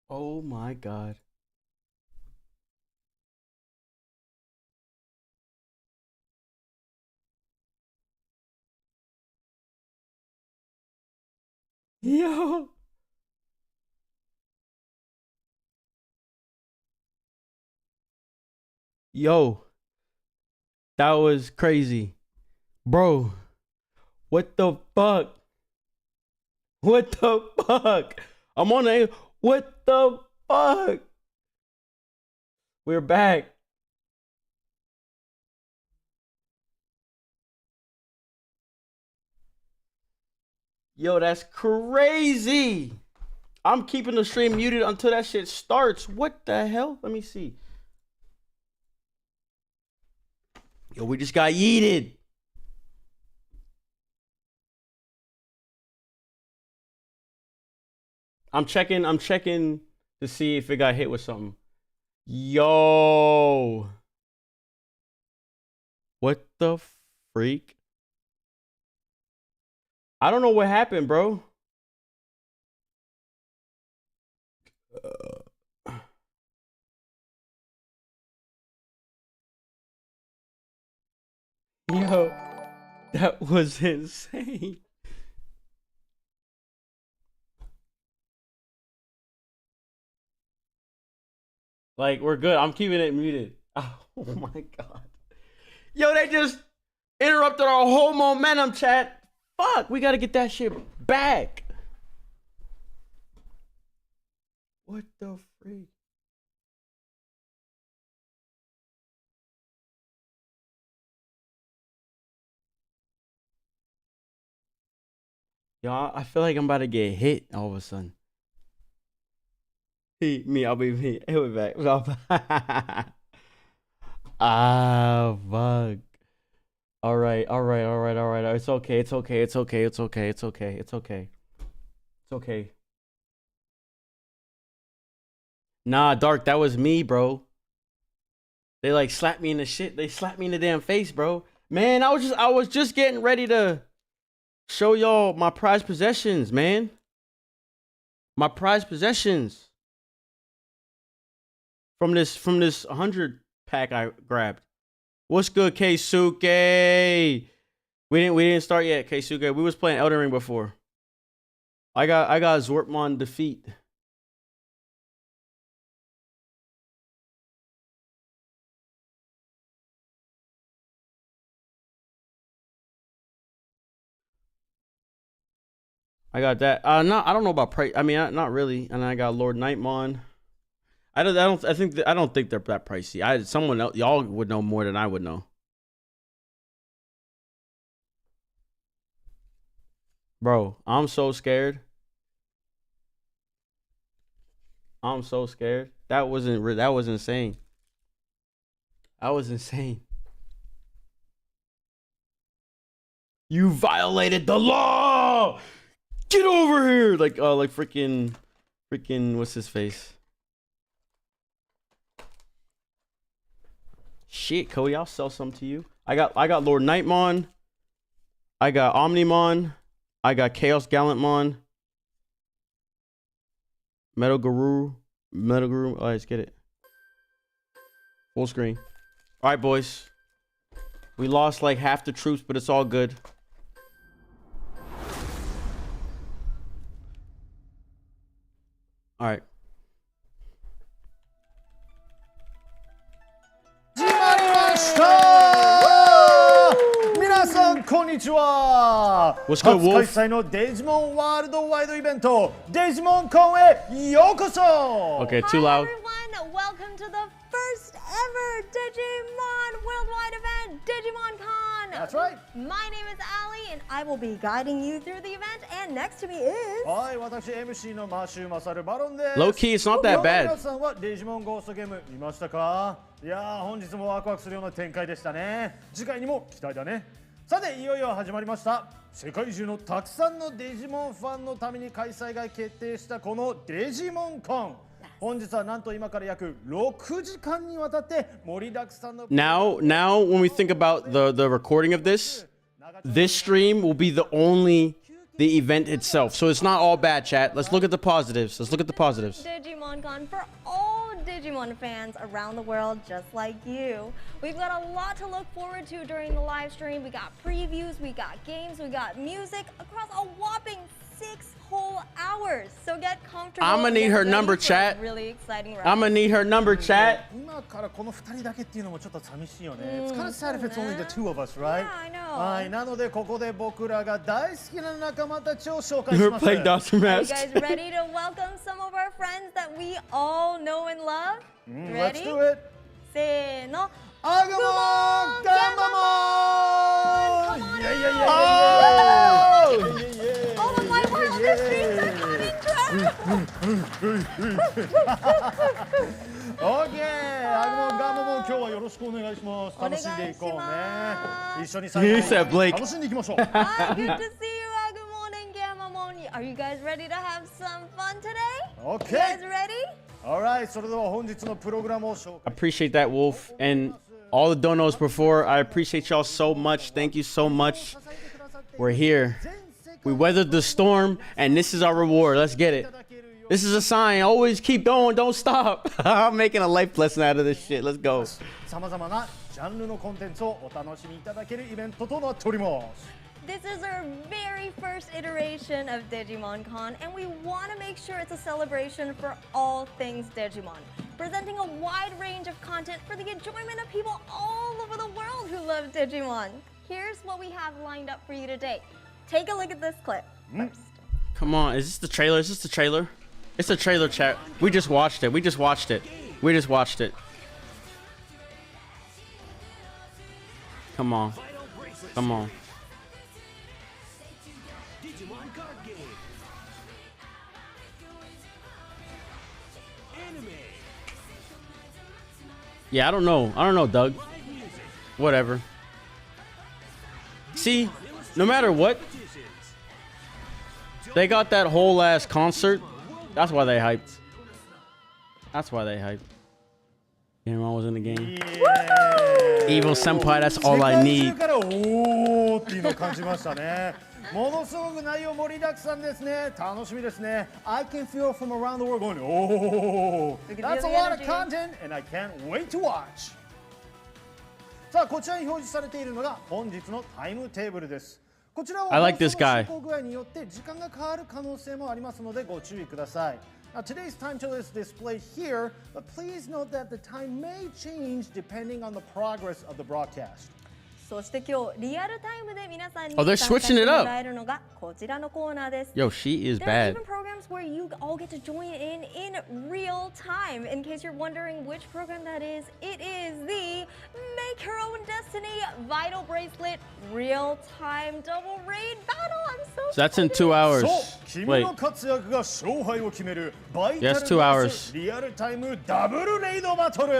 Oh my god. Yo. Yo. That was crazy. Bro. What the fuck? What the fuck? I'm on a what the fuck? We're back. Yo, that's crazy. I'm keeping the stream muted until that shit starts. What the hell? Let me see. Yo, we just got yeeted. I'm checking to see if it got hit with something. Yo. What the freak? I don't know what happened, bro. Yo, that was insane. Like, we're good. I'm keeping it muted. Oh my god. Yo, they just interrupted our whole momentum, chat. Fuck, we gotta get that shit back. What the freak? Yo, I feel like I'm about to get hit all of a sudden. Me, I'll be me. He'll be back. Ah, fuck. All right. It's okay. It's okay. It's okay. It's okay. It's okay. It's okay. It's okay. Nah, Dark, that was me, bro. They like slapped me in the shit. They slapped me in the damn face, bro. Man, I was just getting ready to show y'all my prized possessions, man. My prized possessions from this 100 pack I grabbed. What's good, Keisuke? We didn't start yet, Keisuke. We was playing Elden Ring before. I got Zortmon defeat. I got that. I don't know about price. I mean, not really. And I got Lord Nightmon. I don't think they're that pricey. Someone else, y'all would know more than I would know. Bro, I'm so scared. I'm so scared. That was insane. That was insane. You violated the law. Get over here. Like freaking what's his face? Shit, Cody, I'll sell some to you. I got Lord Nightmon. I got Omnimon. I got Chaos Gallantmon. Metal Guru. All right, let's get it. Full screen. All right, boys. We lost like half the troops, but it's all good. All right. 始まりました皆さんこんにちは What's good, 初 Wolf? 開催のデジモンワールドワイドイベントデジモンコンへようこそ Okay, too loud. Hi everyone, welcome to the first ever Digimon worldwide event, Digimon Con. That's right. My name is Ali and I will be guiding you through the event, and next to me is... はい私 MC のマシューマサルバロンです Low key, it's not that 皆 bad. さんはデジモンゴーストゲーム見ましたかいやー本日もワクワクするような展開でしたね次回にも期待だねさていよいよ始まりました世界中のたくさんのデジモンファンのために開催が決定したこのデジモンコン本日はなんと今から約6時間にわたって盛りだくさんの Now, when we think about the recording of this stream will be the only the event itself. So it's not all bad, chat. Let's look at the positives. Let's look at the positives. Digimon Con for all Digimon fans around the world just like you. We've got a lot to look forward to during the live stream. We got previews, we got games, we got music across a whopping 6 whole hours. So get comfortable. I'ma need her number, chat. Really exciting ride. I'm gonna need her number, chat. 今からこの2人だけっていうのもちょっと寂しいよね。It's kind of sad if it's only the two of us, right? Yeah, I know. はい、なのでここで僕らが大好きな仲間たちを紹介し We're ます。 playing Dr. Are you Mask. guys ready to welcome some of our friends that we all know and love? Let's Ready? do it. せーの。アグモンガンマモン Come on イェイイェイイェイイェイイェイ All of my wildest dreams are coming true! OK! アグモンガンマモン今日はよろしくお願いします。楽しんでいこうね。一緒に最 He said Blake. 楽しんでいきましょう。 Hi, good to see you, Agumon and Gamamon. Are you guys ready to have some fun today? You OK! guys ready? Alright, それでは本日のプログラムを紹介。 Appreciate that, Wolf, and all the donos before. I appreciate y'all so much. Thank you so much. We're here. We weathered the storm, and this is our reward. Let's get it. This is a sign. Always keep going. Don't stop. I'm making a life lesson out of this shit. Let's go. さまざまなジャンルのコンテンツをお楽しみいただけるイベントとなっております。 This is our very first iteration of Digimon Con, and we want to make sure it's a celebration for all things Digimon, presenting a wide range of content for the enjoyment of people all over the world who love Digimon. Here's what we have lined up for you today. Take a look at this clip first. Come on. Is this the trailer? Is this the trailer? It's the trailer, chat. We just watched it. We just watched it. We just watched it. Come on. Come on. Digimon card game. Anime. Yeah, I don't know. I don't know, Doug. Live music. Whatever. See, no matter what, they got that whole ass concert. That's why they hyped. That's why they hyped. Digimon was in the game. Evil Senpai, that's all I 世界 need. 中からおーっていうのを感じましたね。ものすごく内容盛りだくさんですね。楽しみですね。I can feel from around the world going, oh, You can that's a feel the lot of energy. content and I can't wait to watch. さあ、こちらに表示されているのが本日のタイムテーブルです。こちらは I like this 放送の guy. 進行具合によって時間が変わる可能性もありますのでご注意ください。Now, today's timetable is displayed here, but please note that the time may change depending on the progress of the broadcast. そして今日リアルタイムで皆さんに Oh, they're 参加し switching て it も up. らえるのがこちらのコーナーです。 Yo, she is There are bad. even programs where you all get to join in real time. In case you're wondering which program that is, it is the Make Your Own Destiny Vital Bracelet Real Time Double Raid Battle. I'm so So that's in excited. 2 hours. そう、君 Wait, の活躍が勝敗を決めるバイタ Yes, ル 2ブレ hours. スリアルタイムダブルレイドバトル。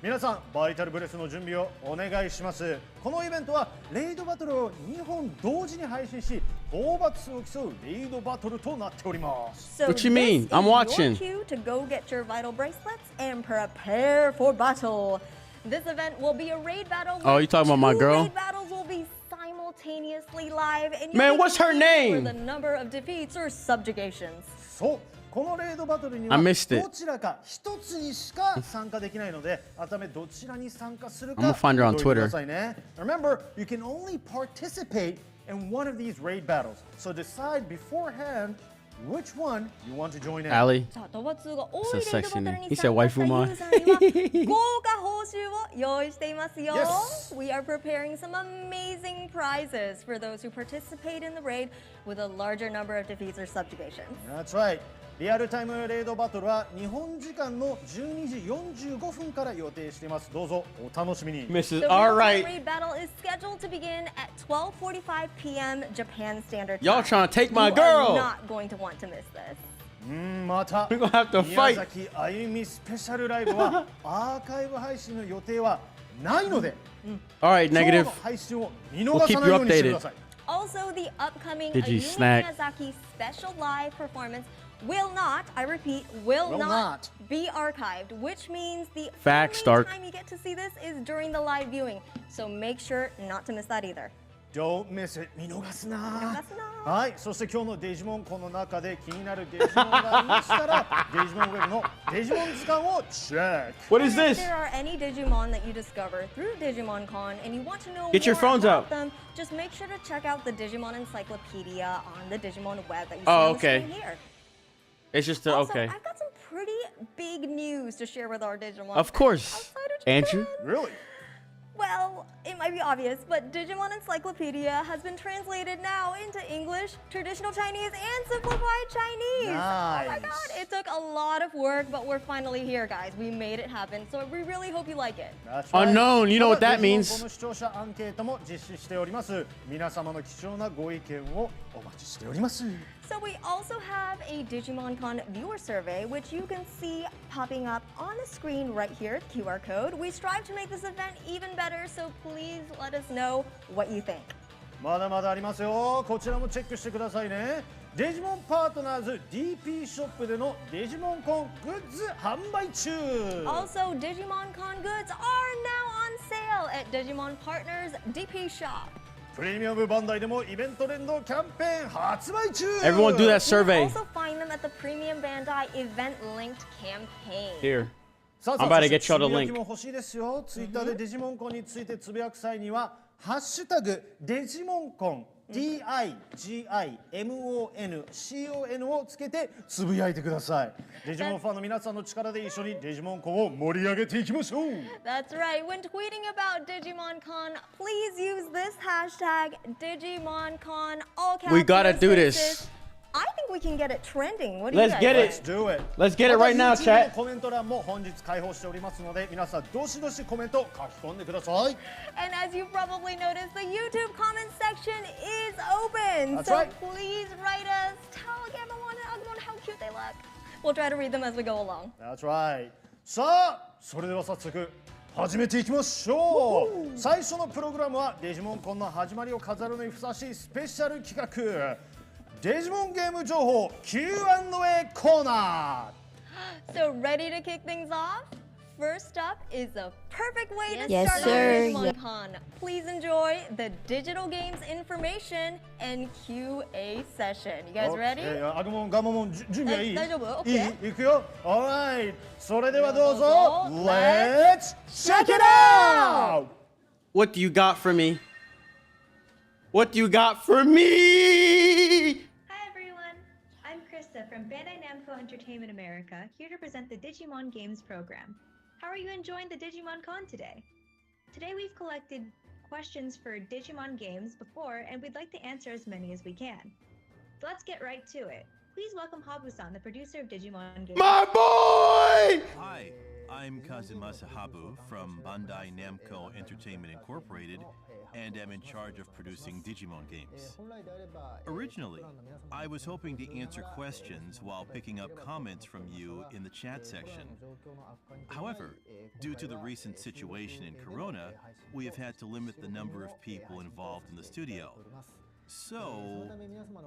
皆さん、バイタルブレスの準備をお願いします。このイベントはレイドバトルを2本同時に配信し、討伐数を競うレイドバトルとなっております。 So What you mean? this I'm is watching. Your cue to go get your vital bracelets and prepare for battle. This event will be a raid battle. Oh, where you talking about my 2 girl? Raid battles will be simultaneously live, and Man, you'll what's her compete name? for the number of defeats or subjugations. そう、このレイドバトルには I missed it. どちらか一つにしか参加できないので、改めどちらに参加するか I'm gonna find her on 覚えてく Twitter. ださいね。Remember, you can only participate in one of these raid battles, so decide beforehand which one you want to join in. Allie. さあ、討伐数が多い It's レ a イドバ sexy トル name. に He said 参加 waifu したユ ma. ーザーには豪華報酬を用意していますよ。Yes. We are preparing some amazing prizes for those who participate in the raid with a larger number of defeats or subjugations. That's right. リアルタイムレイドバトルは日本時間の12時45分から予定しています。どうぞお楽しみに。 Mrs. The All real-time right. raid battle is scheduled to begin at 12:45 p.m. Japan Standard Time. Y'all trying to take my You are girl. not going to want to miss this. また We're gonna have to 宮 fight. 崎あゆみスペシャルライブはアーカイブ配信の予定はないので、 All right, 今日 negative. の配信を見逃さないようにしてください。 Also, the upcoming Digi Ayumi snack. Miyazaki special live performance will not, I repeat, will Will not not. be archived, which means the Facts, only Stark. time you get to see this is during the live viewing. So make sure not to miss that either. Don't miss it 見逃すな。見逃すな。はい、そして今日のデジモンコンの中で気になるデジモンがいましたらデジモンウェブのデジモン図鑑をチェック。 What is And this? if there are any Digimon that you discover through Digimon Con and you want to know Get your more phones about out. them, just make sure to check out the Digimon Encyclopedia on the Digimon web that you see Oh, on okay. the screen here. It's just the Also, okay. I've got some pretty big news to share with our Digimon. Of course, outside of Japan. Andrew. Really? Well, it might be obvious, but Digimon Encyclopedia has been translated now into English, traditional Chinese, and simplified Chinese. Oh my Nice. god, it took a lot of work, but we're finally here, guys. We made it happen, so we really hope you like it. That's right. Unknown, you know what that またデジモン means. コンの視聴者アンケートも実施しております。皆様の貴重なご意見をお待ちしております。 So we also have a Digimon Con viewer survey, which you can see popping up on the screen right here, QR code. We strive to make this event even better, so please let us know what you think. まだまだありますよ。こちらもチェックしてくださいね。デジモンパートナーズ DP ショップでのデジモンコングッズ販売中。 Also, Digimon Con goods are now on sale at Digimon Partners DP Shop. プレミアムバンダイでもイベント連動キャンペーン発売中。 Everyone do that You can survey. also find them at the Premium Bandai event-linked campaign. Here. さあ I'm about to get そして y'all the つぶやき link. も欲しいですよ。ツイッターでデジモンコンについてつぶやく際にはハッシュタグデジモンコン DIGIMONCON をつけてつぶやいてください。デジモンファンの皆さんの力で一緒にデジモンコンを盛り上げていきましょう。 That's right. When tweeting about Digimon Con, please use this hashtag DigimonCon, all caps. We gotta no do spaces. this. I think we can get it trending. What do Let's you guys get think? it. Do it. Let's get it right now, また chat. YouTube のコメント欄も本日開放しておりますので皆さんどしどしコメント書き込んでください。 And as you probably noticed, the YouTube comment section is open. That's so right. please write us. Tell Agumon and Agumon how cute they look. We'll try to read them as we go along. That's right. さあ、それでは早速始めていきましょう。最初のプログラムはデジモンコンの始まりを飾るのにふさわしいスペシャル企画。デジモンゲーム情報 Q&A コーナ So ready to kick things off? First up is the perfect way to Yes, start sir. our Digimon Con. Please enjoy the digital games information and QA session. You ー。 guys ready? アグモン、ガモモン、準備はいい？大丈夫？いい？ OK いくよ。Alright。それではどうぞ。どうぞ Let's check it out! What do you got for me? What do you got for me? Hi everyone, I'm Krista from Bandai Namco Entertainment America, here to present the Digimon Games program. How are you enjoying the Digimon Con today? Today we've collected questions for Digimon games before, and we'd like to answer as many as we can. So let's get right to it. Please welcome Habu-san, the producer of Digimon Games. My boy! Hi, I'm Kazumasa Habu from Bandai Namco Entertainment Incorporated and am in charge of producing Digimon games. Originally, I was hoping to answer questions while picking up comments from you in the chat section. However, due to the recent situation in Corona, we have had to limit the number of people involved in the studio. So,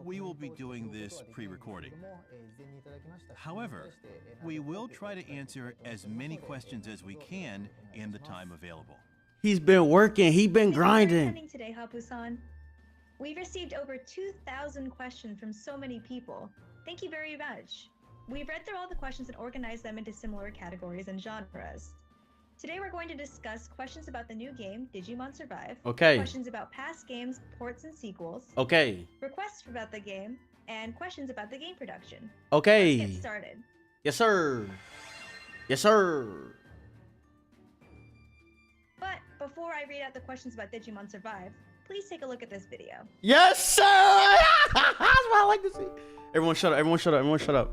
we will be doing this pre-recording. However, we will try to answer as many questions as we can in the time available. He's been working. He been Thank you for grinding. attending today, Habu-san. We've received over 2,000 questions from so many people. Thank you very much. We've read through all the questions and organized them into similar categories and genres. Today we're going to discuss questions about the new game, Digimon Survive. Okay. Questions about past games, ports, and sequels. Okay. Requests about the game, and questions about the game production. Let's Okay. get started. Yes, sir. Yes, sir. But before I read out the questions about Digimon Survive, please take a look at this video. Yes, sir. That's what I like to see. Everyone shut up. Everyone shut up. Everyone shut up.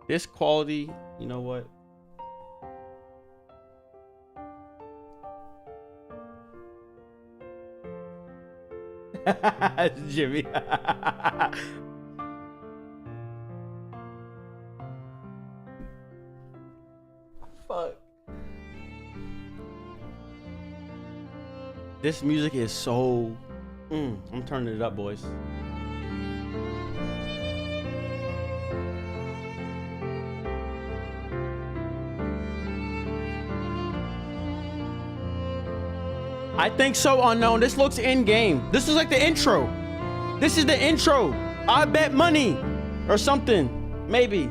This quality, you know what? Jimmy. Fuck. This music is so. I'm turning it up, boys. I think so, unknown. This looks in-game. This is like the intro. This is the intro. I bet money or something. Maybe.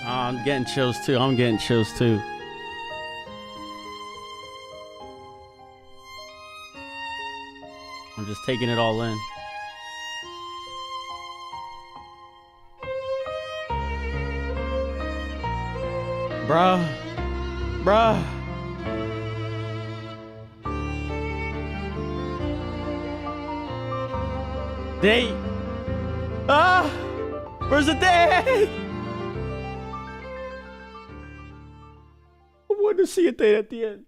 I'm getting chills too. I'm getting chills too. I'm just taking it all in. Bruh. Bruh. Date. Ah! Where's the date? I wanted to see a date at the end.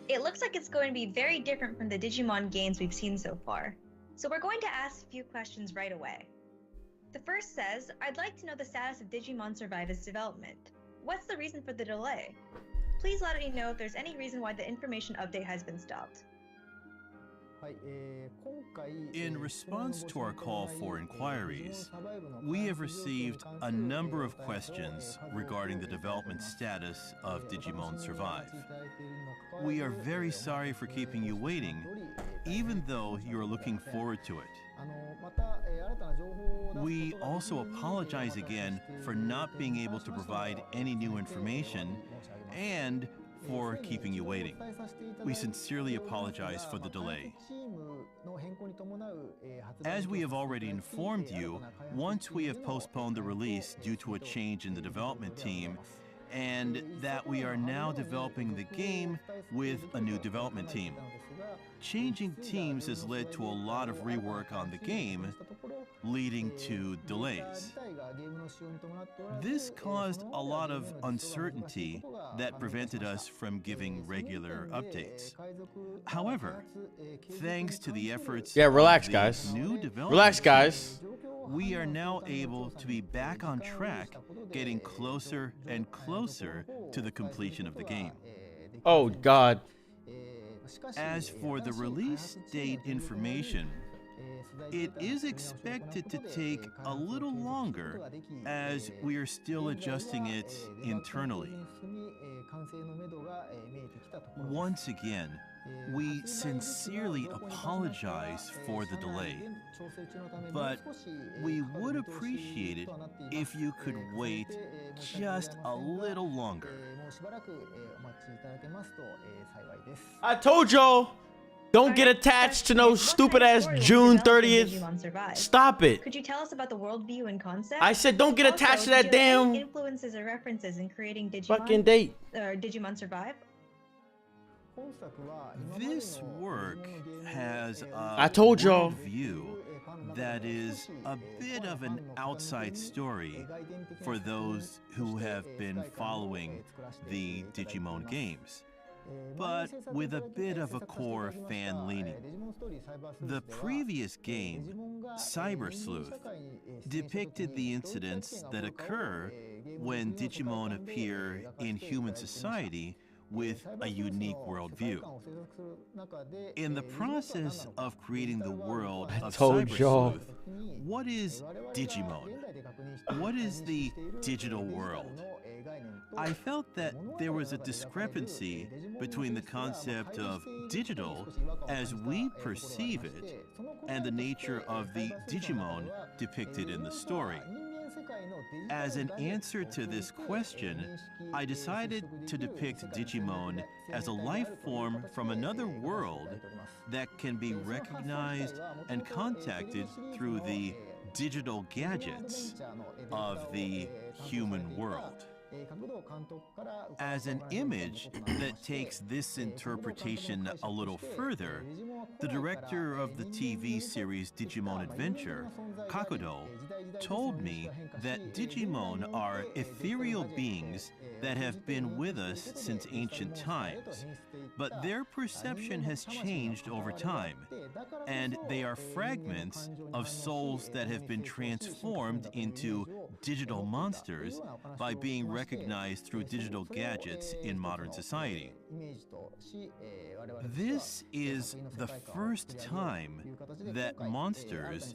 It looks like it's going to be very different from the Digimon games we've seen so far. So we're going to ask a few questions right away. The first says, I'd like to know the status of Digimon Survive's development. What's the reason for the delay? Please let me know if there's any reason why the information update has been stopped. In response to our call for inquiries, we have received a number of questions regarding the development status of Digimon Survive. We are very sorry for keeping you waiting, even though you are looking forward to it. We also apologize again for not being able to provide any new information and for keeping you waiting. We sincerely apologize for the delay. As we have already informed you, once we have postponed the release due to a change in the development team, and that we are now developing the game with a new development team. Changing teams has led to a lot of rework on the game, leading to delays. This caused a lot of uncertainty that prevented us from giving regular updates. However, thanks to the efforts relax, of the guys. new development Relax, guys. we are now able to be back on track, getting closer and closer to the completion of the game. Oh, God. As for the release date information, it is expected to take a little longer as we are still adjusting it internally. Once again, we sincerely apologize for the delay, but we would appreciate it if you could wait just a little longer. I told y'all, don't get attached to no stupid ass June 30th. Stop it. Could you tell us about the worldview and concept? I said don't get attached to that did you have any damn influences or references in creating Digimon fucking date. or Digimon Survive? This work has a I told y'all. view that is a bit of an outside story for those who have been following the Digimon games, but with a bit of a core fan leaning. The previous game, Cyber Sleuth, depicted the incidents that occur when Digimon appear in human society with a unique worldview. In the process of creating the world of Cyber Sleuth, what is Digimon? What is the digital world? I felt that there was a discrepancy between the concept of digital as we perceive it and the nature of the Digimon depicted in the story. As an answer to this question, I decided to depict Digimon as a life form from another world that can be recognized and contacted through the digital gadgets of the human world. As an image that takes this interpretation a little further, the director of the TV series Digimon Adventure, Kakudo, told me that Digimon are ethereal beings that have been with us since ancient times, but their perception has changed over time, and they are fragments of souls that have been transformed into digital monsters by being recognized through digital gadgets in modern society. This is the first time that monsters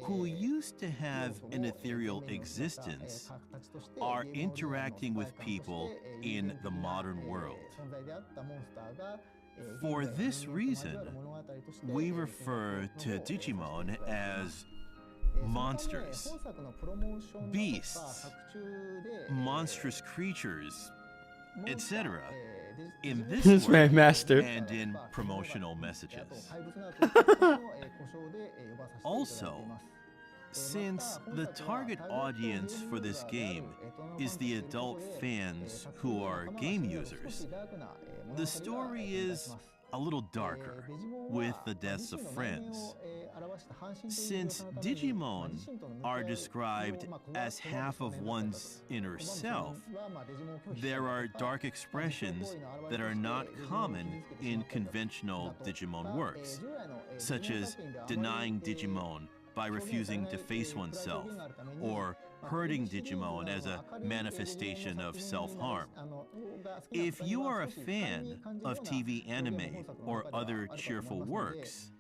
who used to have an ethereal existence are interacting with people in the modern world. For this reason, we refer to Digimon as monsters, beasts, monstrous creatures, etc. in this work Master. and in promotional messages. Also, since the target audience for this game is the adult fans who are game users, the story is a little darker, with the deaths of friends. Since Digimon are described as half of one's inner self, there are dark expressions that are not common in conventional Digimon works, such as denying Digimon by refusing to face oneself, or hurting Digimon as a manifestation of self-harm. If you are a fan of TV anime or other cheerful works,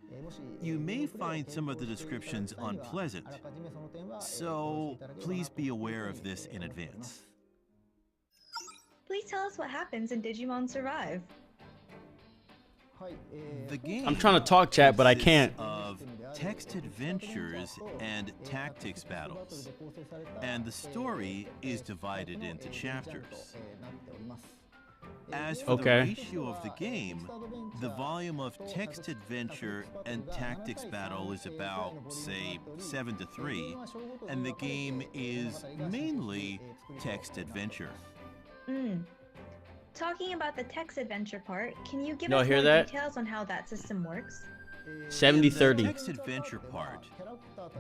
you may find some of the descriptions unpleasant, so please be aware of this in advance. Please tell us what happens in Digimon Survive. The game I'm trying to talk, chat, but I can't. Of text adventures and tactics battles, and the story is divided into chapters. As for the ratio of the game, the volume of text adventure and tactics battle is about, say, 7:3, and the game is mainly text adventure. Talking about the text adventure part, can you give No, us hear more that? details on how that system works? 70-30. The text adventure part,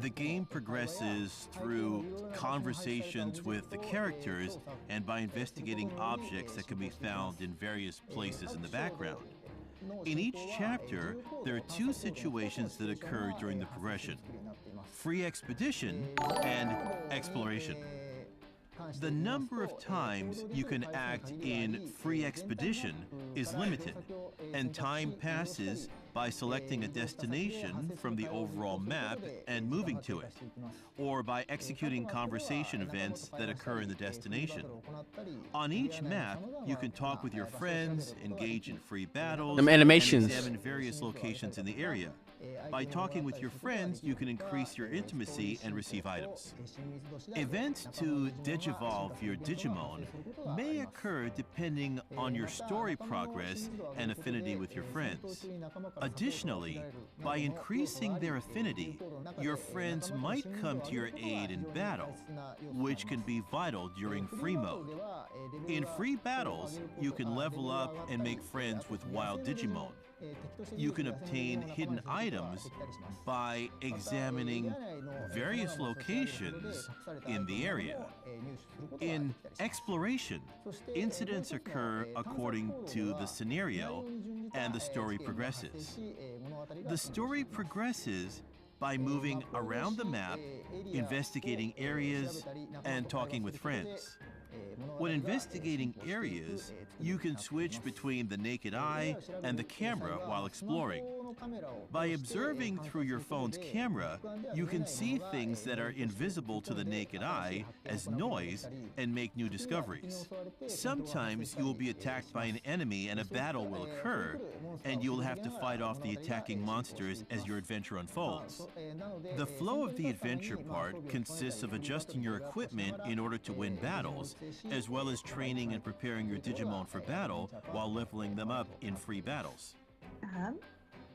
the game progresses through conversations with the characters and by investigating objects that can be found in various places in the background. In each chapter, there are two situations that occur during the progression: free expedition and exploration. The number of times you can act in free expedition is limited, and time passes by selecting a destination from the overall map and moving to it, or by executing conversation events that occur in the destination. On each map, you can talk with your friends, engage in free battles, Them animations. and examine various locations in the area. By talking with your friends, you can increase your intimacy and receive items. Events to digivolve your Digimon may occur depending on your story progress and affinity with your friends. Additionally, by increasing their affinity, your friends might come to your aid in battle, which can be vital during free mode. In free battles, you can level up and make friends with wild Digimon. You can obtain hidden items by examining various locations in the area. In exploration, incidents occur according to the scenario, and the story progresses. The story progresses by moving around the map, investigating areas, and talking with friends. When investigating areas, you can switch between the naked eye and the camera while exploring. By observing through your phone's camera, you can see things that are invisible to the naked eye as noise and make new discoveries. Sometimes you will be attacked by an enemy and a battle will occur, and you will have to fight off the attacking monsters as your adventure unfolds. The flow of the adventure part consists of adjusting your equipment in order to win battles, as well as training and preparing your Digimon for battle while leveling them up in free battles.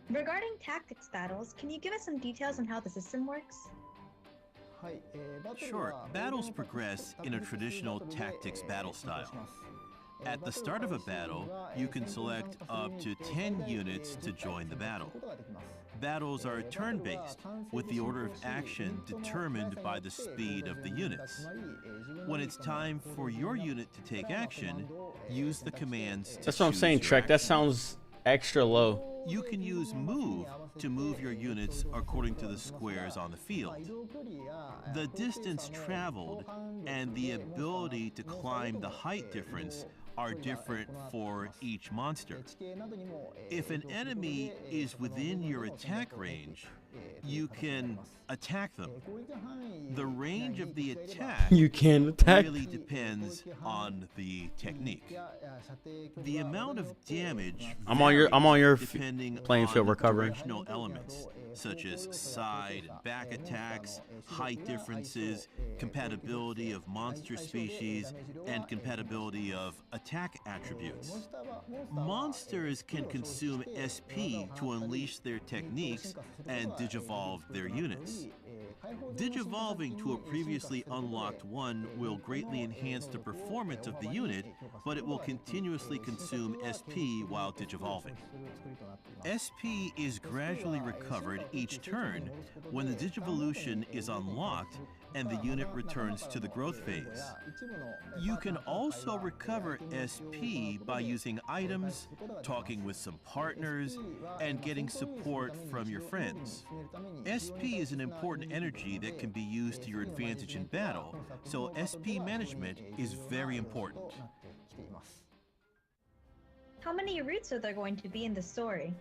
Regarding tactics battles, can you give us some details on how the system works? Sure, battles progress in a traditional tactics battle style. At the start of a battle, you can select up to 10 units to join the battle. Battles are turn-based, with the order of action determined by the speed of the units. When it's time for your unit to take action, use the commands to That's what I'm choose saying, your Trek. That action. sounds extra low. You can use move to move your units according to the squares on the field. The distance traveled and the ability to climb the height difference are different for each monster. If an enemy is within your attack range, you can attack them. The range of the attack You can attack. really depends on the technique. The amount of damage I'm on your depending playing on field the recovering. directional elements such as side and back attacks, height differences, compatibility of monster species, and compatibility of attack attributes. Monsters can consume SP to unleash their techniques and digivolve their units. Digivolving to a previously unlocked one will greatly enhance the performance of the unit, but it will continuously consume SP while digivolving. SP is gradually recovered each turn when the digivolution is unlocked and the unit returns to the growth phase. You can also recover SP by using items, talking with some partners, and getting support from your friends. SP is an important energy that can be used to your advantage in battle, so SP management is very important. How many routes are there going to be in the story?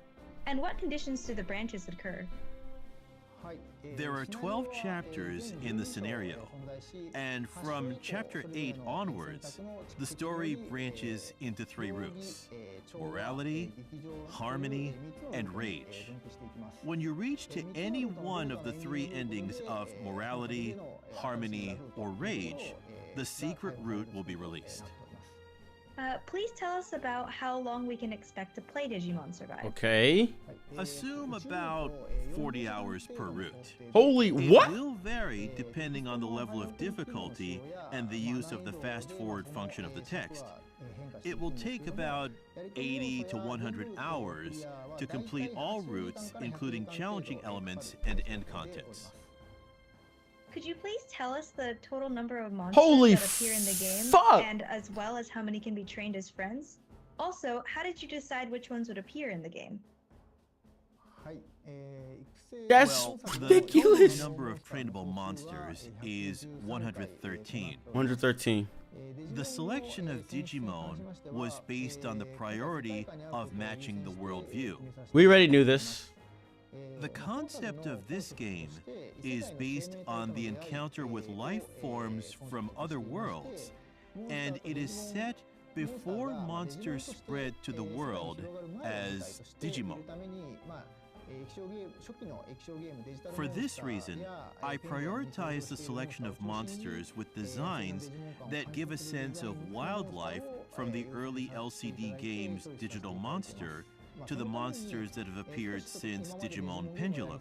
And what conditions do the branches occur? There are 12 chapters in the scenario, and from chapter 8 onwards, the story branches into 3 routes: morality, harmony, and rage. When you reach to any one of the 3 endings of morality, harmony, or rage, the secret route will be released. Please tell us about how long we can expect to play Digimon Survive. Okay. Assume about 40 hours per route. Holy It what? will vary depending on the level of difficulty and the use of the fast-forward function of the text. It will take about 80 to 100 hours to complete all routes, including challenging elements and end contents. Could you please tell us the total number of monsters Holy that appear in the game, fuck! and as well as how many can be trained as friends? Also, how did you decide which ones would appear in the game? That's Well, ridiculous. the total number of trainable monsters is 113. 113. The selection of Digimon was based on the priority of matching the worldview. We already knew this. The concept of this game is based on the encounter with life forms from other worlds, and it is set before monsters spread to the world as Digimon. For this reason, I prioritize the selection of monsters with designs that give a sense of wildlife from the early LCD games Digital Monster to the monsters that have appeared since Digimon Pendulum.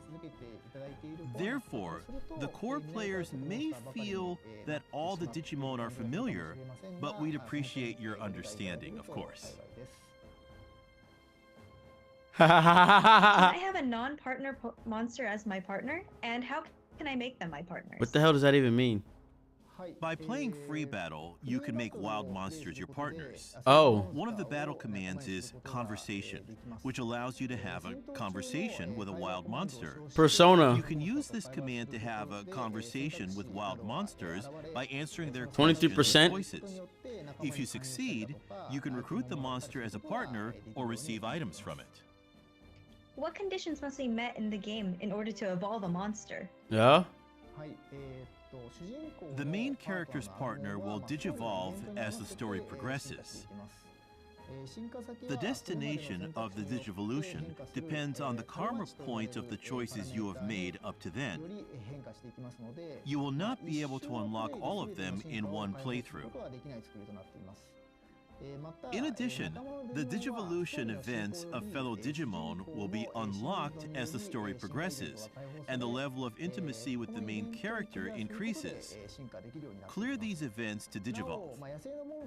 Therefore, the core players may feel that all the Digimon are familiar, but we'd appreciate your understanding, of course. Can I have a non-partner monster as my partner? And how can I make them my partners? What the hell does that even mean? By playing free battle, you can make wild monsters your partners. Oh. One of the battle commands is conversation, which allows you to have a conversation with a wild monster. Persona. You can use this command to have a conversation with wild monsters by answering their questions with 23%? voices. If you succeed, you can recruit the monster as a partner or receive items from it. What conditions must be met in the game in order to evolve a monster? Yeah? The main character's partner will digivolve as the story progresses. The destination of the digivolution depends on the karma points of the choices you have made up to then. You will not be able to unlock all of them in one playthrough. In addition, the Digivolution events of fellow Digimon will be unlocked as the story progresses, and the level of intimacy with the main character increases. Clear these events to Digivolve.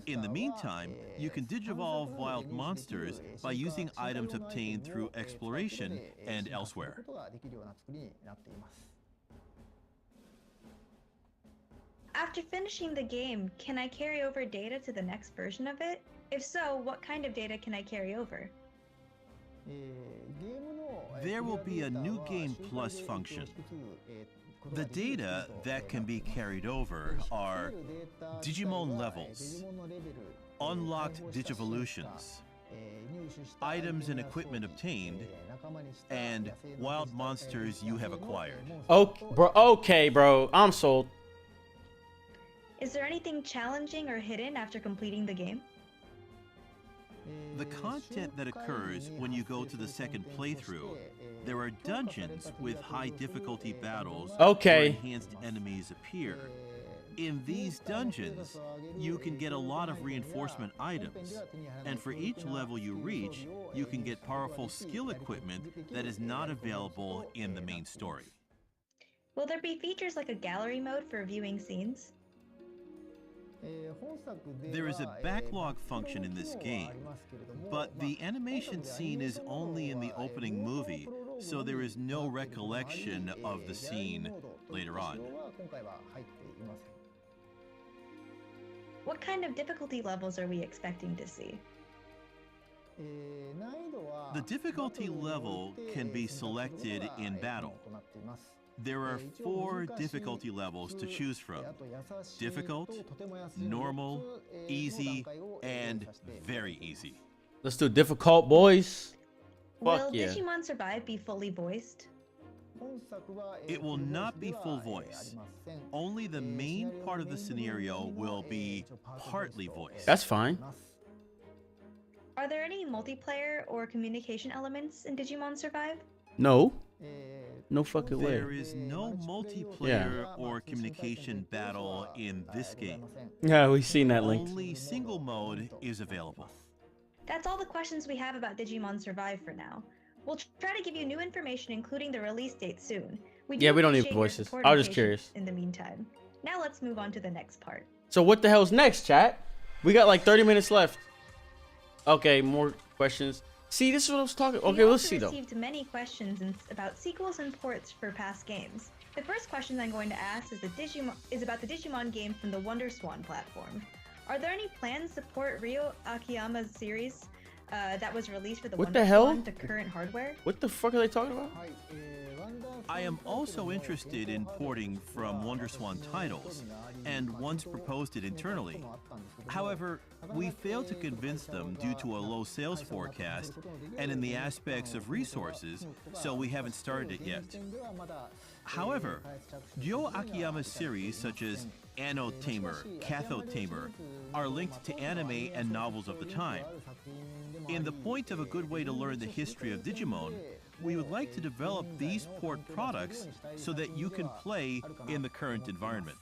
In the meantime, you can Digivolve wild monsters by using items obtained through exploration and elsewhere. After finishing the game, can I carry over data to the next version of it? If so, what kind of data can I carry over? There will be a new Game Plus function. The data that can be carried over are Digimon levels, unlocked Digivolutions, items and equipment obtained, and wild monsters you have acquired. Okay, bro. I'm sold. Is there anything challenging or hidden after completing the game? The content that occurs when you go to the second playthrough, there are dungeons with high difficulty battles Okay. where enhanced enemies appear. In these dungeons, you can get a lot of reinforcement items, and for each level you reach, you can get powerful skill equipment that is not available in the main story. Will there be features like a gallery mode for viewing scenes? There is a backlog function in this game, but the animation scene is only in the opening movie, so there is no recollection of the scene later on. What kind of difficulty levels are we expecting to see? The difficulty level can be selected in battle. There are 4 difficulty levels to choose from: difficult, normal, easy, and very easy. Let's do difficult, boys. Will Fuck yeah. Digimon Survive be fully voiced? It will not be full voice. Only the main part of the scenario will be partly voiced. That's fine. Are there any multiplayer or communication elements in Digimon Survive? No. No fucking way. There is no multiplayer or communication battle in this game. Yeah, we've seen that linked. Only single mode is available. That's all the questions we have about Digimon Survive for now. We'll try to give you new information, including the release date soon. Yeah, we don't need appreciate your voices. support I and was just patience curious. In the meantime, now let's move on to the next part. So what the hell's next, chat? We got like 30 minutes left. Okay, more questions. See, this is what I was talking. Okay, let's see though. We received many questions about sequels and ports for past games. The first question I'm going to ask is about the Digimon game from the WonderSwan platform. Are there any plans to port Ryo Akiyama's series that was released for the What the hell? WonderSwan to current hardware? What the fuck are they talking about? I am also interested in porting from WonderSwan titles, and once proposed it internally. However, we failed to convince them due to a low sales forecast and in the aspects of resources, so we haven't started it yet. However, Ryo Akiyama's series such as Anno Tamer, Katho Tamer are linked to anime and novels of the time. In the point of a good way to learn the history of Digimon, we would like to develop these port products so that you can play in the current environment.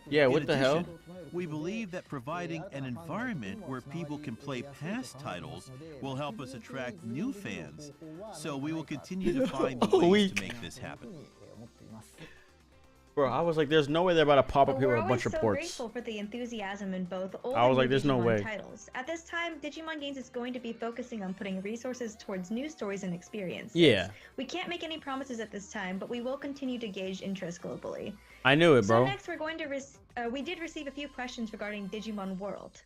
Yeah, what In the hell? addition, we believe that providing an environment where people can play past titles will help us attract new fans, so we will continue to find ways to make this happen. Bro, I was like, there's no way they're about to pop up But here we're with a bunch always of so ports. grateful for the enthusiasm in both old I was and like, new there's no Digimon way. titles. At this time, Digimon Games is going to be focusing on putting resources towards new stories and experiences. Yeah. We can't make any promises at this time, but we will continue to gauge interest globally. I knew it, bro. So next, we're going to we did receive a few questions regarding Digimon World.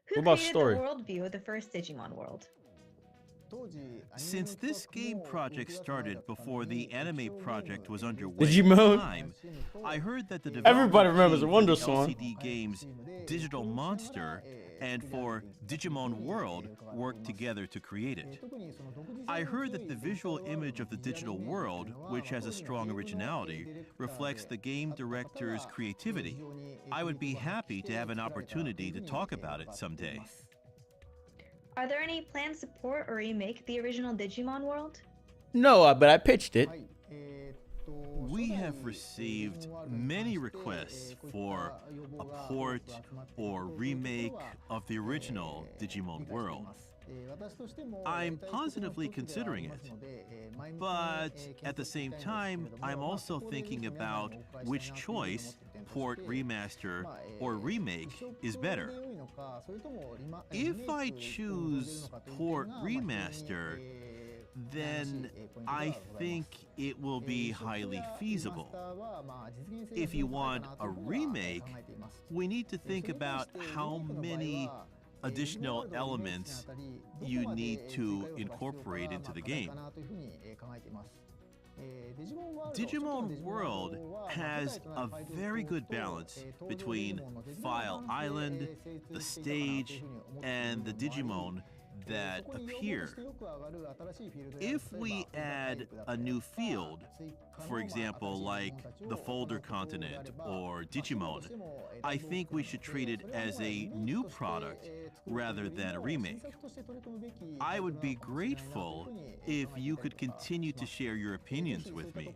Who What about created story? the worldview of the first Digimon World? Since this game project started before the anime project was underway Digimon? at the time, I heard that the Everybody remembers team the for the WonderSwan. LCD games Digital Monster and for Digimon World worked together to create it. I heard that the visual image of the digital world, which has a strong originality, reflects the game director's creativity. I would be happy to have an opportunity to talk about it someday. Are there any plans to port or remake the original Digimon World? No, but I pitched it. We have received many requests for a port or remake of the original Digimon World. I'm positively considering it, but at the same time, I'm also thinking about which choice, port, remaster, or remake, is better. If I choose port remaster, then I think it will be highly feasible. If you want a remake, we need to think about how many additional elements you need to incorporate into the game. Digimon World has a very good balance between File Island, the stage, and the Digimon that appear. If we add a new field, for example, like the Folder Continent or Digimon, I think we should treat it as a new product rather than a remake. I would be grateful if you could continue to share your opinions with me.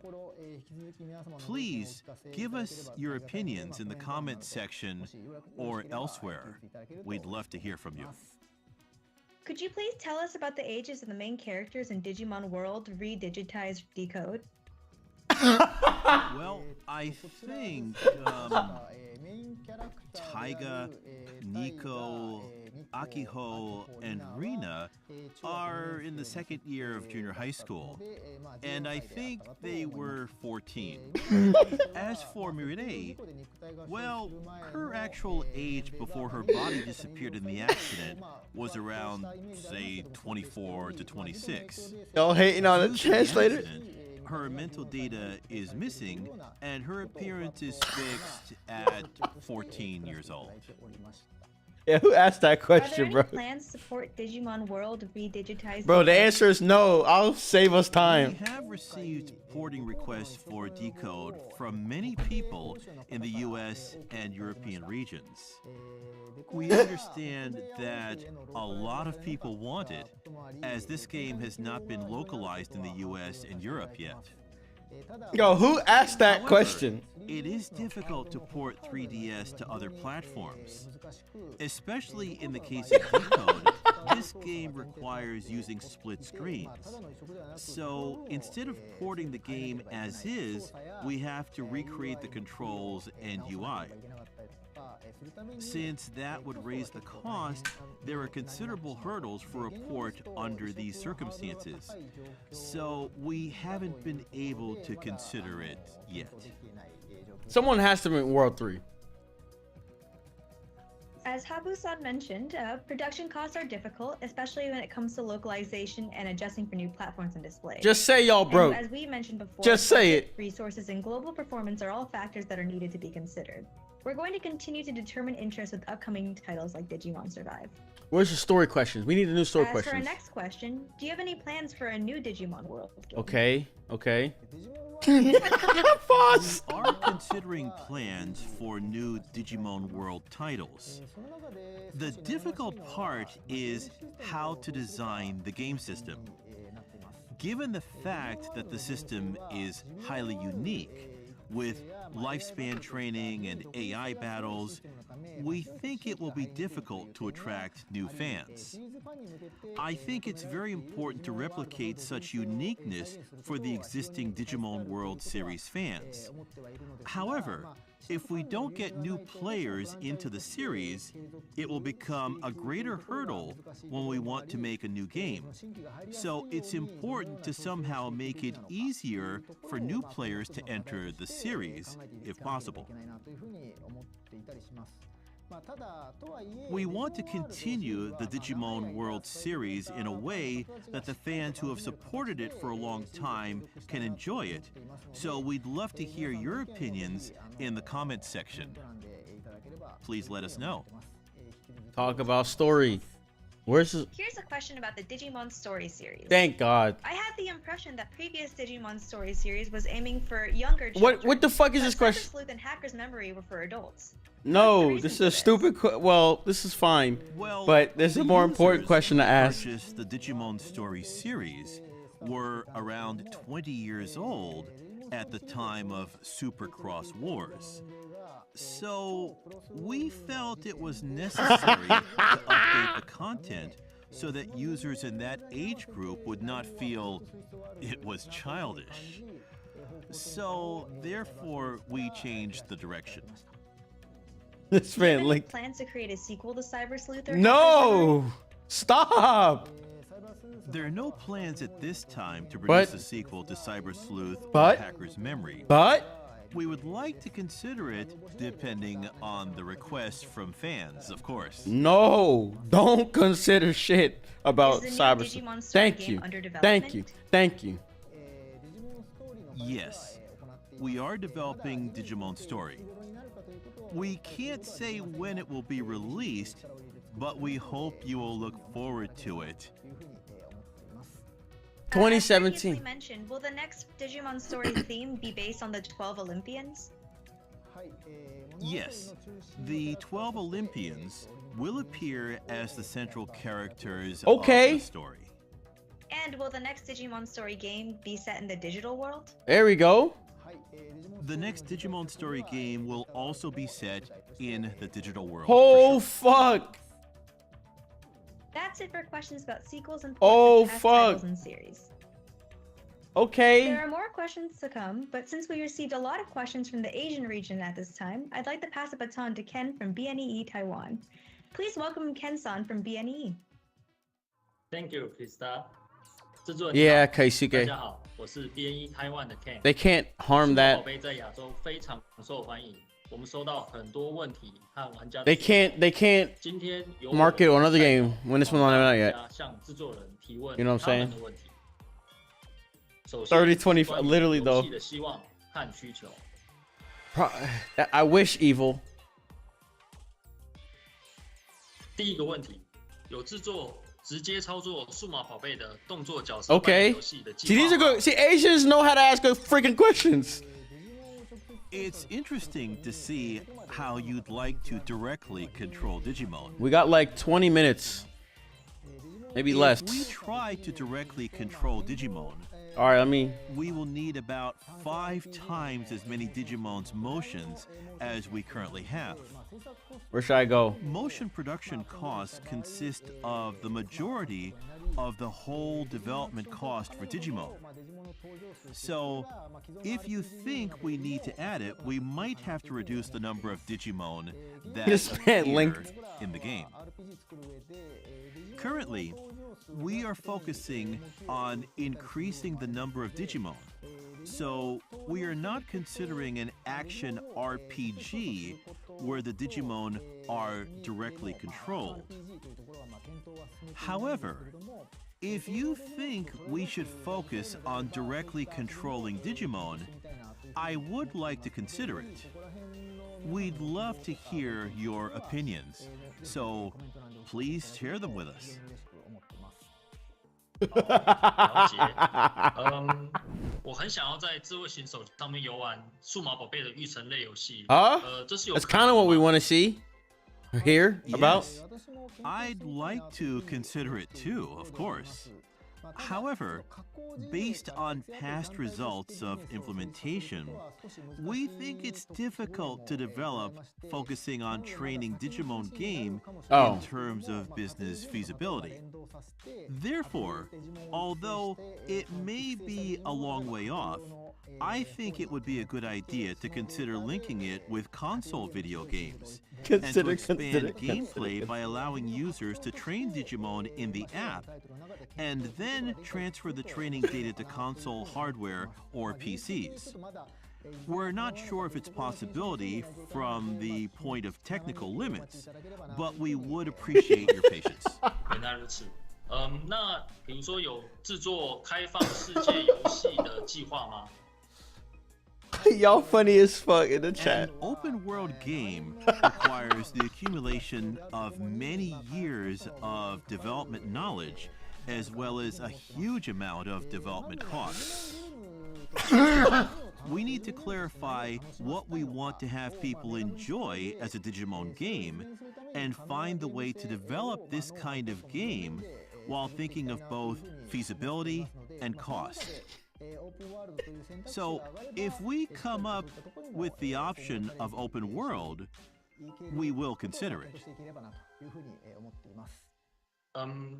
Please give us your opinions in the comments section or elsewhere. We'd love to hear from you. Could you please tell us about the ages of the main characters in Digimon World Redigitized Decode? Well, I think Taiga, Nico, Akiho, and Rina are in the second year of junior high school, and I think they were 14. As for Mirei, well, her actual age before her body disappeared in the accident was around, say, 24 to 26. Y'all hating on the translator? Her mental data is missing, and her appearance is fixed at 14 years old. Yeah, who asked that Are there question, any bro? plans to support Digimon World Redigitized Bro, the Decode? answer is no. I'll save us time. We have received porting requests for Decode from many people in the US and European regions. We understand that a lot of people want it, as this game has not been localized in the US and Europe yet. Yo, who asked that However, question? It is difficult to port 3DS to other platforms. Especially in the case of Decode, this game requires using split screens. So instead of porting the game as is, we have to recreate the controls and UI. Since that would raise the cost, there are considerable hurdles for a port under these circumstances. So we haven't been able to consider it yet. Someone has to make World 3. As Habu-san mentioned, production costs are difficult, especially when it comes to localization and adjusting for new platforms and displays. Just say y'all And broke. as we mentioned before, Just say budget, it. Resources and global performance are all factors that are needed to be considered. We're going to continue to determine interest with upcoming titles like Digimon Survive. Where's the story questions? We need a new story As for our questions. next question, do you have any plans for a new Digimon World game? Okay, okay. We are considering plans for new Digimon World titles. The difficult part is how to design the game system. Given the fact that the system is highly unique, with lifespan training and AI battles, we think it will be difficult to attract new fans. I think it's very important to replicate such uniqueness for the existing Digimon World series fans. However, if we don't get new players into the series, it will become a greater hurdle when we want to make a new game. So it's important to somehow make it easier for new players to enter the series, if possible. We want to continue the Digimon World series in a way that the fans who have supported it for a long time can enjoy it, so we'd love to hear your opinions in the comments section. Please let us know. Talk about story. Where's the... Here's a question about the Digimon Story series. Thank God. I had the impression that previous Digimon Story series was aiming for younger children. What the fuck is but this question? Cyber Sleuth and Hacker's Memory were for adults. No, this is a stupid well, this is fine. Well, But there's a the more important users question to who ask. purchased the Digimon Story series were around 20 years old at the time of Supercross Wars. So we felt it was necessary to update the content so that users in that age group would not feel it was childish. So therefore, we changed the direction. This Do you have man any linked. plans to create a sequel to Cyber Sleuther? No! Stop! There are no plans at this time to But- produce a sequel to Cyber Sleuth or but- Hacker's Memory. But We would like to consider it depending on the requests from fans, of course. no, don't consider shit about Is the new cyber. Digimon Story Thank game you. under Thank you. development? Thank you. Yes, we are developing Digimon Story. We can't say when it will be released, but we hope you will look forward to it. As previously 2017. mentioned, will the next Digimon Story theme be based on the 12 Olympians? Yes, the 12 Olympians will appear as the central characters Okay. of the story. And will the next Digimon Story game be set in the digital world? There we go. The next Digimon Story game will also be set in the digital world. Oh for sure. fuck. That's it for questions about sequels and Oh, ports of past fuck. titles and series. Okay. There are more questions to come, but since we received a lot of questions from the Asian region at this time, I'd like to pass the baton to Ken from BNEE Taiwan. Please welcome Ken-san from BNEE. Thank you, Krista. 制作人 Yeah, 大 Keisuke. 家好，我是 BNE Taiwan 的 Ken。 They can't harm 数码 that. 宝贝在亚洲非常受欢迎，我们收到很多问题和玩家的 They 询问。 can't. They can't 今天由 market 我 another 代 game 表 when this one's not out 玩 yet. 家向制作人提问 You know what I'm 他们 saying? 的问题。首先 30-20 是关于 literally 游 though. 戏的希望和需求。 I wish evil. 第一个问题，有制作直接操作数码宝贝的动作角色扮 Okay. 演游戏的 See, 计 these are 划吗 good. See, Asians know how to ask good freaking questions. It's interesting to see how you'd like to directly control Digimon. We got like 20 minutes, maybe less. If we try to directly control Digimon, All right, let me. we will need about 5 times as many Digimon's motions as we currently have. Where should I go? Motion production costs consist of the majority of the whole development cost for Digimon. So, if you think we need to add it, we might have to reduce the number of Digimon that This man appear linked. in the game. Currently, we are focusing on increasing the number of Digimon. So, we are not considering an action RPG where the Digimon are directly controlled. However, if you think we should focus on directly controlling Digimon, I would like to consider it. We'd love to hear your opinions, so please share them with us. 了解。我很想要在智慧型手机上面游玩数码宝贝的育成类游戏。啊这是有 That's 可 kind 能 of what we 吗 want to see, or hear about. Yes, I'd like to consider it too, of course. However, based on past results of implementation, we think it's difficult to develop focusing on training Digimon game Oh. in terms of business feasibility. Therefore, although it may be a long way off, I think it would be a good idea to consider linking it with console video games and to Consider, expand consider, gameplay by allowing users to train Digimon in the app and then transfer the training data to console hardware or PCs. We're not sure if it's possibility from the point of technical limits, but we would appreciate your patience. 原来如此。那比如说有制作开放世界游戏的计划吗？ Y'all funny as fuck in the An chat. open world game requires the accumulation of many years of development knowledge, as well as a huge amount of development costs. We need to clarify what we want to have people enjoy as a Digimon game, and find the way to develop this kind of game while thinking of both feasibility and cost. So, if we come up with the option of open world, we will consider it.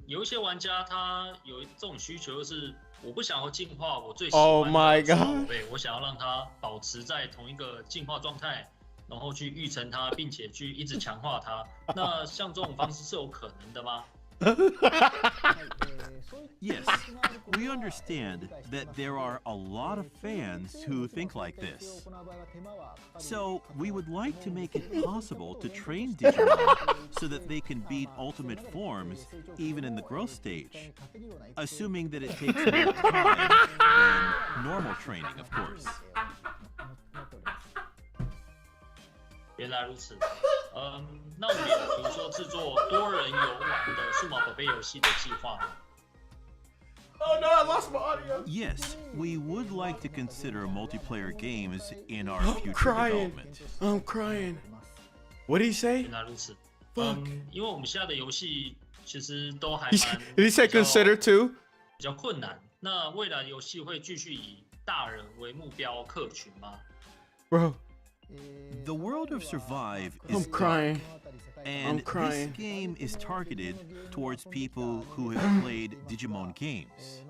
有一些玩家他有这种需求，就是我不想要进化我最喜 Oh 欢 my 的数码 god 宝贝，我想要让它保持在同一个进化状态，然后去育成它，并且去一直强化它。那像这种方式是有可能的吗？ Yes, we understand that there are a lot of fans who think like this. So, we would like to make it possible to train Digimon so that they can beat ultimate forms even in the growth stage, assuming that it takes more time than normal training, of course. 原来如此，那我们有比如说制作多人游玩的数码宝贝游戏的计划吗？ Oh no, I lost my audio. Yes, we would like to consider multiplayer games in our I'm future crying. development. I'm crying. What did he say? 原来如此， Fuck. 因为我们现在的游戏其实都还 He 蛮 did he say 比较 consider too? 比较困难。那未来游戏会继续以大人为目标客群吗？ Bro, The world of Survive I'm is crying. and crying. this game is targeted towards people who have played Digimon games.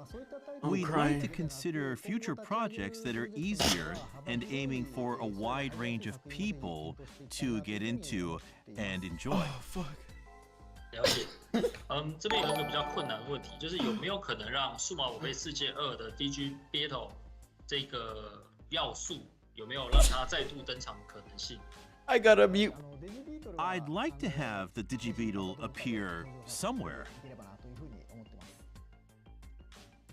We'd like crying. to consider future projects that are easier and aiming for a wide range of people to get into and enjoy. Oh fuck. 了解。这边有一个比较困难的问题，就是有没有可能让数码宝贝世界2的 DG Battle 这个要素有没有让它再度登场的可能性？ I gotta mute. I'd like to have the Digibeetle appear somewhere.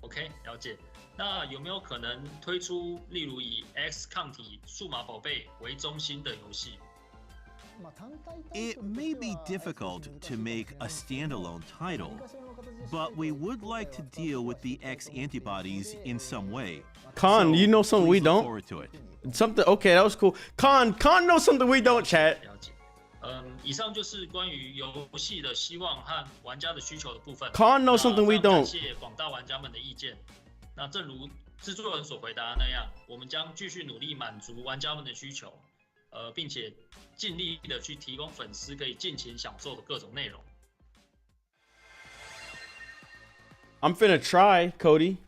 OK， 了解。那有没有可能推出例如以 X 抗体数码宝贝为中心的游戏？ It may be difficult to make a standalone title, but we would like to deal with the X antibodies in some way. Con, you know something we Please look don't? forward to it. Something. Okay, that was cool. Con knows something we don't. Chat. 了解。以上就是关于游戏的希望和玩家的需求的部分。 Con knows something we 那非常感 don't. 谢广大玩家们的意见。那正如制作人所回答的那样，我们将继续努力满足玩家们的需求，并且尽力的去提供粉丝可以尽情享受的各种内容。 I'm finna try, Cody.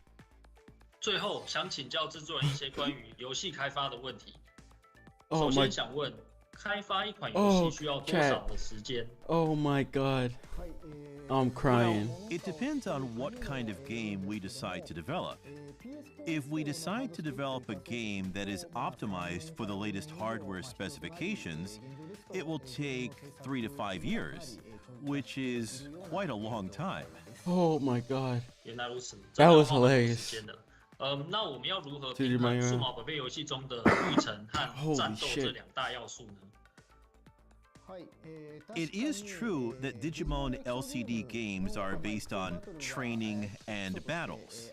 最后想请教制作人一些关于游戏开发的问题。 Oh 首 my. 先想问，开发一款游戏需要多少的时间？ Oh my god. I'm crying. It depends on what kind of game we decide to develop. If we decide to develop a game that is optimized for the latest hardware specifications, it will take 3 to 5 years, which is quite a long time. Oh my god. 原来如此， That was 这个要花蛮多 hilarious. 时间的。那我们要如何这就平衡蛮数码宝贝游戏中的育成和 Holy 战斗 shit. 这两大要素呢？ It is true that Digimon LCD games are based on training and battles.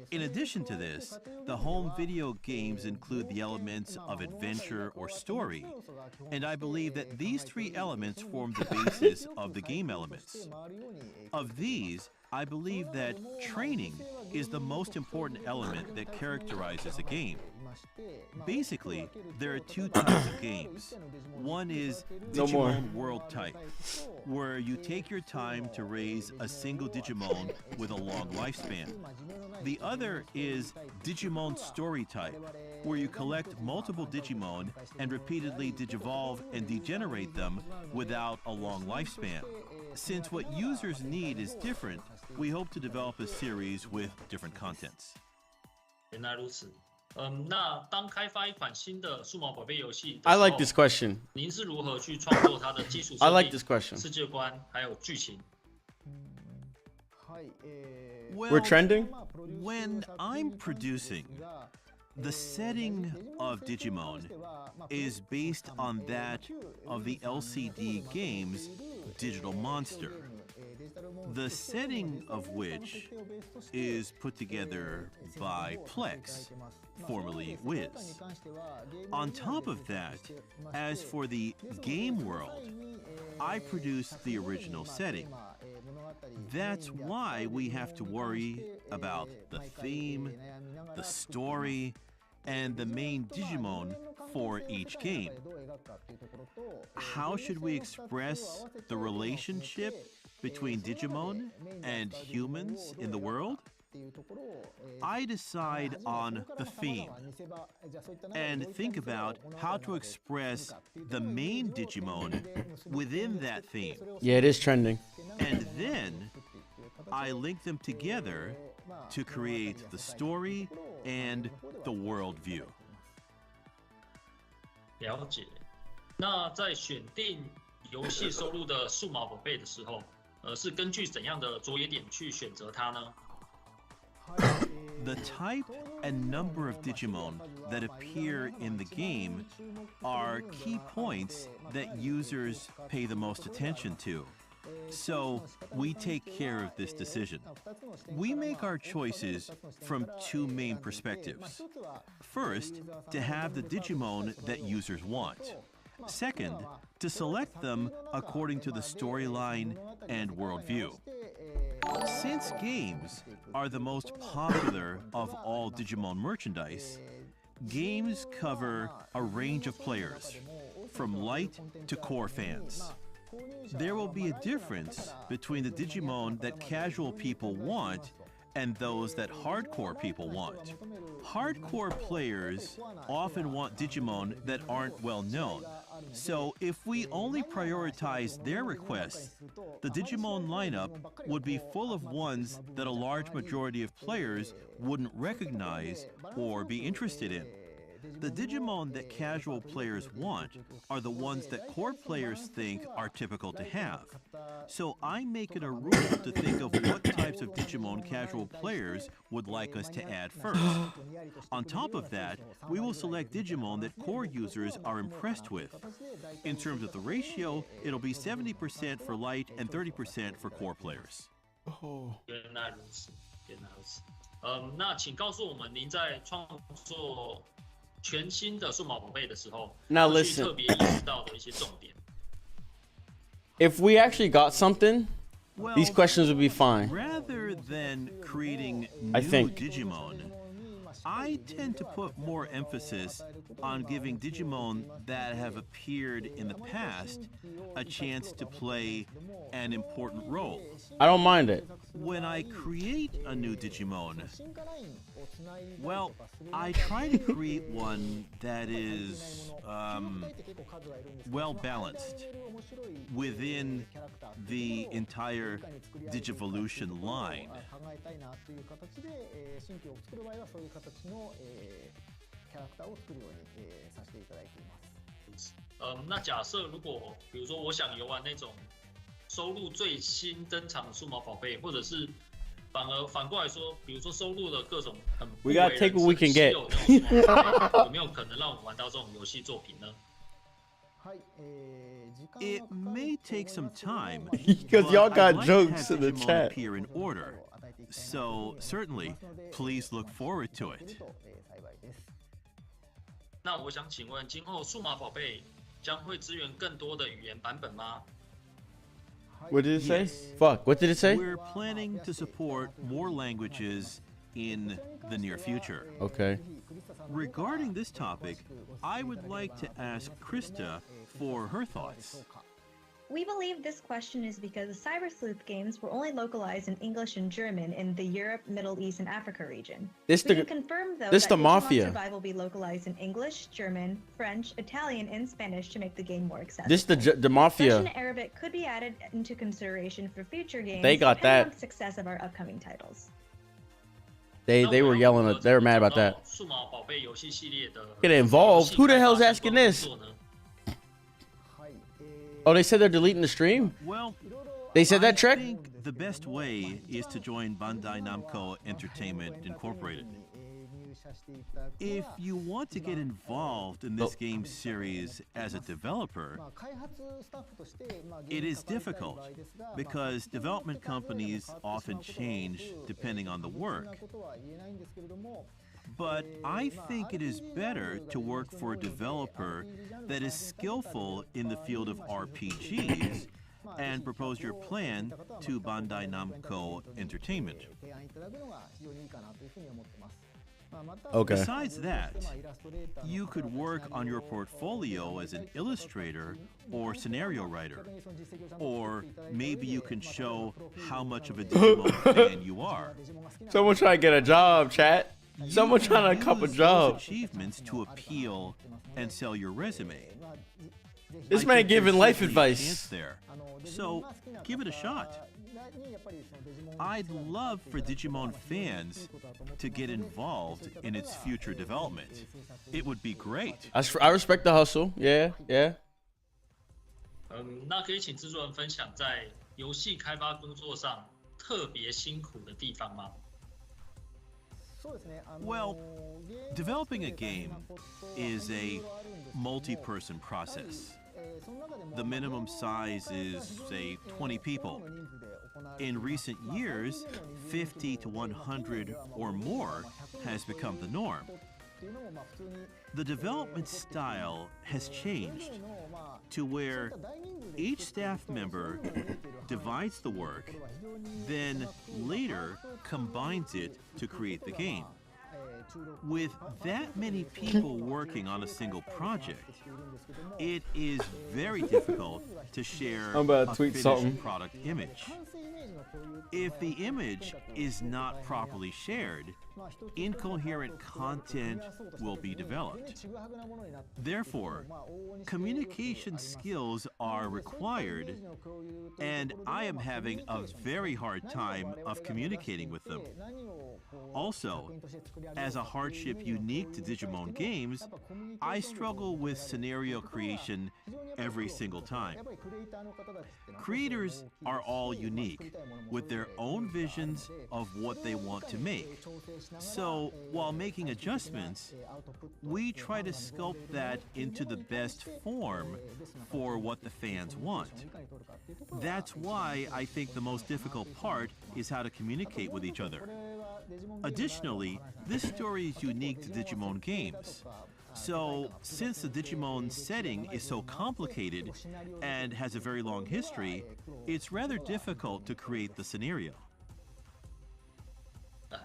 In addition to this, the home video games include the elements of adventure or story, and I believe that these 3 elements form the basis of the game elements. Of these, I believe that training is the most important element that characterizes a game. Basically, there are 2 types of games. One is No more. Digimon World type, where you take your time to raise a single Digimon with a long lifespan. The other is Digimon Story type, where you collect multiple Digimon and repeatedly digivolve and degenerate them without a long lifespan. Since what users need is different, we hope to develop a series with different contents. 原来如此。那当开发一款新的数码宝贝游戏的 I 时候 like this question. 您是如何去创作它的基础 I 设 like 定 this、question. 世界观还有剧情？ We're trending? When I'm producing, the setting of Digimon is based on that of the LCD game's Digital Monster, the setting of which is put together by Plex, formerly Wiz. On top of that, as for the game world, I produced the original setting. That's why we have to worry about the theme, the story, and the main Digimon for each game. How should we express the relationship between Digimon and humans in the world? I decide on the theme and think about how to express the main Digimon within that theme. Yeah, it is trending. And then I link them together to create the story and the worldview. 了解。那在选定游戏收录的数码宝贝的时候，是根据怎样的着眼点去选择它呢？ The type and number of Digimon that appear in the game are key points that users pay the most attention to. So we take care of this decision. We make our choices from two main perspectives. First, to have the Digimon that users want. Second, to select them according to the storyline and worldview. Since games are the most popular of all Digimon merchandise, games cover a range of players, from light to core fans. There will be a difference between the Digimon that casual people want and those that hardcore people want. Hardcore players often want Digimon that aren't well known. So if we only prioritize their requests, the Digimon lineup would be full of ones that a large majority of players wouldn't recognize or be interested in. The Digimon that casual players want are the ones that core players think are typical to have. So I make it a rule to think of what types of Digimon casual players would like us to add first. On top of that, we will select Digimon that core users are impressed with. In terms of the ratio, it'll be 70% for light and 30% for core players. 原来如此，原来如此。那请告诉我们，您在创作全新的数码宝贝的时候， Now 会去 listen. 特别意识到的一些重点。 If we actually got something, Well, these questions would be fine. rather than creating I new think. Digimon, I tend to put more emphasis on giving Digimon that have appeared in the past a chance to play an important role. I don't mind it. When I create a new Digimon, well, I try to create one that is well balanced within the entire Digivolution line. Character を作るように、させていただいています。那假设如果比如说我想游玩那种收录最新登场的数码宝贝，或者是反过来说，比如说收录了各种很不 We 为 gotta 人 take what we 知 can 稀 get. 有的那种数码宝贝，有没有可能让我们玩到这种遊戏作品呢？ It may take some time, Because but y'all got I'd like to jokes have in the Digimon chat. appear in order. So certainly, please look forward to it. 那我想请问，今后数码宝贝将会支援更多的语言版本吗？ What did it say? Yes. Fuck, what did it say? We're planning to support more languages in the near future. Okay. Regarding this topic, I would like to ask Krista for her thoughts. We believe this question is because the Cyber Sleuth games were only localized in English and German in the Europe, Middle East, and Africa region. This We the can confirm, though, this that the Digimon Mafia. Survive will be localized in English, German, French, Italian, and Spanish to make the game more accessible. this the Russian Mafia. and Arabic could be added into consideration for future games. They got depending that. on the success of our upcoming titles. They were yelling. They were mad about that. 数码宝贝游戏系列的 Get involved. Who the hell's asking this? Oh, they said they're deleting the stream. Well, They said that, I Trek? think the best way is to join Bandai Namco Entertainment Incorporated. If you want to get involved in this game series as a developer, it is difficult because development companies often change depending on the work. But I think it is better to work for a developer that is skillful in the field of RPGs and propose your plan to Bandai Namco Entertainment. Okay. Besides that, you could work on your portfolio as an illustrator or scenario writer. Or maybe you can show how much of a Digimon fan you are. Someone trying to get a job, chat. Someone trying to cup a Use job. those achievements to appeal and sell your resume. This I man think giving there's life certainly a advice. chance there. So give it a shot. I'd love for Digimon fans to get involved in its future development. It would be great. I respect the hustle. Yeah, yeah. 那可以请制作人分享在游戏开发工作上特别辛苦的地方吗？ Well, developing a game is a multi-person process. The minimum size is, say, 20 people. In recent years, 50 to 100 or more has become the norm. The development style has changed to where each staff member divides the work, then later combines it to create the game. With that many people working on a single project, it is very difficult to share I'm about to a tweet finished something. product image. If the image is not properly shared, incoherent content will be developed. Therefore, communication skills are required, and I am having a very hard time of communicating with them. Also, as a hardship unique to Digimon games, I struggle with scenario creation every single time. Creators are all unique, with their own visions of what they want to make. So, while making adjustments, we try to sculpt that into the best form for what the fans want. That's why I think the most difficult part is how to communicate with each other. Additionally, this story is unique to Digimon games. So, since the Digimon setting is so complicated and has a very long history, it's rather difficult to create the scenario.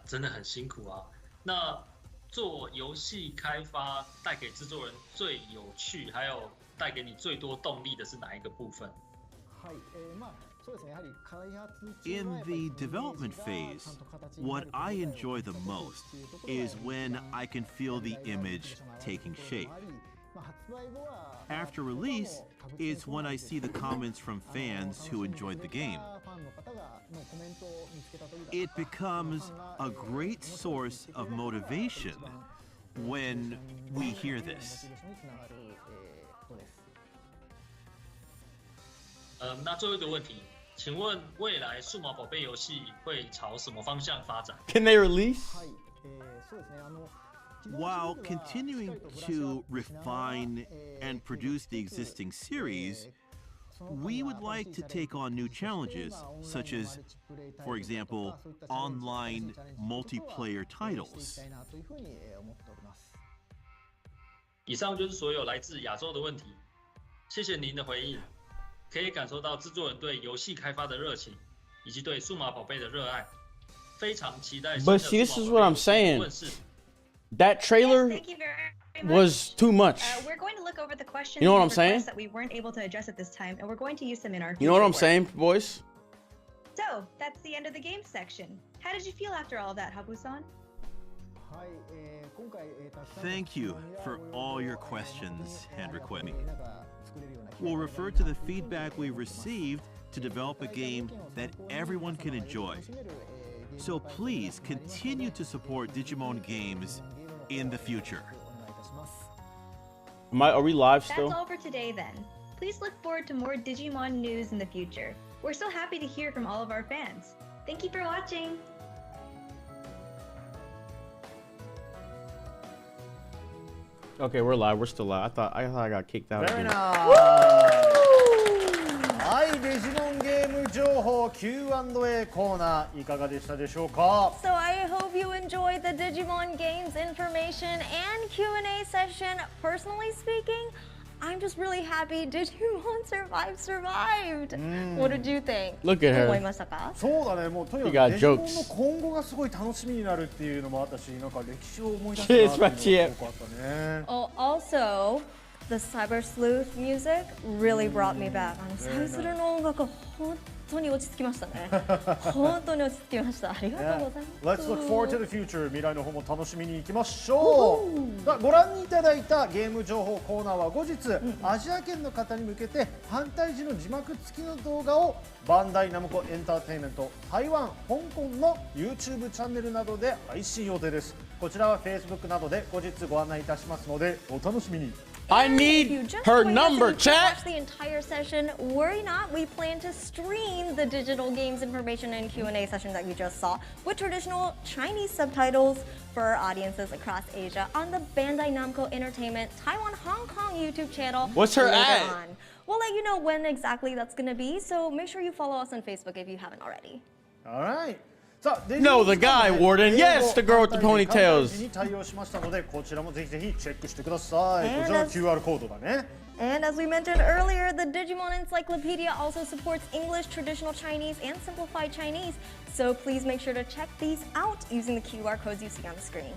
真的很辛苦啊。那做游戏开发带给制作人最有趣，还有带给你最多动力的是哪一个部分？ In the development phase, what I enjoy the most is when I can feel the image taking shape. After release, it's when I see the comments from fans who enjoyed the game. It becomes a great source of motivation when we hear this. 那最后一个问题，请问未来数码宝贝游戏会朝什么方向发展？ Can they release? While continuing to refine and produce the existing series, we would like to take on new challenges, such as, for example, online multiplayer titles. 以上就是所有来自亚洲的问题，谢谢您的回应，可以感受到制作人对游戏开发的热情，以及对数码宝贝的热爱，非常期待新的 But see, this is what I'm 数码宝贝 saying. 问世。 That trailer Thank you very much. was too much. We're going to look over the questions You know what and I'm saying? requests that we weren't able to address at this time, and we're going to use them in our You know what future I'm work. saying, boys? So, that's the end of the game section. How did you feel after all of that, Habu-san? Thank you for all your questions and requests. We'll refer to the feedback we received to develop a game that everyone can enjoy. So please continue to support Digimon games in the future. Are we live That's still? all for today then. Please look forward to more Digimon news in the future. We're so happy to hear from all of our fans. Thank you for watching! Okay, we're live. We're still live. I thought I got kicked out. Very again. nice! はい、デジモンゲーム情報 Q&A コーナーいかがでしたでしょうか？ So I hope you enjoyed the Digimon Games information and Q&A session. Personally speaking, I'm just really happy Digimon survived. What did you think? Look at her. 思いましたか？そうだね、もうとに You か got くデジモンの jokes. 今後がすごい楽しみになるっていうのもあったし、なんか歴史を思い出す Cheers, なっていうのがすごくあったね。 Oh, also, the Cyber Sleuth music really brought me back. サイスルの音楽本当に落ち着きましたね。本当に落ち着きました。ありがとうございます。 Let's look forward to the future. 未来の方も楽しみに行きましょう。ご覧いただいたゲーム情報コーナーは後日、アジア圏の方に向けて反対時の字幕付きの動画をバンダイナムコエンターテインメント台湾、香港の YouTube チャンネルなどで配信予定です。こちらは Facebook などで後日ご案内いたしますのでお楽しみに。 I If you need just her joined us and number, you can't chat. watch the entire session, worry not. We plan to stream the digital games information and Q&A session that you just saw with traditional Chinese subtitles for our audiences across Asia on the Bandai Namco Entertainment Taiwan Hong Kong YouTube channel. What's her later ad? on. We'll let you know when exactly that's going to be, so make sure you follow us on Facebook if you haven't already. Alright. さあ No, the guy, Warden. Yes, the girl with the ponytails. に対応しましたので、こちらもぜひぜひチェックしてください。 And こちらの as- QR コードだね。 And as we mentioned earlier, the Digimon Encyclopedia also supports English, traditional Chinese, and simplified Chinese. So please make sure to check these out using the QR codes you see on the screen.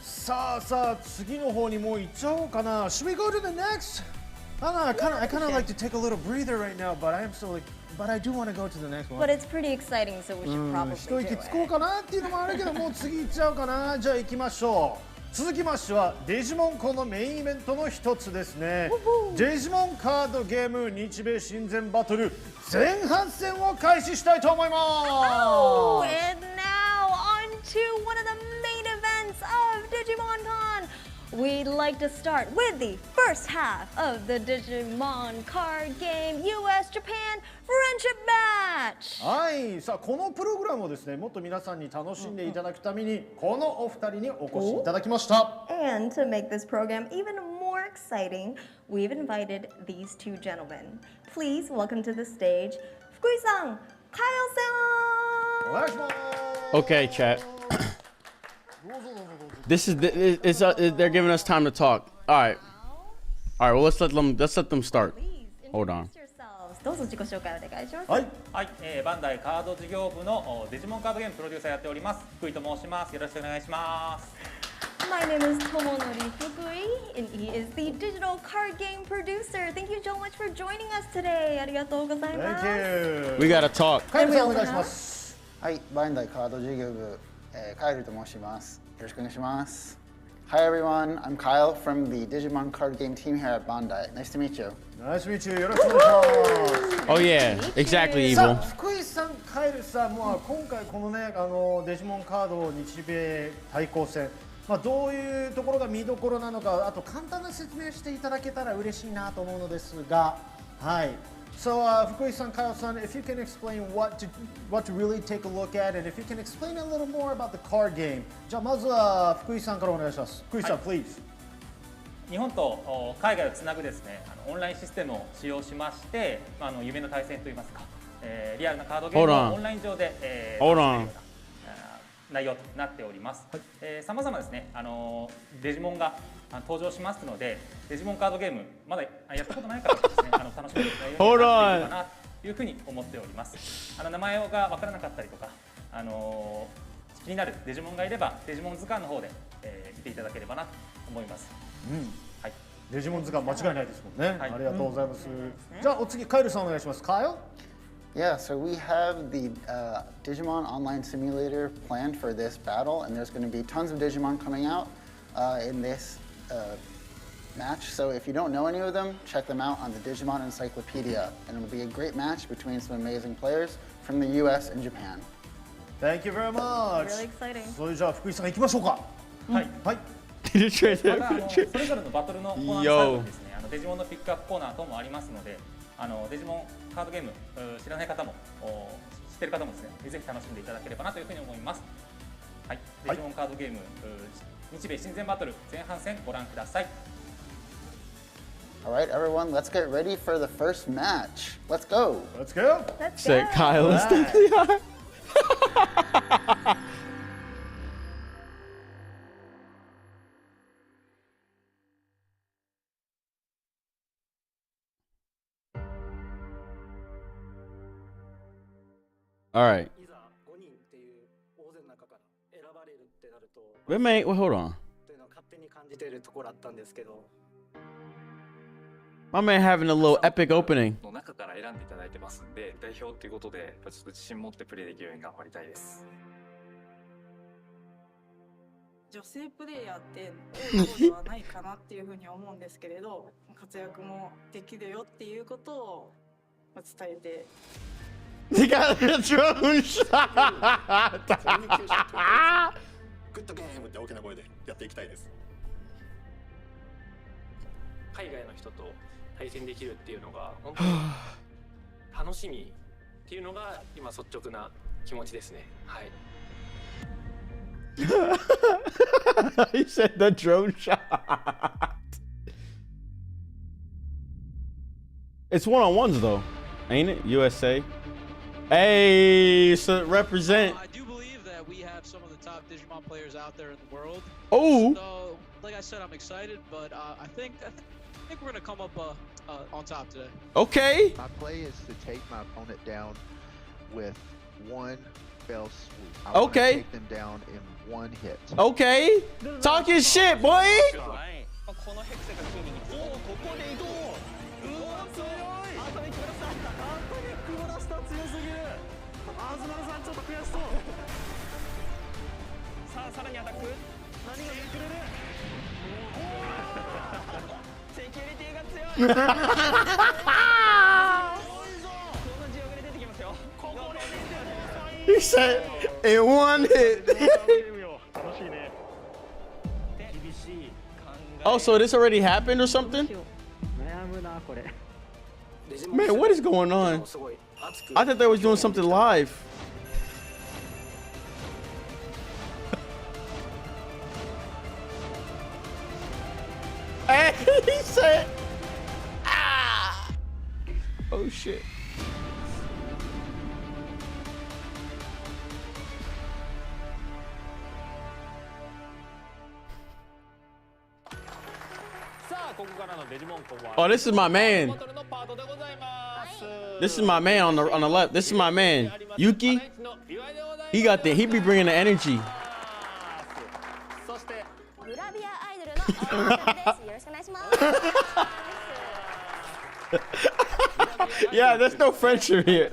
さあさあ次の方にもう行っちゃおうかな。Should we go to the next? I kind of like to take a little breather right now, but I do want to go to the next one. But it's pretty exciting, so we should probably 一 do 息 it. つこうかなっていうのもあるけど、もう次行っちゃおうかな。じゃあ行きましょう。続きましてはデジモンコンのメインイベントの一つですね。デジモンカードゲーム日米親善バトル前半戦を開始したいと思います。 Oh, and now on to one of the main events of Digimon Con. We'd like to start with the first half of the Digimon card game US-Japan Friendship Match. はい、さあこのプログラムをですね、もっと皆さんに楽しんでいただくために、このお二人にお越しいただきました。 And to make this program even more exciting, we've invited these two gentlemen. Please welcome to the stage, Fukui-san, お Kyle-san. 願いします。 Okay, chat. This is they're giving us time to talk. All right. Well, let's let them start. Please Hold on. introduce yourselves. どうぞ自己紹介お願いします。はい、はい、バンダイカード事業部のデジモンカードゲームプロデューサーやっております福井と申します。よろしくお願いします。 My name is Tomonori Fukui, and he is the digital card game producer. Thank you so much for joining us today. ありがとうございます。 Thank you. We gotta talk. カイルさんお願いします。はい、バンダイカード事業部、カイルと申します。よろしくお願いします。Hi everyone, I'm Kyle from the Digimon card game team here at Bandai. Nice to meet you. ナイスミーチュー、よろしくお願いします。 Oh yeah, exactly, さ evil. あ、福井さん、カエルさん、今回このね、デジモンカード日米対抗戦、どういうところが見どころなのか、あと簡単な説明していただけたら嬉しいなと思うのですが、はい。So, 福井さん、Kyle さん、if you can explain what to really take a look at, and if you can explain a little more about the card game. じゃあまずは福井さんからお願いします。福井さん、please. 日本と海外をつなぐですね、オンラインシステムを使用しまして、夢の対戦といいますか、リアルなカードゲーム Hold on. をオンライン上で、Hold on. 楽しめるような内容となっております。さまざまですね、デジモンが登場しますので、デジモンカードゲームまだやったことない方ですね、楽しめる内容になっているかなというふうに思っております。名前がわからなかったりとか、気になるデジモンがいればデジモン図鑑の方で、見ていただければなと思います。はい。デジモン図鑑間違いないですもんね。はい、ありがとうございます。じゃあお次、カエルさんお願いします。Kyle? Yeah, so we have the Digimon Online Simulator planned for this battle, and there's going to be tons of Digimon coming out in this match. So if you don't know any of them, check them out on the Digimon Encyclopedia, and it'll be a great match between some amazing players from the US and Japan. Thank you very much. Really exciting. それじゃあ福井さん行きましょうか。はい。はい。Did you translate? またそれぞれのバトルのコーナーの最後にですね、デジモンのピックアップコーナー等もありますので、デジモンカードゲーム知らない方も知ってる方もですね、ぜひ楽しんでいただければなというふうに思います。はい、デジモンカードゲーム日米親善バトル前半戦ご覧ください。All right, everyone, let's get ready for the first match. Let's go. Let's go. Let's Said go. Kyle instead. All right. Wait, mate, well, hold on. My man having a little epic opening. の中から選んでいただいてますんで、代表っていうことで、やっぱちょっと自信持ってプレイできるように頑張りたいです。女性プレイヤーって多い方ではないかなっていうふうに思うんですけれど、活躍もできるよっていうことを伝えて。They got a drone shot. グッドゲームって大きな声でやっていきたいです。海外の人と対戦できるっていうのが本当に楽しみっていうのが今率直な気持ちですね。はい。He said the drone shot. It's one-on-ones though, ain't it? USA. Hey, so represent. I do believe that we have some of the top Digimon players out there in the world. Oh. So, like I said, I'm excited, but I think we're gonna come up on top today. Okay. My play is to take my opponent down with one fell swoop. I Okay. want to take them down in one hit. Okay. Talking shit, boy. このヘクセが急にここで移動。うわ強い。アトミックブラスター。アトミックブラスター強すぎる。アズマルさんちょっと悔しそう。さあさらにアタック。何が出てくれる。セキュリティが強い。強いぞ。このジオグレ出てきますよ。ここで出てる。 He said in one hit. Oh, so this already happened or something? Man, what is going on? I thought they was doing something live. Hey, he said, ah! Oh shit. Oh, this is my man. This is my man on the left. This is my man, Yuki. He be bringing the energy. Yeah, there's no friendship here.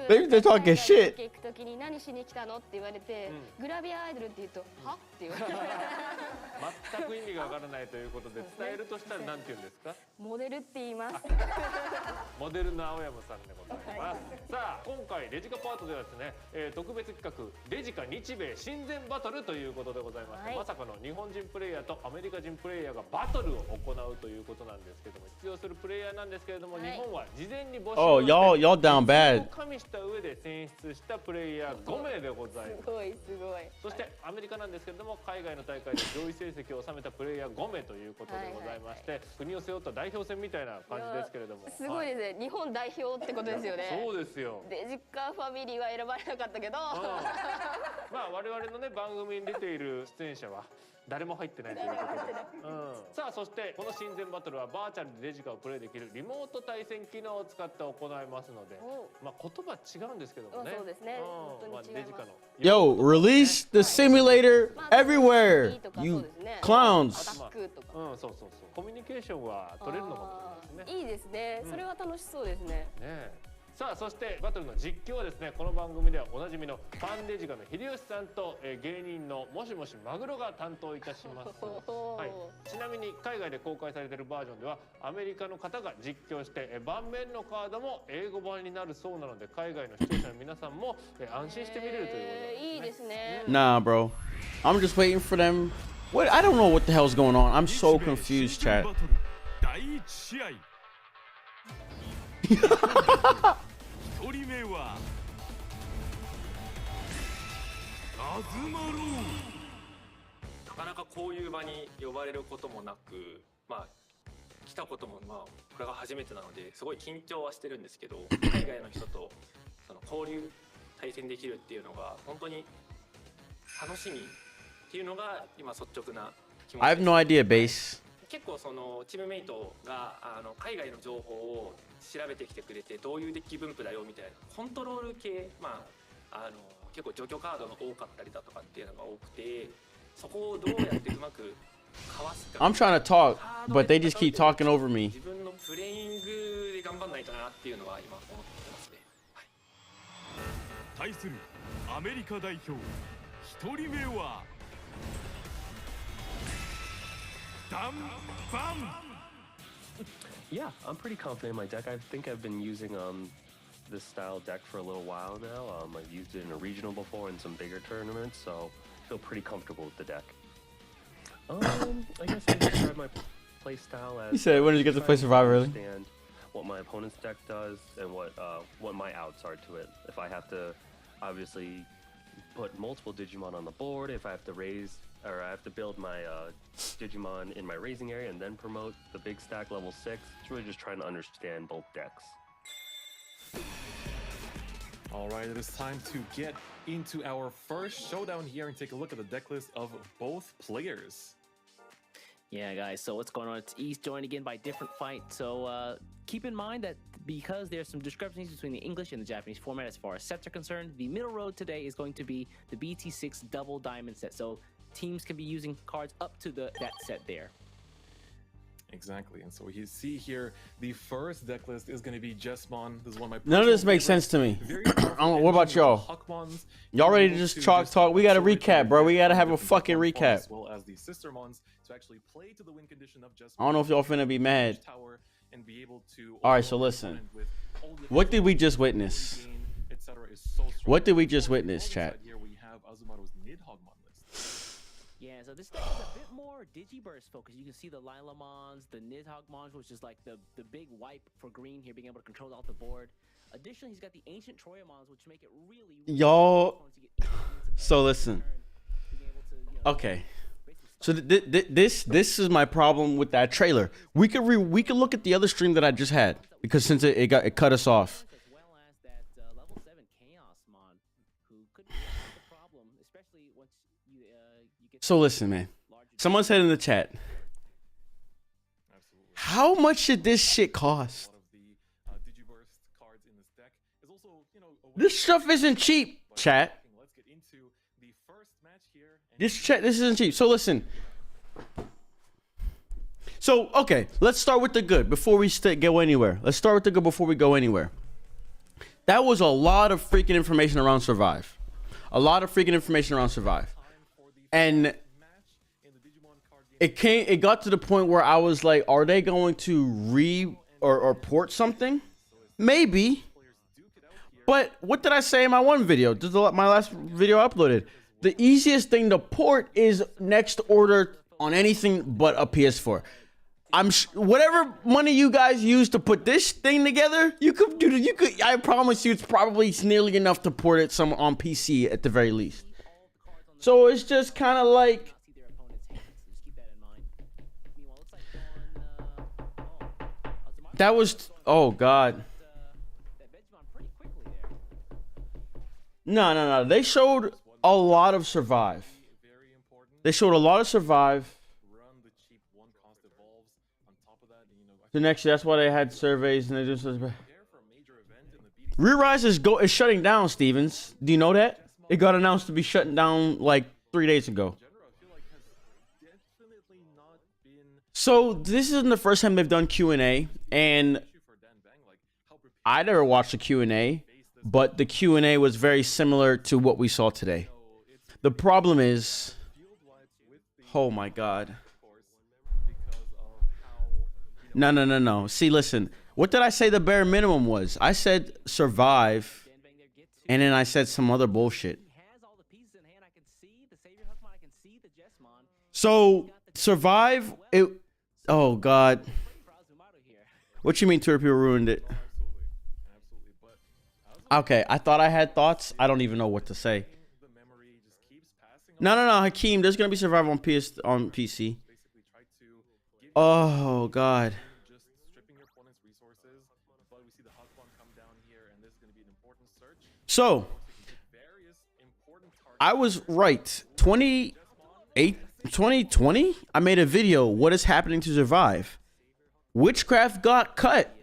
They're talking shit. 行くときに何しに来たのって言われて、グラビアアイドルって言うとはって言われて全く意味がわからないということで伝えるとしたら何て言うんですか？モデルって言います。モデルの青山さんでございます。さあ今回レジカパートではですね、特別企画レジカ日米親善バトルということでございまして、まさかの日本人プレイヤーとアメリカ人プレイヤーがバトルを行うということなんですけども、必要するプレイヤーなんですけれども、日本は事前に募集をしてy'all down bad. 加味した上で選出したプレイヤー5名でございます。すごいすごい。そしてアメリカなんですけれども、海外の大会で上位成績を収めたプレイヤー5名ということでございまして、国を背負った代表戦みたいな感じですけれども、すごいですね。日本代表ってことですよね。そうですよ。デジカファミリーは選ばれなかったけど、まあ我々のね番組に出ている出演者は誰も入ってないということで、さあそしてこの親善バトルはバーチャルでデジカをプレイできるリモート対戦機能を使って行いますので、まあ言葉違うんですけどもね。そうですね。本当に違います。Yo, release the simulator everywhere. You clowns. そうそうそう。コミュニケーションは取れるのかもしれないですね。いいですね。それは楽しそうですね。ね。さあそしてバトルの実況はですね、この番組ではおなじみのファンデジカの秀吉さんと、芸人のもしもしマグロが担当いたします、はい、ちなみに海外で公開されているバージョンではアメリカの方が実況して、盤面のカードも英語版になるそうなので、海外の視聴者の皆さんも、安心して見れるということですね。いいですね。Nah, bro. I'm just waiting for them. What? I don't know what the hell's going on. I'm so confused, chat. 1人目はアズマロー。なかなかこういう場に呼ばれることもなく、まあ来たこともまあこれが初めてなので、すごい緊張はしてるんですけど、海外の人とその交流対戦できるっていうのが本当に楽しみっていうのが今率直な気持ちです。I have no idea, base. 結構そのチームメイトが海外の情報を調べてきてくれて、どういうデッキ分布だよみたいなコントロール系、結構除去カードが多かったりだとかっていうのが多くて、そこをどうやってうまくかわすか。 I'm trying to talk, but they just keep talking over me. 自分のプレイングで頑張んないとなっていうのは今思ってますね。対するアメリカ代表、一人目はダンバン。 Yeah, I'm pretty confident in my deck. I think I've been using this style deck for a little while now. I've used it in a regional before in some bigger tournaments, so I feel pretty comfortable with the deck. I guess I describe my play style as. He said, "When did you get to play Survivor?" Really? Understand what my opponent's deck does and what my outs are to it. If I have to, obviously, put multiple Digimon on the board. If I have to raise. Or I have to build my Digimon in my raising area and then promote the big stack level 6. It's really just trying to understand both decks. Alright, it is time to get into our first showdown here and take a look at the deck list of both players. Yeah, guys, so what's going on? It's East joined again by Different Fight. So keep in mind that because there's some discrepancies between the English and the Japanese format as far as sets are concerned, the middle road today is going to be the BT6 double diamond set. So teams can be using cards up to that set there. Exactly, and so you see here, the first deck list is going to be JAMSQUAD. This is one of my None of this makes sense to me. What about y'all? Y'all ready to just talk? We got to recap, bro. We got to have a fucking recap. As well as the sister mons to actually play to the win condition of JAMSQUAD. I don't know if y'all finna be mad. And be able to all right, so listen. What did we just witness? What did we just witness, chat? Here we have Azumaru's Nidhoggmon list. Yeah, so this deck is a bit more Digiburst focused. You can see the Lilamons, the Nidhoggmons, which is like the big wipe for green here, being able to control out the board. Additionally, he's got the Ancient Troyamons, which make it really y'all. So listen. Okay. So this is my problem with that trailer. We could look at the other stream that I just had because since it cut us off. So listen, man. Someone said in the chat, how much did this shit cost? This stuff isn't cheap, chat. This isn't cheap. So listen. So, okay, let's start with the good before we go anywhere. Let's start with the good before we go anywhere. That was a lot of freaking information around Survive. A lot of freaking information around Survive. And it got to the point where I was like, are they going to or port something? Maybe. But what did I say in my one video? This is my last video uploaded. The easiest thing to port is next order on anything but a PS4. Whatever money you guys use to put this thing together, you could do. I promise you, it's probably nearly enough to port it on PC at the very least. So it's just kind of like. That was, oh God. No. They showed a lot of Survive. They showed a lot of Survive. The next year, that's why they had surveys and they just. Re-Rise is shutting down, Stevens. Do you know that? It got announced to be shutting down like 3 days ago. So this isn't the first time they've done Q&A, and I never watched the Q&A, but the Q&A was very similar to what we saw today. The problem is, oh my God. No. See, listen, what did I say the bare minimum was? I said Survive, and then I said some other bullshit. So Survive, oh God. What you mean two people ruined it? Okay, I thought I had thoughts. I don't even know what to say. No, Hakeem, there's gonna be Survive on PC. Oh God. So I was right. 2020, I made a video, what is happening to Survive? Witchcraft got cut.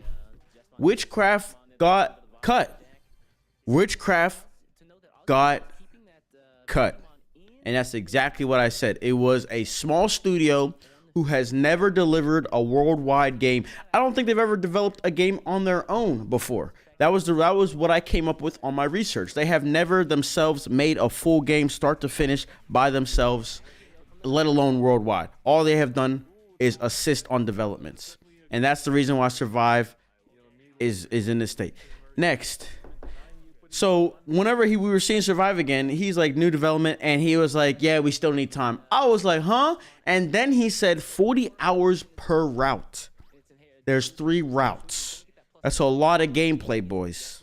Witchcraft got cut. Witchcraft got cut. And that's exactly what I said. It was a small studio who has never delivered a worldwide game. I don't think they've ever developed a game on their own before. That was what I came up with on my research. They have never themselves made a full game start to finish by themselves, let alone worldwide. All they have done is assist on developments. And that's the reason why Survive is in this state. Next. So whenever we were seeing Survive again, he's like, new development, and he was like, yeah, we still need time. I was like, huh? And then he said 40 hours per route. There's 3 routes. That's a lot of gameplay, boys.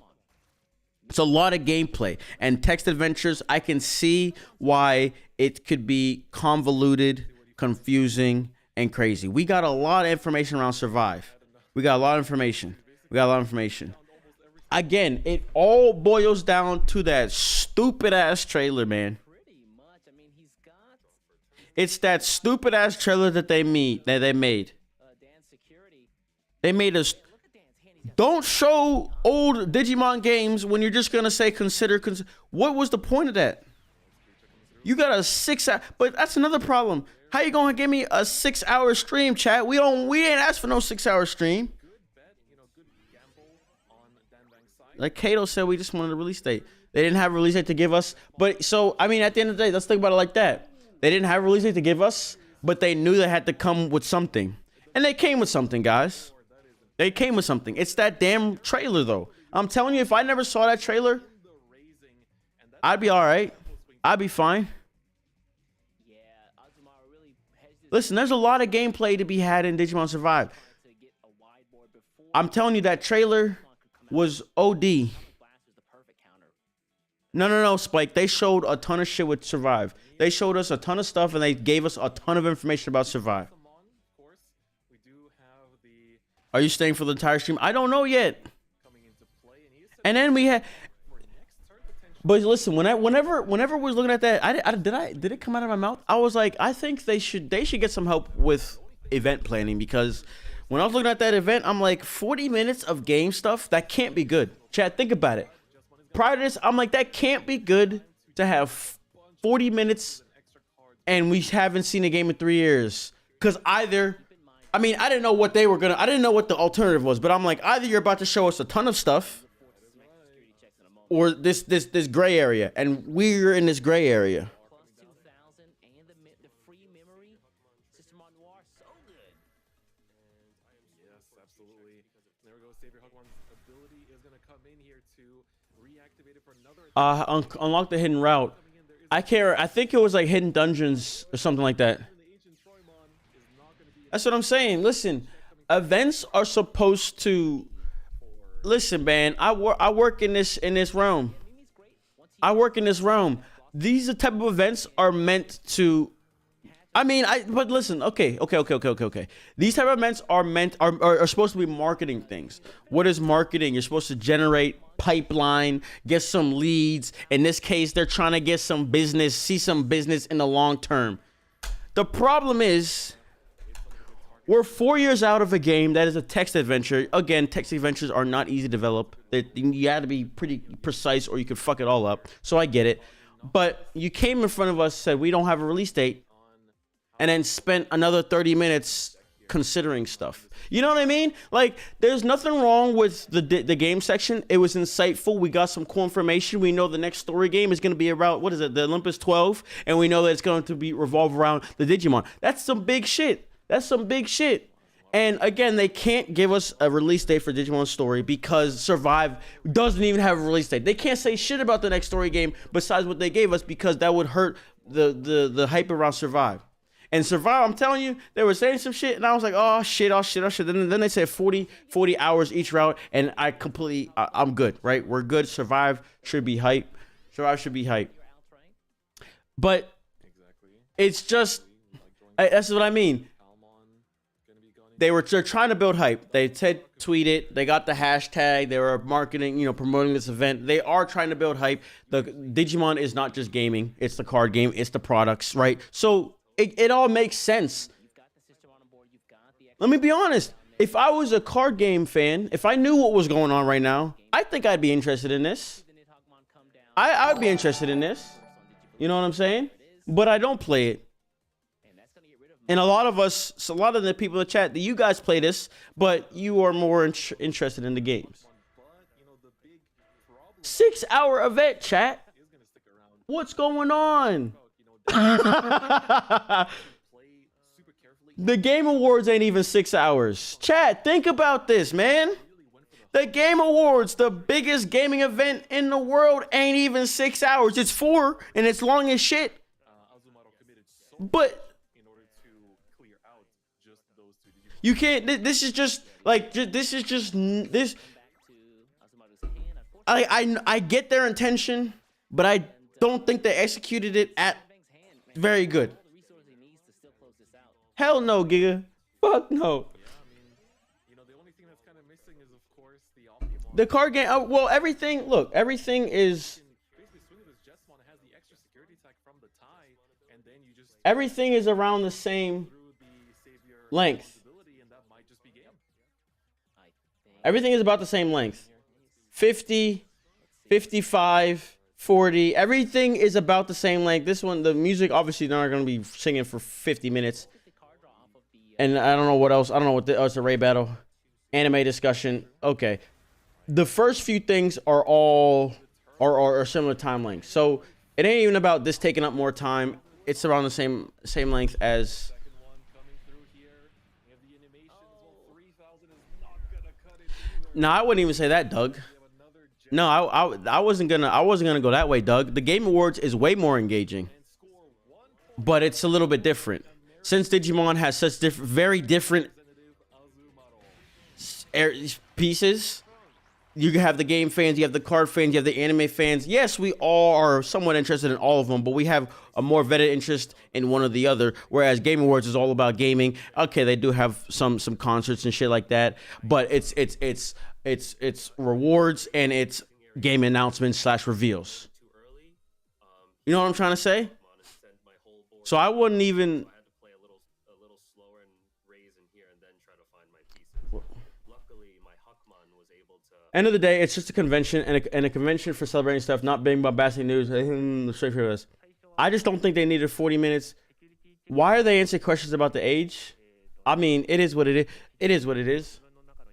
It's a lot of gameplay. And text adventures, I can see why it could be convoluted, confusing, and crazy. We got a lot of information around Survive. We got a lot of information. Again, it all boils down to that stupid ass trailer, man. It's that stupid ass trailer that they made. They made us. Don't show old Digimon games when you're just gonna say consider. What was the point of that? You got a 6 hour, but that's another problem. How you gonna give me a 6 hour stream, chat? We didn't ask for no 6 hour stream. Like Kato said, we just wanted a release date. They didn't have a release date to give us. But so, I mean, at the end of the day, let's think about it like that. They didn't have a release date to give us, but they knew they had to come with something. And they came with something, guys. They came with something. It's that damn trailer, though. I'm telling you, if I never saw that trailer, I'd be all right. I'd be fine. Listen, there's a lot of gameplay to be had in Digimon Survive. I'm telling you, that trailer was OD. No, Spike. They showed a ton of shit with Survive. They showed us a ton of stuff, and they gave us a ton of information about Survive. Are you staying for the entire stream? I don't know yet. And then we had, but listen, whenever we was looking at that, did it come out of my mouth? I was like, I think they should get some help with event planning, because when I was looking at that event, I'm like, 40 minutes of game stuff, that can't be good. Chat, think about it. Prior to this, I'm like, that can't be good to have 40 minutes and we haven't seen a game in 3 years. Because either, I mean, I didn't know what they were gonna, I didn't know what the alternative was, but I'm like, either you're about to show us a ton of stuff or this gray area, and we're in this gray area. Unlock the hidden route. I think it was like hidden dungeons or something like that. That's what I'm saying. Listen, events are supposed to. Listen, man. I work in this realm. I work in this realm. These type of events are meant to. I mean, but listen. Okay. These type of events are supposed to be marketing things. What is marketing? You're supposed to generate pipeline, get some leads. In this case, they're trying to get some business, see some business in the long term. The problem is, we're 4 years out of a game that is a text adventure. Again, text adventures are not easy to develop. You got to be pretty precise or you could fuck it all up. So I get it. But you came in front of us, said we don't have a release date, and then spent another 30 minutes considering stuff. You know what I mean? Like, there's nothing wrong with the game section. It was insightful. We got some cool information. We know the next story game is going to be about, what is it, the Olympus 12, and we know that it's going to be revolve around the Digimon. That's some big shit. And again, they can't give us a release date for Digimon Story because Survive doesn't even have a release date. They can't say shit about the next story game besides what they gave us, because that would hurt the hype around Survive. And Survive, I'm telling you, they were saying some shit, and I was like, oh shit. Then they said 40 hours each route, and I'm good, right? We're good. Survive should be hype. But it's just, that's what I mean. They're trying to build hype. They said tweet it. They got the hashtag. They were marketing, promoting this event. They are trying to build hype. The Digimon is not just gaming. It's the card game. It's the products, right? So it all makes sense. Let me be honest. If I was a card game fan, if I knew what was going on right now, I think I'd be interested in this. I would be interested in this. You know what I'm saying? But I don't play it. And a lot of the people in the chat, you guys play this, but you are more interested in the games. 6-hour event, chat. What's going on? The Game Awards ain't even 6 hours. Chat, think about this, man. The Game Awards, the biggest gaming event in the world, ain't even 6 hours. It's 4, and it's long as shit. But you can't. This is just like this. I get their intention, but I don't think they executed it at very good. Hell no, Giga. Fuck no. The card game. Well, everything. Look, everything is. Everything is around the same length. Everything is about the same length. 50, 55, 40. Everything is about the same length. This one, the music, obviously, they're not going to be singing for 50 minutes. And I don't know what else. I don't know what it's a Ray battle. Anime discussion. Okay. The first few things are all are similar time lengths. So it ain't even about this taking up more time. It's around the same length as. No, I wouldn't even say that, Doug. No, I wasn't gonna go that way, Doug. The Game Awards is way more engaging, but it's a little bit different. Since Digimon has such very different pieces, you have the game fans, you have the card fans, you have the anime fans. Yes, we all are somewhat interested in all of them, but we have a more vetted interest in one or the other. Whereas Game Awards is all about gaming. Okay, they do have some concerts and shit like that, but it's rewards and it's game announcements / reveals. You know what I'm trying to say? So I wouldn't even. End of the day, it's just a convention and a convention for celebrating stuff, not being bombastic news. Straight for us. I just don't think they needed 40 minutes. Why are they answering questions about the age? I mean, it is what it is. It is what it is.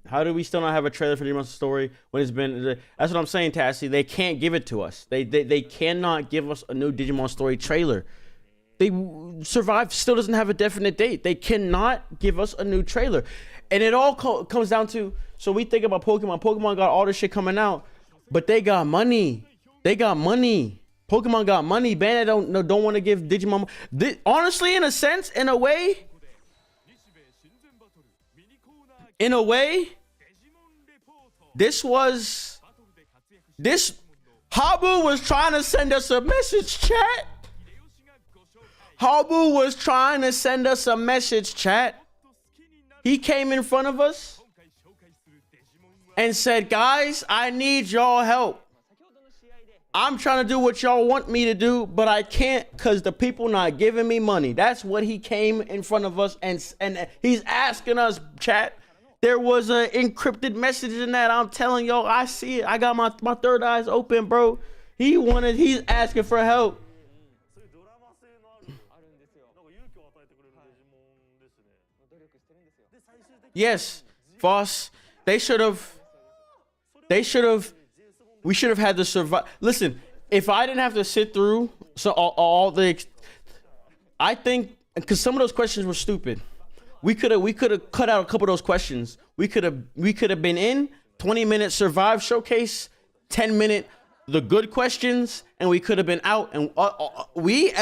How do we still not have a trailer for Digimon Story when it's been? That's what I'm saying, Tassie. They can't give it to us. They cannot give us a new Digimon Story trailer. They Survive still doesn't have a definite date. They cannot give us a new trailer, and it all comes down to. So we think about Pokemon. Pokemon got all this shit coming out, but they got money. They got money. Pokemon got money. Bandai don't want to give Digimon. Honestly, in a sense, in a way, this Habu was trying to send us a message, chat. Habu was trying to send us a message, chat. He came in front of us and said, guys, I need y'all help. I'm trying to do what y'all want me to do, but I can't because the people not giving me money. That's what he came in front of us and he's asking us, chat. There was an encrypted message in that. I'm telling y'all, I see it. I got my third eyes open, bro. He's asking for help. Yes, Foss. We should have had to survive. Listen, if I didn't have to sit through I think because some of those questions were stupid. We could have cut out a couple of those questions. We could have been in 20-minute Survive showcase, 10-minute the good questions, and we could have been out. And we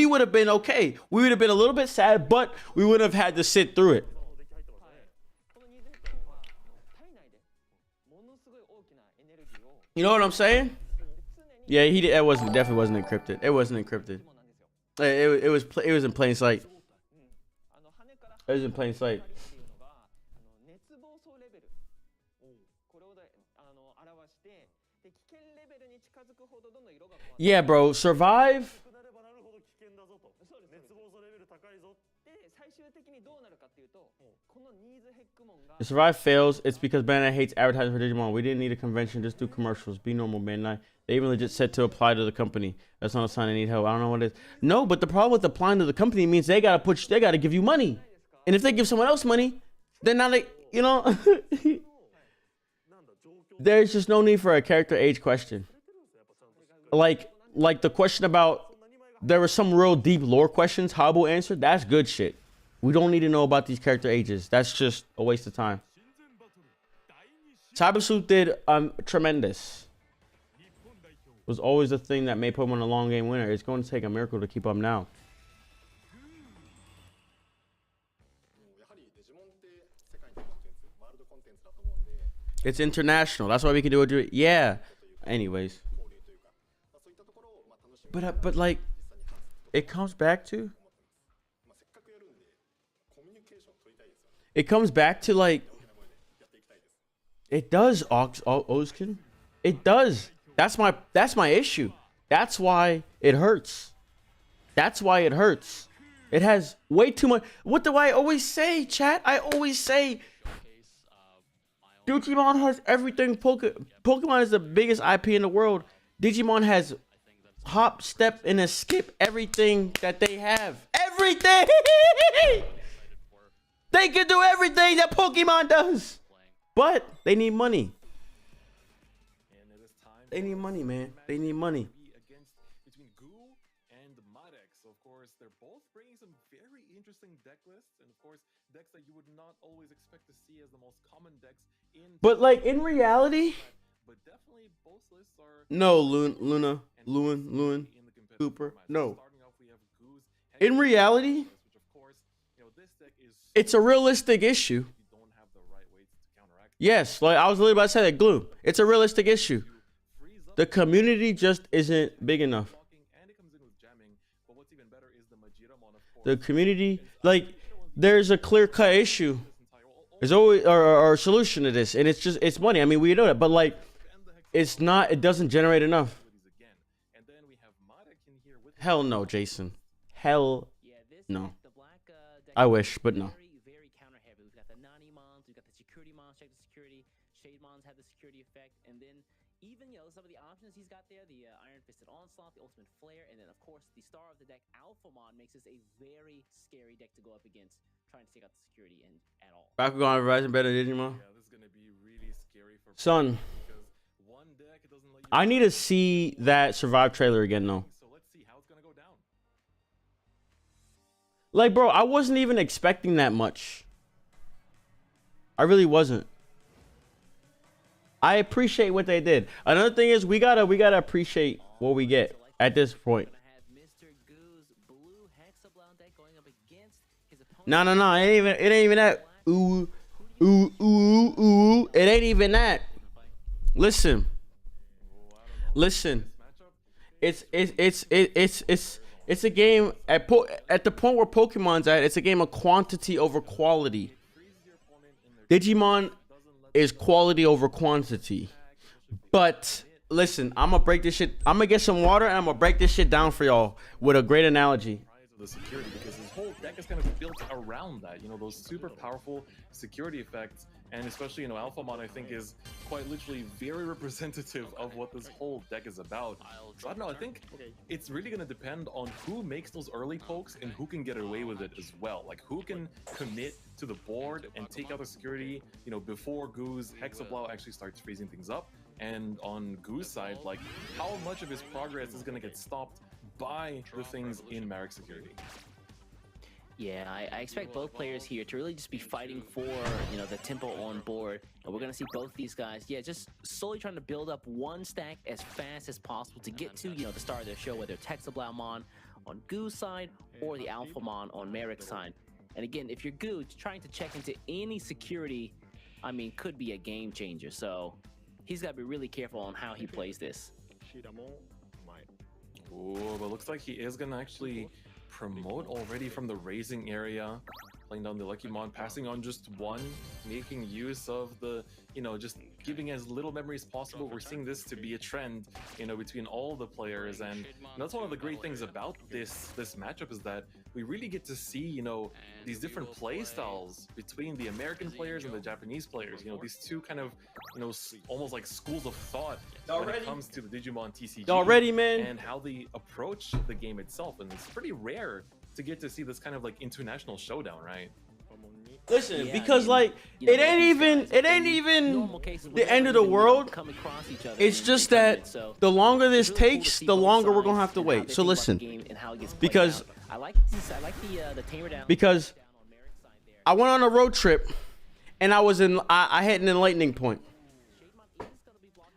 would have been okay. We would have been a little bit sad, but we would have had to sit through it. You know what I'm saying? Yeah, he did. Definitely wasn't encrypted. It wasn't encrypted. It was in plain sight. It was in plain sight. Yeah, bro. Survive. If Survive fails, it's because Bandai hates advertising for Digimon. We didn't need a convention, just do commercials. Be normal, Bandai. They even legit said to apply to the company. That's not a sign I need help. I don't know what it is. No, but the problem with applying to the company means they gotta give you money. And if they give someone else money, then now they, you know, there's just no need for a character age question. Like the question about, there were some real deep lore questions Habu answered. That's good shit. We don't need to know about these character ages. That's just a waste of time. Cybersuit did tremendous. Was always the thing that made Pokemon a long game winner. It's going to take a miracle to keep up now. It's international. That's why we can do it. Yeah. Anyways. But like, it comes back to. It comes back to like. It does, Ozkin. It does. That's my issue. That's why it hurts. That's why it hurts. It has way too much. What do I always say, chat? I always say Digimon has everything. Pokemon is the biggest IP in the world. Digimon has hop, step, and a skip everything that they have. Everything! They can do everything that Pokemon does. But they need money. They need money, man. They need money. Between Goo and Marex, of course, they're both bringing some very interesting deck lists, and of course, decks that you would not always expect to see as the most common decks in. But like in reality, but definitely both lists are. No, Lewin, Cooper. No. In reality, it's a realistic issue. Yes, like I was literally about to say that, Gloom. It's a realistic issue. The community just isn't big enough. The community, like, there's a clear-cut issue. There's always or a solution to this, and it's money. I mean, we know that, but like, it's not. It doesn't generate enough. Hell no, Jason. Hell no. I wish, but no. Even, you know, some of the options he's got there, the Iron Fisted Onslaught, the Ultimate Flare, and then, of course, the star of the deck, Alphamon, makes this a very scary deck to go up against, trying to take out the security at all. Bakugan Verizon better than Digimon. Yeah, this is gonna be really scary for Son, one deck doesn't let you. I need to see that Survive trailer again, though. So let's see how it's gonna go down. Like, bro, I wasn't even expecting that much. I really wasn't. I appreciate what they did. Another thing is we gotta appreciate what we get at this point. No. It ain't even that. Ooh. It ain't even that. Listen. It's a game at the point where Pokemon's at. It's a game of quantity over quality. Digimon is quality over quantity. But listen, I'm gonna break this shit. I'm gonna get some water and I'm gonna break this shit down for y'all with a great analogy. The security, because this whole deck is kind of built around that, you know, those super powerful security effects, and especially, you know, Alphamon, I think, is quite literally very representative of what this whole deck is about. So I don't know, I think it's really going to depend on who makes those early pokes and who can get away with it as well. Like, who can commit to the board and take out the security, you know, before Goo's Hexablow actually starts freezing things up. And on Goo's side, like, how much of his progress is going to get stopped by the things in Marek's security. Yeah, I expect both players here to really just be fighting for, you know, the tempo on board. And we're going to see both these guys, yeah, just slowly trying to build up one stack as fast as possible to get to, you know, the start of their show, whether it's Hexablow on Goo's side or the Alphamon on Marek's side. And again, if you're Goo, trying to check into any security, I mean, could be a game changer. So he's got to be really careful on how he plays this. Oh, but looks like he is going to actually promote already from the raising area, playing down the Lucky Mon, passing on just one, making use of the, you know, just giving as little memory as possible. We're seeing this to be a trend, you know, between all the players, and that's one of the great things about this matchup is that we really get to see, you know, these different play styles between the American players and the Japanese players. You know, these two kind of, you know, almost like schools of thought when it comes to the Digimon TCG. Already, man. And how they approach the game itself, and it's pretty rare to get to see this kind of like international showdown, right? Listen, because like it ain't even the end of the world. It's just that the longer this takes, the longer we're gonna have to wait. So listen, because I went on a road trip and I hit an enlightening point.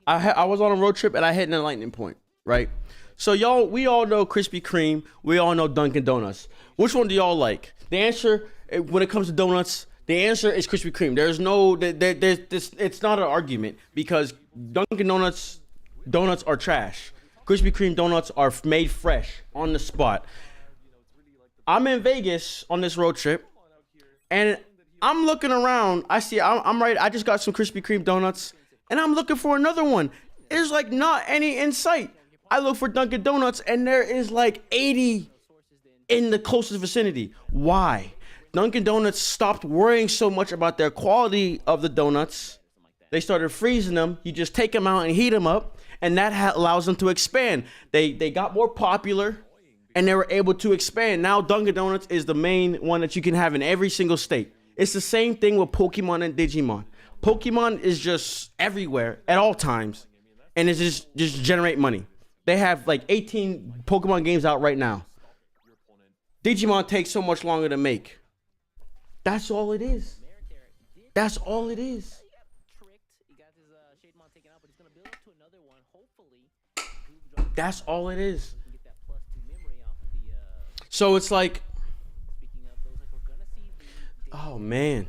I was on a road trip and I hit an enlightening point, right? So we all know Krispy Kreme, we all know Dunkin' Donuts. Which one do y'all like? The answer, when it comes to donuts, the answer is Krispy Kreme. There's no, it's not an argument, because Dunkin' Donuts are trash. Krispy Kreme donuts are made fresh on the spot. I'm in Vegas on this road trip, and I'm looking around. I see, I just got some Krispy Kreme donuts, and I'm looking for another one. There's like not any in sight. I look for Dunkin' Donuts, and there is like 80 in the closest vicinity. Why? Dunkin' Donuts stopped worrying so much about their quality of the donuts. They started freezing them. You just take them out and heat them up, and that allows them to expand. They got more popular, and they were able to expand. Now Dunkin' Donuts is the main one that you can have in every single state. It's the same thing with Pokemon and Digimon. Pokemon is just everywhere at all times, and it's just generate money. They have like 18 Pokemon games out right now. Digimon takes so much longer to make. That's all it is. That's all it is. That's all it is. So it's like, oh man.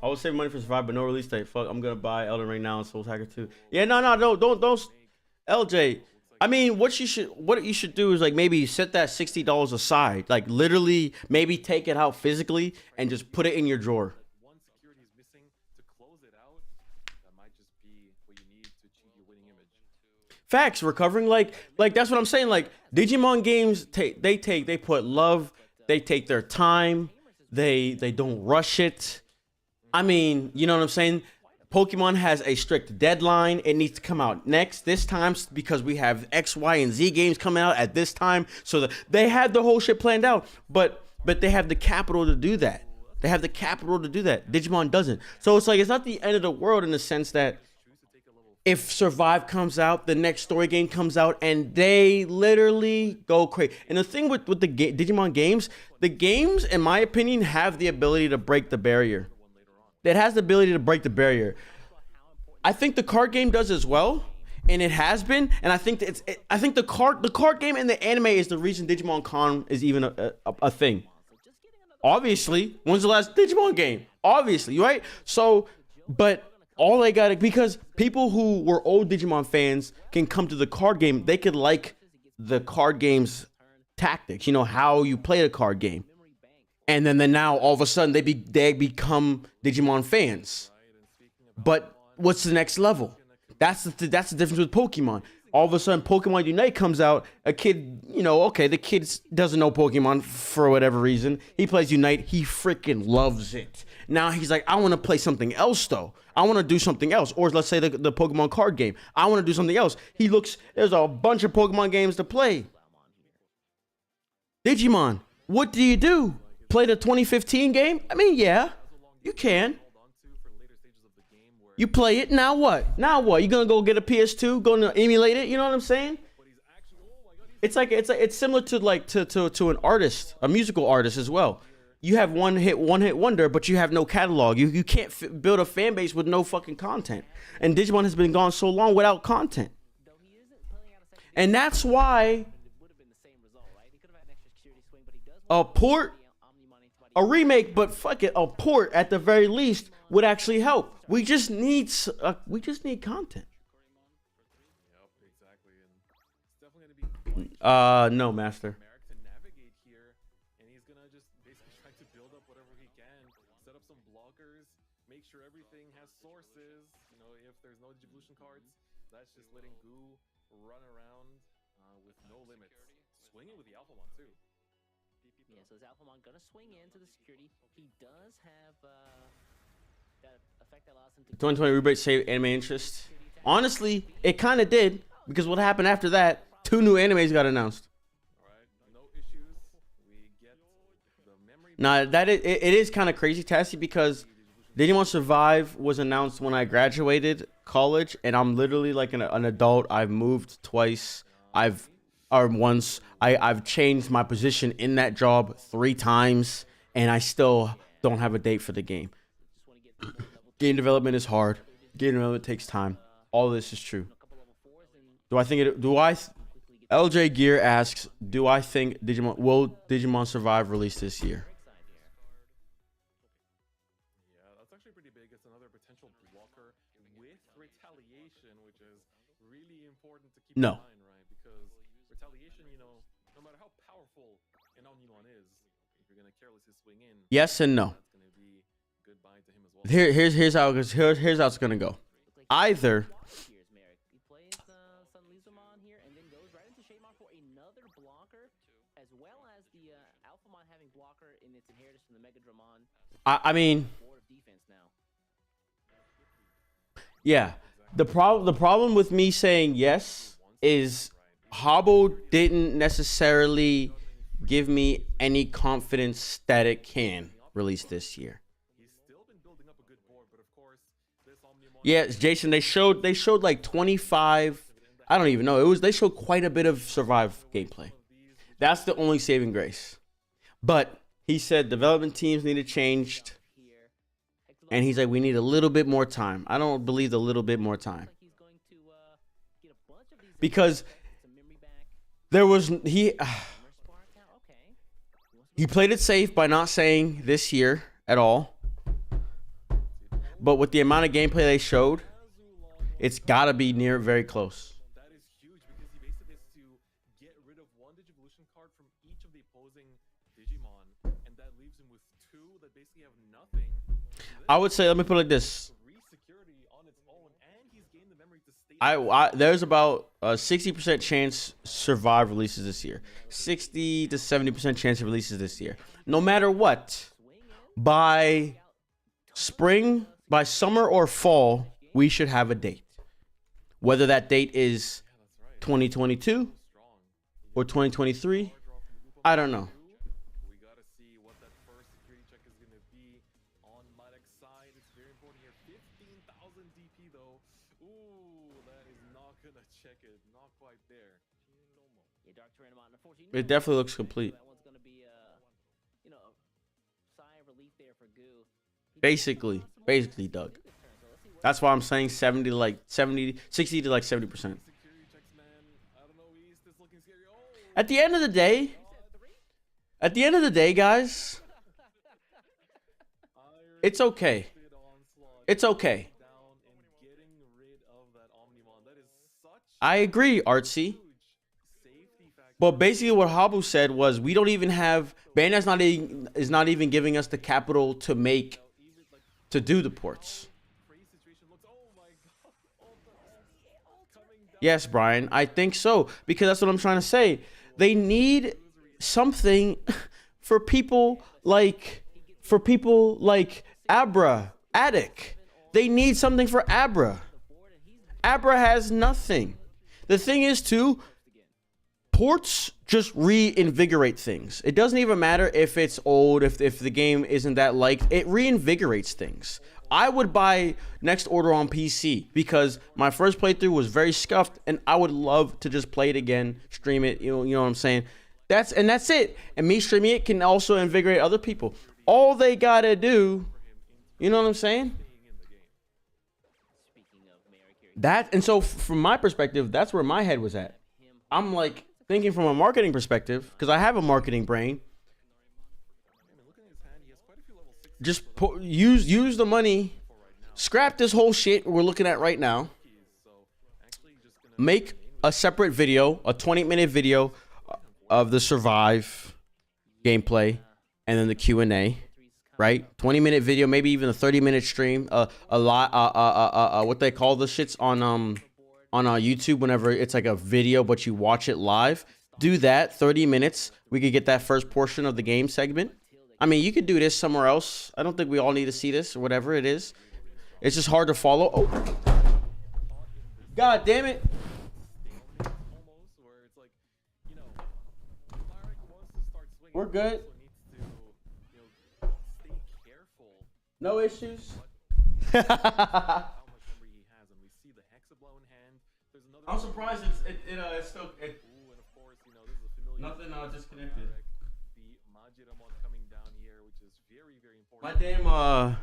I was saving money for Survive, but no release date. Fuck, I'm gonna buy Elden Ring now and Soul Hacker 2. Yeah, no, don't. LJ, I mean, what you should do is like maybe set that $60 aside, like literally maybe take it out physically and just put it in your drawer. Facts, recovering like that's what I'm saying. Like Digimon games, they put love, they take their time, they don't rush it. I mean, you know what I'm saying? Pokemon has a strict deadline. It needs to come out this time, because we have X, Y, and Z games coming out at this time. So they had the whole shit planned out, but they have the capital to do that. They have the capital to do that. Digimon doesn't. So it's like, it's not the end of the world in the sense that if Survive comes out, the next story game comes out, and they literally go crazy. And the thing with the Digimon games, the games, in my opinion, have the ability to break the barrier. It has the ability to break the barrier. I think the card game does as well, and it has been. And I think the card game and the anime is the reason Digimon Con is even a thing. Obviously, when's the last Digimon game? Obviously, right? So, but all they got, because people who were old Digimon fans can come to the card game. They could like the card game's tactics. You know how you play the card game. And then now all of a sudden they become Digimon fans. But what's the next level? That's the difference with Pokemon. All of a sudden Pokemon Unite comes out. A kid, you know, okay, the kid doesn't know Pokemon for whatever reason. He plays Unite. He freaking loves it. Now he's like, I want to play something else though. I want to do something else. Or let's say the Pokemon card game. I want to do something else. There's a bunch of Pokemon games to play. Digimon, what do you do? Play the 2015 game? I mean, yeah, you can. You play it, now what? Now what? You gonna go get a PS2, gonna emulate it? You know what I'm saying? It's like it's similar to like to an artist, a musical artist as well. You have one hit wonder, but you have no catalog. You can't build a fan base with no fucking content. And Digimon has been gone so long without content. And that's why a port, a remake, but fuck it, a port at the very least would actually help. We just need content. No, master. cards. That's just letting Goo run around with no limits. Swinging with the Alphamon too. Yeah, so is Alphamon gonna swing into the security? He does have that effect that allows him to 2020 rebate save anime interest. Honestly, it kind of did, because what happened after that? 2 new animes got announced. Nah, it is kind of crazy, Tassie, because Digimon Survive was announced when I graduated college, and I'm literally like an adult. I've moved twice. I've changed my position in that job 3 times, and I still don't have a date for the game. Game development is hard. Game development takes time. All of this is true. LJ Gear asks, do I think will Digimon Survive release this year? Yeah, that's actually pretty big. It's another potential blocker with retaliation, which is really important to keep in mind, right? Because retaliation, you know, no matter how powerful an Omnimon is, if you're gonna carelessly swing in, Yes and no. that's gonna be goodbye to him as well. Here's how it's gonna go. Either I mean, yeah. The problem with me saying yes is Hobble didn't necessarily give me any confidence that it can release this year. Yes, Jason, they showed like 25. I don't even know. They showed quite a bit of Survive gameplay. That's the only saving grace. But he said development teams needed changed. And he's like, we need a little bit more time. I don't believe the little bit more time. Because he played it safe by not saying this year at all. But with the amount of gameplay they showed, it's got to be very close. That is huge because he basically has to get rid of 1 Digivolution card from each of the opposing Digimon, and that leaves him with 2 that basically have nothing. I would say, let me put it like this. There's about a 60% chance Survive releases this year. 60 to 70% chance it releases this year. No matter what, by spring, by summer or fall, we should have a date. Whether that date is 2022 or 2023, I don't know. We gotta see what that first security check is gonna be on Madek's side. It's very important here. 15,000 DP though. Ooh, that is not gonna check it. Not quite there. It definitely looks complete. Basically, Doug. That's why I'm saying 60 to like 70%. At the end of the day, guys, it's okay. It's okay. I agree, Artsy. But basically what Habu said was we don't even have Bandai's is not even giving us the capital to do the ports. Yes, Brian, I think so, because that's what I'm trying to say. They need something for people like Abra, Attic. They need something for Abra. Abra has nothing. The thing is too, ports just reinvigorate things. It doesn't even matter if it's old, if the game isn't that liked. It reinvigorates things. I would buy Next Order on PC because my first playthrough was very scuffed, and I would love to just play it again, stream it. You know what I'm saying? That's it. And me streaming it can also invigorate other people. All they gotta do, you know what I'm saying? And so from my perspective, that's where my head was at. I'm like thinking from a marketing perspective because I have a marketing brain. Just use the money, scrap this whole shit we're looking at right now. Make a separate video, a 20-minute video of the Survive gameplay, and then the Q&A, right? 20-minute video, maybe even a 30-minute stream. A lot. What they call the shits on YouTube whenever it's like a video, but you watch it live. Do that 30 minutes. We could get that first portion of the game segment. I mean, you could do this somewhere else. I don't think we all need to see this or whatever it is. It's just hard to follow. Oh, God damn it. We're good. No issues. I'm surprised it's still nothing disconnected. My damn my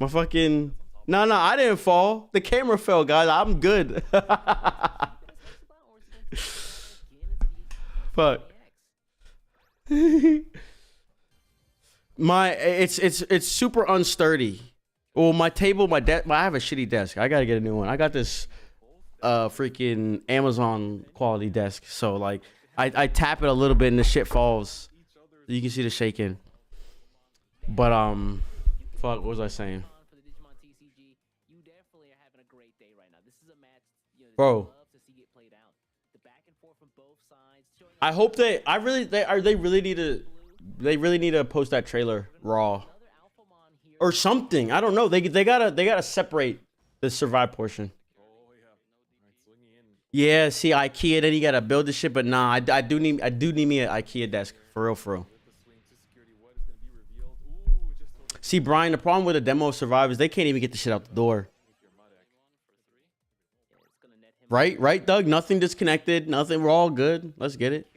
fucking no, I didn't fall. The camera fell, guys. I'm good. Fuck. It's super unsturdy. Well, my table, my desk. I have a shitty desk. I gotta get a new one. I got this freaking Amazon quality desk. So like, I tap it a little bit and the shit falls. You can see the shaking. But fuck. What was I saying? Bro. I hope they really need to post that trailer raw or something. I don't know. They gotta separate the survive portion. Yeah, see IKEA, then you gotta build the shit, but nah, I do need me an IKEA desk for real. See, Brian, the problem with the demo of Survive is they can't even get the shit out the door. Right, Doug? Nothing disconnected, nothing. We're all good. Let's get it.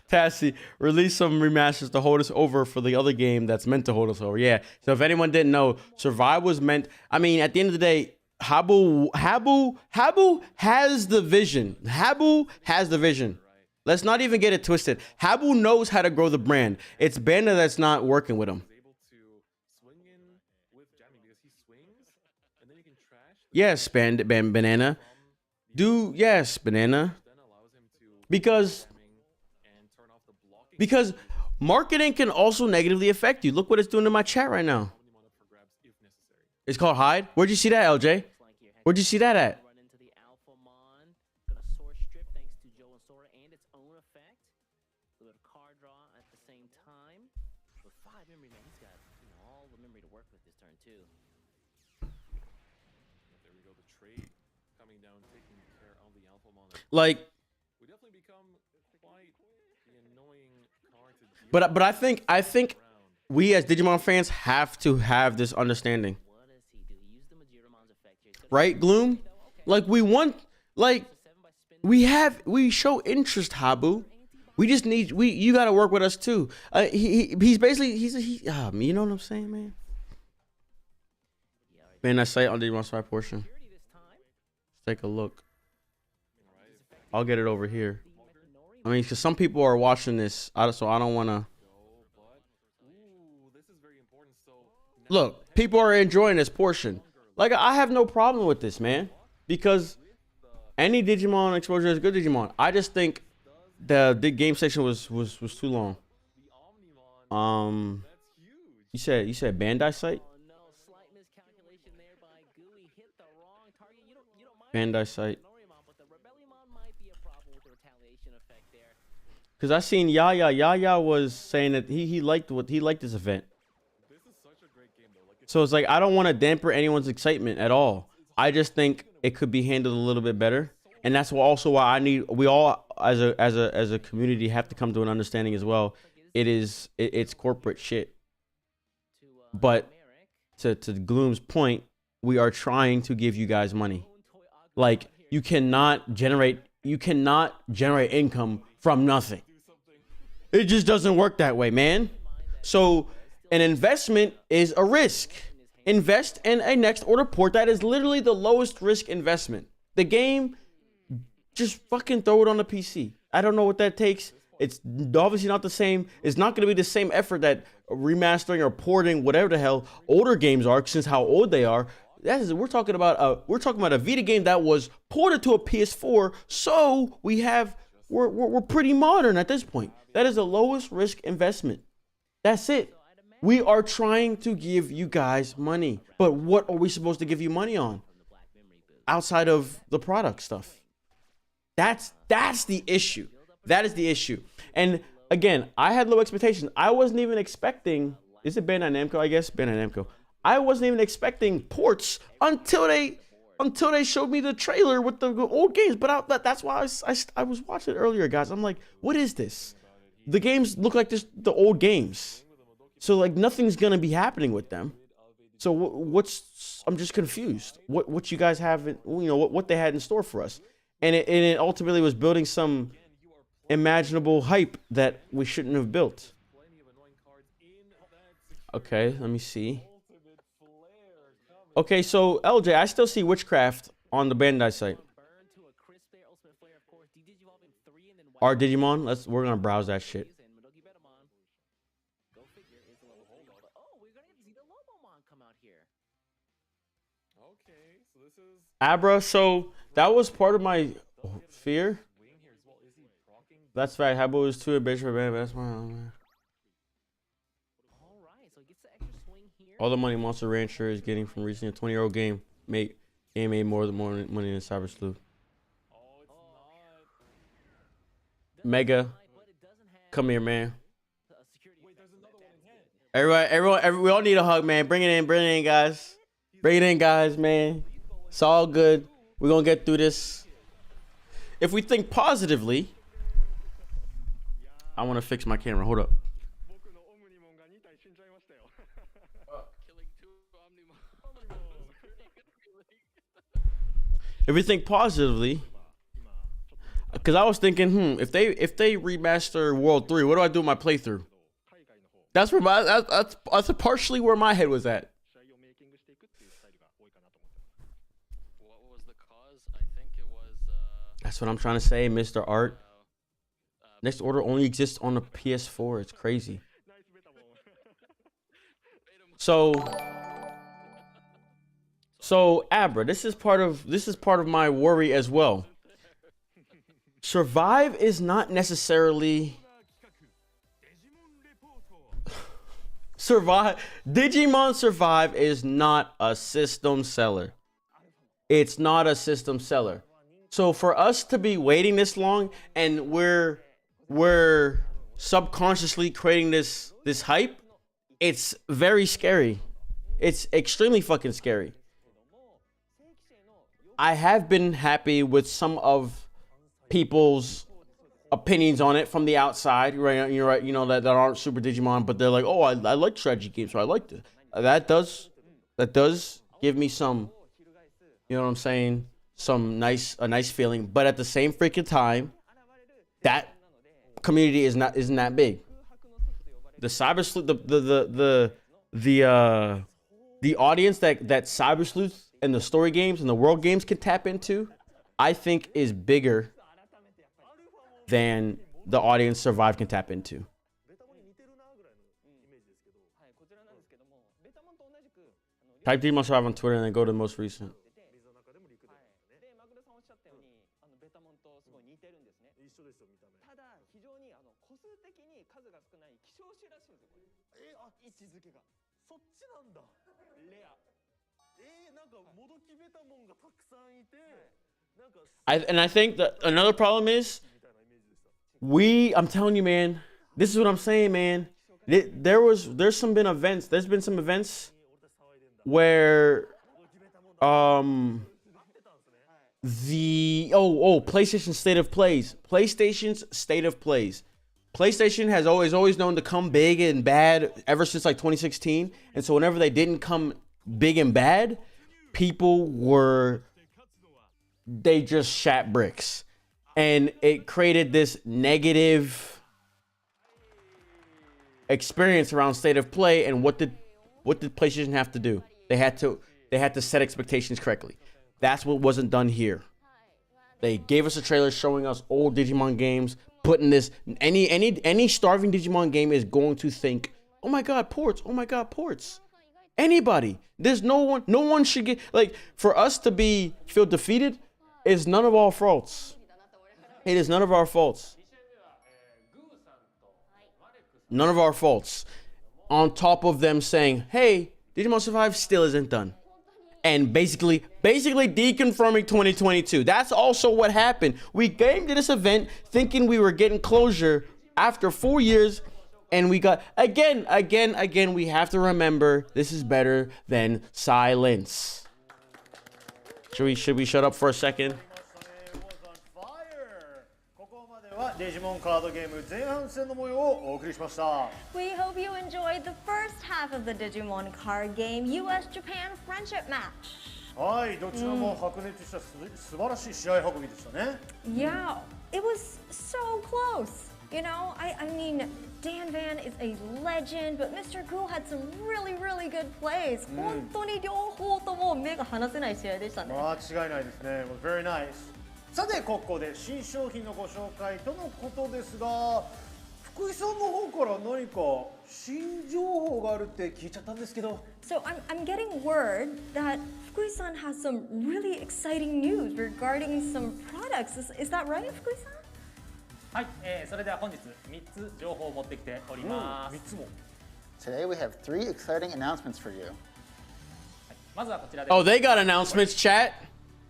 Tassie, release some remasters to hold us over for the other game that's meant to hold us over. Yeah. So if anyone didn't know, Survive was meant. I mean, at the end of the day, Habu has the vision. Habu has the vision. Let's not even get it twisted. Habu knows how to grow the brand. It's Banda that's not working with him. Yes, Banana. Yes, Banana. Because marketing can also negatively affect you. Look what it's doing in my chat right now. It's called Hide. Where'd you see that, LJ? Where'd you see that at? Like, but I think we as Digimon fans have to have this understanding, right? Gloom, like we show interest, Habu. We just need you got to work with us too. He's basically you know what I'm saying, man. Man, that site on Digimon side portion. Let's take a look. I'll get it over here. I mean, because some people are watching this, so I don't want to. Look, people are enjoying this portion. Like, I have no problem with this, man, because any Digimon exposure is good Digimon. I just think the game section was too long. You said Bandai site? Bandai site. Because I seen Yaya was saying that he liked this event. So it's like, I don't want to damper anyone's excitement at all. I just think it could be handled a little bit better. And that's also why we all as a community have to come to an understanding as well. It's corporate shit. But to Gloom's point, we are trying to give you guys money. Like, you cannot generate income from nothing. It just doesn't work that way, man. So an investment is a risk. Invest in a next order port. That is literally the lowest risk investment. The game, just fucking throw it on the PC. I don't know what that takes. It's obviously not the same. It's not going to be the same effort that remastering or porting, whatever the hell older games are, since how old they are. we're talking about a Vita game that was ported to a PS4. So we're pretty modern at this point. That is the lowest risk investment. That's it. We are trying to give you guys money, but what are we supposed to give you money on outside of the product stuff? That's the issue. That is the issue. And again, I had low expectations. I wasn't even expecting. Is it Bandai Namco? I guess Bandai Namco. I wasn't even expecting ports until they showed me the trailer with the old games. But that's why I was watching it earlier, guys. I'm like, what is this? The games look like the old games. So like nothing's gonna be happening with them. So I'm just confused. What you guys have, what they had in store for us, and it ultimately was building some imaginable hype that we shouldn't have built. Okay, let me see. Okay, so LJ, I still see Witchcraft on the Bandai site. Our Digimon, we're gonna browse that shit. Abra, so that was part of my fear. That's right. Habu is too ambitious for band. That's why. All the money Monster Rancher is getting from reaching a 20-year-old game made more money than Cyber Sleuth. Mega, come here, man. Everyone, we all need a hug, man. Bring it in, guys. Bring it in, guys, man. It's all good. We're gonna get through this. If we think positively, I want to fix my camera. Hold up. If we think positively, because I was thinking, if they remaster World 3, what do I do with my playthrough? That's where that's partially where my head was at. That's what I'm trying to say, Mr. Art. Next Order only exists on the PS4. It's crazy. So Abra, this is part of my worry as well. Survive is not necessarily Digimon Survive is not a system seller. It's not a system seller. So for us to be waiting this long and we're subconsciously creating this hype, it's very scary. It's extremely fucking scary. I have been happy with some of people's opinions on it from the outside, right? You're right, that aren't super Digimon, but they're like, oh, I like strategy games, so I liked it. That does give me some, you know what I'm saying, a nice feeling. But at the same freaking time, that community isn't that big. The Cyber Sleuth, the audience that Cyber Sleuth and the story games and the world games can tap into, I think is bigger than the audience Survive can tap into. Type Digimon Survive on Twitter and then go to the most recent. I think that another problem is I'm telling you, man, this is what I'm saying, man. There's been some events where PlayStation State of Plays. PlayStation's State of Plays. PlayStation has always known to come big and bad ever since like 2016. And so whenever they didn't come big and bad, they just shat bricks. And it created this negative experience around State of Play. And what did PlayStation have to do? They had to set expectations correctly. That's what wasn't done here. They gave us a trailer showing us old Digimon games, putting this any starving Digimon game is going to think, oh my god, ports, Anybody. There's no one should get, like, for us to feel defeated is none of our faults. It is none of our faults. None of our faults. On top of them saying, hey, Digimon Survive still isn't done. And basically deconfirming 2022. That's also what happened. We came to this event thinking we were getting closure after 4 years, and we got, again, we have to remember this is better than silence. Should we shut up for a second? デジモンカードゲーム前半戦の模様をお送りしました。 We hope you enjoyed the first half of the Digimon card game US-Japan friendship match. はい、どちらも白熱した素晴らしい試合運びでしたね。Yeah, it was so close. You know, I mean, Dan Van is a legend, but Mr. Ghoul had some really good plays. 本当に両方とも目が離せない試合でしたね。間違いないですね。Very nice. さてここで新商品のご紹介とのことですが、福井さんの方から何か新情報があるって聞いちゃったんですけど。So I'm getting word that Fukui-san has some really exciting news regarding some products. Is that right, Fukui-san? はい、それでは本日3つ情報を持ってきております。3つも。Today we have 3 exciting announcements for you. まずはこちらです。Oh, they got announcements, chat.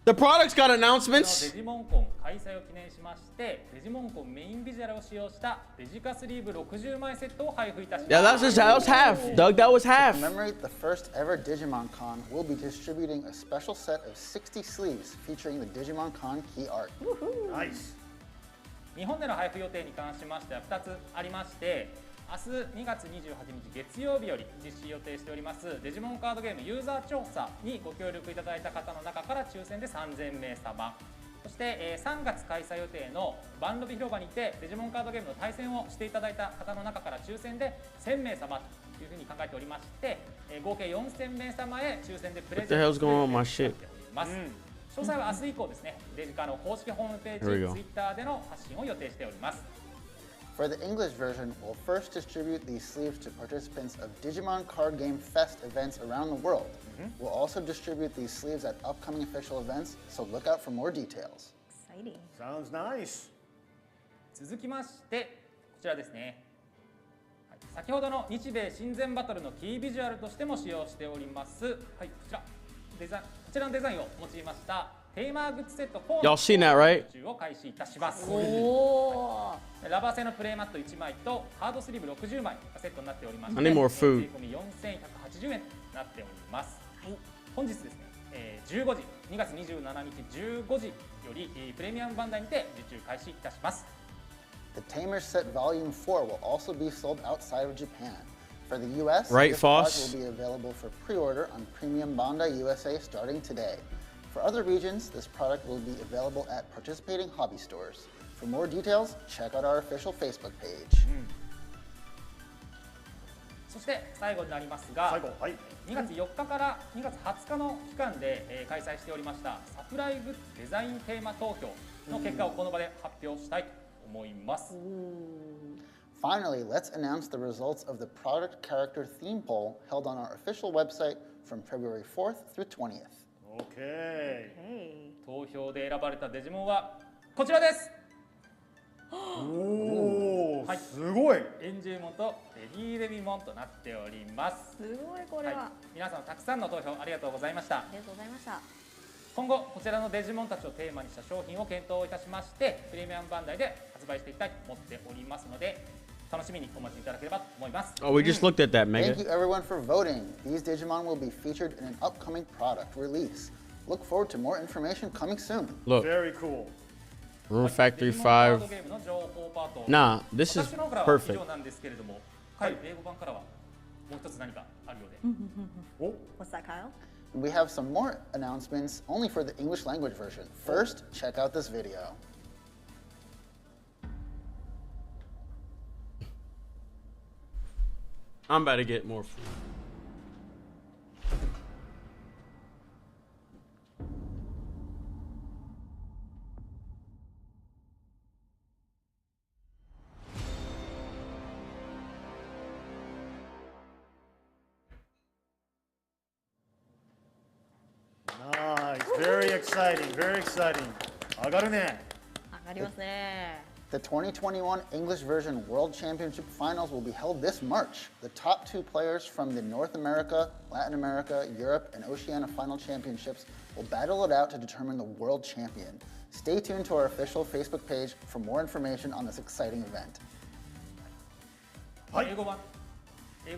The products got announcements. デジモンコン開催を記念しまして、デジモンコンメインビジュアルを使用したデジカスリーブ60枚セットを配布いたします。Yeah, that was half. Doug, that was half. To commemorate the first ever Digimon Con, we'll be distributing a special set of 60 sleeves featuring the Digimon Con key art. Nice. 日本での配布予定に関しましては2つありまして、明日2月28日月曜日より実施予定しておりますデジモンカードゲームユーザー調査にご協力いただいた方の中から抽選で3000名様、そして3月開催予定のバンドビ広場にてデジモンカードゲームの対戦をしていただいた方の中から抽選で1000名様というふうに考えておりまして、合計4000名様へ抽選でプレゼントしております。詳細は明日以降ですね、デジカの公式ホームページ、Twitter での発信を予定しております。For the English version, we'll first distribute these sleeves to participants of Digimon Card Game Fest events around the world. We'll also distribute these sleeves at upcoming official events, so look out for more details. Exciting. Sounds nice. 続きまして、こちらですね。先ほどの日米親善バトルのキービジュアルとしても使用しております。はい、こちらのデザインを用いましたテーマーグッズセット4 Y'all seen that, right? を開始いたします。ラバー製のプレイマット1枚とハードスリーブ60枚がセットになっておりまして、 I need more food. 税込み4180円となっております。本日ですね、15時2月27日15時よりプレミアムバンダイにて受注開始いたします。 The Tamer set Volume 4 will also be sold outside of Japan. For the US, right, this Foss? product will be available for pre-order on Premium Bandai USA starting today. For other regions, this product will be available at participating hobby stores. For more details, check out our official Facebook page. そして最後になりますが、2月4日から2月20日の期間で、開催しておりましたサプライグッズデザインテーマ投票の結果をこの場で発表したいと思います。Finally, let's announce the results of the product character theme poll held on our official website from February 4th through 20th. Okay. 投票で選ばれたデジモンはこちらです。おー、すごい。エンジェモンとレディーレミモンとなっております。すごいこれは。皆さんたくさんの投票ありがとうございました。ありがとうございました。今後こちらのデジモンたちをテーマにした商品を検討いたしまして、プレミアムバンダイで発売していきたいと思っておりますので、楽しみにお待ちいただければと思います。Oh, we just looked at that, Mega. Thank you everyone for voting. These Digimon will be featured in an upcoming product release. Look forward to more information coming soon. Look. Very cool. Room Factory 5. Nah, this is perfect. What's that, Kyle? We have some more announcements only for the English language version. First, check out this video. I'm about to get more food. Very exciting, very exciting. 上がるね。上がりますね。The 2021 English version World Championship Finals will be held this March. The top 2 players from the North America, Latin America, Europe, and Oceania Final Championships will battle it out to determine the world champion. Stay tuned to our official Facebook page for more information on this exciting event. はい、英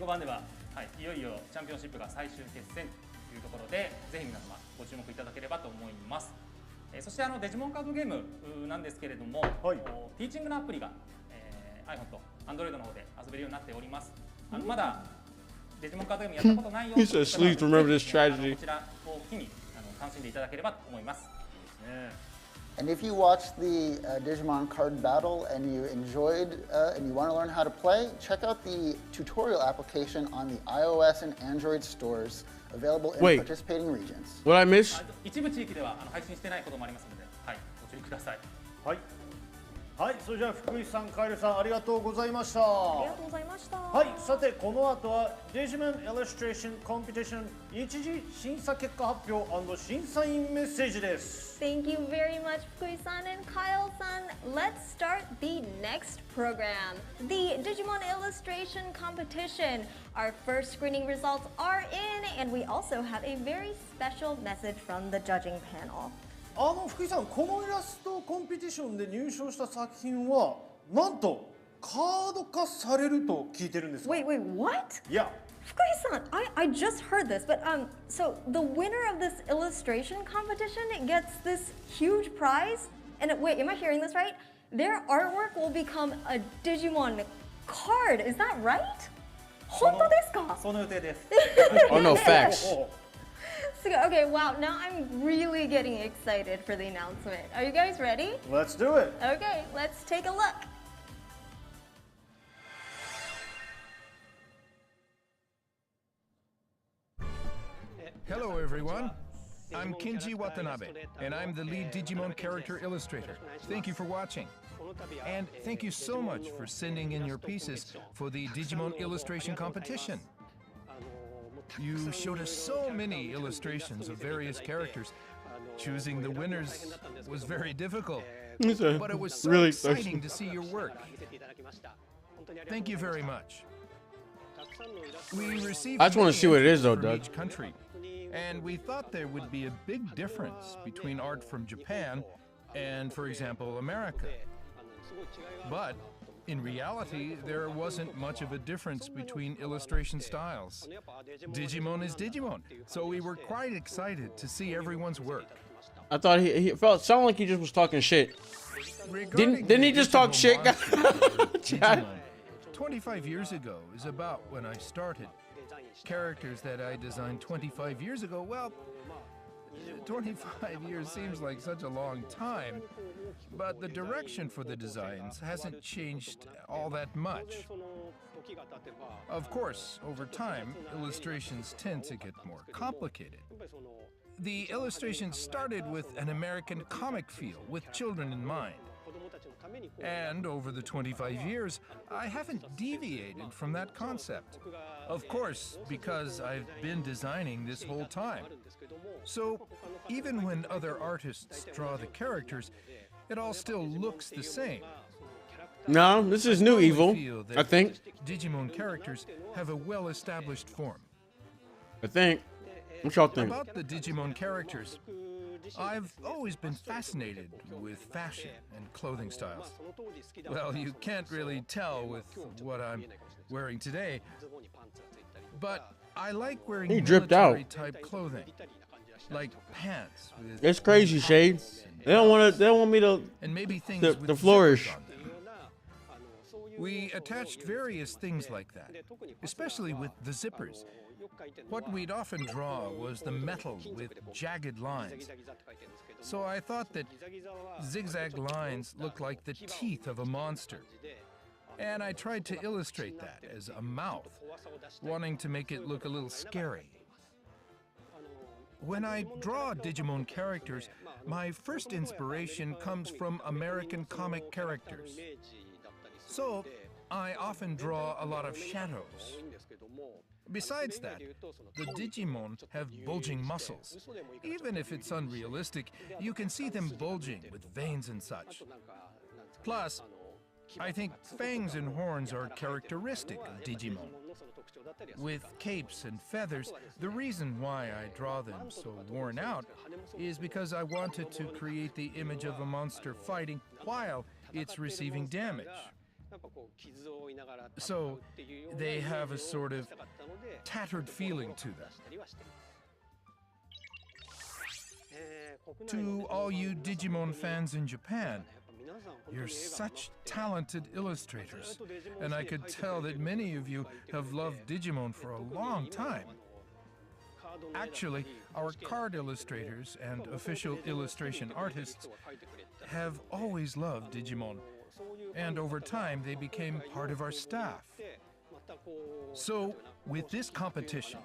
語版では、はい、いよいよチャンピオンシップが最終決戦というところで、ぜひ皆様ご注目いただければと思います。そしてデジモンカードゲームなんですけれども、ティーチングのアプリが、iPhone と Android の方で遊べるようになっております。まだデジモンカードゲームやったことないよという方は、こちらを機に楽しんでいただければと思います。And if you watched the Digimon card battle and you enjoyed and you want to learn how to play, check out the tutorial application on the iOS and Android stores available in participating regions. What I miss? 一部地域では配信してないこともありますので、はい、ご注意ください。はい。はい、それじゃあ福井さん、カエルさんありがとうございました。ありがとうございました。はい、さてこの後は Digimon Illustration Competition 一次審査結果発表&審査員メッセージです。Thank you very much, Fukui-san and Kyle-san. Let's start the next program, the Digimon Illustration Competition. Our first screening results are in, and we also have a very special message from the judging panel. 福井さん、このイラストコンペティションで入賞した作品はなんとカード化されると聞いてるんです。Wait, what? Yeah. Fukui-san, I just heard this, but so the winner of this illustration competition gets this huge prize, and wait, am I hearing this right? Their artwork will become a Digimon card. Is that right? 本当ですか？その予定です。Oh no, facts. Okay, wow, now I'm really getting excited for the announcement. Are you guys ready? Let's do it. Okay, let's take a look. Hello everyone, I'm Kenji Watanabe, and I'm the lead Digimon character illustrator. Thank you for watching. And thank you so much for sending in your pieces for the Digimon illustration competition. You showed us so many illustrations of various characters. Choosing the winners was very difficult, but it was so really exciting to see your work. Thank you very much. We received I just want to see what it is though, Doug. each country, and we thought there would be a big difference between art from Japan and, for example, America. But in reality, there wasn't much of a difference between illustration styles. Digimon is Digimon, so we were quite excited to see everyone's work. I thought he sounded like he just was talking shit. Didn't he just talk shit? Digimon, 25 years ago is about when I started. Characters that I designed 25 years ago, well, 25 years seems like such a long time, but the direction for the designs hasn't changed all that much. Of course, over time, illustrations tend to get more complicated. The illustrations started with an American comic feel, with children in mind. And over the 25 years, I haven't deviated from that concept. Of course, because I've been designing this whole time. So, even when other artists draw the characters, it all still looks the same. No, this is new evil, I think. Digimon characters have a well-established form. I think. What y'all think? About the Digimon characters, I've always been fascinated with fashion and clothing styles. Well, you can't really tell with what I'm wearing today, but I like wearing military-type clothing, like pants with... It's crazy, Shade. They don't want me to and maybe things to flourish. We attached various things like that, especially with the zippers. What we'd often draw was the metal with jagged lines. So I thought that zigzag lines looked like the teeth of a monster. And I tried to illustrate that as a mouth, wanting to make it look a little scary. When I draw Digimon characters, my first inspiration comes from American comic characters. So I often draw a lot of shadows. Besides that, the Digimon have bulging muscles. Even if it's unrealistic, you can see them bulging with veins and such. Plus, I think fangs and horns are characteristic of Digimon. With capes and feathers, the reason why I draw them so worn out is because I wanted to create the image of a monster fighting while it's receiving damage. So they have a sort of tattered feeling to them. To all you Digimon fans in Japan, you're such talented illustrators, and I could tell that many of you have loved Digimon for a long time. Actually, our card illustrators and official illustration artists have always loved Digimon, and over time they became part of our staff. So, with this competition,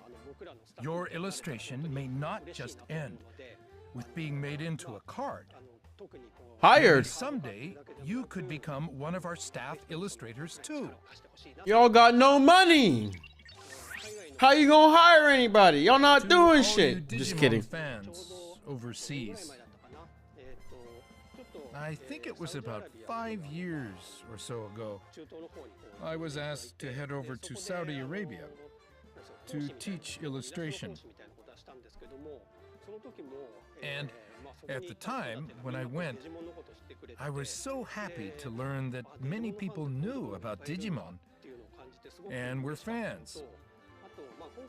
your illustration may not just end with being made into a card. Hired. Maybe someday, you could become one of our staff illustrators too. Y'all got no money. How you gonna hire anybody? Y'all not doing shit. Just kidding. Fans overseas. I think it was about 5 years or so ago. I was asked to head over to Saudi Arabia to teach illustration. And at the time, when I went, I was so happy to learn that many people knew about Digimon and were fans.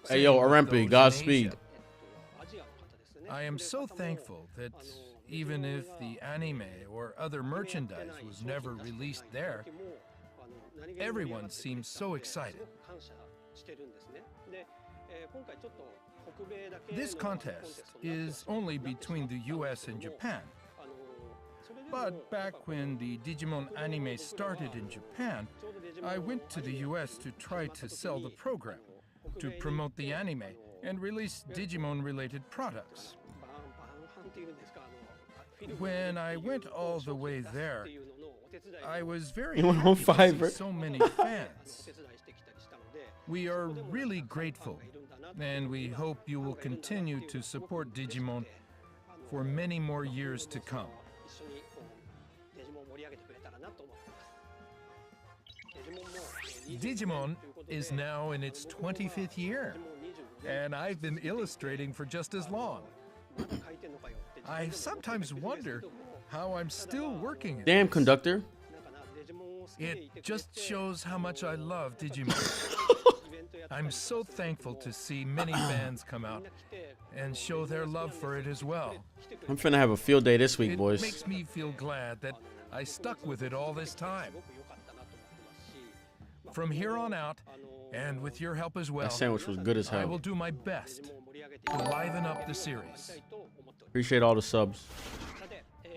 Hey, yo, Arempe, Godspeed. I am so thankful that even if the anime or other merchandise was never released there, everyone seems so excited. This contest is only between the US and Japan. But back when the Digimon anime started in Japan, I went to the US to try to sell the program, to promote the anime, and release Digimon-related products. When I went all the way there, I was very happy to see so many fans. We are really grateful, and we hope you will continue to support Digimon for many more years to come. Digimon is now in its 25th year, and I've been illustrating for just as long. I sometimes wonder how I'm still working. Damn, conductor. It just shows how much I love Digimon. I'm so thankful to see many fans come out and show their love for it as well. I'm finna have a field day this week, boys. It makes me feel glad that I stuck with it all this time. From here on out, and with your help as well, That sandwich was good as hell. I will do my best to liven up the series. Appreciate all the subs.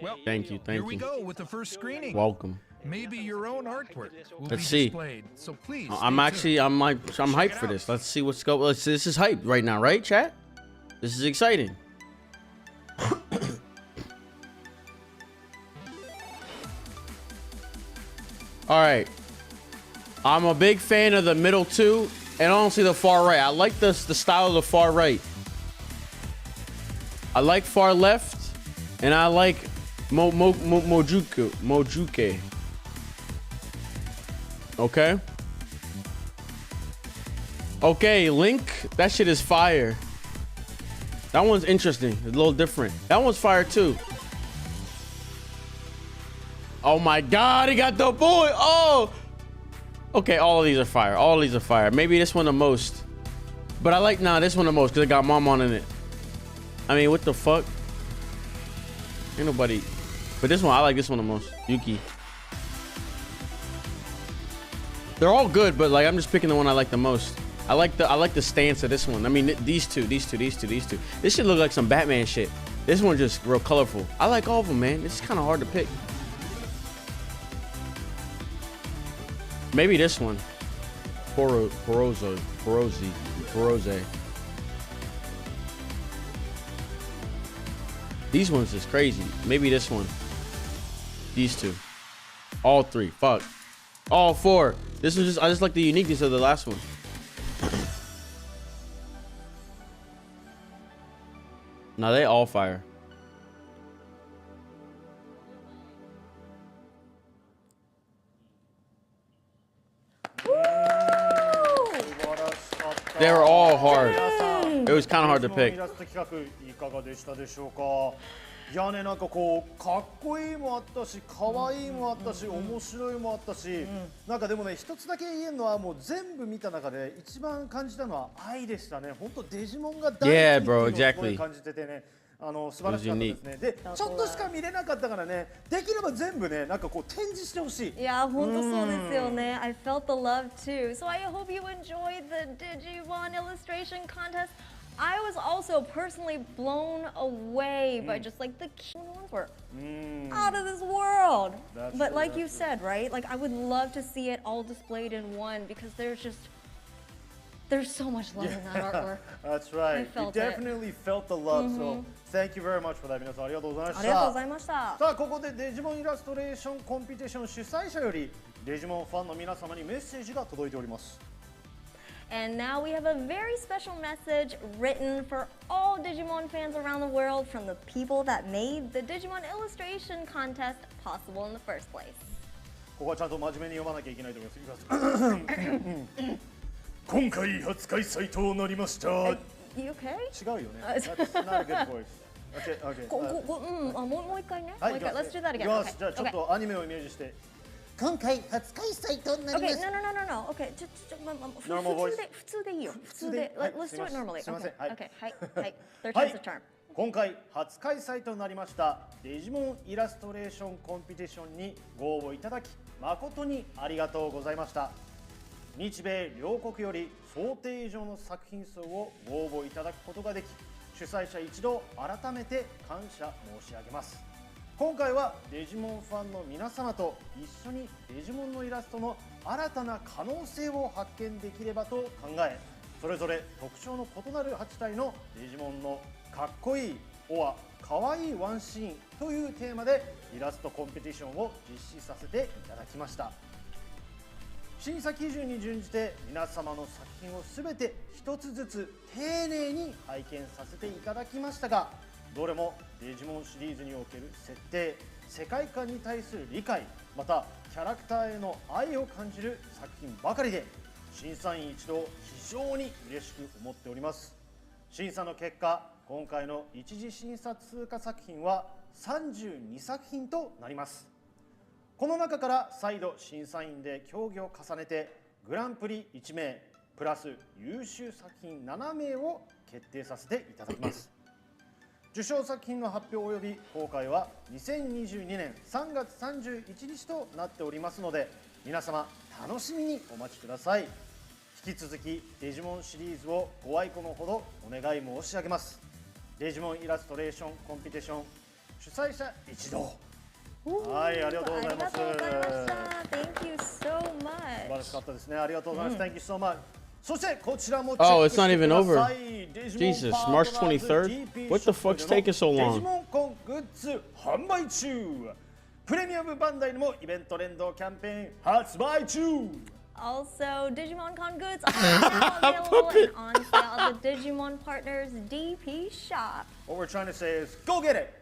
Well, Thank you. here we go with the first screening. Welcome. Maybe your own artwork will Let's be see. displayed. So please, I'm hyped for this. Let's see what's going. This is hype right now, right, chat? This is exciting. All right. I'm a big fan of the middle two, and honestly, the far right. I like the style of the far right. I like far left, and I like Mojuke. Okay. Okay, Link. That shit is fire. That one's interesting. It's a little different. That one's fire too. Oh my God, he got the boy. Oh. Okay, all of these are fire. All of these are fire. Maybe this one the most. But I like, this one the most because it got Momon in it. I mean, what the fuck? Ain't nobody. But this one, I like this one the most. Yuki. They're all good, but like I'm just picking the one I like the most. I like the stance of this one. I mean, these two. This should look like some Batman shit. This one just real colorful. I like all of them, man. It's kind of hard to pick. Maybe this one. Poroze. These ones is crazy. Maybe this one. These two. All three. Fuck. All 4. This was I just like the uniqueness of the last one. Now they all fire. They were all hard. It was kind of hard to pick. いかがでしたでしょうか。いやね、なんかこうかっこいいもあったし、可愛いもあったし、面白いもあったし、なんかでもね、一つだけ言えるのはもう全部見た中で一番感じたのは愛でしたね。本当デジモンが大好きっていうのをすごい感じててね。素晴らしかったですね。で、ちょっとしか見れなかったからね、できれば全部ね、なんかこう展示してほしい。いや、本当そうですよね。I felt the love too. So I hope you enjoyed the Digimon illustration contest. I was also personally blown away by just like the cute ones were out of this world. But like you said, right? Like I would love to see it all displayed in one because there's so much love in that artwork. That's right. I felt you definitely felt the love. So thank you very much for that. 皆さんありがとうございました。ありがとうございました。さあここでデジモンイラストレーションコンペティション主催者よりデジモンファンの皆様にメッセージが届いております。And now we have a very special message written for all Digimon fans around the world from the people that made the Digimon illustration contest possible in the first place. ここはちゃんと真面目に読まなきゃいけないと思います。今回初開催となりました。You okay? 違うよね。That's not a good voice. Okay, okay. もう一回ね。もう一回。Let's do that again. よし、じゃあちょっとアニメをイメージして。今回初開催となります。Okay, no. Okay, 普通でいいよ。普通で。Let's do it normally. すみません。はい。はい。Third time's a charm. 今回初開催となりましたデジモンイラストレーションコンペティションにご応募いただき誠にありがとうございました。日米両国より想定以上の作品数をご応募いただくことができ、主催者一同改めて感謝申し上げます。今回はデジモンファンの皆様と一緒にデジモンのイラストの新たな可能性を発見できればと考え、それぞれ特徴の異なる8体のデジモンのかっこいいオアかわいいワンシーンというテーマでイラストコンペティションを実施させていただきました。審査基準に準じて皆様の作品をすべて一つずつ丁寧に拝見させていただきましたが、どれもデジモンシリーズにおける設定、世界観に対する理解、またキャラクターへの愛を感じる作品ばかりで、審査員一同非常に嬉しく思っております。審査の結果、今回の一次審査通過作品は32作品となります。この中から再度審査員で協議を重ねてグランプリ1名プラス優秀作品7名を決定させていただきます。受賞作品の発表及び公開は2022年3月31日となっておりますので、皆様楽しみにお待ちください。引き続きデジモンシリーズをご愛顧のほどお願い申し上げます。デジモンイラストレーションコンペティション主催者一同。はい、ありがとうございます。Thank you so much. 素晴らしかったですね。ありがとうございます。Thank you so much. そしてこちらも Oh, it's not even over. Jesus, March 23rd? What the fuck's taking so デジ long? モンコングッズ販売中。プレミアムバンダイにもイベント連動キャンペーン発売中。Also, Digimon Con goods are now available and on sale at the Digimon Partners DP shop. What we're trying to say is, go get it!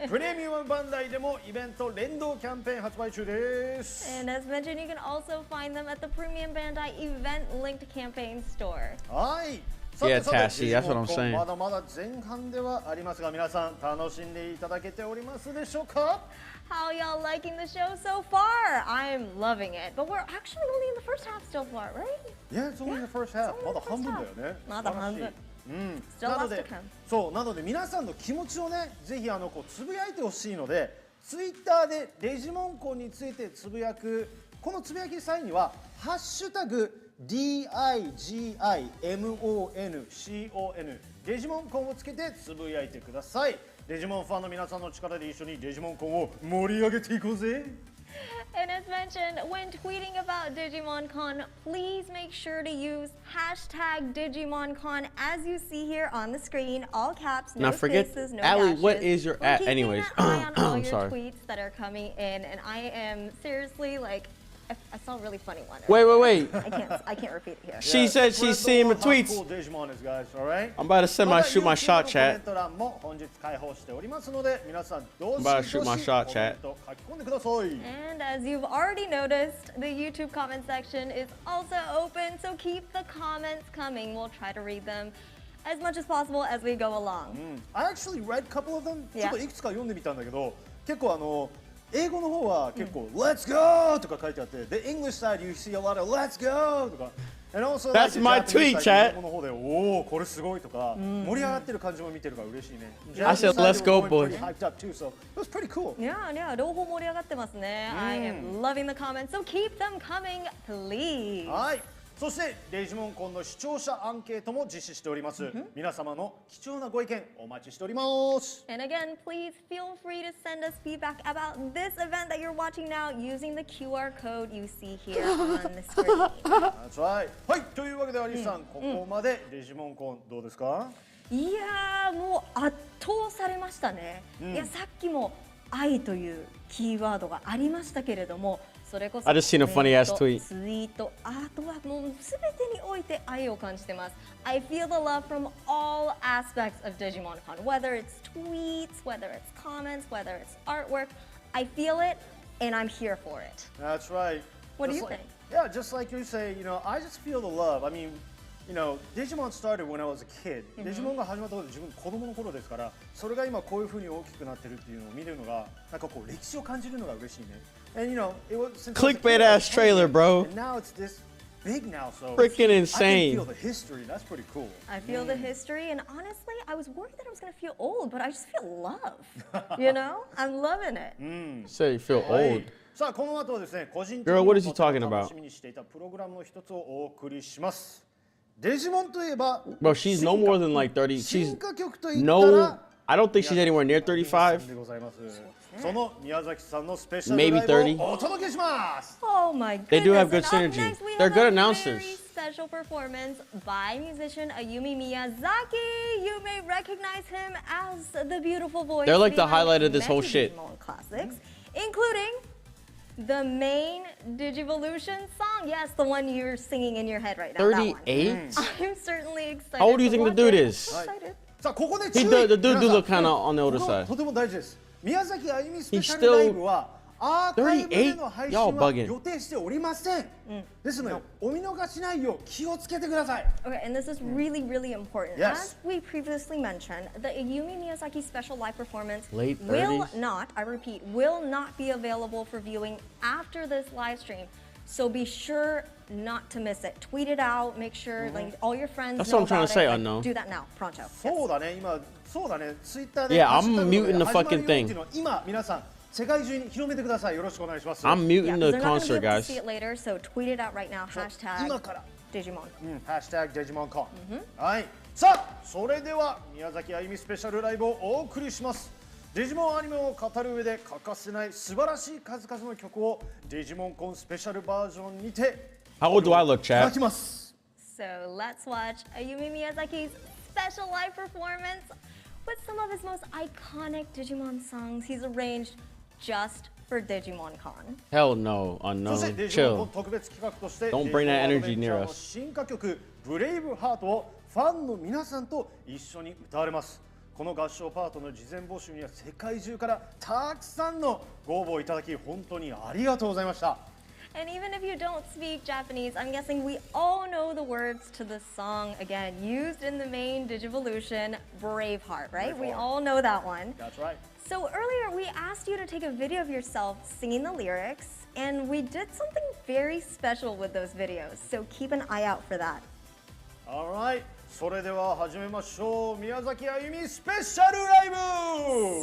プレミアムバンダイでもイベント連動キャンペーン発売中です。And as mentioned, you can also find them at the Premium Bandai event-linked campaign store. はい。 Yeah, Tashi, that's what I'm saying. まだまだ前半ではありますが、皆さん楽しんでいただけておりますでしょうか？ How y'all liking the show so far? I'm loving it, but we're actually only in the first half so far, right? Yeah, it's only the first half. まだ半分だよね。まだ半分。なので、なので皆さんの気持ちをね、ぜひこうつぶやいてほしいので、ツイッターでデジモンコンについてつぶやく、このつぶやき際にはハッシュタグ DIGIMONCON デジモンコンをつけてつぶやいてください。デジモンファンの皆さんの力で一緒にデジモンコンを盛り上げていこうぜ。And as mentioned, when tweeting about Digimon Con, please make sure to use hashtag Digimon Con as you see here on the screen, all caps, no Now forget, spaces, no Allie, dashes. what is your at? Anyways, Keeping an eye on all I'm your sorry. tweets that are coming in, and I am seriously like I saw a really funny one. Wait, wait, wait. I can't repeat it here. She said she's seeing my tweets. Cool Digimon is, guys, all right? I'm about to shoot my shot, chat. I'm about to shoot my shot, chat. And as you've already noticed, the YouTube comment section is also open, so keep the comments coming. We'll try to read them as much as possible as we go along. I actually read a couple of them. Yeah. ちょっといくつか読んでみたんだけど、結構英語の方は結構 Let's go とか書いてあって、the English side you see a lot of Let's go とか。And also, That's my tweet, chat. 日本の方でおおこれすごいとか盛り上がってる感じも見てるから嬉しいね。I said let's go, boys. Hyped up too, so it was pretty cool. Yeah, 両方盛り上がってますね。I am loving the comments, so keep them coming, please. はい。そしてデジモンコンの視聴者アンケートも実施しております。皆様の貴重なご意見お待ちしております。And again, please feel free to send us feedback about this event that you're watching now using the QR code you see here on the screen. That's right. はい、というわけでアリスさん、ここまでデジモンコンどうですか？いやー、もう圧倒されましたね。いや、さっきも愛というキーワードがありましたけれども。それこそ I just seen a funny ass tweet. ツイート、あとはもうすべてにおいて愛を感じてます。I feel the love from all aspects of Digimon Con, whether it's tweets, whether it's comments, whether it's artwork. I feel it, and I'm here for it. That's right. What do you think? Yeah, just like you say, I just feel the love. I mean, Digimon started when I was a kid. デジモンが始まった頃自分子供の頃ですから、それが今こういう風に大きくなってるっていうのを見るのが、なんかこう歴史を感じるのが嬉しいね。And it was since Clickbait ass trailer, bro. And now it's this big now, so freaking insane. I can feel the history. That's pretty cool. I feel the history, and honestly, I was worried that I was gonna feel old, but I just feel love. I'm loving it. Say you feel old. さあこの後はですね、個人的に Girl, what is he talking about? 楽しみにしていたプログラムの一つをお送りします。デジモンといえば、 Bro, she's no more than like 30. She's no. I don't think she's anywhere near 35. その宮崎さんのスペシャルライブをお届けします。 Oh my goodness. They do have good And up synergy. next, we They're have good a announcers. Very special performance by musician Ayumi Miyazaki. You may recognize him as the beautiful voice. They're like the behind highlight of this whole many shit. Digimon classics, including the main Digivolution song. Yes, the one you're singing in your head right now. 38? I'm certainly excited. How old do you think the dude is? Excited. さあここで The dude do look kind of on the older ここ side. とても大事です。宮崎あゆみスペシャルライブはアーカイブでの配信は予定しておりません。ですのでお見逃しないよう気をつけてください。Okay, and this is really, really important. Yes. As we previously mentioned, the Ayumi Miyazaki special live performance Late will 30s? not, I repeat, will not be available for viewing after this live stream. So be sure not to miss it. Tweet it out. Make sure like all your friends That's know what I'm trying to about say, it. Unknown. Do that now, pronto. そうだね、今そうだね、ツイッターで Yeah, I'm muting the fucking thing. 今皆さん世界中に広めてください。よろしくお願いします。 I'm muting Yeah, the they're not going to concert, be able to guys. see it later, so tweet it out right now. Hashtag 今から Digimon. ハッシュタグデジモンコン。はい。さあ、それでは宮崎あゆみスペシャルライブをお送りします。デジモンアニメを語る上で欠かせない素晴らしい数々の曲をデジモンコンスペシャルバージョンにて How old do I look, いただ chat? きます。 So let's watch Ayumi Miyazaki's special live performance with some of his most iconic Digimon songs he's arranged just for Digimon Con. Hell no, そして Unknown. デジモンコン Chill. 特別企画として Don't bring that energy near us. デジモンアドベンチャーの進化曲ブレイブハートをファンの皆さんと一緒に歌われます。この合唱パートの事前募集には世界中からたくさんのご応募いただき本当にありがとうございました。 And even if you don't speak Japanese, I'm guessing we all know the words to the song again, used in the main Digivolution, Braveheart, right? We all know that one. That's right. So earlier we asked you to take a video of yourself singing the lyrics, and we did something very special with those videos. So keep an eye out for that. All right. それでは始めましょう。宮崎あゆみスペシャルライブ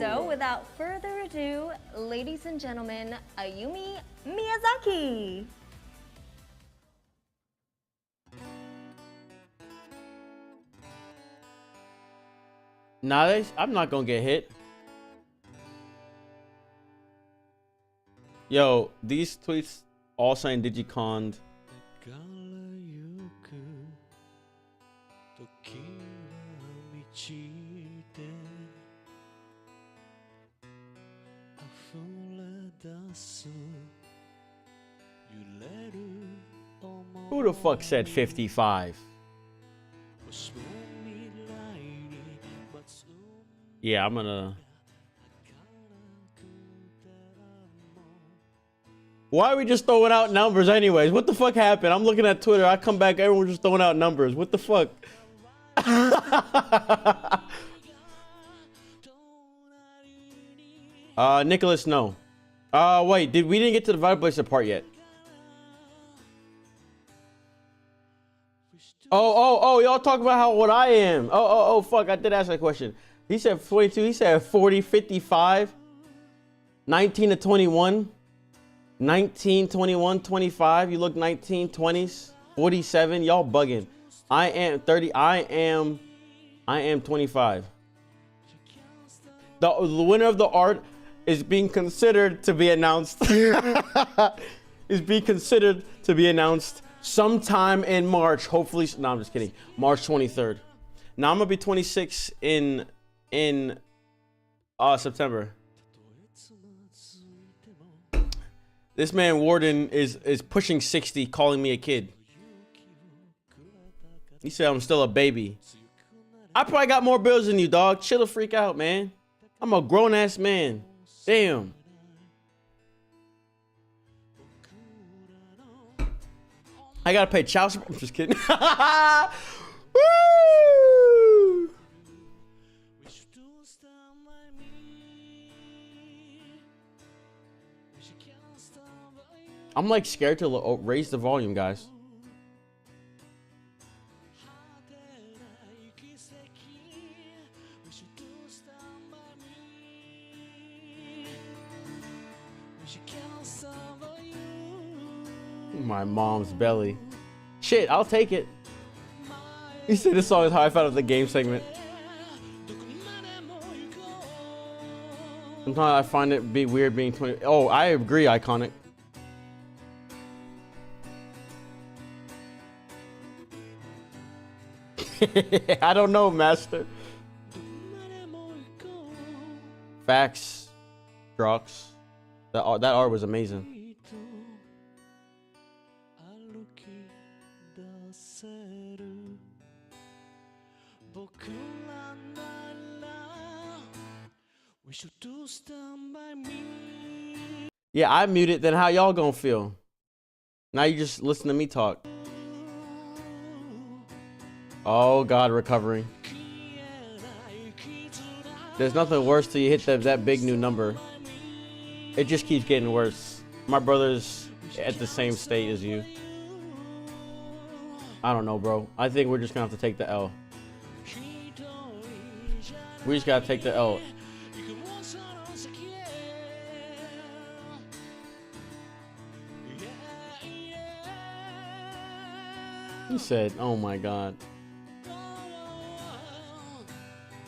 So without further ado, ladies and gentlemen, Ayumi Miyazaki. Nah, I'm not gonna get hit. Yo, these tweets all saying Digicon. Who the fuck said 55? Yeah, I'm gonna... Why are we just throwing out numbers anyways? What the fuck happened? I'm looking at Twitter. I come back, everyone's just throwing out numbers. What the fuck? Nicholas, no. Wait, we didn't get to the vital bracelet part yet. Oh, y'all talk about how what I am. Oh, fuck, I did ask that question. He said 42, he said 40, 55, 19 to 21, 19, 21, 25. You look 19, 20s, 47. Y'all bugging. I am 30. I am 25. The winner of the art is being considered to be announced. Is being considered to be announced sometime in March. Hopefully, no, I'm just kidding. March 23rd. Now I'm gonna be 26 in September. This man Warden is pushing 60, calling me a kid. He said I'm still a baby. I probably got more bills than you, dog. Chill the freak out, man. I'm a grown-ass man. Damn. I gotta pay child support. I'm just kidding. Woo! I'm like scared to raise the volume, guys. My mom's belly. Shit, I'll take it. He said this song is how I found out the game segment. Sometimes I find it be weird being 20. Oh, I agree, Iconic. I don't know, Master. Facts. Drox. That art was amazing. Yeah, I muted. Then how y'all gonna feel? Now you just listen to me talk. Oh God, recovering. There's nothing worse till you hit that big new number. It just keeps getting worse. My brother's at the same state as you. I don't know, bro. I think we're just gonna have to take the L. We just gotta take the L. He said, oh my God.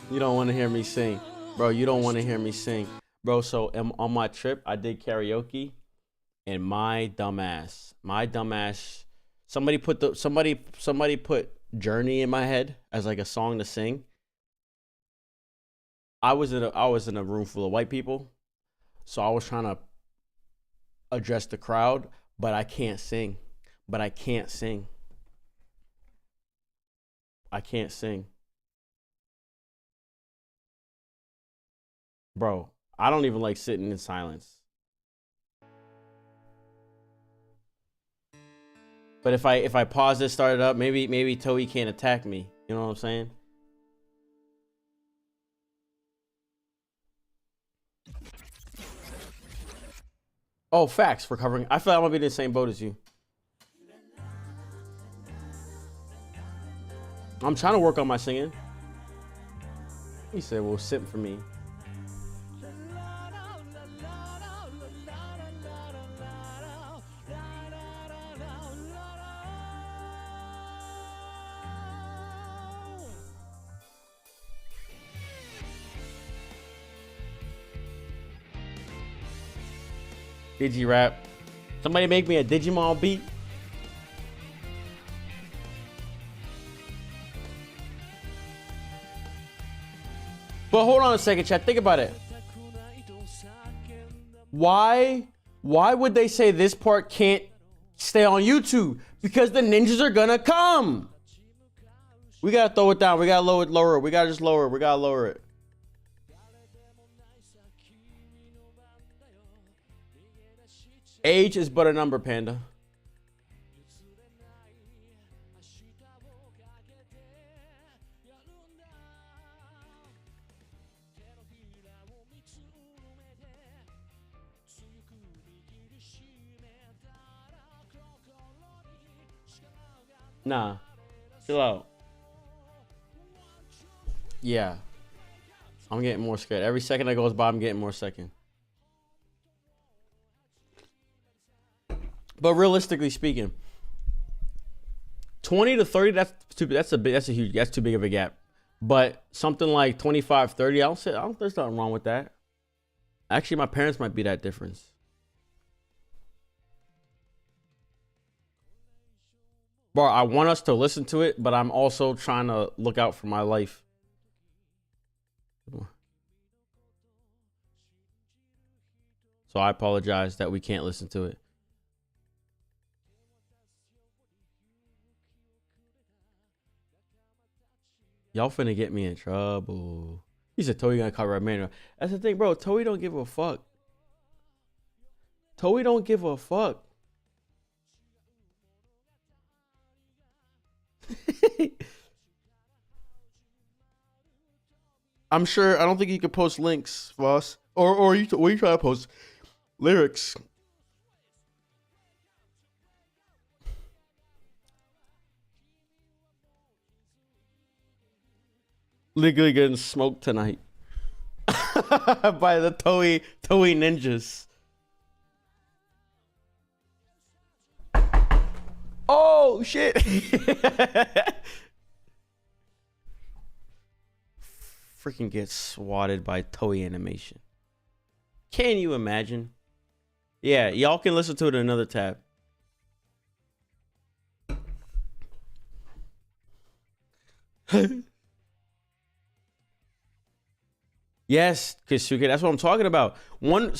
You don't want to hear me sing. Bro, you don't want to hear me sing. Bro, so on my trip, I did karaoke. And my dumbass, somebody put Journey in my head as like a song to sing. I was in a room full of white people. So I was trying to address the crowd, but I can't sing. I can't sing. Bro, I don't even like sitting in silence. But if I pause this, start it up, maybe Toei can't attack me. You know what I'm saying? Oh, facts, recovering. I feel like I'm gonna be in the same boat as you. I'm trying to work on my singing. He said, well, sit for me. Digi-rap. Somebody make me a Digimon beat. But hold on a second, chat. Think about it. Why would they say this part can't stay on YouTube? Because the ninjas are gonna come. We gotta throw it down. We gotta lower it. We gotta just lower it. We gotta lower it. Age is but a number, Panda. Nah. Chill out. Yeah. I'm getting more scared. Every second that goes by, I'm getting more second. But realistically speaking, 20 to 30, that's too big of a gap. But something like 25, 30, there's nothing wrong with that. Actually, my parents might be that difference. Bro, I want us to listen to it, but I'm also trying to look out for my life. So I apologize that we can't listen to it. Y'all finna get me in trouble. He said Toei gonna copyright manual. That's the thing, bro. Toei don't give a fuck. Toei don't give a fuck. I'm sure. I don't think you could post links, boss. Or you try to post lyrics. Legally getting smoked tonight by the Toei ninjas. Oh shit! Freaking get swatted by Toei Animation. Can you imagine? Yeah, y'all can listen to it in another tab. Yes, Kisuke, that's what I'm talking about. And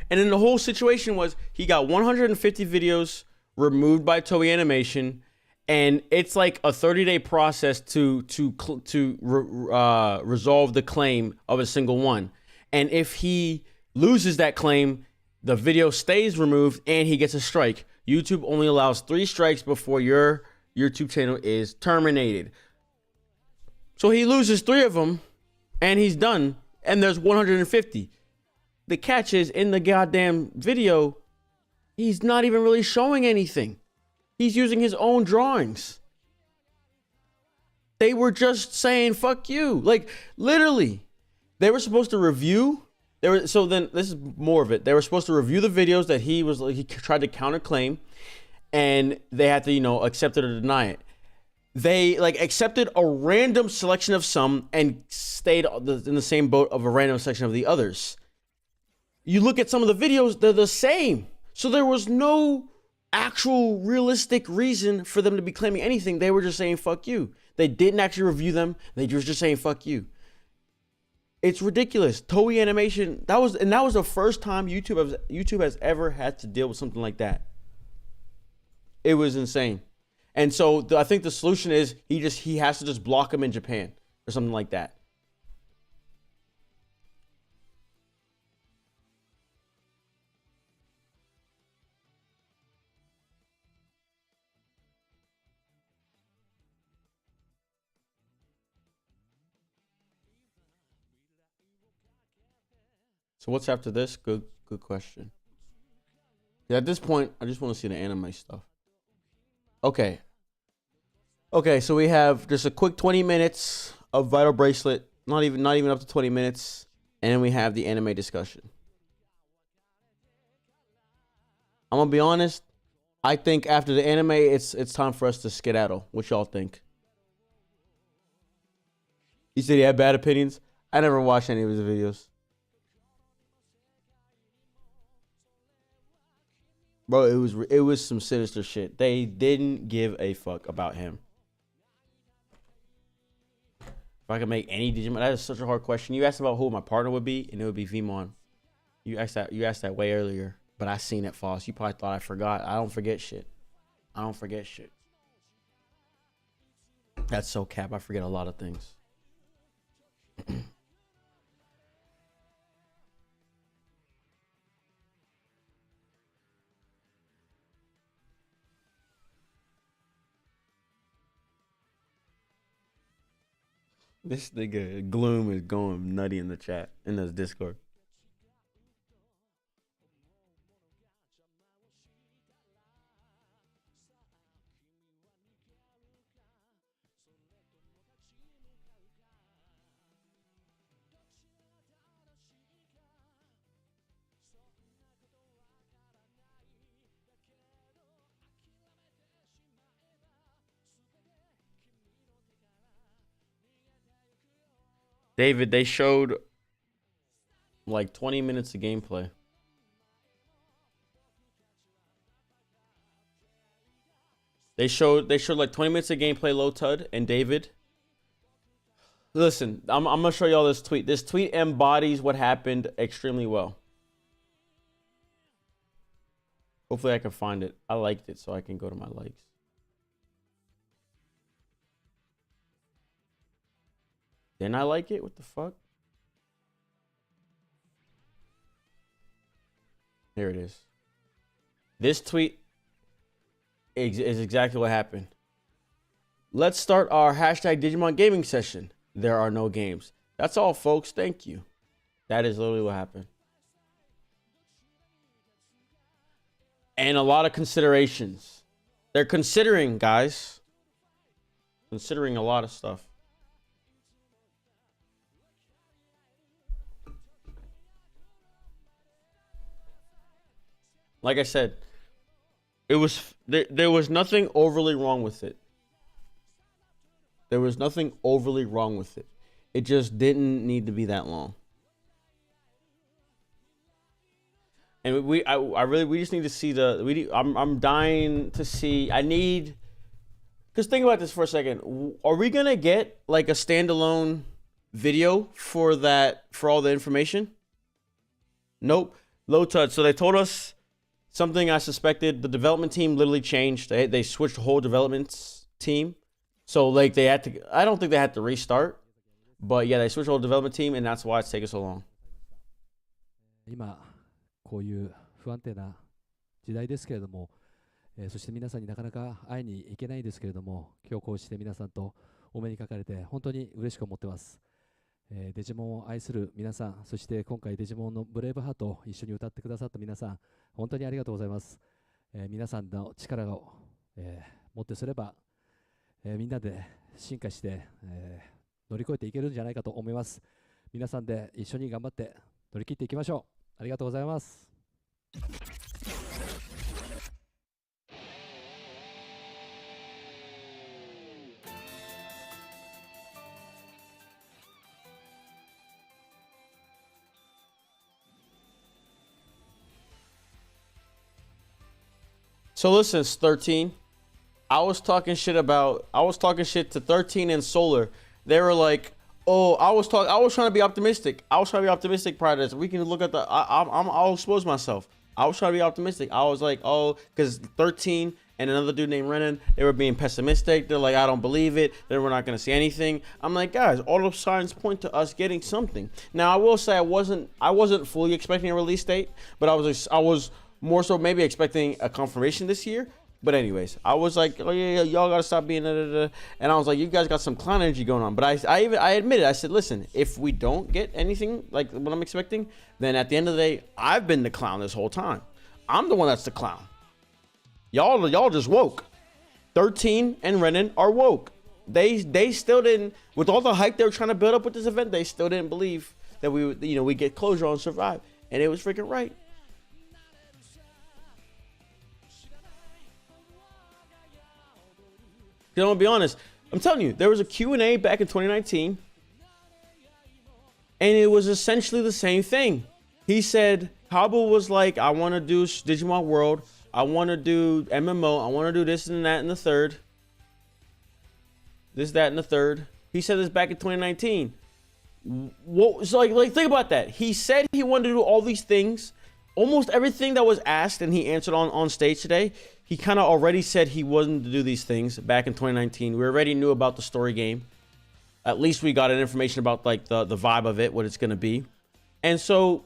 then the whole situation was he got 150 videos removed by Toei Animation, and it's like a 30-day process to resolve the claim of a single one. And if he loses that claim, the video stays removed and he gets a strike. YouTube only allows 3 strikes before your YouTube channel is terminated. So he loses 3 of them and he's done. And there's 150. The catch is, in the goddamn video, he's not even really showing anything. He's using his own drawings. They were just saying, fuck you. Like, literally. They were supposed to review. So then, this is more of it. They were supposed to review the videos that he tried to counterclaim. And they had to, accept it or deny it. They accepted a random selection of some and stayed in the same boat of a random section of the others. You look at some of the videos, they're the same. So there was no actual realistic reason for them to be claiming anything. They were just saying, fuck you. They didn't actually review them. They were just saying, fuck you. It's ridiculous. Toei Animation, that was the first time YouTube has ever had to deal with something like that. It was insane. And so I think the solution is he has to just block him in Japan or something like that. So what's after this? Good question. At this point, I just want to see the anime stuff. Okay, so we have just a quick 20 minutes of Vital Bracelet, not even up to 20 minutes, and then we have the anime discussion. I'm gonna be honest, I think after the anime, it's time for us to skedaddle. What y'all think? He said he had bad opinions. I never watched any of his videos. Bro, it was some sinister shit. They didn't give a fuck about him. If I could make any Digimon, that is such a hard question. You asked about who my partner would be, and it would be Vmon. You asked that way earlier, but I seen it, Foss. You probably thought I forgot. I don't forget shit. I don't forget shit. That's so cap. I forget a lot of things. This nigga Gloom is going nutty in the chat, in this Discord. David, they showed like 20 minutes of gameplay. They showed like 20 minutes of gameplay, Low Tud and David. Listen, I'm gonna show y'all this tweet. This tweet embodies what happened extremely well. Hopefully I can find it. I liked it, so I can go to my likes. Didn't I like it? What the fuck? Here it is. This tweet is exactly what happened. Let's start our hashtag Digimon gaming session. There are no games. That's all, folks. Thank you. That is literally what happened. And a lot of considerations. They're considering, guys. Considering a lot of stuff. Like I said, it was there was nothing overly wrong with it. There was nothing overly wrong with it. It just didn't need to be that long. And we just need to see I'm dying to see. Because think about this for a second. Are we gonna get like a standalone video for all the information? Nope. Low touch. So they told us something I suspected. The development team literally changed. They switched the whole development team. So like I don't think they had to restart. But yeah, they switched the whole development team, and that's why it's taking so long. 今こういう不安定な時代ですけれども、そして皆さんになかなか会いに行けないんですけれども、今日こうして皆さんとお目にかかれて本当に嬉しく思ってます。デジモンを愛する皆さん、そして今回デジモンのブレイブハートを一緒に歌ってくださった皆さん、本当にありがとうございます。皆さんの力を、もってすれば、みんなで進化して、乗り越えていけるんじゃないかと思います。皆さんで一緒に頑張って乗り切っていきましょう。ありがとうございます。So listen, 13. I was talking shit to 13 and Solar. They were like, "Oh, I was trying to be optimistic. I was trying to be optimistic prior to this. We can look at I'll expose myself. I was trying to be optimistic. I was like, oh, because 13 and another dude named Renan, they were being pessimistic. They're like, I don't believe it. Then we're not gonna see anything. I'm like, guys, all the signs point to us getting something. Now I will say I wasn't fully expecting a release date, but I was more so maybe expecting a confirmation this year. But anyways, I was like, oh yeah, y'all gotta stop being and I was like, you guys got some clown energy going on. But I admitted, I said, listen, if we don't get anything like what I'm expecting, then at the end of the day, I've been the clown this whole time. I'm the one that's the clown. Y'all just woke. 13 and Renan are woke. They still didn't, with all the hype they were trying to build up with this event, they still didn't believe that we get closure on Survive, and it was freaking right. I'm gonna be honest. I'm telling you, there was a Q&A back in 2019, and it was essentially the same thing. He said, Habu was like, I want to do Digimon World. I want to do MMO. I want to do this and that and the third. This, that, and the third. He said this back in 2019. What? So like think about that. He said he wanted to do all these things, almost everything that was asked and he answered on stage today, he kind of already said he wasn't to do these things back in 2019. We already knew about the story game. At least we got an information about like the vibe of it, what it's going to be. And so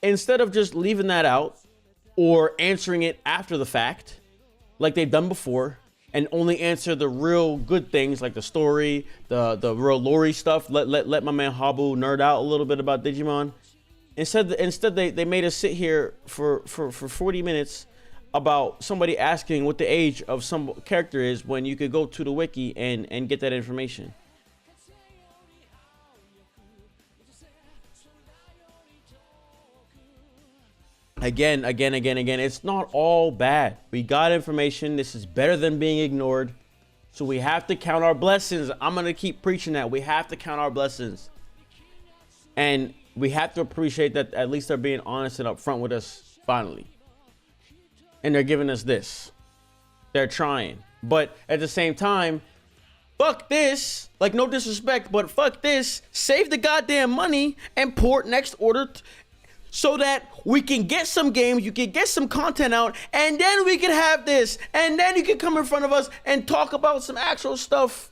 instead of just leaving that out or answering it after the fact, like they've done before, and only answer the real good things like the story, the real lore stuff, let my man Habu nerd out a little bit about Digimon. Instead they made us sit here for 40 minutes about somebody asking what the age of some character is when you could go to the wiki and get that information. Again, it's not all bad. We got information. This is better than being ignored. So we have to count our blessings. I'm going to keep preaching that. We have to count our blessings. And we have to appreciate that at least they're being honest and upfront with us finally. And they're giving us this. They're trying. But at the same time, fuck this. Like, no disrespect, but fuck this. Save the goddamn money and port next order so that we can get some games, you can get some content out, and then we can have this, and then you can come in front of us and talk about some actual stuff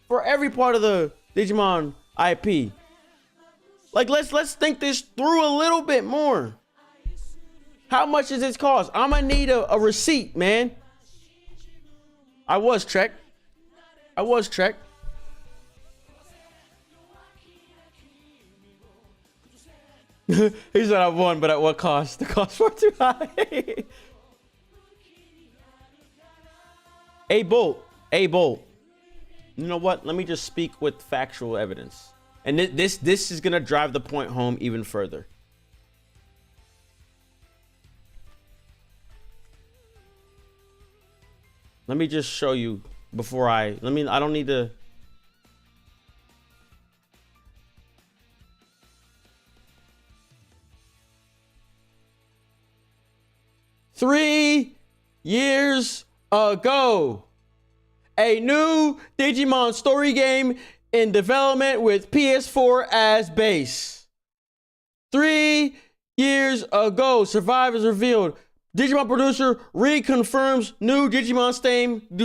for every part of the Digimon IP. Like, let's think this through a little bit more. How much does this cost? I'm gonna need a receipt, man. I was Trek. He said I won, but at what cost? The costs were too high. A Bolt. You know what? Let me just speak with factual evidence. And this is gonna drive the point home even further. Let me just show you before I don't need to. Three years ago, a new Digimon story game in development with PS4 as base. 3 years ago, Survivors revealed. Digimon producer reconfirms new Digimon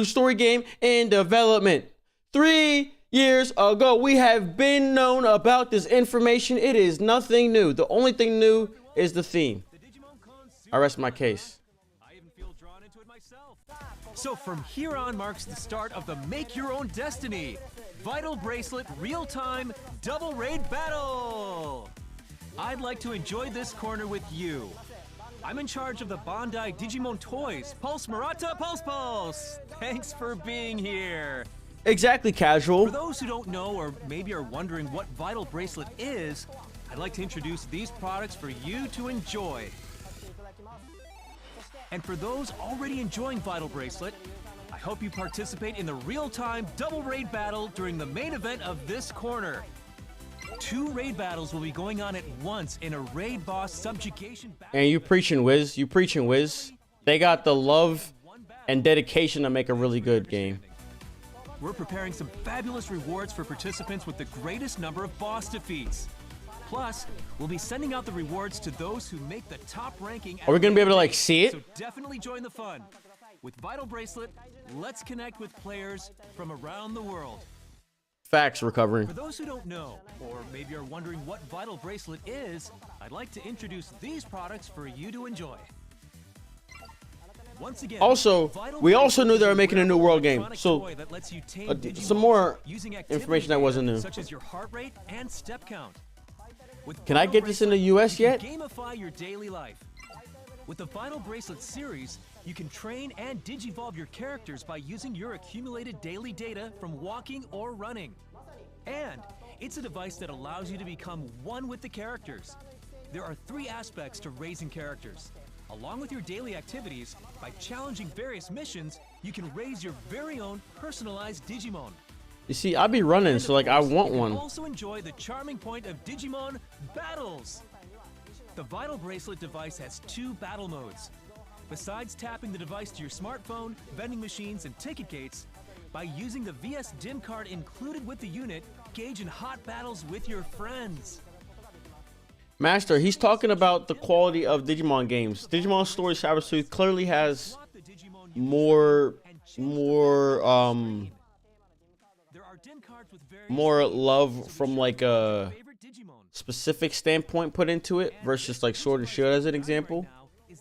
story game in development. 3 years ago, we have been known about this information. It is nothing new. The only thing new is the theme. I rest my case. So from here on marks the start of the Make Your Own Destiny Vital Bracelet Real-Time Double Raid Battle. I'd like to enjoy this corner with you. I'm in charge of the Bandai Digimon Toys. Pulse Murata Pulse. Thanks for being here. Exactly, casual. For those who don't know or maybe are wondering what Vital Bracelet is, I'd like to introduce these products for you to enjoy. And for those already enjoying Vital Bracelet, I hope you participate in the real-time double raid battle during the main event of this corner. 2 raid battles will be going on at once in a raid boss subjugation battle. And you preaching, Wiz. They got the love and dedication to make a really good game. We're preparing some fabulous rewards for participants with the greatest number of boss defeats. Plus, we'll be sending out the rewards to those who make the top ranking. Are we gonna be able to like see it? So definitely join the fun. With Vital Bracelet, let's connect with players from around the world. Facts, recovering. For those who don't know, or maybe are wondering what Vital Bracelet is, I'd like to introduce these products for you to enjoy. Once again, also, we also knew they were making a new world game, so some more information that wasn't new. Such as your heart rate and step count. Can I get this in the US yet? Gamify your daily life. With the Vital Bracelet series, you can train and digivolve your characters by using your accumulated daily data from walking or running. And it's a device that allows you to become one with the characters. There are 3 aspects to raising characters. Along with your daily activities, by challenging various missions, you can raise your very own personalized Digimon. You see, I be running, so like I want one. Also enjoy the charming point of Digimon battles. The Vital Bracelet device has 2 battle modes. Besides tapping the device to your smartphone, vending machines, and ticket gates, by using the VS DIM card included with the unit, engage in hot battles with your friends. Master, he's talking about the quality of Digimon games. Digimon Story Cybersleuth clearly has more love from like a specific standpoint put into it versus like Sword and Shield as an example,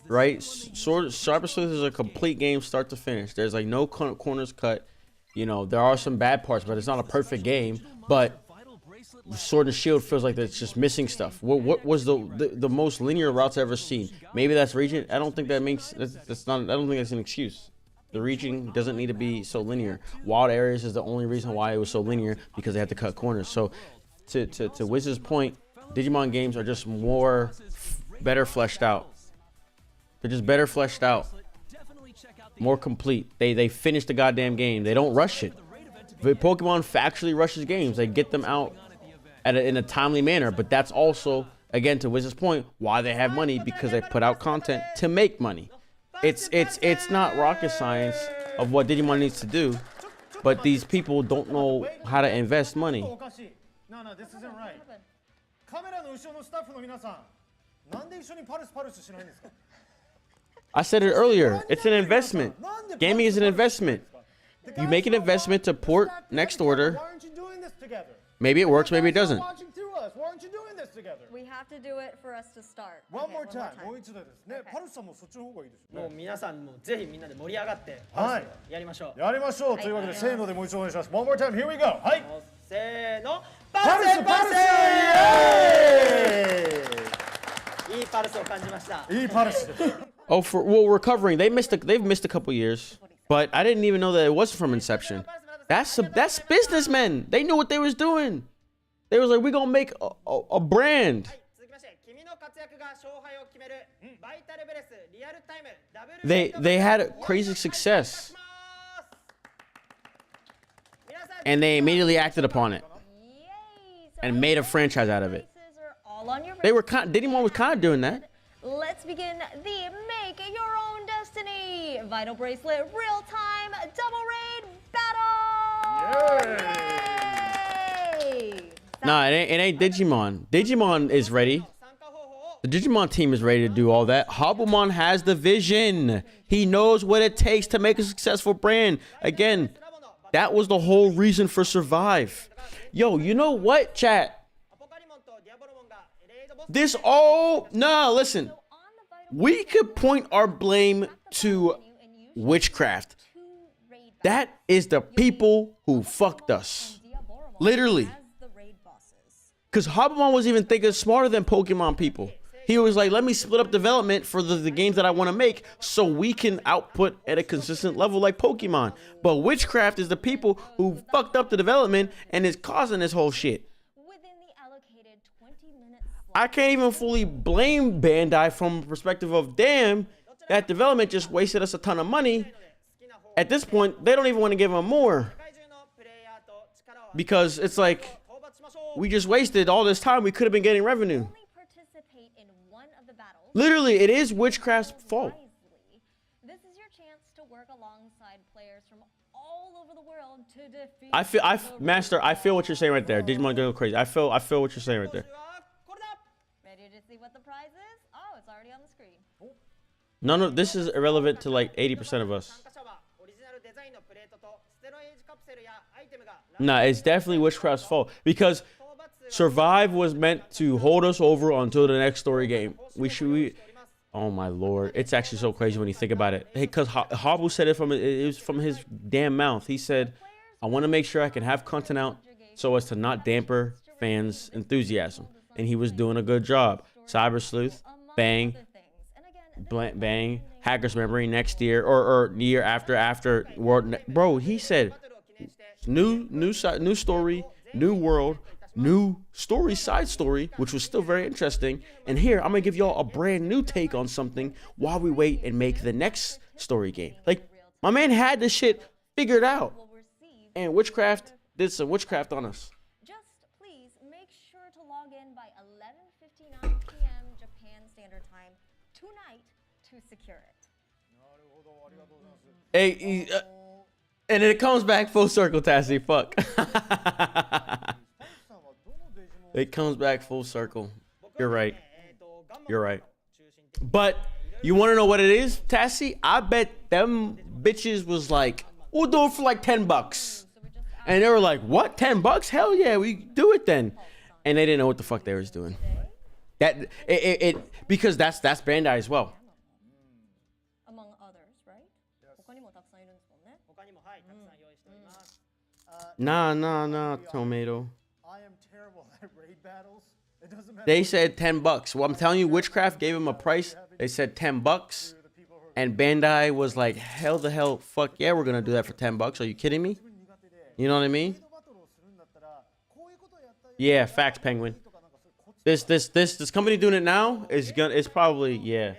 right? Cybersleuth is a complete game start to finish. There's like no corners cut. You know, there are some bad parts, but it's not a perfect game. But Sword and Shield feels like it's just missing stuff. What was the most linear routes I've ever seen? Maybe that's region. I don't think that makes that's not. I don't think that's an excuse. The region doesn't need to be so linear. Wild areas is the only reason why it was so linear, because they had to cut corners. So to Wiz's point, Digimon games are just better fleshed out. They're just better fleshed out, more complete. They finish the goddamn game. They don't rush it. Pokemon factually rushes games. They get them out in a timely manner. But that's also, again, to Wiz's point, why they have money, because they put out content to make money. It's not rocket science of what Digimon needs to do, but these people don't know how to invest money. No, this isn't right. I said it earlier. It's an investment. Gaming is an investment. You make an investment to port next order. Maybe it works, maybe it doesn't. Why aren't you doing this together? We have to do it for us to start. One more time. もう一度ですね。パルスさんもそっちの方がいいですよね。もう皆さんもぜひみんなで盛り上がってやりましょう。やりましょうというわけで、せーのでもう一度お願いします。One more time. Here we go. はい。せーの。パルスパルス。いいパルスを感じました。いいパルスです。Oh, recovering. They've missed a couple years, but I didn't even know that it wasn't from Inception. That's businessmen. They knew what they was doing. They was like, we gonna make a brand. They had crazy success, and they immediately acted upon it and made a franchise out of it. Digimon was kind of doing that. Let's begin the Make Your Own Destiny Vital Bracelet Real-Time Double Raid Battle! Yay! Nah, it ain't Digimon. Digimon is ready. The Digimon team is ready to do all that. Hobblemon has the vision. He knows what it takes to make a successful brand. Again, that was the whole reason for Survive. Yo, you know what, chat? Listen. We could point our blame to witchcraft. That is the people who fucked us. Literally. Because Hobblemon was even thinking smarter than Pokemon people. He was like, let me split up development for the games that I want to make so we can output at a consistent level like Pokemon. But witchcraft is the people who fucked up the development and is causing this whole shit. I can't even fully blame Bandai from the perspective of, damn, that development just wasted us a ton of money. At this point, they don't even want to give them more. Because it's like, we just wasted all this time. We could have been getting revenue. Literally, it is witchcraft's fault. This is your chance to work alongside players from all over the world to defeat. Master, I feel what you're saying right there. Digimon go crazy. I feel what you're saying right there. Ready to see what the prize is? Oh, it's already on the screen. None of this is irrelevant to like 80% of us. Nah, it's definitely witchcraft's fault because Survive was meant to hold us over until the next story game. Oh my lord, it's actually so crazy when you think about it. Because Habu said it was from his damn mouth. He said, "I want to make sure I can have content out so as to not damper fans' enthusiasm," and he was doing a good job. Cyber Sleuth, bang, bang, Hacker's Memory next year or year after World. Bro, he said, new story, new world. New story, side story, which was still very interesting. And here, I'm gonna give y'all a brand new take on something while we wait and make the next story game. Like, my man had this shit figured out. And witchcraft did some witchcraft on us. Just please make sure to log in by 11:59 p.m. Japan Standard Time tonight to secure it. Hey, and it comes back full circle, Tassie. Fuck. It comes back full circle. You're right. You're right. But you want to know what it is, Tassie? I bet them bitches was like, we'll do it for like $10. And they were like, what? $10? Hell yeah, we do it then. And they didn't know what the fuck they was doing. That it because that's Bandai as well. Among others, right? 他にもたくさんいるんですもんね。他にもはいたくさん用意しております。Nah, tomato. I am terrible at raid battles. It doesn't matter. They said $10. Well, I'm telling you, Witchcraft gave him a price. They said $10. And Bandai was like, hell the hell, fuck yeah, we're gonna do that for $10. Are you kidding me? You know what I mean? Yeah, facts, Penguin. This company doing it now is gonna, it's probably, yeah.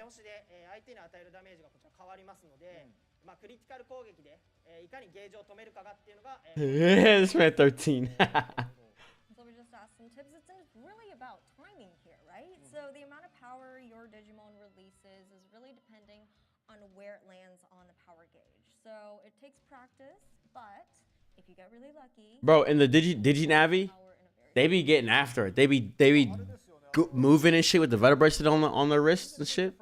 Yeah, this man 13. So we just asked some tips. It's really about timing here, right? So the amount of power your Digimon releases is really depending on where it lands on the power gauge. So it takes practice, but if you get really lucky, bro, in the Diginavi, they be getting after it. They be moving and shit with the Veta bracelet on their wrists and shit.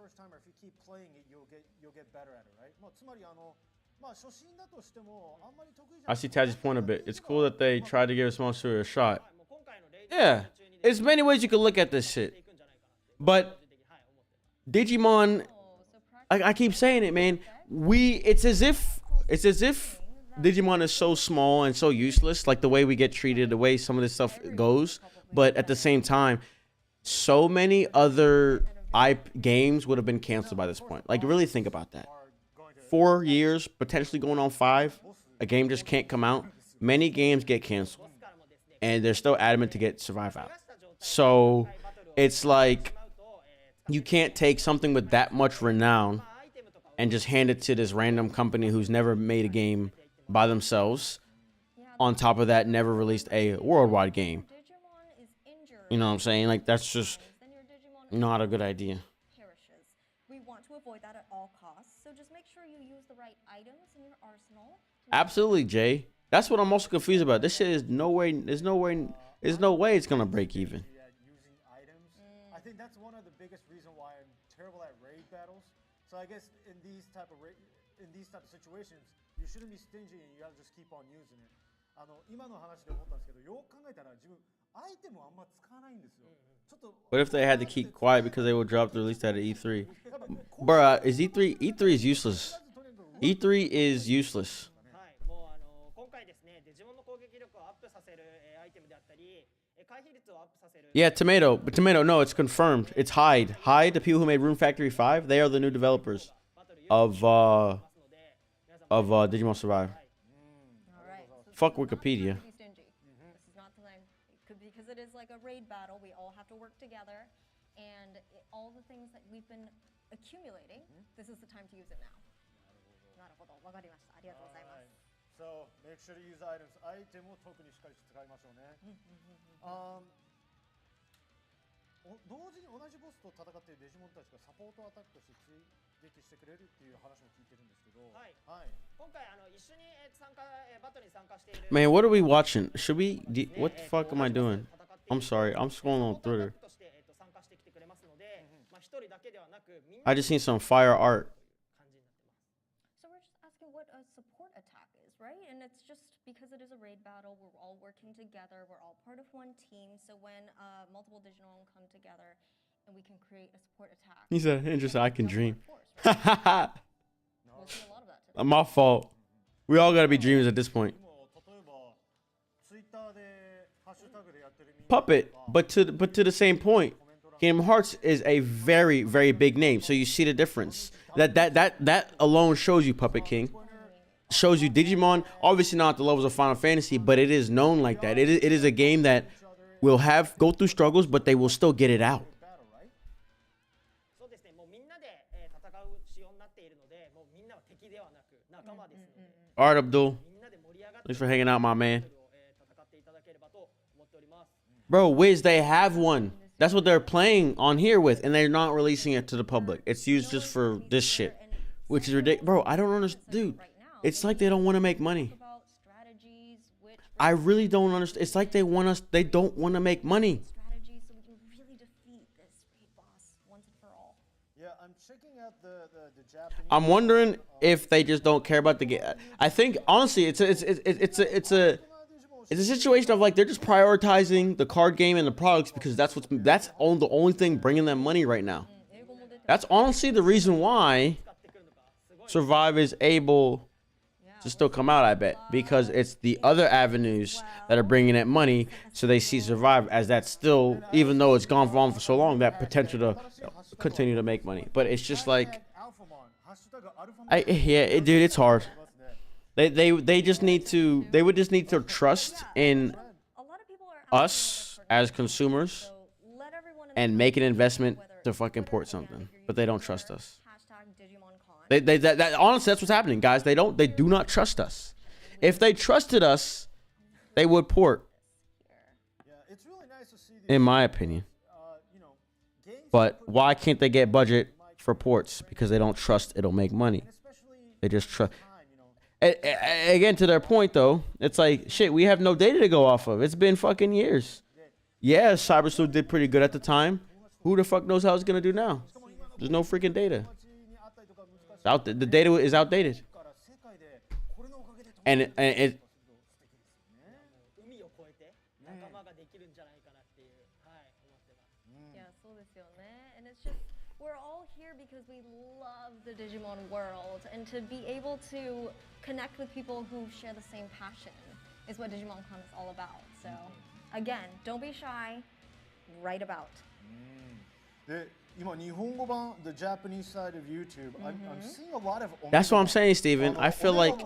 I see Tazzy's point a bit. It's cool that they tried to give a small studio a shot. Yeah, there's many ways you can look at this shit. But Digimon, I keep saying it, man. It's as if Digimon is so small and so useless, like the way we get treated, the way some of this stuff goes. But at the same time, so many other games would have been canceled by this point. Like, really think about that. 4 years, potentially going on 5, a game just can't come out. Many games get canceled, and they're still adamant to get Survive out. So it's like you can't take something with that much renown and just hand it to this random company who's never made a game by themselves. On top of that, never released a worldwide game. You know what I'm saying? Like, that's just not a good idea. we want to avoid that at all costs. So just make sure you use the right items in your arsenal. Absolutely, Jay. That's what I'm also confused about. This shit is no way it's gonna break even. I think that's one of the biggest reasons why I'm terrible at raid battles. So I guess in these type of situations, you shouldn't be stingy and you have to just keep on using it. 今の話で思ったんですけど、よく考えたら自分アイテムあんま使わないんですよ。ちょっと What if they had to keep quiet because they will drop the release at E3? Bruh, is E3 is useless. E3 is useless. Yeah, Tomato, no, it's confirmed. It's Hyde. Hyde, the people who made Rune Factory 5, they are the new developers of Digimon Survive. Fuck Wikipedia. This is not the time. Because it is like a raid battle, we all have to work together, and all the things that we've been accumulating, this is the time to use it now. なるほど、わかりました。ありがとうございます。So make sure to use items. アイテムを特にしっかり使いましょうね。同時に同じボスと戦っているデジモンたちがサポートアタックとして追撃してくれるっていう話も聞いてるんですけど。はい。今回一緒にバトルに参加している。Man, what are we watching? Should we? What the fuck am I doing? I'm sorry. I'm scrolling on Twitter. I just seen some fire art. So we're just asking what a support attack is, right? And it's just because it is a raid battle, we're all working together, we're all part of one team. So when multiple Digimon come together and we can create a support attack. He said, interesting, I can dream. We'll see a lot of that today. My fault. We all gotta be dreamers at this point. Puppet, but to the same point, Kingdom Hearts is a very, very big name. So you see the difference. That alone shows you Puppet King. Shows you Digimon, obviously not at the levels of Final Fantasy, but it is known like that. It is a game that will go through struggles, but they will still get it out. All right, Abdul. Thanks for hanging out, my man. Bro, Wiz, they have one. That's what they're playing on here with, and they're not releasing it to the public. It's used just for this shit, which is ridiculous. Bro, I don't understand. Dude, it's like they don't want to make money. I really don't understand. It's like they don't want to make money. Strategy so we can really defeat this raid boss once and for I'm wondering if they just don't care about the game. I think honestly, it's a situation of like they're just prioritizing the card game and the products because that's the only thing bringing them money right now. That's honestly the reason why Survive is able to still come out, I bet, because it's the other avenues that are bringing it money. So they see Survive as that still, even though it's gone on for so long, that potential to continue to make money. But it's just like, dude, it's hard. They just need to, they would just need to trust in us as consumers and make an investment to fucking port something, but they don't trust us. Honestly, that's what's happening, guys. They do not trust us. If they trusted us, they would port. In my opinion. But why can't they get budget for ports? Because they don't trust it'll make money. They just trust. Again, to their point though, it's like shit. We have no data to go off of. It's been fucking years. Yeah, CyberSleuth did pretty good at the time. Who the fuck knows how it's gonna do now? There's no freaking data. The data is outdated, and it. And it's just we're all here because we love the Digimon world, and to be able to connect with people who share the same passion is what Digimon Con is all about. So, again, don't be shy. Write about. The Japanese side of YouTube, I'm seeing a lot of. That's what I'm saying, Steven. I feel like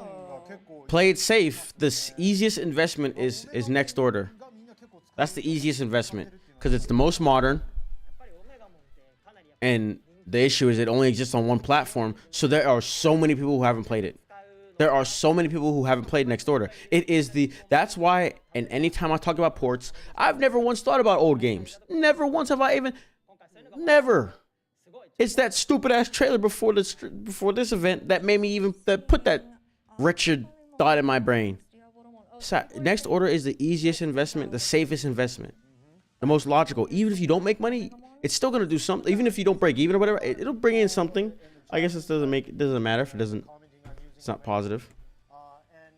play it safe. The easiest investment is next order. That's the easiest investment because it's the most modern. And the issue is it only exists on one platform. So there are so many people who haven't played it. There are so many people who haven't played Next Order. That's why, and anytime I talk about ports, I've never once thought about old games. Never once have I even. Never. It's that stupid ass trailer before this event that made me even put that Richard thought in my brain. Next Order is the easiest investment, the safest investment, the most logical. Even if you don't make money, it's still gonna do something. Even if you don't break even or whatever, it'll bring in something. I guess it doesn't matter if it's not positive. And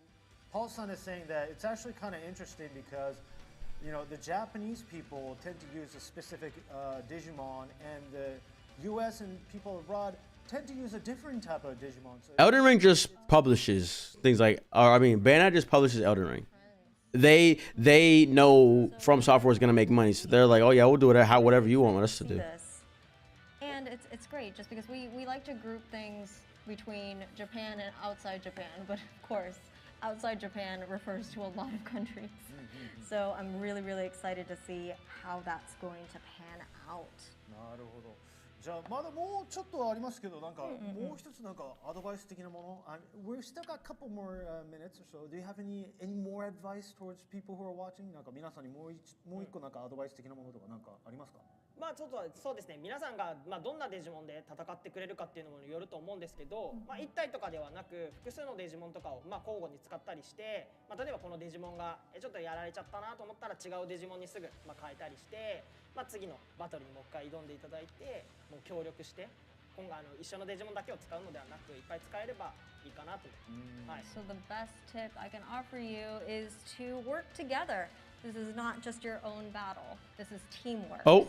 Paul-san is saying that it's actually kind of interesting because, the Japanese people tend to use a specific Digimon, and the U.S. and people abroad tend to use a different type of Digimon. So Elden Ring just publishes things like, Bandai just publishes Elden Ring. They know From Software is gonna make money, so they're like, oh yeah, we'll do it whatever you want us to do. And it's great just because we like to group things between Japan and outside Japan, but of course, outside Japan refers to a lot of countries. So I'm really, really excited to see how that's going to pan out. なるほど。じゃあまだもうちょっとありますけど、なんかもう一つなんかアドバイス的なもの。We've still got a couple more minutes or so. Do you have any more advice towards people who are watching? なんか皆さんにもう一個なんかアドバイス的なものとかなんかありますか？まあちょっとそうですね、皆さんがどんなデジモンで戦ってくれるかっていうのもよると思うんですけど、1体とかではなく複数のデジモンとかを交互に使ったりして、例えばこのデジモンがちょっとやられちゃったなと思ったら違うデジモンにすぐ変えたりして、次のバトルにもう一回挑んでいただいて、もう協力して今後一緒のデジモンだけを使うのではなくいっぱい使えればいいかなと。So the best tip I can offer you is to work together. This is not just your own battle. This is teamwork. Oh,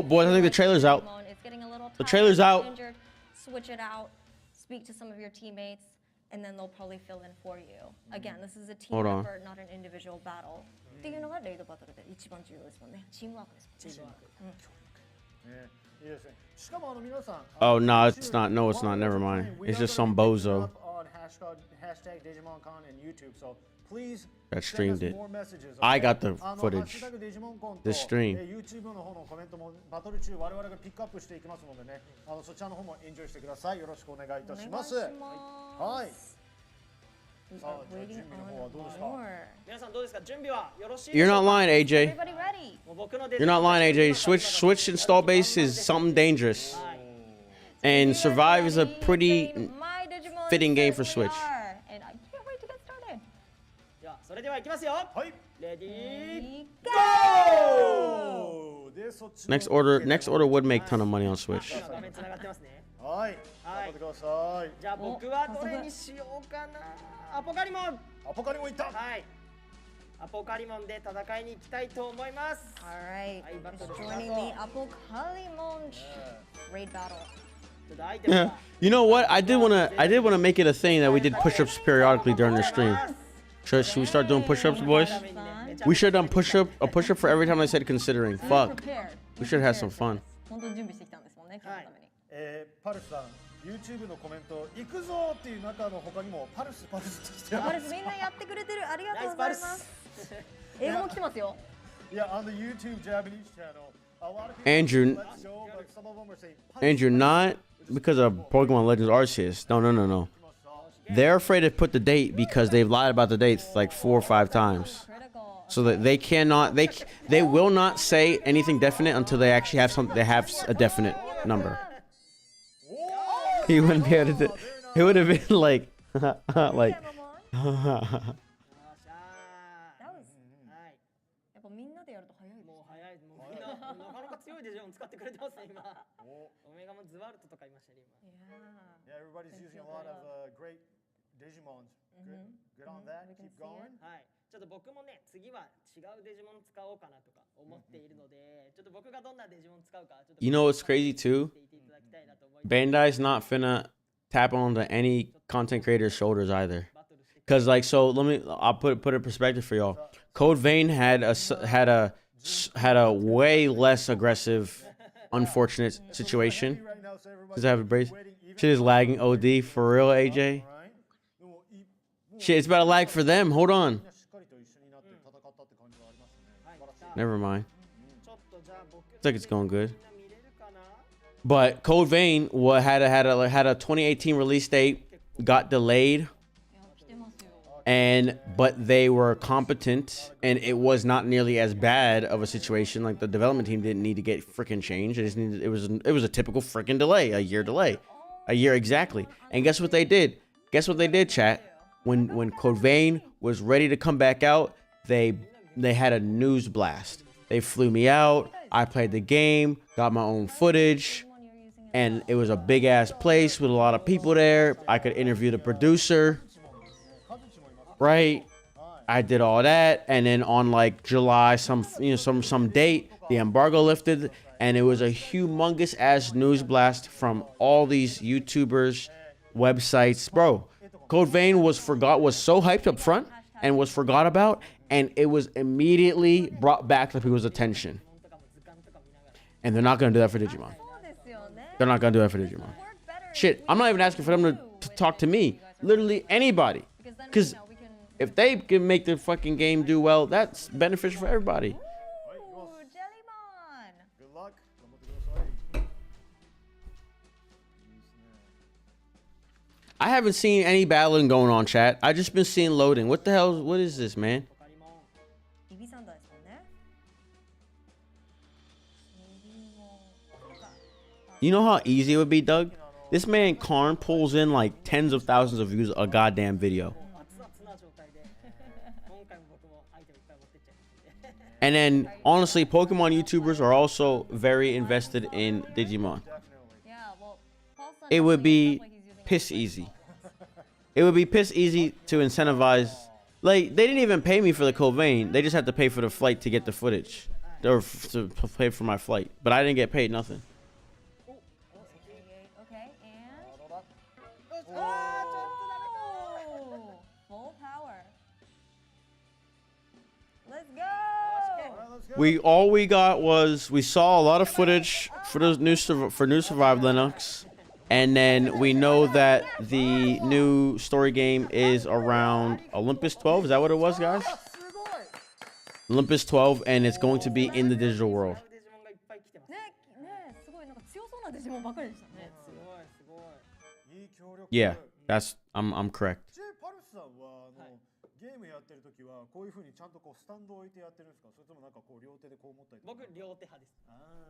boy, I think the trailer's out. It's getting a little tired, the trailer's out. Injured, switch it out, speak to some of your teammates, and then they'll probably fill in for you. Again, this is a team effort, not an individual battle. っていうのがレイドバトルで一番重要ですもんね。チームワークです。チームワーク。いいですね。しかも皆さん。Oh no, it's not. No, it's not. Never mind. It's just some bozo. Hashtag DigimonCon and YouTube. So please that streamed it. I got the footage. The stream. YouTube の方のコメントもバトル中我々がピックアップしていきますのでね。そちらの方もエンジョイしてください。よろしくお願いいたします。はい。You're not lying, AJ. You're not lying, AJ. Switch install base is something dangerous. And Survive is a pretty fitting game for Switch. Next order would make a ton of money on Switch. 張ってください。じゃあ僕はどれにしようかな。アポカリモン。アポカリモンいった。はい。アポカリモンで戦いに行きたいと思います。Alright, joining the Apocalimon raid battle. Yeah. You know what? I did wanna make it a thing that we did push-ups periodically during the stream. Should we start doing push-ups, boys? We should have done a push-up for every time I said considering. Fuck. We should have some fun. 本当に準備してきたんですもんね、今日のために。パルスさん、YouTube のコメント、行くぞっていう中の他にもパルスって来てます。パルスみんなやってくれてる。ありがとうございます。英語も来てますよ。Yeah, on the YouTube Japanese channel, a lot of people Andrew, let's go, but some of them are saying Andrew, not because of Pokemon Legends Arceus. No. They're afraid to put the date because they've lied about the dates like 4 or 5 times. So that they will not say anything definite until they actually have something. They have a definite number. He wouldn't be able to. It would have been like, like. やっぱみんなでやると早いです。もう早い。もうみんななかなか強いデジモン使ってくれてますね今。オメガもズワルトとかいましたね今。Yeah, everybody's using a lot of great Digimons. Good on that. Keep going. はい。ちょっと僕もね次は違うデジモン使おうかなとか思っているので、ちょっと僕がどんなデジモン使うかちょっと。You know what's crazy too? Bandai's not finna tap onto any content creator's shoulders either. Cause like I'll put it in perspective for y'all. Code Vein had a way less aggressive, unfortunate situation. Does that have a brace? Shit is lagging OD for real, AJ. Shit, it's about to lag for them. Hold on. Never mind. Looks like it's going good. But Code Vein had a 2018 release date, got delayed. But they were competent, and it was not nearly as bad of a situation. Like the development team didn't need to get freaking changed. It was a typical freaking delay, a year exactly. And guess what they did? Chat? When Code Vein was ready to come back out, they had a news blast. They flew me out. I played the game, got my own footage, and it was a big ass place with a lot of people there. I could interview the producer. Right, I did all that, and then on like July, some date, the embargo lifted, and it was a humongous ass news blast from all these YouTubers, websites, bro. Code Vein was so hyped up front and was forgot about, and it was immediately brought back to people's attention. And they're not gonna do that for Digimon. They're not gonna do that for Digimon. Shit, I'm not even asking for them to talk to me. Literally anybody, because if they can make the fucking game do well, that's beneficial for everybody. Good luck. I haven't seen any battling going on, chat. I just been seeing loading. What the hell? What is this, man? You know how easy it would be, Doug? This man Karn pulls in like tens of thousands of views a goddamn video. And then, honestly, Pokemon YouTubers are also very invested in Digimon. It would be piss easy. It would be piss easy to incentivize. Like, they didn't even pay me for the Code Vein. They just had to pay for the flight to get the footage. Or to pay for my flight. But I didn't get paid nothing. All we got was we saw a lot of footage for the new Survive Linux, and then we know that the new story game is around Olympus 12. Is that what it was, guys? Olympus 12, and it's going to be in the digital world. Yeah, I'm correct. ゲームやってる時はこういう風にちゃんとこうスタンドを置いてやってるんですか？それともなんかこう両手でこう持ったりとか？僕両手派です。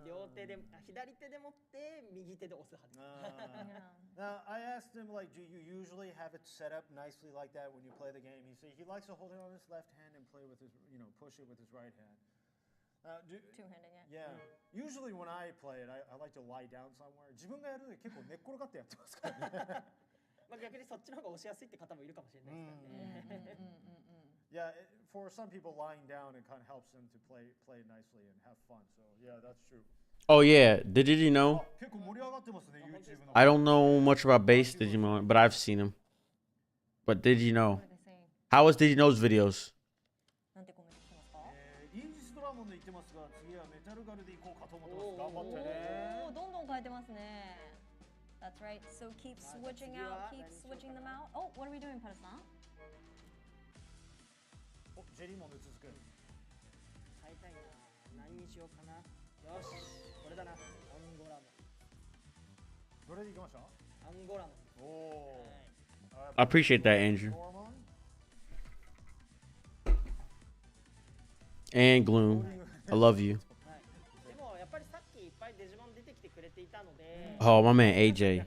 両手で左手で持って右手で押す派です。Now I asked him like, do you usually have it set up nicely like that when you play the game? He said he likes to hold it on his left hand and play with his, push it with his right hand. two-handing it. Yeah. Usually when I play it, I like to lie down somewhere. 自分がやるのに結構寝っ転がってやってますからね。まあ逆にそっちの方が押しやすいって方もいるかもしれないですからね。Yeah, for some people, lying down it kind of helps them to play nicely and have fun. So yeah, that's true. Oh yeah, did you know? 結構盛り上がってますね YouTube の。 I don't know much about base Digimon, but I've seen him. But did you know? How was Did you know's videos? インジスドラモンで言ってますが、次はメタルガルで行こうかと思ってます。頑張ってね。どんどん変えてますね。That's right. So keep switching out, keep switching them out. Oh, what are we doing, Pata-san? お、ジェリーモンで続く。変えたいな。何にしようかな。よし、これだな。アンゴラモン。どれで行きました？アンゴラモン。おお。I appreciate that, Andrew. And Gloom, I love you. でもやっぱりさっきいっぱいデジモン出てきてくれていたので。 Oh, my man AJ.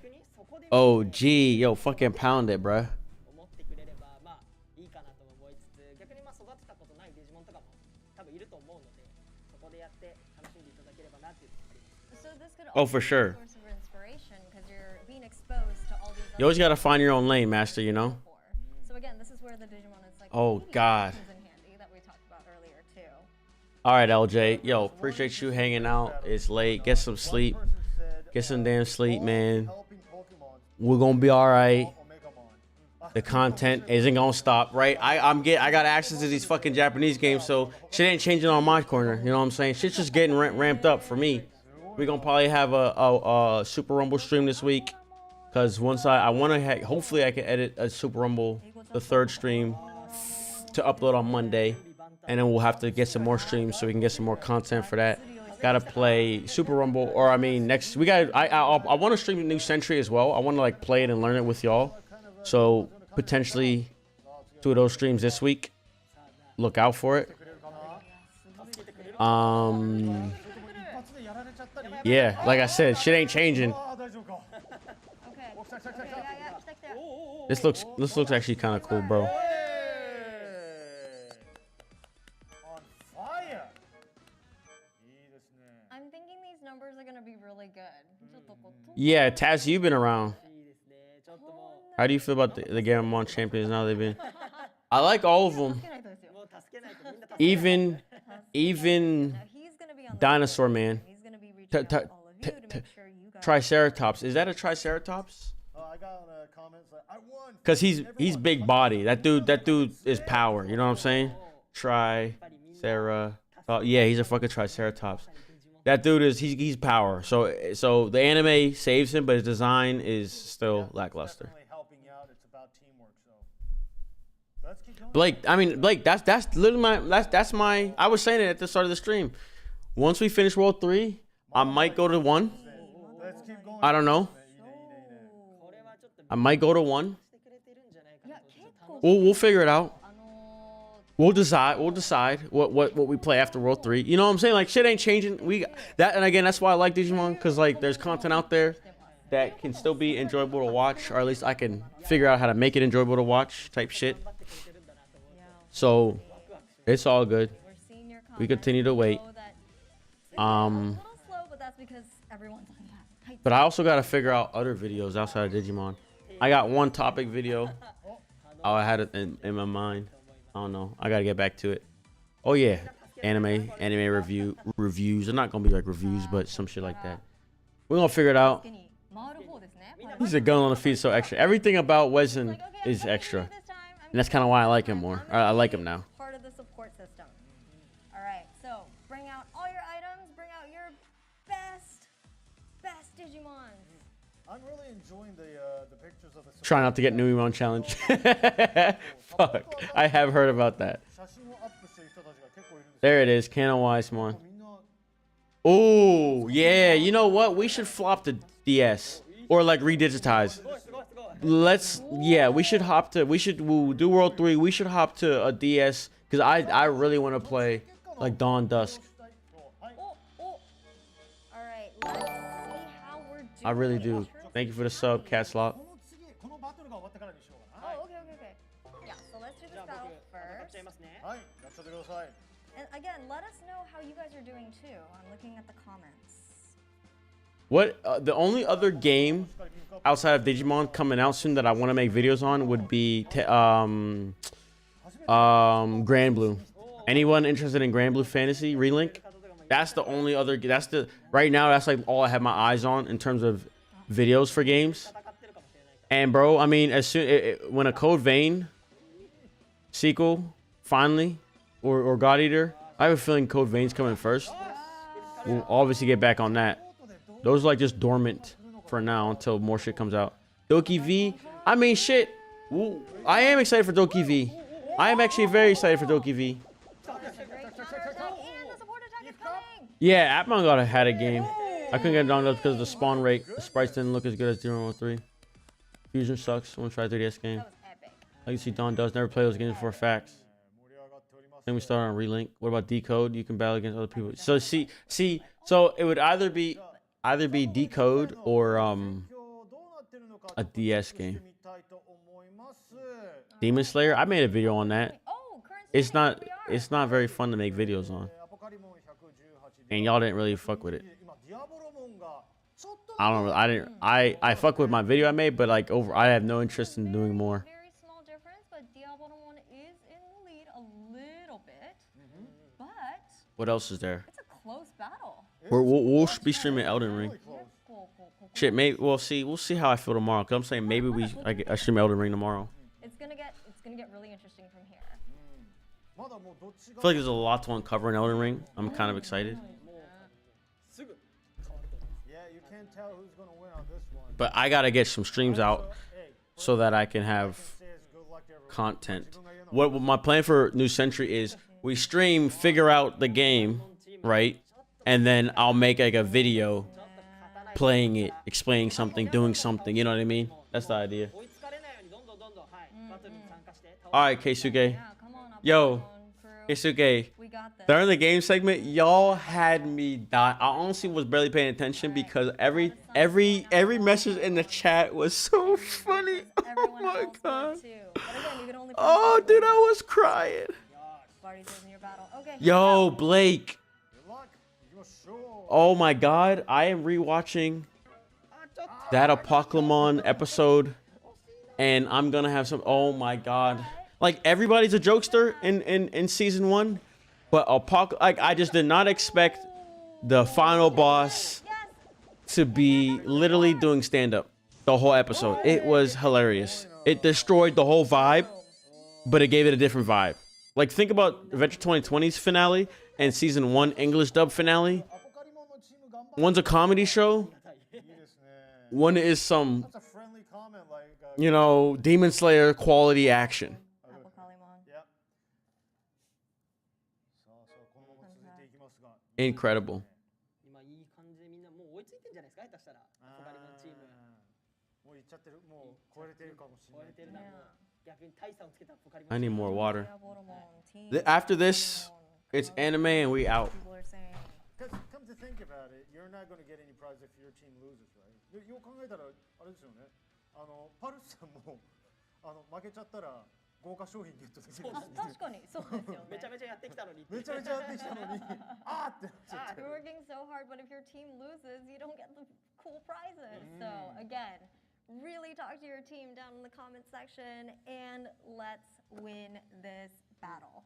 Oh, gee, yo, fucking pound it, bruh. 思ってくれればまあいいかなと思いつつ、逆にまあ育てたことないデジモンとかも多分いると思うので、そこでやって楽しんでいただければなっていうのがあります。So this could Oh, also for be a sure. source of inspiration because you're being exposed to all these. You always gotta find your own lane, master, you know? So again, this is where the Digimon is like. Oh, maybe God. comes in handy that we talked about earlier too. All right, LJ. Yo, appreciate you hanging out. It's late. Get some sleep. Get some damn sleep, man. We're gonna be all right. The content isn't gonna stop, right? I got access to these fucking Japanese games, so shit ain't changing on my corner. You know what I'm saying? Shit's just getting ramped up for me. We're gonna probably have a Super Rumble stream this week, cause once I wanna hopefully I can edit a Super Rumble, the third stream, to upload on Monday, and then we'll have to get some more streams so we can get some more content for that. Gotta play Super Rumble, or I mean next we got I want to stream New Century as well. I want to like play it and learn it with y'all. So potentially 2 of those streams this week. Look out for it. Yeah, like I said, shit ain't changing. This looks actually kind of cool, bro. I'm thinking these numbers are gonna be really good. Yeah, Taz, you've been around. How do you feel about the Digimon champions now they've been? I like all of them. Even Dinosaur Man. Triceratops. Is that a Triceratops? I got comments like I won. Cause he's big body. That dude is power. You know what I'm saying? Yeah, he's a fucking Triceratops. That dude is he's power. So the anime saves him, but his design is still lackluster. Blake, that's literally that's my. I was saying it at the start of the stream. Once we finish World 3, I might go to 1. I don't know. I might go to 1. We'll figure it out. We'll decide what we play after World 3. You know what I'm saying? Like shit ain't changing. We that, and again, that's why I like Digimon, cause like there's content out there that can still be enjoyable to watch, or at least I can figure out how to make it enjoyable to watch type shit. So it's all good. We continue to wait. But I also gotta figure out other videos outside of Digimon. I got one topic video. Oh, I had it in my mind. I don't know. I gotta get back to it. Oh yeah, anime reviews. They're not gonna be like reviews, but some shit like that. We're gonna figure it out. He's a gun on the feet, so extra. Everything about Wezen is extra, and that's kind of why I like him more. I like him now. Part of the support system. All right, so bring out all your items. Bring out your best Digimon. I'm really enjoying the pictures of the. Try not to get Numemon challenge. Fuck, I have heard about that. There it is, Canon Wisemon. Oh yeah, you know what? We should flop the DS or like redigitize. We'll do World 3. We should hop to a DS because I really want to play like Dawn Dusk. I really do. Thank you for the sub, Catslop. Oh, okay. Yeah, so let's do this battle first. And again, let us know how you guys are doing too. I'm looking at the comments. What the only other game outside of Digimon coming out soon that I want to make videos on would be Grand Blue. Anyone interested in Grand Blue Fantasy Relink? That's the only other. That's the right now. That's like all I have my eyes on in terms of videos for games. And bro, I mean, as soon when a Code Vein sequel finally, or God Eater, I have a feeling Code Vein's coming first. We'll obviously get back on that. Those are like just dormant for now until more shit comes out. Doki V, I mean shit. Ooh, I am excited for Doki V. I am actually very excited for Doki V. Yeah, Appmon got had a game. I couldn't get it downloaded because of the spawn rate. The sprites didn't look as good as 003. Fusion sucks. I want to try a 3DS game. I can see Don does never play those games for facts. Then we start on Relink. What about Decode? You can battle against other people. So see, so it would either be Decode or a DS game. Demon Slayer. I made a video on that. It's not very fun to make videos on. And y'all didn't really fuck with it. I fuck with my video I made, but like I have no interest in doing more. Very small difference, but Diablo is in the lead a little bit. But What else is there? it's a close battle. We'll be streaming Elden Ring. Shit, maybe we'll see how I feel tomorrow. Cause I'm saying maybe I stream Elden Ring tomorrow. It's gonna get really interesting from here. I feel like there's a lot to uncover in Elden Ring. I'm kind of excited. But I gotta get some streams out so that I can have content. What my plan for New Century is we stream, figure out the game, right? And then I'll make like a video playing it, explaining something, doing something, you know what I mean? That's the idea. Alright, Keisuke. Yo, Keisuke. During the game segment, y'all had me die. I honestly was barely paying attention because every message in the chat was so funny. Oh my god. Oh, dude, I was crying. Yo, Blake. Oh my god, I am rewatching that Apocalypse episode, and I'm gonna have some. Oh my god, like everybody's a jokester in season 1, but I just did not expect the final boss to be literally doing stand-up the whole episode. It was hilarious. It destroyed the whole vibe, but it gave it a different vibe. Like think about Adventure 2020's finale and season 1 English dub finale. One's a comedy show. One is some, Demon Slayer quality action. Incredible. I need more water. After this, it's anime and we out. Come to think about it, you're not going to get any prize if your team loses, right? よく考えたらあれですよね。パルスさんも負けちゃったら豪華商品ゲットできるんですね。確かにそうですよね。めちゃめちゃやってきたのに。めちゃめちゃやってきたのに。あーってなっちゃって。You're working so hard, but if your team loses, you don't get the cool prizes. So again, really talk to your team down in the comment section, and let's win this battle.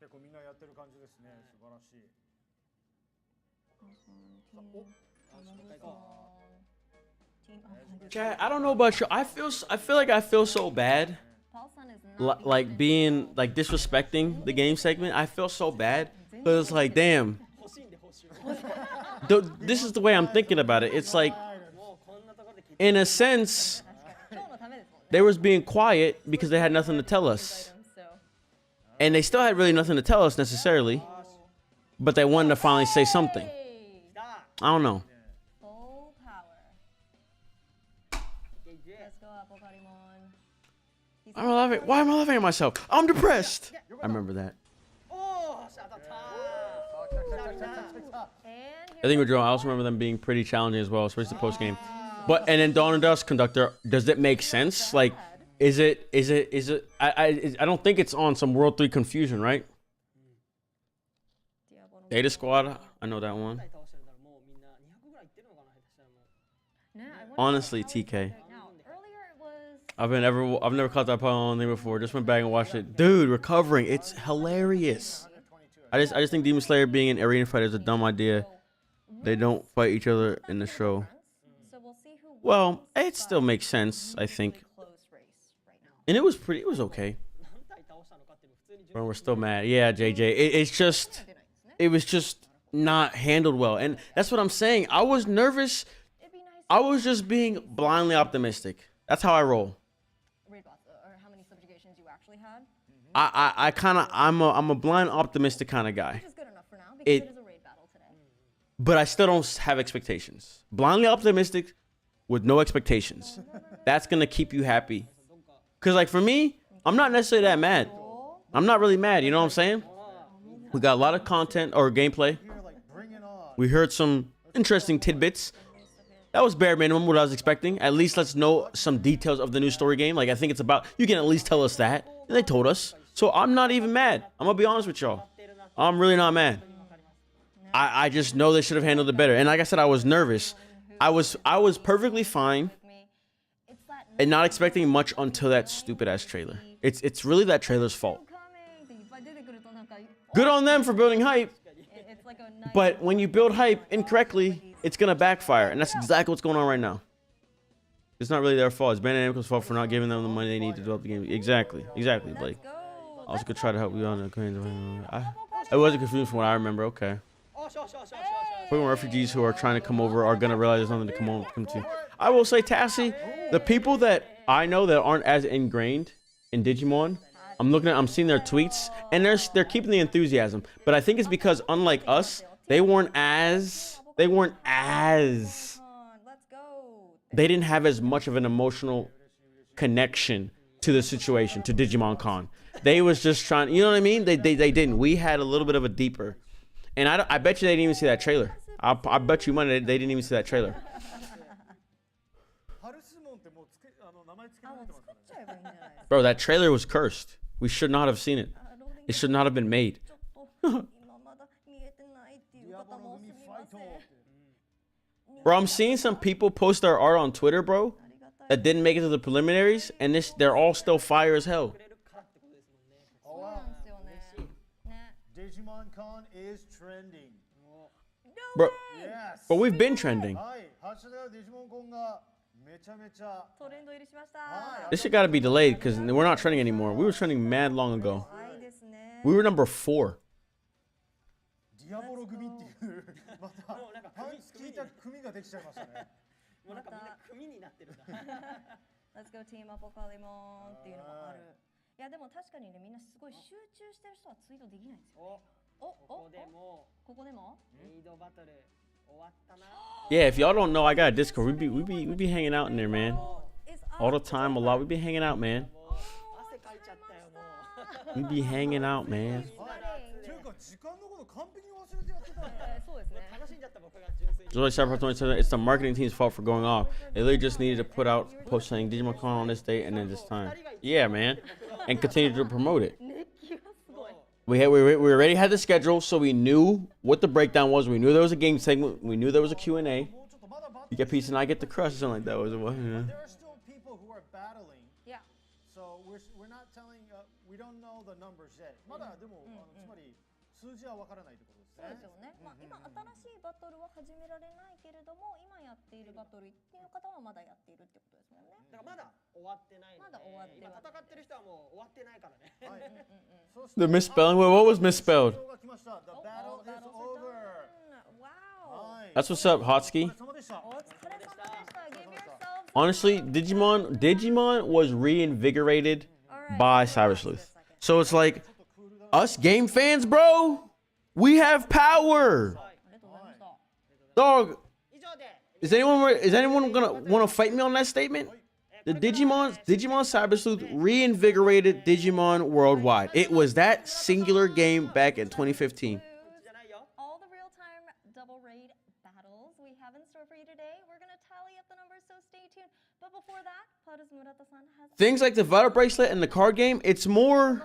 結構みんなやってる感じですね。素晴らしい。Chat, I don't know about you. I feel like I feel so bad, like being like disrespecting the game segment. I feel so bad, but it's like, damn. This is the way I'm thinking about it. It's like, in a sense, they was being quiet because they had nothing to tell us. And they still had really nothing to tell us necessarily, but they wanted to finally say something. I don't know. I'm laughing. Why am I laughing at myself? I'm depressed. I remember that. I think we're drawing. I also remember them being pretty challenging as well, especially the post game. And then Dawn and Dusk Conductor. Does it make sense? Like, Is it? I don't think it's on some World 3 Confusion, right? Data Squad. I know that one. Honestly, TK. I've never caught that on there before. Just went back and watched it. Dude, recovering. It's hilarious. I just think Demon Slayer being an arena fighter is a dumb idea. They don't fight each other in the show. Well, it still makes sense, I think. And it was okay. Bro, we're still mad. Yeah, JJ. It was just not handled well. And that's what I'm saying. I was nervous. I was just being blindly optimistic. That's how I roll. I'm a blind optimistic kind of guy. But I still don't have expectations. Blindly optimistic with no expectations. That's gonna keep you happy. Cause like for me, I'm not necessarily that mad. I'm not really mad, you know what I'm saying? We got a lot of content or gameplay. We heard some interesting tidbits. That was bare minimum what I was expecting. At least let's know some details of the new story game. Like I think it's about, you can at least tell us that. And they told us. So I'm not even mad. I'm gonna be honest with y'all. I'm really not mad. I just know they should have handled it better. And like I said, I was nervous. I was perfectly fine and not expecting much until that stupid ass trailer. It's really that trailer's fault. Good on them for building hype. But when you build hype incorrectly, it's gonna backfire. And that's exactly what's going on right now. It's not really their fault. It's Bandai Namco's fault for not giving them the money they need to develop the game. Exactly, Blake. I also could try to help you on the. I wasn't confused from what I remember. Okay. When refugees who are trying to come over are gonna realize there's nothing to come to. I will say, Tassie, the people that I know that aren't as ingrained in Digimon, I'm seeing their tweets, and they're keeping the enthusiasm. But I think it's because unlike us, they didn't have as much of an emotional connection to the situation, to Digimon Con. They was just trying, you know what I mean? They didn't. We had a little bit of a deeper. And I bet you they didn't even see that trailer. I bet you money they didn't even see that trailer. Bro, that trailer was cursed. We should not have seen it. It should not have been made. Bro, I'm seeing some people post their art on Twitter, bro, that didn't make it to the preliminaries, and they're all still fire as hell. Digimon Con is trending. Bro, but we've been trending. This shit gotta be delayed because we're not trending anymore. We were trending mad long ago. We were number 4. Let's go team up っていうのがある。いやでも確かにね、みんなすごい集中してる人はツイートできないんですよ。ここでもリードバトル終わったな。Yeah, if y'all don't know, I got a Discord. We be hanging out in there, man. All the time, a lot. We be hanging out, man. We be hanging out, man. It's the marketing team's fault for going off. They literally just needed to put out post saying Digimon Con on this date and then this time. Yeah, man, and continue to promote it. We already had the schedule, so we knew what the breakdown was. We knew there was a game segment. We knew there was a Q&A. You get Peace and I get the crush or something like that. Was it? Yeah. There are still people who are battling. Yeah. So we're not telling. We don't know the numbers yet. まだでもつまり数字はわからないってことですね。そうですよね。まあ今新しいバトルは始められないけれども、今やっているバトルっていう方はまだやっているってことですもんね。だからまだ終わってないので。まだ終わって今戦ってる人はもう終わってないからね。はい。The misspelling. What was misspelled? The battle is over. Wow. That's what's up, Hotsky. Honestly, Digimon was reinvigorated by Cyber Sleuth. So it's like us game fans, bro. We have power. Dog. Is anyone gonna want to fight me on that statement? The Digimon Cyber Sleuth reinvigorated Digimon worldwide. It was that singular game back in 2015. All the real-time double raid battles we have in store for you today. We're gonna tally up the numbers, so stay tuned. But before that, things like the Vital Bracelet and the card game, it's more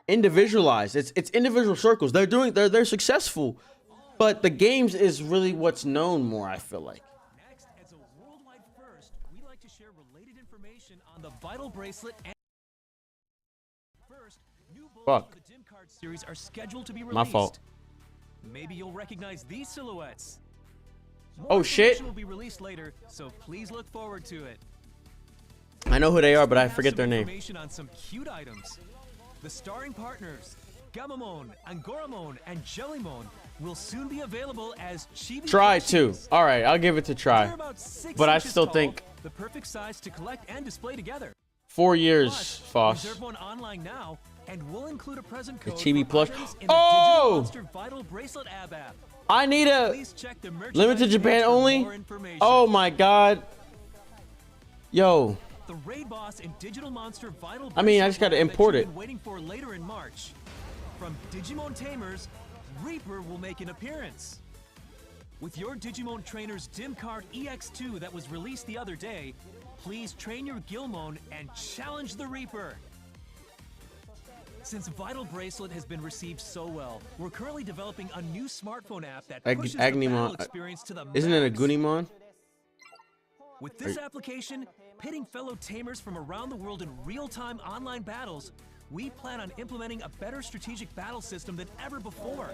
individualized. It's individual circles. They're successful, but the games is really what's known more, I feel like. Next, as a worldwide first, we like to share related information on the Vital Bracelet and first, new Fuck. of the Dim Card series are scheduled to be released. My fault. Maybe you'll recognize these silhouettes. More Oh, shit. information will be released later, so please look forward to it. I know who they are, but I We have forget some their name. information on some cute items. The starring partners, Gamamon, Angoramon, and Jellymon, will soon be available as chibi Try plushies. to. All right, I'll give it to try. They're about 6 But I inches still tall, think the perfect size to collect and display together. 4 years, Foss. Reserve one online now, and we'll include a present The code chibi for plush. items in the Oh! Digital Monster Vital Bracelet app. I need a Please check the merchandise limited Japan page for only. more information. Oh my god. Yo. The Raid Boss and Digital Monster Vital I mean, I just gotta Bracelet import that it. you've been waiting for later in March. From Digimon Tamers, Reaper will make an appearance. With your Digimon Trainer's Dim Card EX2 that was released the other day, please train your Gilmon and challenge the Reaper. Since Vital Bracelet has been received so well, we're currently developing a new smartphone app that pushes the battle Agnimon. experience to the Isn't it a max. Gunimon? With this application, pitting fellow Tamers from around the world in real-time online battles, we plan on implementing a better strategic battle system than ever before.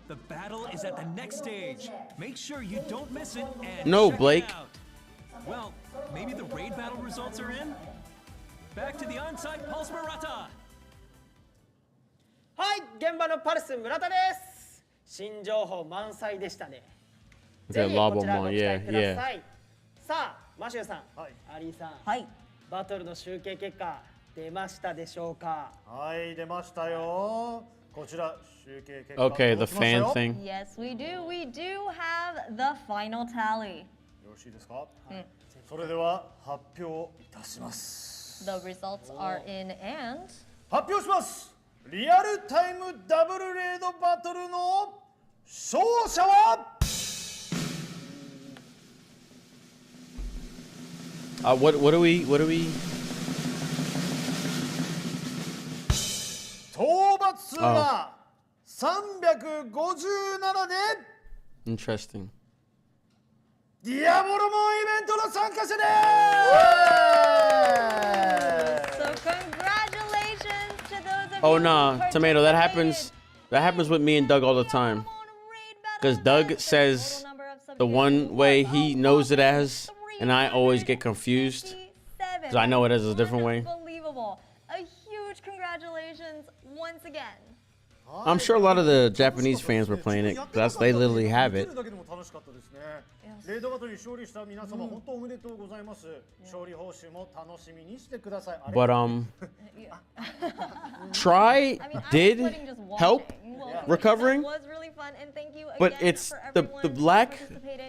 The battle is at the next stage. Make sure you don't miss it and No, check Blake. it out. Well, maybe the raid battle results are in? Back to the on-site Pulse Murata! はい、現場のパルス村田です。新情報満載でしたね。 Okay, ぜひこちら Lobomon, ご期待 yeah, くだ yeah. さい。さあ、マシューさん、アリーさん、バトルの集計結果出ましたでしょうか。はい、出ましたよ。こちら集計結果 Okay, the 届きましたよ fan thing. Yes, we do. We do have the final tally. よろしいですか、それでは発表いたします。 The results are in and 発表します。リアルタイムダブルレードバトルの勝者はWhat do we討伐数が357で Interesting. ディアボロモンイベントの参加者です。 so congratulations to those of Oh you who nah, Tomato, that happens with me and Doug all the time. Cause Doug says the one way he knows it as, and I always get confused. Cause I know it as a different way. Unbelievable. A huge congratulations once again. I'm sure a lot of the Japanese fans were playing it. Cause they literally have it. レードバトルに勝利した皆様、本当おめでとうございます。勝利報酬も楽しみにしてください。 But Try did help recovering, but it's the lack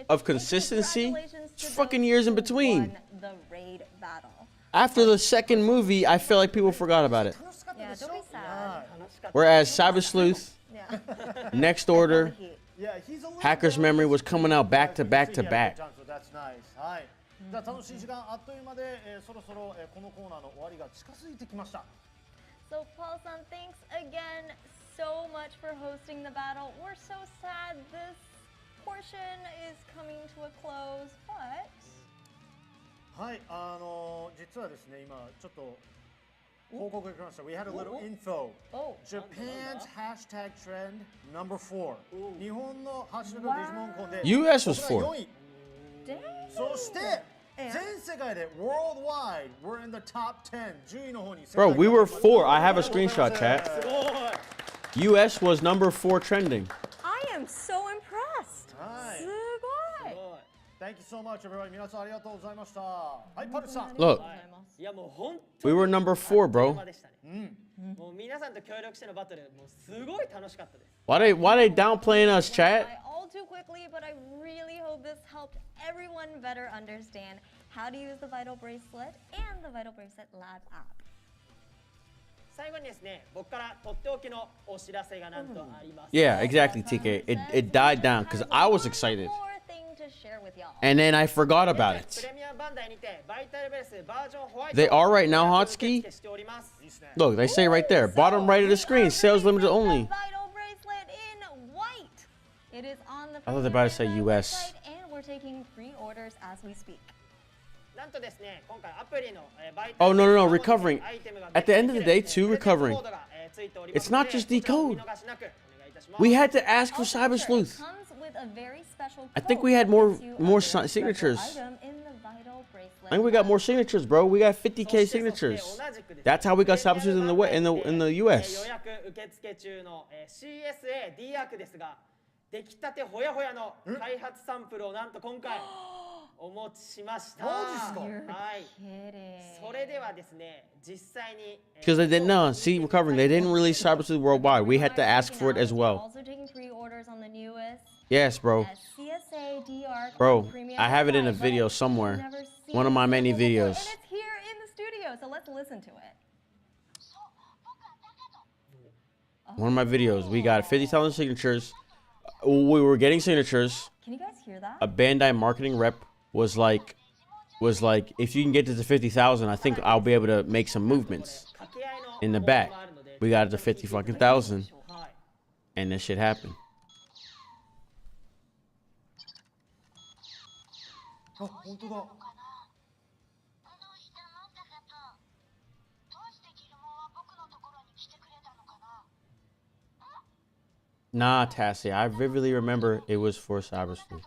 of consistency. It's fucking years in between. After the second movie, I feel like people forgot about it. Yeah, don't be sad. Whereas Cyber Sleuth, Next Order, Hacker's Memory was coming out back to back to back. はい。じゃあ楽しい時間あっという間で、そろそろ、このコーナーの終わりが近づいてきました。 So Paul-san, thanks again so much for hosting the battle. We're so sad this portion is coming to a close, but はい、実はですね、今ちょっと報告が来ました。We had a little info. Japan's hashtag trend number 4. 日本のハッシュタグデジモンコンで US was これが 4. 4位。そして全世界で worldwide we're in the top 10. 10位の方に Bro, we were 4. I have a screenshot, chat. US was number 4 trending. I am so impressed. はい。すごい。 Thank you so much, everybody. 皆さんありがとうございました。はい、パルさん。 Look, いやもう本 we were number 4, bro. もう皆さんと協力してのバトルもうすごい楽しかったです。 Why they downplaying us, chat? All too quickly, but I really hope this helped everyone better understand how to use the Vital Bracelet and the Vital Bracelet Lab app. 最後にですね、僕からとっておきのお知らせがなんとあります。 Yeah, exactly, TK. It died down because I was excited. More thing to to share with y'all. and then I forgot about it. They are right now, Hotski. Look, they say right there, bottom right of the screen, sales limited only. Vital bracelet in white. It is on the I thought they were about to say US. website, and we're taking pre-orders as we speak. Oh, no, recovering. At the end of the day, too, recovering. It's not just decode. We had to ask for Cyber Sleuth. I think we had more signatures. I think we got more signatures, bro. We got 50K signatures. That's how we got Cyber Sleuth in the US. 出来たてほやほやの開発サンプルをなんと今回お持ちしました。マジですか？はい。それではですね、実際に Because they didn't know. See, recovering. They didn't release Cyber Sleuth worldwide. We had to ask for it as well. Also taking pre-orders on the newest. Yes, bro. CSA DR. Bro, I have it in a video somewhere. One of my many videos. And it's here in the studio, so let's listen to it. One of my videos. We got 50,000 signatures. We were getting signatures. Can you guys hear that? A Bandai marketing rep was like, if you can get to the 50,000, I think I'll be able to make some movements in the back. We got it to 50 fucking thousand, and this shit happened. Oh, 本当だ。 Nah, Tassie, I vividly remember it was for Cyber Sleuth.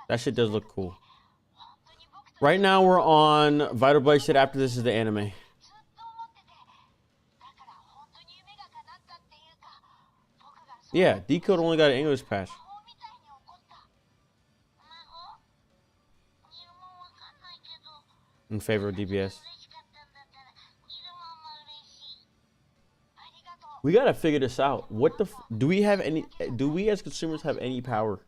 That shit does look cool. Right now we're on Vital Bracelet. After this is the anime. Yeah, Decode only got an English patch. In favor of DBS. We gotta figure this out. What the do we have any? Do we as consumers have any power?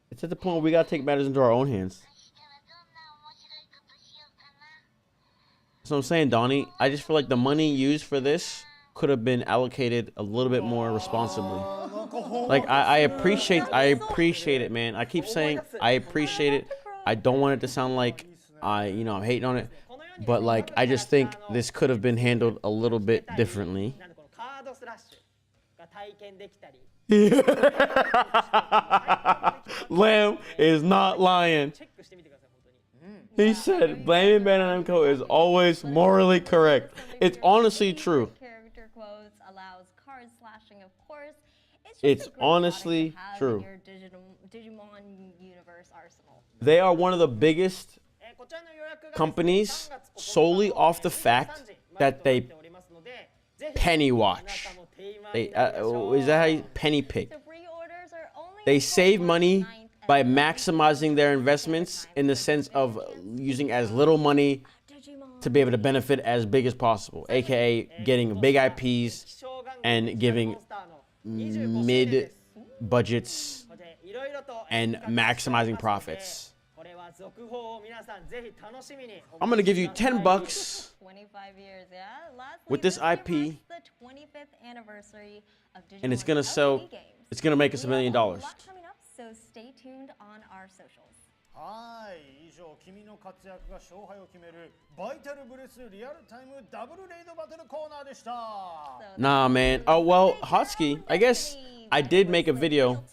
It's at the point where we gotta take matters into our own hands. That's what I'm saying, Donnie. I just feel like the money used for this could have been allocated a little bit more responsibly. Like I appreciate it, man. I keep saying I appreciate it. I don't want it to sound like I'm hating on it. But like, I just think this could have been handled a little bit differently. Lamb is not lying. He said, blaming Bandai Namco is always morally correct. It's honestly true. It's honestly true. They are one of the biggest companies solely off the fact that they penny watch. Is that how you penny pick? They save money by maximizing their investments in the sense of using as little money to be able to benefit as big as possible, aka getting big IPs and giving mid budgets and maximizing profits. I'm gonna give you $10 with this IP, and it's gonna sell. It's gonna make us $1 million. So stay tuned on our socials. はい、以上君の活躍が勝敗を決めるバイタルブレスリアルタイムダブルレイドバトルコーナーでした。Nah, man. Oh well, Hotski. I guess I did make a video.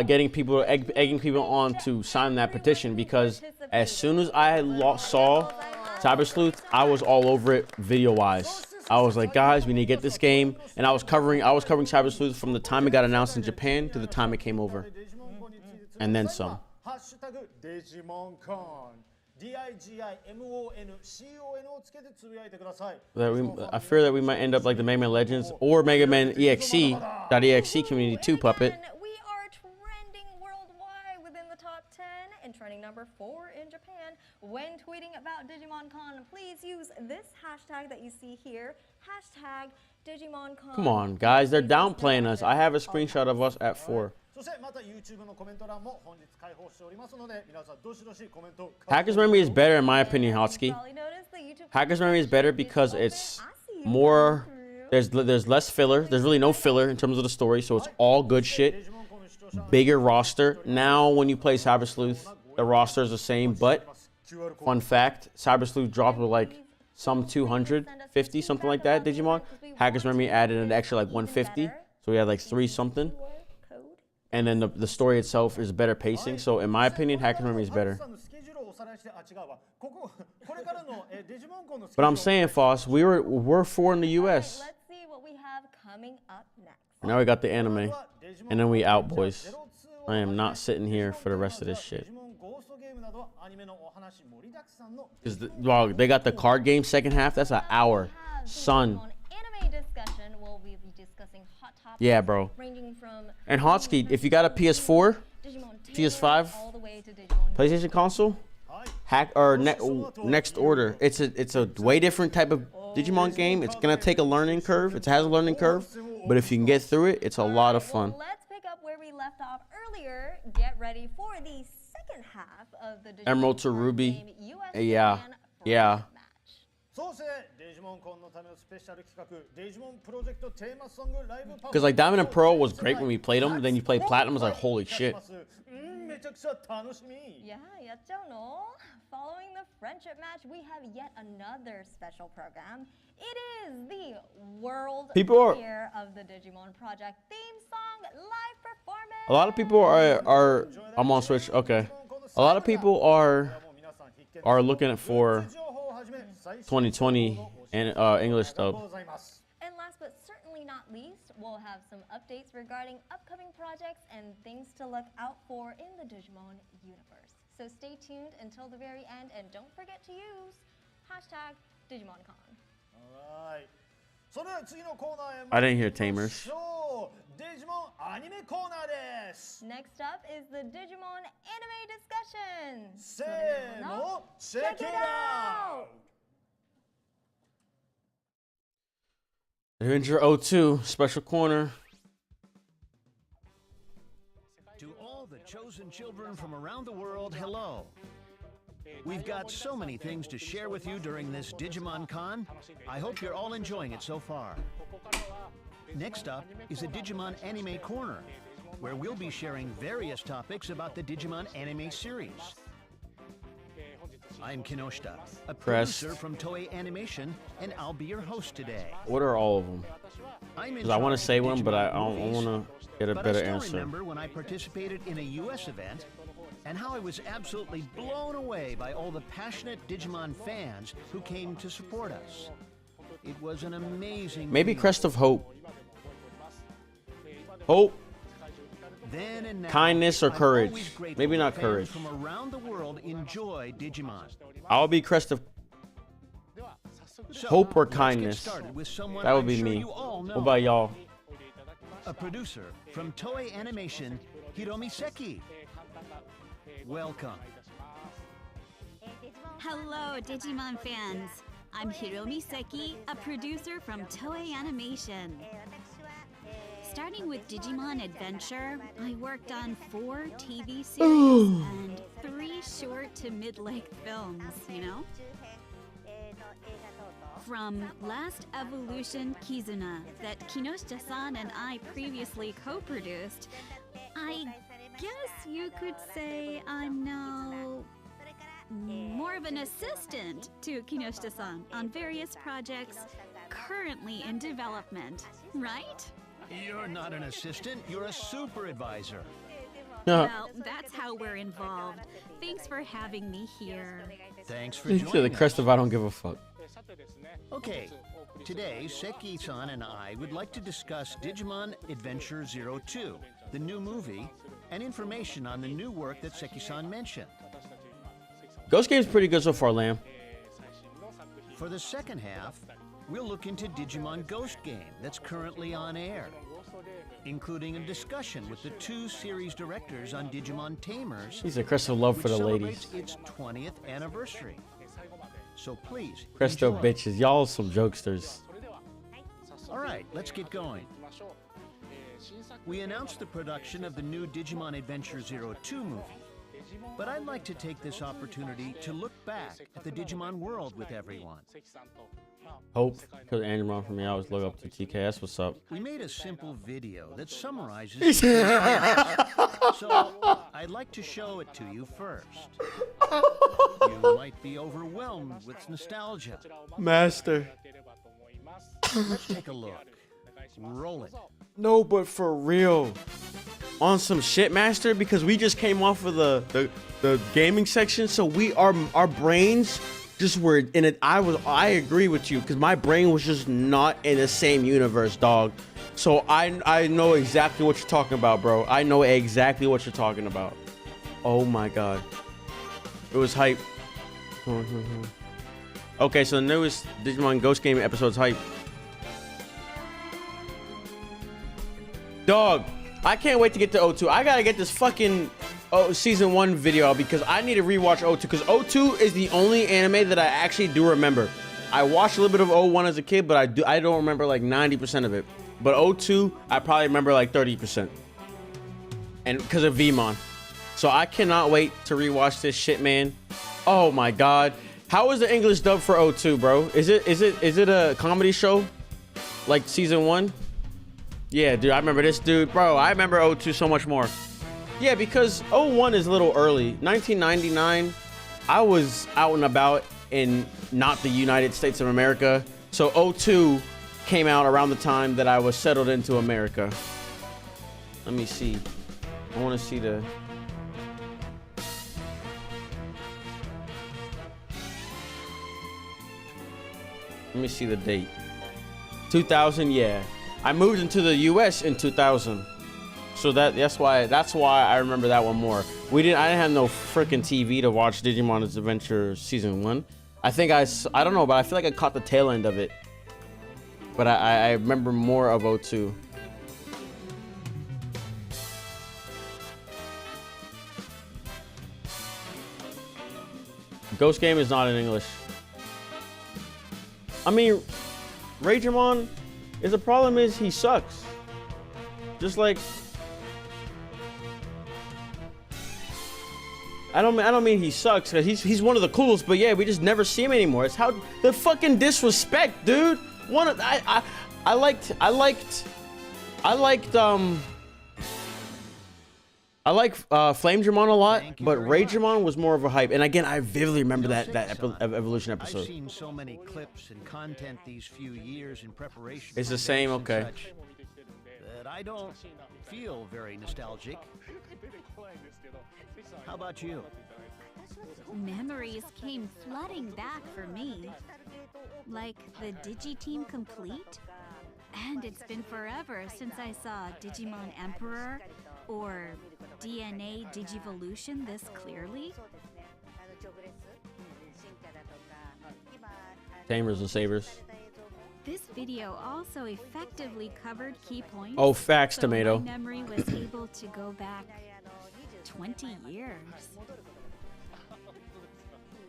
Getting people, egging people on to sign that petition, because as soon as I saw Cyber Sleuth, I was all over it video-wise. I was like, guys, we need to get this game, and I was covering Cyber Sleuth from the time it got announced in Japan to the time it came over, and then some. Digimon Con. I fear that we might end up like the Mega Man Legends or Mega Man EXE community 2 puppet. And trending number 4 in Japan. When tweeting about Digimon Con, please use this hashtag that you see here, hashtag Digimon Con. Come on, guys, they're downplaying us. I have a screenshot of us at 4. Hacker's Memory is better in my opinion, Hotski. Hacker's Memory is better because it's more, there's less filler. There's really no filler in terms of the story, so it's all good shit. bigger roster. Now, when you play Cyber Sleuth, the roster is the same, but fun fact, Cyber Sleuth dropped with like some 250, something like that, Digimon. Hackers Memory added an extra like 150, so we had like 3 something. And then the story itself is better pacing, so in my opinion, Hackers Memory is better. But I'm saying, Foss, we're 4 in the US. Let's see what we have coming up next. Now we got the anime, and then we out, boys. I am not sitting here for the rest of this shit. Because well, they got the card game second half. That's an hour, son. Anime discussion, we'll be discussing hot topics. Yeah, bro. Ranging from And Hotsky, if you got a PS4, PS5, PlayStation console, hack or next order. It's a way different type of Digimon game. It's gonna take a learning curve. It has a learning curve, but if you can get through it, it's a lot of fun. Let's pick up where we left off earlier. Get ready for the second half of the Digimon Emerald to Ruby. Yeah. Yeah. Because like Diamond and Pearl was great when we played them, then you play Platinum, it was like, holy shit. Yeah, following the friendship match, we have yet another special program. It is the world premiere of the Digimon Project theme song live performance. A lot of people are I'm on Switch. Okay. A lot of people are looking at for 2020 and English dub. And last but certainly not least, we'll have some updates regarding upcoming projects and things to look out for in the Digimon universe. So stay tuned until the very end and don't forget to use #DigimonCon. Alright. I didn't hear Tamers. Next up is the Digimon anime discussion. Check it out! Avenger 02 special corner. To all the chosen children from around the world, hello. We've got so many things to share with you during this Digimon Con. I hope you're all enjoying it so far. Next up is a Digimon Anime Corner, where we'll be sharing various topics about the Digimon anime series. I'm Kinoshita, a producer from Toei Animation, and I'll be your host today. What are all of them? Because I want to say one, but I want to get a better answer. I remember when I participated in a US event and how I was absolutely blown away by all the passionate Digimon fans who came to support us. It was an amazing Maybe feeling. Crest of Hope. Hope. Then and now, Kindness or I'm courage. always grateful Maybe not fans courage. from around the world enjoy Digimon. I'll be Crest of So, Hope or let's get kindness. started with someone That would I'm be sure me. you all know. What about y'all? A producer from Toei Animation, Hiromi Seki. Welcome. Hello, Digimon fans. I'm Hiromi Seki, a producer from Toei Animation. Starting with Digimon Adventure, I worked on 4 TV series and 3 short to mid-length films, you know? From Last Evolution Kizuna, that Kinoshita-san and I previously co-produced, I guess you could say I'm now more of an assistant to Kinoshita-san on various projects currently in development, right? You're not an assistant, you're a super advisor. Well, that's how we're involved. Thanks for having me here. Thanks for To joining the Crest of I don't give a fuck. Okay, today Seki-san and I would like to discuss Digimon Adventure 02, the new movie, and information on the new work that Seki-san mentioned. Ghost Game's pretty good so far, Lamb. For the second half, we'll look into Digimon Ghost Game that's currently on air, including a discussion with the 2 series directors on Digimon Tamers. He's a Crest of love for the which ladies. celebrates its 20th anniversary. So please, Cresto enjoy. bitches. Y'all some jokesters. All right, let's get going. We announced the production of the new Digimon Adventure 02 movie, But I'd like to take this opportunity to look back at the Digimon world with everyone. Hope, because Andrew for me, I always look up to TKS. What's up? We made a simple video that summarizes so I'd like to show it to you first. You might be overwhelmed with nostalgia. Master. Let's take a look. Roll it. No, but for real. On some shit, Master, because we just came off of the gaming section, so our brains just were in it. I agree with you, because my brain was just not in the same universe, dog. So I know exactly what you're talking about, bro. I know exactly what you're talking about. Oh my god. It was hype. Okay, so the newest Digimon Ghost Game episode's hype. Dog, I can't wait to get to O2. I gotta get this fucking season 1 video because I need to rewatch O2, because O2 is the only anime that I actually do remember. I watched a little bit of O1 as a kid, but I don't remember like 90% of it. But O2, I probably remember like 30%. And because of Vmon. So I cannot wait to rewatch this shit, man. Oh my god. How is the English dub for O2, bro? Is it a comedy show? Like season 1? Yeah, dude, I remember this dude. Bro, I remember O2 so much more. Yeah, because O1 is a little early. 1999, I was out and about in not the United States of America. So O2 came out around the time that I was settled into America. Let me see. I want to see the... Let me see the date. 2000, yeah. I moved into the US in 2000. So that's why I remember that one more. I didn't have no freaking TV to watch Digimon's Adventure season 1. I think I don't know, but I feel like I caught the tail end of it. But I remember more of O2. Ghost Game is not in English. I mean, Ragemon the problem is he sucks. Just like I don't mean he sucks, cause he's one of the coolest, but yeah, we just never see him anymore. It's how the fucking disrespect, dude. I liked Flamedramon a lot, but Ragemon was more of a hype. And again, I vividly remember that Evolution episode. I've seen so many clips and content these few years in preparation. It's the same, okay. That I don't feel very nostalgic. How about you? Memories came flooding back for me. Like the Digi-Team Complete? And it's been forever since I saw Digimon Emperor or DNA Digivolution this clearly. Tamers and Sabers. This video also effectively covered key points. Oh, facts, so Tomato. My memory was able to go back 20 years.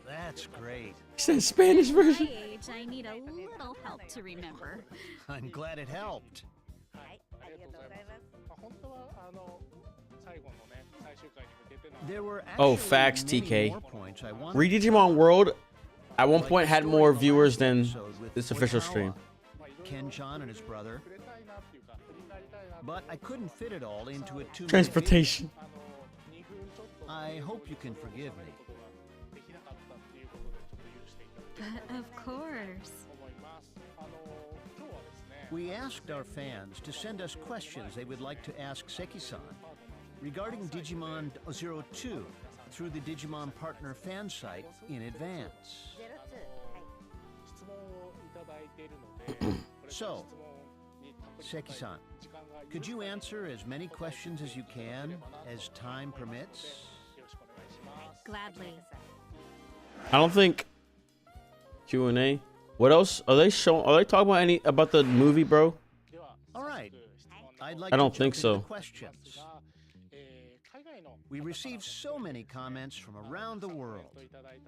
That's great. He said Spanish version. At my age, I need a little help to remember. I'm glad it helped. There were facts, TK. more points I wanted Digimon World at one point had more viewers than this official stream. Ken-chan and his brother. But I couldn't fit it all into a 2-minute Transportation. video. I hope you can forgive me. But of course. We asked our fans to send us questions they would like to ask Seki-san regarding Digimon 02 through the Digimon Partner fan site in advance. So, Seki-san, could you answer as many questions as you can as time permits? Gladly. I don't think Q&A. What else are they showing? Are they talking about the movie, bro? All right. I'd like I don't to think jump so. into questions. We received so many comments from around the world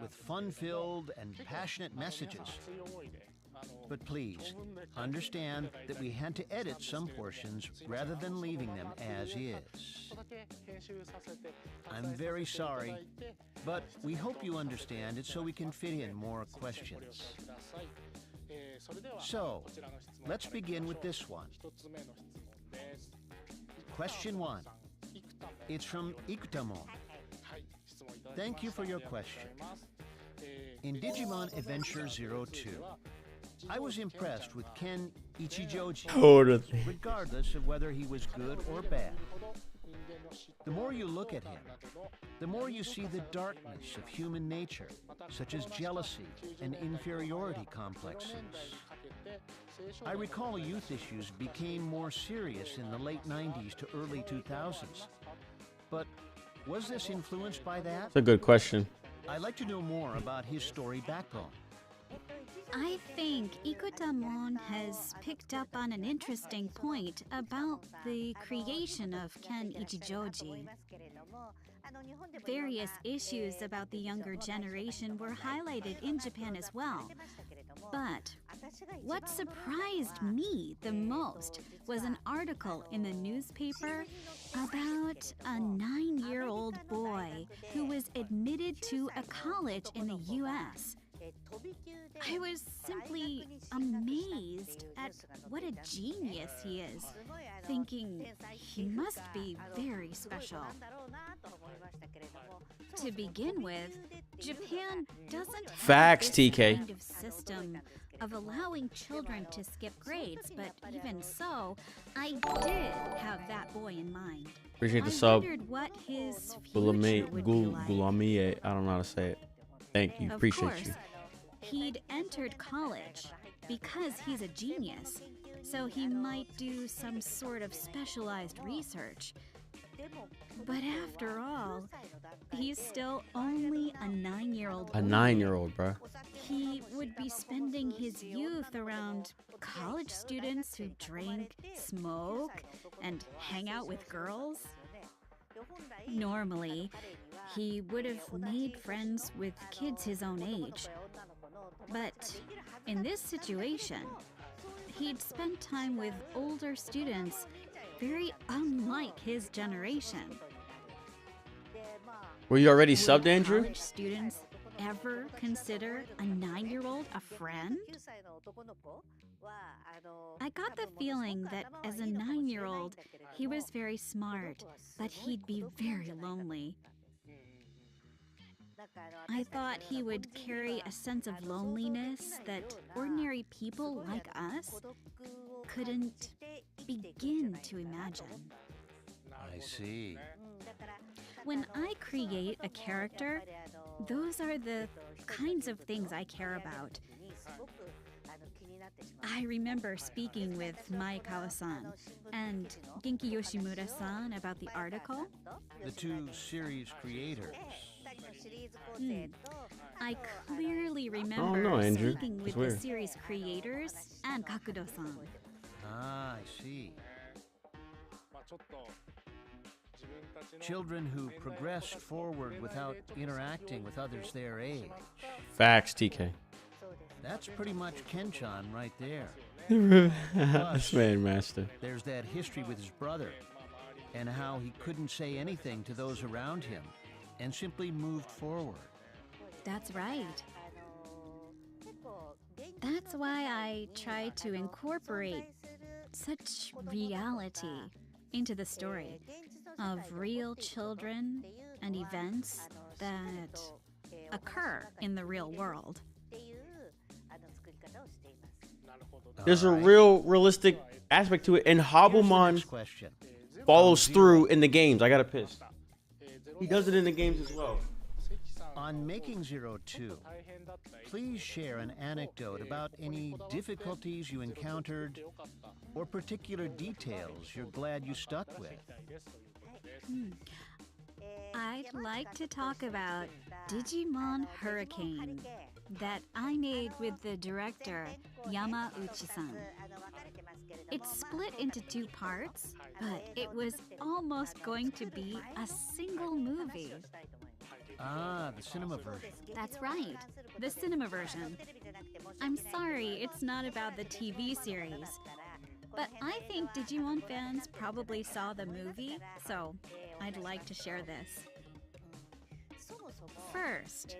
with fun-filled and passionate messages. But please, understand that we had to edit some portions rather than leaving them as is. I'm very sorry, but we hope you understand it so we can fit in more questions. So, let's begin with this one. Question 1. It's from Ikutamon. Thank you for your question. In Digimon Adventure 02, I was impressed with Ken Ichijoji, regardless of whether he was good or bad. The more you look at him, the more you see the darkness of human nature, such as jealousy and inferiority complexes. I recall youth issues became more serious in the late 90s to early 2000s. But was this influenced by that? That's a good question. I'd like to know more about his story backbone. I think Ikutamon has picked up on an interesting point about the creation of Ken Ichijoji. Various issues about the younger generation were highlighted in Japan as well. But what surprised me the most was an article in the newspaper about a 9-year-old boy who was admitted to a college in the US. I was simply amazed at what a genius he is, thinking he must be very special. To begin with, Japan doesn't have this TK. kind of system of allowing children to skip grades, but even so, I did have that boy in mind. Appreciate the I sub. wondered what his Gulame, future would be like. Gulame, I don't know how to say it. Thank you. Of Appreciate course, you. he'd entered college because he's a genius, so he might do some sort of specialized research. But after all, he's still only a 9-year-old A boy. 9-year-old, bruh. He would be spending his youth around college students who drink, smoke, and hang out with girls. Normally, he would have made friends with kids his own age. But in this situation, he'd spent time with older students very unlike his generation. Were you already Would subbed, Andrew? college students ever consider a 9-year-old a friend? I got the feeling that as a 9-year-old, he was very smart, but he'd be very lonely. I thought he would carry a sense of loneliness that ordinary people like us couldn't begin to imagine. I see. When I create a character, those are the kinds of things I care about. I remember speaking with Maekawa-san and Genki Yoshimura-san about the article. The two series creators. I clearly remember Oh, no, Andrew. speaking with That's the weird. series creators and Kakudo-san. Ah, I see. Children who progressed forward without interacting with others their age. Facts, TK. That's pretty much Ken-chan right there. This man, master. There's that history with his brother and how he couldn't say anything to those around him and simply moved forward. That's right. That's why I try to incorporate such reality into the story of real children and events that occur in the real world. There's a real realistic aspect to it, and Hobblemon follows through in the games. I got a piss. He does it in the games as well. On Making 02, please share an anecdote about any difficulties you encountered or particular details you're glad you stuck with. I'd like to talk about Digimon Hurricane that I made with the director Yamauchi-san. It's split into 2 parts, but it was almost going to be a single movie. Ah, the cinema version. That's right, the cinema version. I'm sorry, it's not about the TV series. But I think Digimon fans probably saw the movie, so I'd like to share this. First,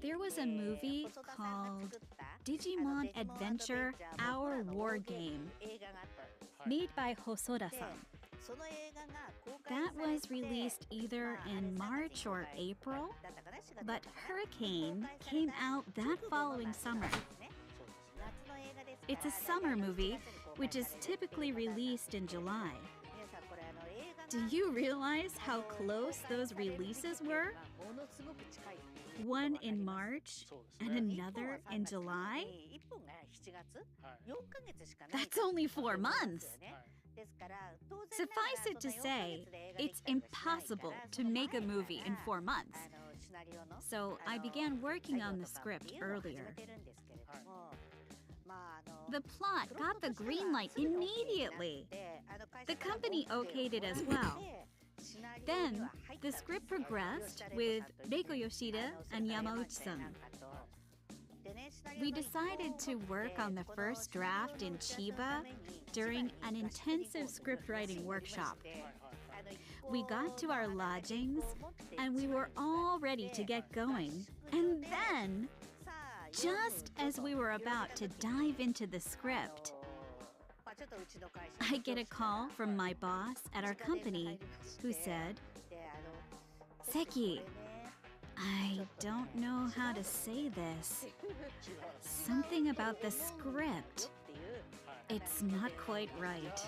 there was a movie called Digimon Adventure Our War Game, made by Hosoda-san. That was released either in March or April, but Hurricane came out that following summer. It's a summer movie, which is typically released in July. Do you realize how close those releases were? One in March and another in July? That's only 4 months. Suffice it to say, it's impossible to make a movie in 4 months. So I began working on the script earlier. The plot got the green light immediately. The company okayed it as well. Then, the script progressed with Reiko Yoshida and Yamauchi-san. We decided to work on the first draft in Chiba during an intensive scriptwriting workshop. We got to our lodgings, and we were all ready to get going. And then, just as we were about to dive into the script, I get a call from my boss at our company who said, "Seki, I don't know how to say this. Something about the script. It's not quite right."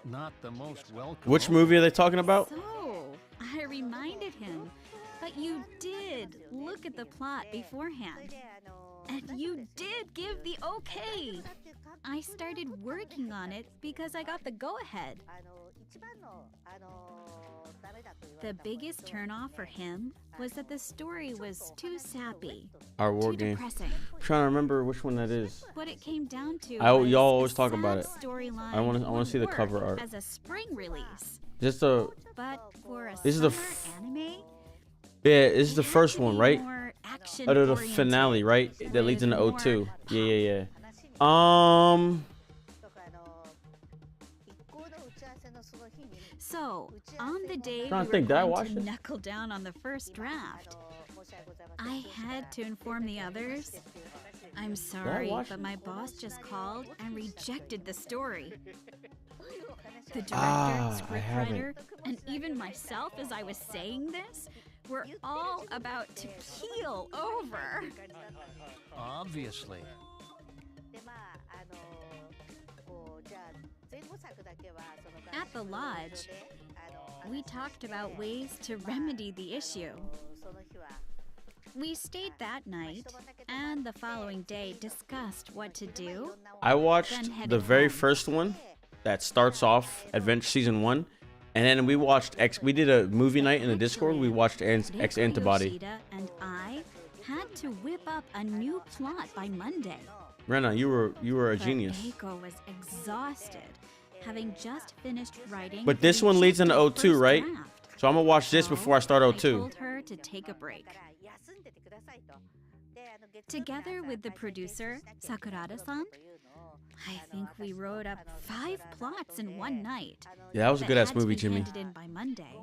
Not the most welcome. Which movie are they talking about? So, I reminded him, but you did look at the plot beforehand. And you did give the okay. I started working on it because I got the go-ahead. The biggest turnoff for him was that the story was too sappy, Our war too game. depressing. I'm trying to remember which one that is. What it came down to Y'all was always a talk about sad it. storyline I want to would see the work cover art. as a spring release. Just a. But for a This is the summer anime, Yeah, this is the first one, right? more action Out of the oriented, finale, right? That leads into with O2. more Yeah. So, on the day Trying we to think, did I were watch going to it? knuckle down on the first draft, I had to inform the others. I'm sorry, watch but my boss just called and rejected the story. The director, I scriptwriter, and even myself as I was saying this, were all about to keel over. Obviously. At the lodge, we talked about ways to remedy the issue. We stayed that night, and the following day discussed what to do. I watched then the headed very home. first one that starts off Adventure Season 1. And then we watched we did a movie night in the Discord. We watched X Reiko Antibody. Yoshida and I had to whip up a new plot by Monday. Rena, you were a But genius. Reiko was exhausted, having just finished writing. But this the one leads into rejected O2, first right? draft. So I'm gonna watch this So, before I start I O2. told her to take a break. Together with the producer, Sakurada-san, I think we wrote up 5 plots in one night. Yeah, that was a good-ass had to movie, be Jimmy. handed in by Monday.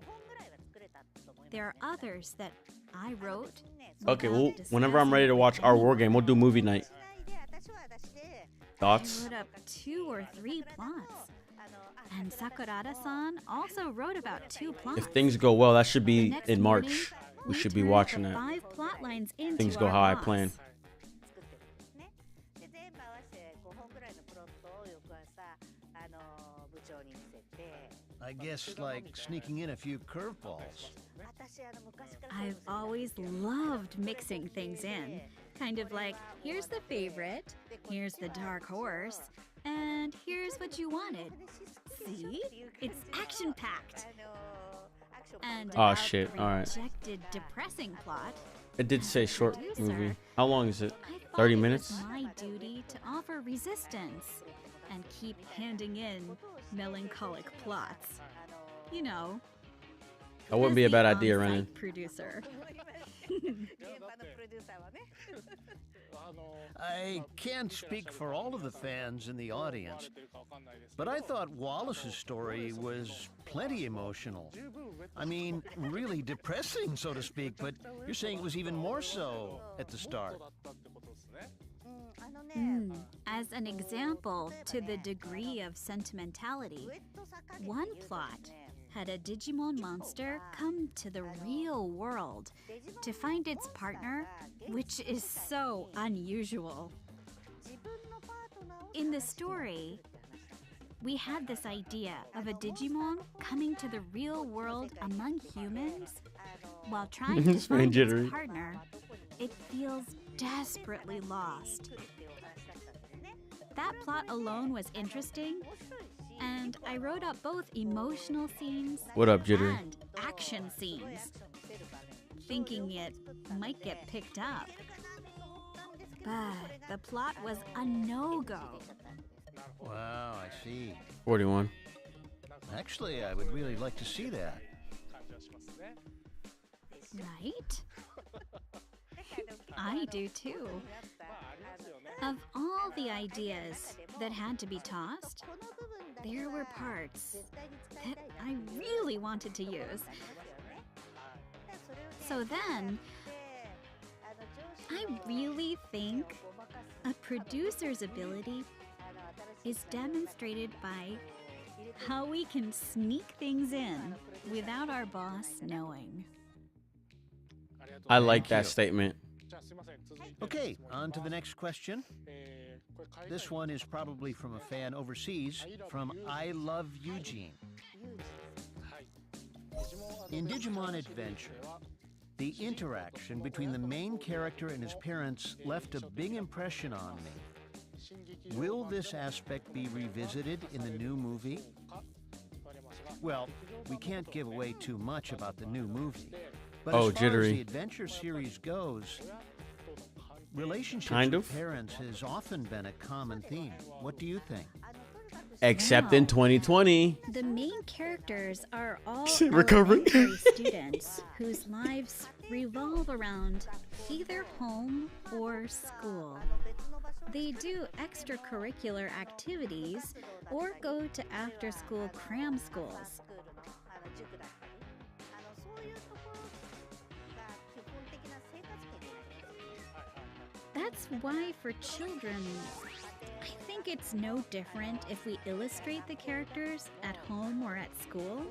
There are others that I wrote. Okay, without well, whenever I'm ready to watch our war game, we'll do movie night. Thoughts? I wrote up 2 or 3 plots. And Sakurada-san also wrote about 2 plots. If things go well, that should The be next in morning, March. We we should be turned watching the that. 5 plot lines into Things go our how I boss. plan. I guess like sneaking in a few curveballs. I've always loved mixing things in. Kind of like, here's the favorite, here's the dark horse, and here's what you wanted. See? It's action-packed. And Oh, about shit. the All right. rejected, depressing plot, It did say short Producer, movie. How long is it? I thought 30 it minutes? was my duty to offer resistance and keep handing in melancholic plots. You know. That wouldn't be a as bad the idea, on-site Renan. Producer. I can't speak for all of the fans in the audience, but I thought Wallace's story was plenty emotional. I mean, really depressing, so to speak, but you're saying it was even more so at the start. As an example to the degree of sentimentality, one plot had a Digimon monster come to the real world to find its partner, which is so unusual. In the story, we had this idea of a Digimon coming to the real world among humans while trying to find its partner. It feels desperately lost. That plot alone was interesting, and I wrote up both emotional scenes What up, Jittery? and action scenes, thinking it might get picked up. But the plot was a no-go. Wow, I see. 41. Actually, I would really like to see that. Right? I do too. Of all the ideas that had to be tossed, there were parts that I really wanted to use. So then, I really think a producer's ability is demonstrated by how we can sneak things in without our boss knowing. I like that statement. Okay, on to the next question. This one is probably from a fan overseas, from I Love Eugene. In Digimon Adventure, the interaction between the main character and his parents left a big impression on me. Will this aspect be revisited in the new movie? Well, we can't give away too much about the new movie. But as far as the Adventure series goes, relationships with parents has often been a common theme. What do you think? Except in 2020. The main characters are all Recovering. elementary students whose lives revolve around either home or school. They do extracurricular activities or go to after-school cram schools. That's why for children, I think it's no different if we illustrate the characters at home or at school.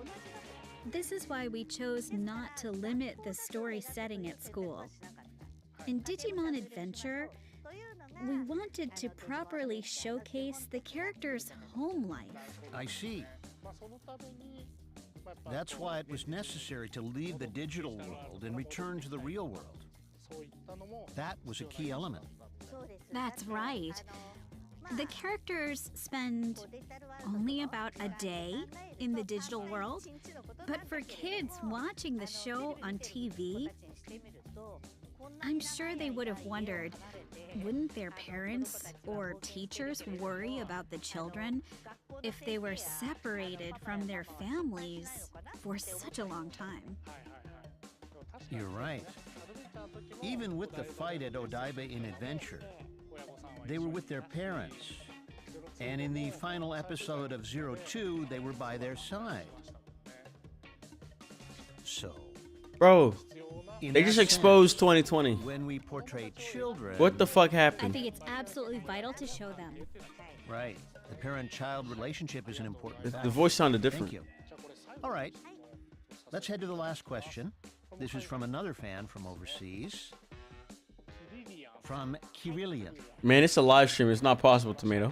This is why we chose not to limit the story setting at school. In Digimon Adventure, we wanted to properly showcase the characters' home life. I see. That's why it was necessary to leave the digital world and return to the real world. That was a key element. That's right. The characters spend only about a day in the digital world, but for kids watching the show on TV, I'm sure they would have wondered, wouldn't their parents or teachers worry about the children if they were separated from their families for such a long time? You're right. Even with the fight at Odaiba in Adventure, they were with their parents. And in the final episode of 02, they were by their side. So, bro, they just exposed 2020. When we portray children, what the fuck I happened? think it's absolutely vital to show them. Right. The parent-child relationship is an important factor. The voice sounded different. Thank you. All right. Let's head to the last question. This is from another fan from overseas. From Kirillian. Man, it's a live stream. It's not possible, Tomato.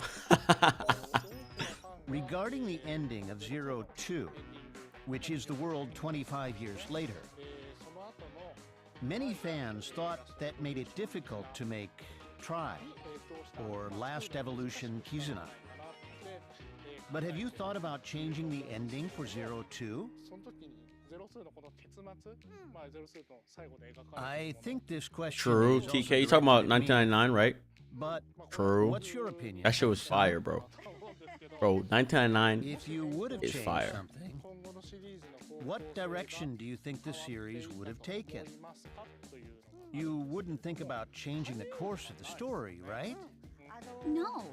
Regarding the ending of 02, which is the world 25 years later, many fans thought that made it difficult to make Try or Last Evolution Kizuna. But have you thought about changing the ending for 02? I think this question True, is also TK. You talking about directed at me. 1999, right? But True. what's your opinion? That shit was fire, bro. Bro, 1999 If you would have is changed fire. something, what direction do you think the series would have taken? You wouldn't think about changing the course of the story, right? No.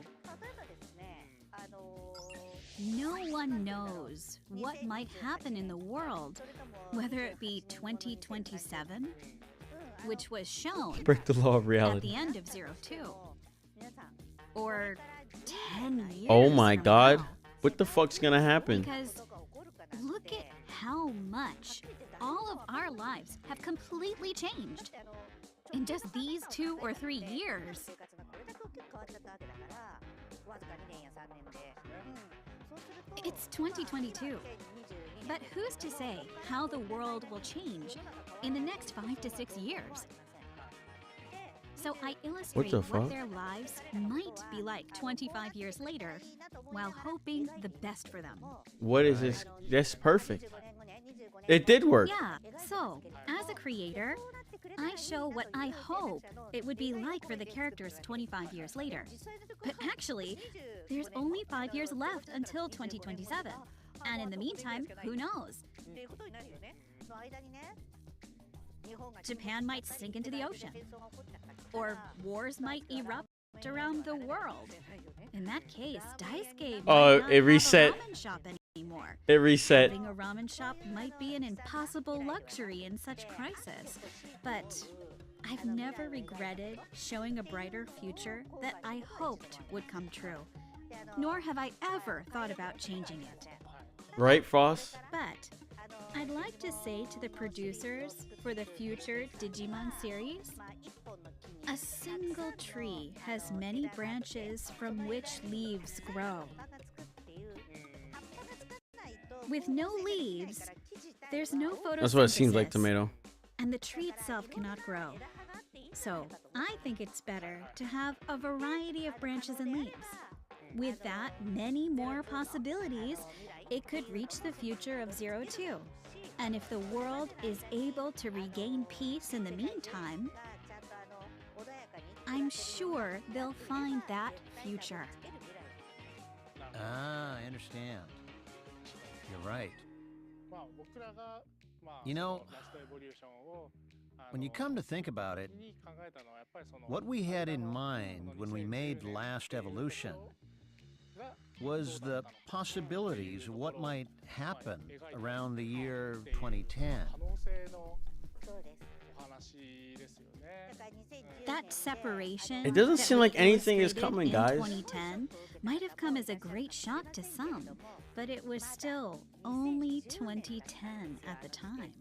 No one knows what might happen in the world, whether it be 2027, which was shown Break the law of at reality. the end of 02, or 10 years Oh my from God. now. What the fuck's gonna happen? Because look at how much all of our lives have completely changed in just these 2 or 3 years. It's 2022, but who's to say how the world will change in the next 5 to 6 years? So I illustrate the fuck? what their lives might be like 25 years later, while hoping the best for them. What is this? That's perfect. It did work. Yeah, so as a creator, I show what I hope it would be like for the characters 25 years later. But actually, there's only 5 years left until 2027. And in the meantime, who knows? Japan might sink into the ocean. Or wars might erupt around the world. In that case, Daisuke might not it reset. have a ramen shop anymore. It reset. Having a ramen shop might be an impossible luxury in such crisis, but I've never regretted showing a brighter future that I hoped would come true. Nor have I ever thought about changing it. Right, Frost? But I'd like to say to the producers for the future Digimon series, a single tree has many branches from which leaves grow. With no leaves, there's no photosynthesis. That's what it seems like, Tomato. And the tree itself cannot grow. So I think it's better to have a variety of branches and leaves. With that many more possibilities, it could reach the future of 02. And if the world is able to regain peace in the meantime, I'm sure they'll find that future. Ah, I understand. You're right. You know, when you come to think about it, what we had in mind when we made Last Evolution was the possibilities of what might happen around the year 2010. That separation. It doesn't that seem we like anything is illustrated coming, in guys. 2010 might have come as a great shock to some, but it was still only 2010 at the time.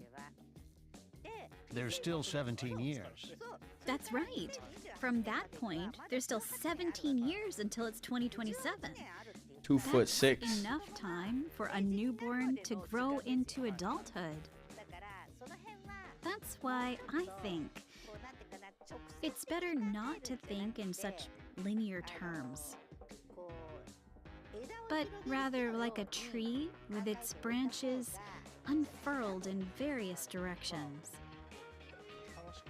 There's still 17 years. That's right. From that point, there's still 17 years until it's 2027. 2'6". That's enough time for a newborn to grow into adulthood. That's why I think it's better not to think in such linear terms, but rather like a tree with its branches unfurled in various directions.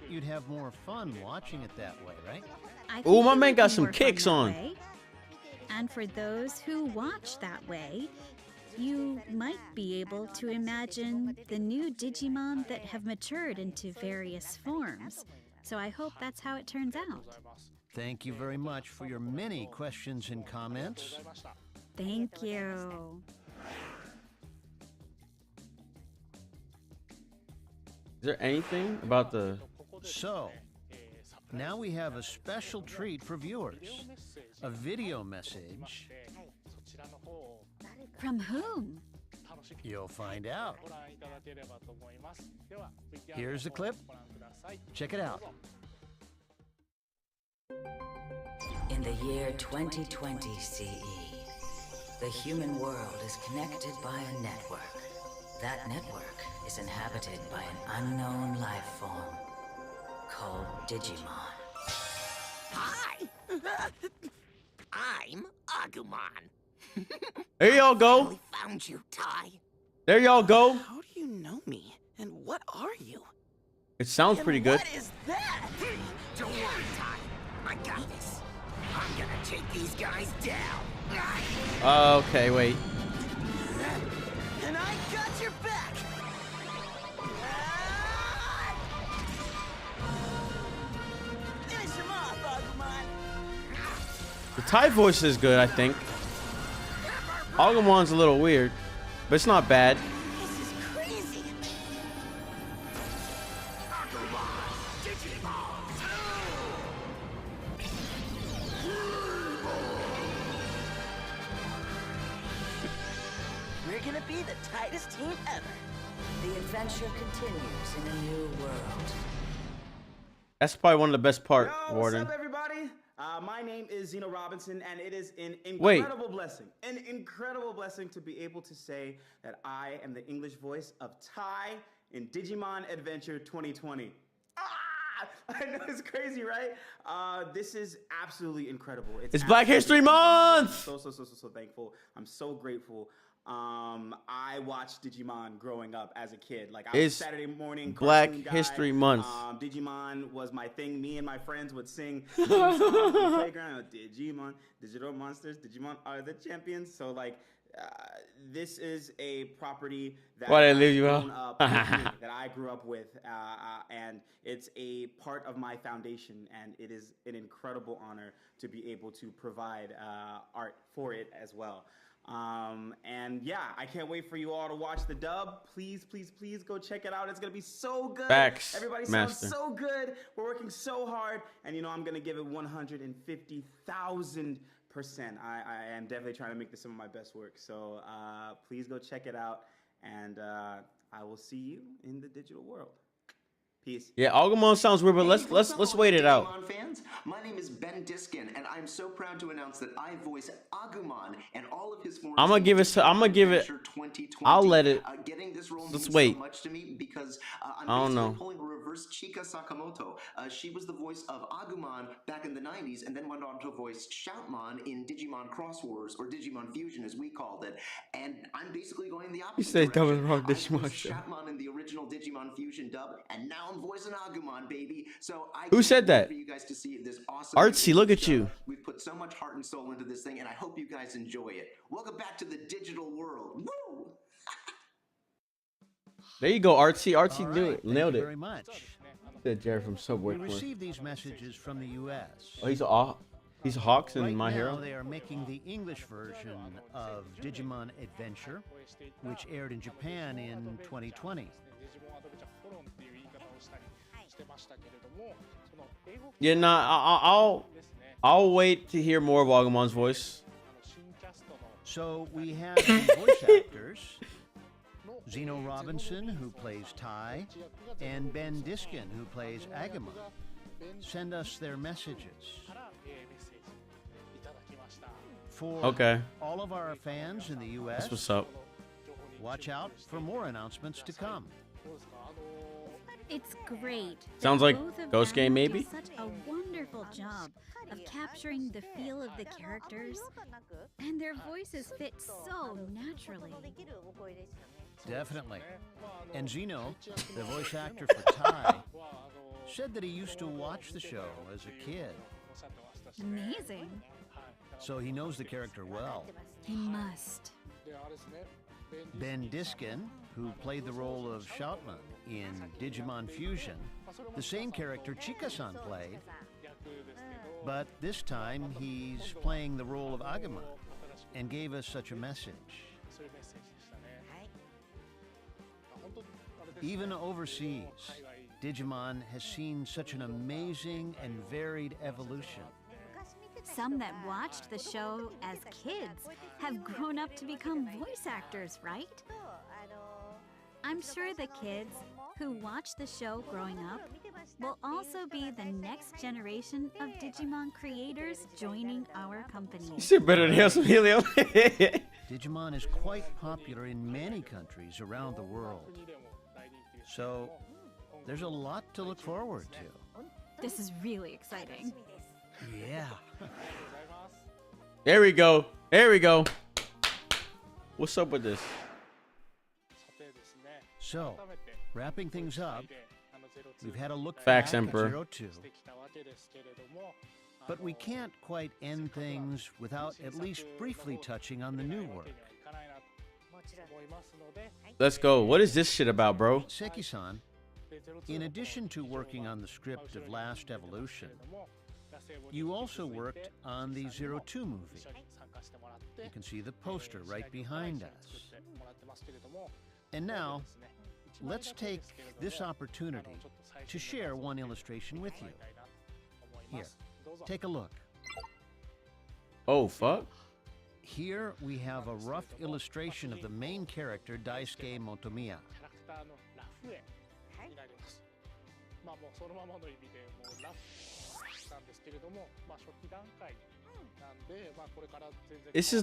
You'd have more fun watching it that way, right? I Oh, think my it man would got be some more fun kicks that on. way. And for those who watch that way, you might be able to imagine the new Digimon that have matured into various forms. So I hope that's how it turns out. Thank you very much for your many questions and comments. Thank you. Is there anything about the... So, now we have a special treat for viewers. A video message. From whom? You'll find out. Here's the clip. Check it out. In the year 2020 CE, the human world is connected by a network. That network is inhabited by an unknown life form called Digimon. Hi! I'm Agumon. There y'all go. I found you, Ty. There y'all go. How do you know me? And what are you? It sounds pretty good. What is that? Don't worry, Ty. I got this. I'm gonna take these guys down. Okay, wait. And I got your back. Thai voice is good, I think. Agumon's a little weird, but it's not bad. We're gonna be the tightest team ever. The adventure continues in a new world. That's probably one of the best part, Yo, Warden. What's up, everybody? My name is Zeno Robinson, and it is an Wait. incredible blessing to be able to say that I am the English voice of Ty in Digimon Adventure 2020. I know it's crazy, right? This is absolutely incredible. It's Black History Month! I'm so thankful. I'm so grateful. I watched Digimon growing up as a kid. Like I was It's Saturday morning Black cartoon guy. History Month. Digimon was my thing. Me and my friends would sing theme songs on the playground. Digimon, digital monsters, Digimon are the champions. So like, this is a property that Why did I leave you grown out? up with me, that I grew up with, and it's a part of my foundation. And it is an incredible honor to be able to provide art for it as well. And yeah, I can't wait for you all to watch the dub. Please go check it out. It's gonna be so good. Facts, Everybody Master. sounds so good. We're working so hard, and you know I'm gonna give it 150,000%. I am definitely trying to make this some of my best work. So please go check it out, and I will see you in the digital world. Peace. Yeah, Agumon sounds weird, but let's wait it out. Digimon fans, my name is Ben Diskin, and I'm so proud to announce that I voice Agumon and all of his forms. I'm gonna give it. I'll let it. Getting this role Let's means wait. so much to me because I'm I don't basically know. pulling a reverse Chika Sakamoto. She was the voice of Agumon back in the 90s, and then went on to voice Shoutmon in Digimon Cross Wars, or Digimon Fusion as we called it. And I'm basically going the opposite You say direction. double wrong I Digimon voiced show. Shoutmon in the original Digimon Fusion dub, and now I'm voicing Agumon, baby. So I Who said can't wait that? for you guys to see this awesome Artsy, look at you. We've put so much heart and soul into this thing, and I hope you guys enjoy it. Welcome back to the digital world. Woo! There you go, Artsy. Artsy All knew right, it. thank Nailed you it. very much. Said Jared from Subway. We Corn. received these messages from the U.S. Oh, he's Hawks in Right My now, Hero. they are making the English version of Digimon Adventure, which aired in Japan in 2020. Yeah, nah. I'll wait to hear more of Agumon's voice. So we have the voice actors, Zeno Robinson, who plays Ty, and Ben Diskin, who plays Agumon. Send us their messages. For Okay. all of our fans in the U.S., That's what's up. watch out for more announcements to come. It's great. Sounds that like both of Ghost them Game, do maybe? Such a wonderful job of capturing the feel of the characters, and their voices fit so naturally. Definitely. And Zeno, the voice actor for Ty, said that he used to watch the show as a kid, Amazing. so he knows the character well. He must. Ben Diskin, who played the role of Shoutmon in Digimon Fusion, the same character Chika-san played, but this time he's playing the role of Agumon, and gave us such a message. Even overseas, Digimon has seen such an amazing and varied evolution. Some that watched the show as kids have grown up to become voice actors, right? I'm sure the kids who watch the show growing up will also be the next generation of Digimon creators joining our company. You said better than Handsome Helium. Digimon is quite popular in many countries around the world. So, there's a lot to look forward to. This is really exciting. Yeah. There we go. There we go. What's up with this? So, wrapping things up, we've had a look Facts, back Emperor. at Zero Two. But we can't quite end things without at least briefly touching on the new work. Let's go. What is this shit about, bro? Seki-san, in addition to working on the script of Last Evolution, You also worked on the 02 movie. You can see the poster right behind us. And now, let's take this opportunity to share one illustration with you. Here, take a look. Oh, fuck. Here we have a rough illustration of the main character, Daisuke Motomiya.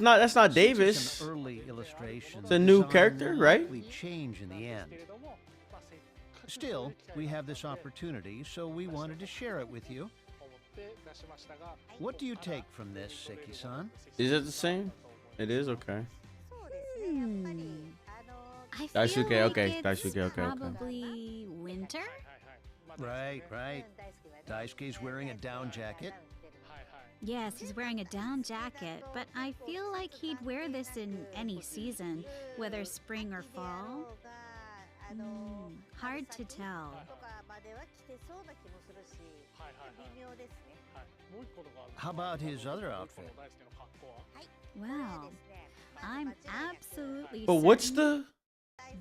That's not Davis. Some early illustrations. It's a new Design character, will right? likely change in the end. Still, we have this opportunity, so we wanted to share it with you. What do you take from this, Seki-san? Is it the same? It is? Okay. I Daisuke, feel like okay. it's Daisuke, okay. probably winter? Right. Daisuke's wearing a down jacket. Yes, he's wearing a down jacket, but I feel like he'd wear this in any season, whether spring or fall. Hard to tell. How about his other outfit? Well, I'm absolutely But what's certain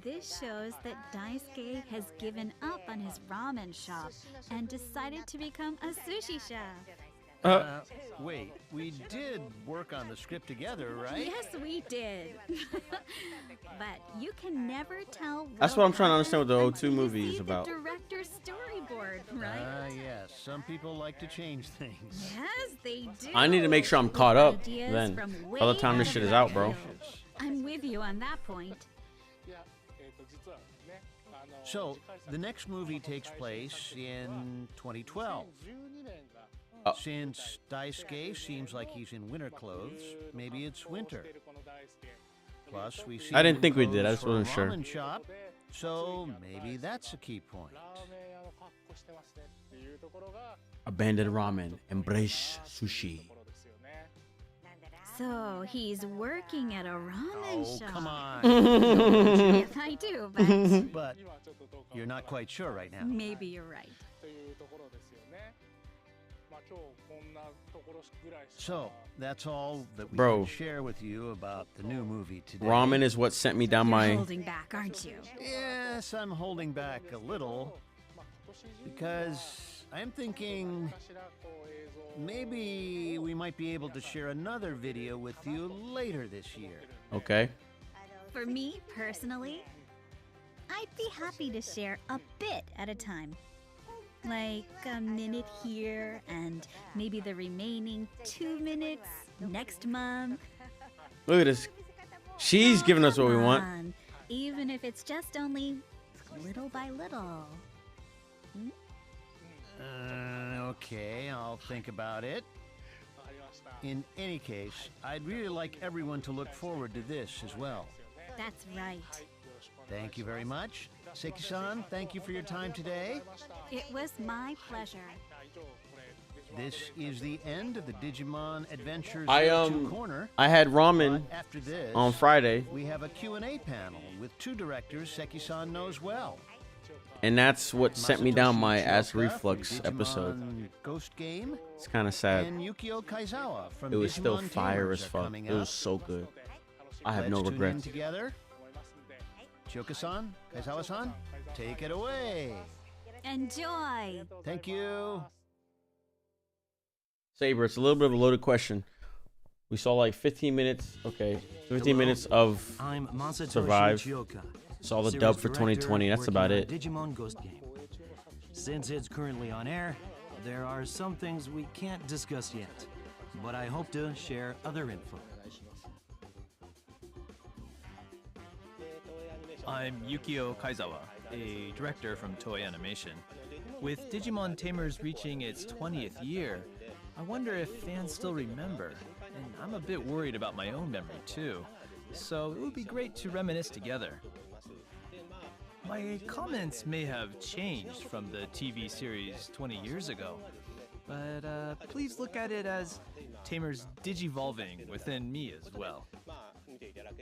this shows that Daisuke has given up on his ramen shop and decided to become a sushi chef. Wait, we did work on the script together, right? Yes, we did. But you can never tell. That's what I'm trying to understand what the O2 movie is about. Director's storyboard, right? Yes. Some people like to change things. Yes, they do. I need to make sure I'm caught up Ideas then. from By the way time this out shit of is left out, bro. field. I'm with you on that point. So, the next movie takes place in 2012. Since Daisuke seems like he's in winter clothes, maybe it's winter. Plus, we see I didn't think we did. I clothes just for a wasn't sure. ramen shop, so maybe that's a key point. Abandon ramen. Embrace sushi. So he's working at a ramen shop. Come on. Yes, I do, but But you're not quite sure right now. maybe you're right. So, that's all that we Bro. can share with you about the new movie today. Ramen is what sent me down You're my. holding back, aren't you? Yes, I'm holding back a little because I'm thinking maybe we might be able to share another video with you later this year. Okay. For me, personally, I'd be happy to share a bit at a time. Like a minute here and maybe the remaining 2 minutes next month. Look at this. She's giving us what we want. Come on, even if it's just only little by little. Okay, I'll think about it. In any case, I'd really like everyone to look forward to this as well. That's right. Thank you very much. Seki-san, thank you for your time today. It was my pleasure. This is the end of the Digimon Adventures I Corner. I had ramen But after this, on Friday, we have a Q&A panel with two directors Seki-san knows well. and that's what sent me down my Masatoshi ass Uchioka reflux from episode. Digimon Ghost Game. It's kind of sad. And Yukio Kaizawa from It was still Digimon fire Tamers as are fuck. coming It was up. so good. I have Let's no tune in regrets. together. Chioka-san, Kaizawa-san, take it away. Enjoy. Thank you. Saber, it's a little bit of a loaded question. We saw like 15 minutes. Okay, 15 minutes of I'm Masatoshi Survive. Uchioka, Saw the series dub for director 2020. That's working about on it. Digimon Ghost Game. Since it's currently on air, there are some things we can't discuss yet, but I hope to share other info. I'm Yukio Kaizawa, a director from Toei Animation. With Digimon Tamers reaching its 20th year, I wonder if fans still remember, and I'm a bit worried about my own memory too, so it would be great to reminisce together. My comments may have changed from the TV series 20 years ago, but please look at it as Tamer's digivolving within me as well.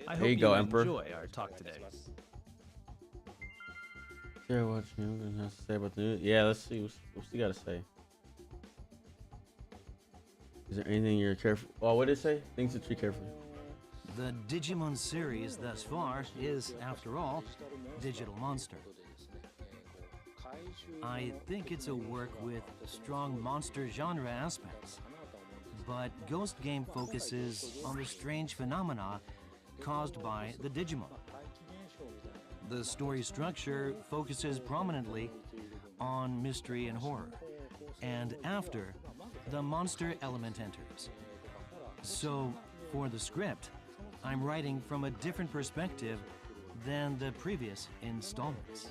I There hope you go, you Emperor. enjoy our talk today. Share what you has to say about the news. Yeah, let's see. What's he got to say? Is there anything you're careful? Oh, what did it say? Things to treat carefully. The Digimon series thus far is, after all, Digital Monster. I think it's a work with strong monster genre aspects, but Ghost Game focuses on the strange phenomena caused by the Digimon. The story structure focuses prominently on mystery and horror, and after, the monster element enters. So, for the script, I'm writing from a different perspective than the previous installments.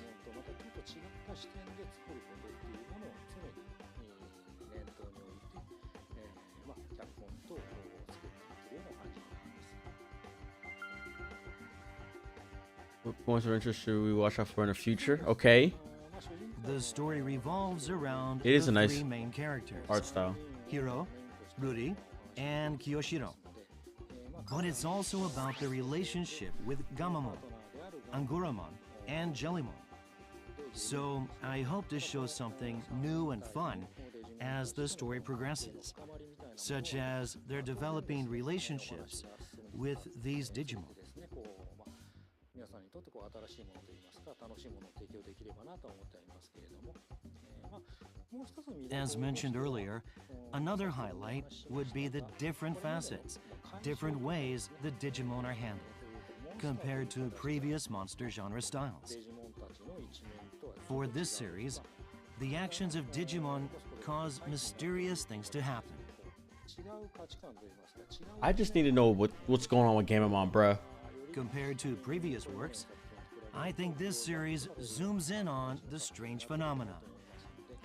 What points of interest should we watch out for in the future? Okay. The story revolves around It is the a nice three main characters: art style. Hiro, Ruri, and Kiyoshiro. But it's also about the relationship with Gamamon, Anguramon, and Jellymon. So I hope to show something new and fun as the story progresses, such as their developing relationships with these Digimon. As mentioned earlier, another highlight would be the different facets, different ways the Digimon are handled, compared to previous monster genre styles. For this series, the actions of Digimon cause mysterious things to happen. I just need to know what's going on with Gamamon, bruh. Compared to previous works, I think this series zooms in on the strange phenomena,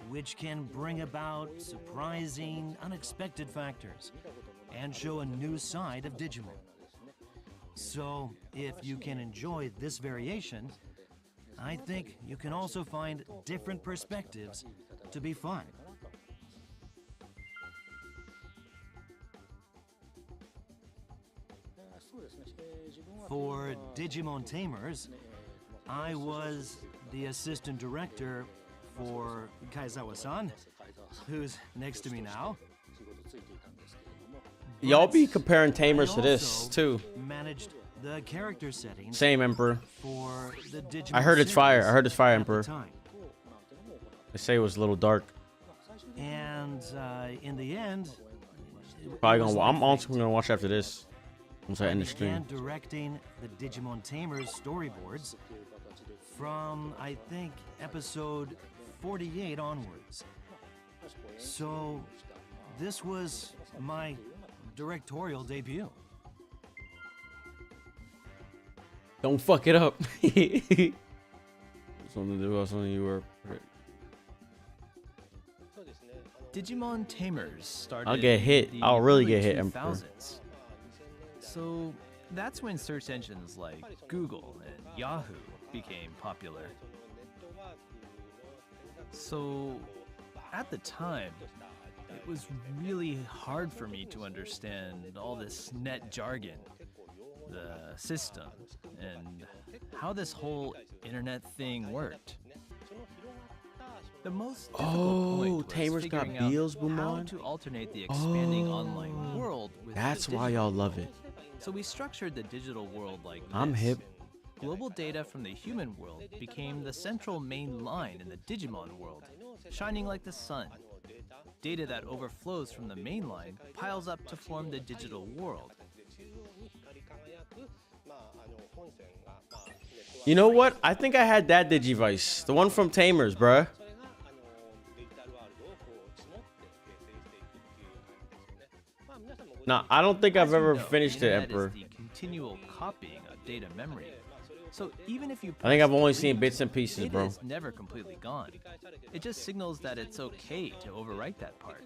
which can bring about surprising, unexpected factors, and show a new side of Digimon. So, if you can enjoy this variation, I think you can also find different perspectives to be fun. For Digimon Tamers, I was the assistant director for Kaizawa-san, who's next to me now. Y'all be comparing Tamers to this too. Managed the character settings. Same, Emperor. For the Digimon I heard it's fire. I heard it's fire, at the Emperor. time. They say it was a little dark. And in the end, Probably gonna. I'm also gonna watch after this. Once I end the began stream. directing the Digimon Tamers storyboards from, I think, episode 48 onwards. So this was my directorial debut. Don't fuck it up. Something to do about something you were. Digimon Tamers started. I'll get hit. in the I'll really early get hit, Emperor. 2000s. So that's when search engines like Google and Yahoo became popular. So at the time, it was really hard for me to understand all this net jargon, the system, and how this whole internet thing worked. The most difficult point was Tamers got figuring out Beelzebub how on? to alternate the expanding online world with That's the why digital y'all love world. it. So we structured the digital world like I'm this. hip. Global data from the human world became the central main line in the Digimon world, shining like the sun. Data that overflows from the main line piles up to form the digital world. You know what? I think I had that Digivice. The one from Tamers, bruh. Nah, I don't think I've As you ever know, finished the it, internet Emperor. is the continual copying of data memory. So even if you I think I've press only delete, seen bits and pieces, data bro. is never completely gone. It just signals that it's okay to overwrite that part.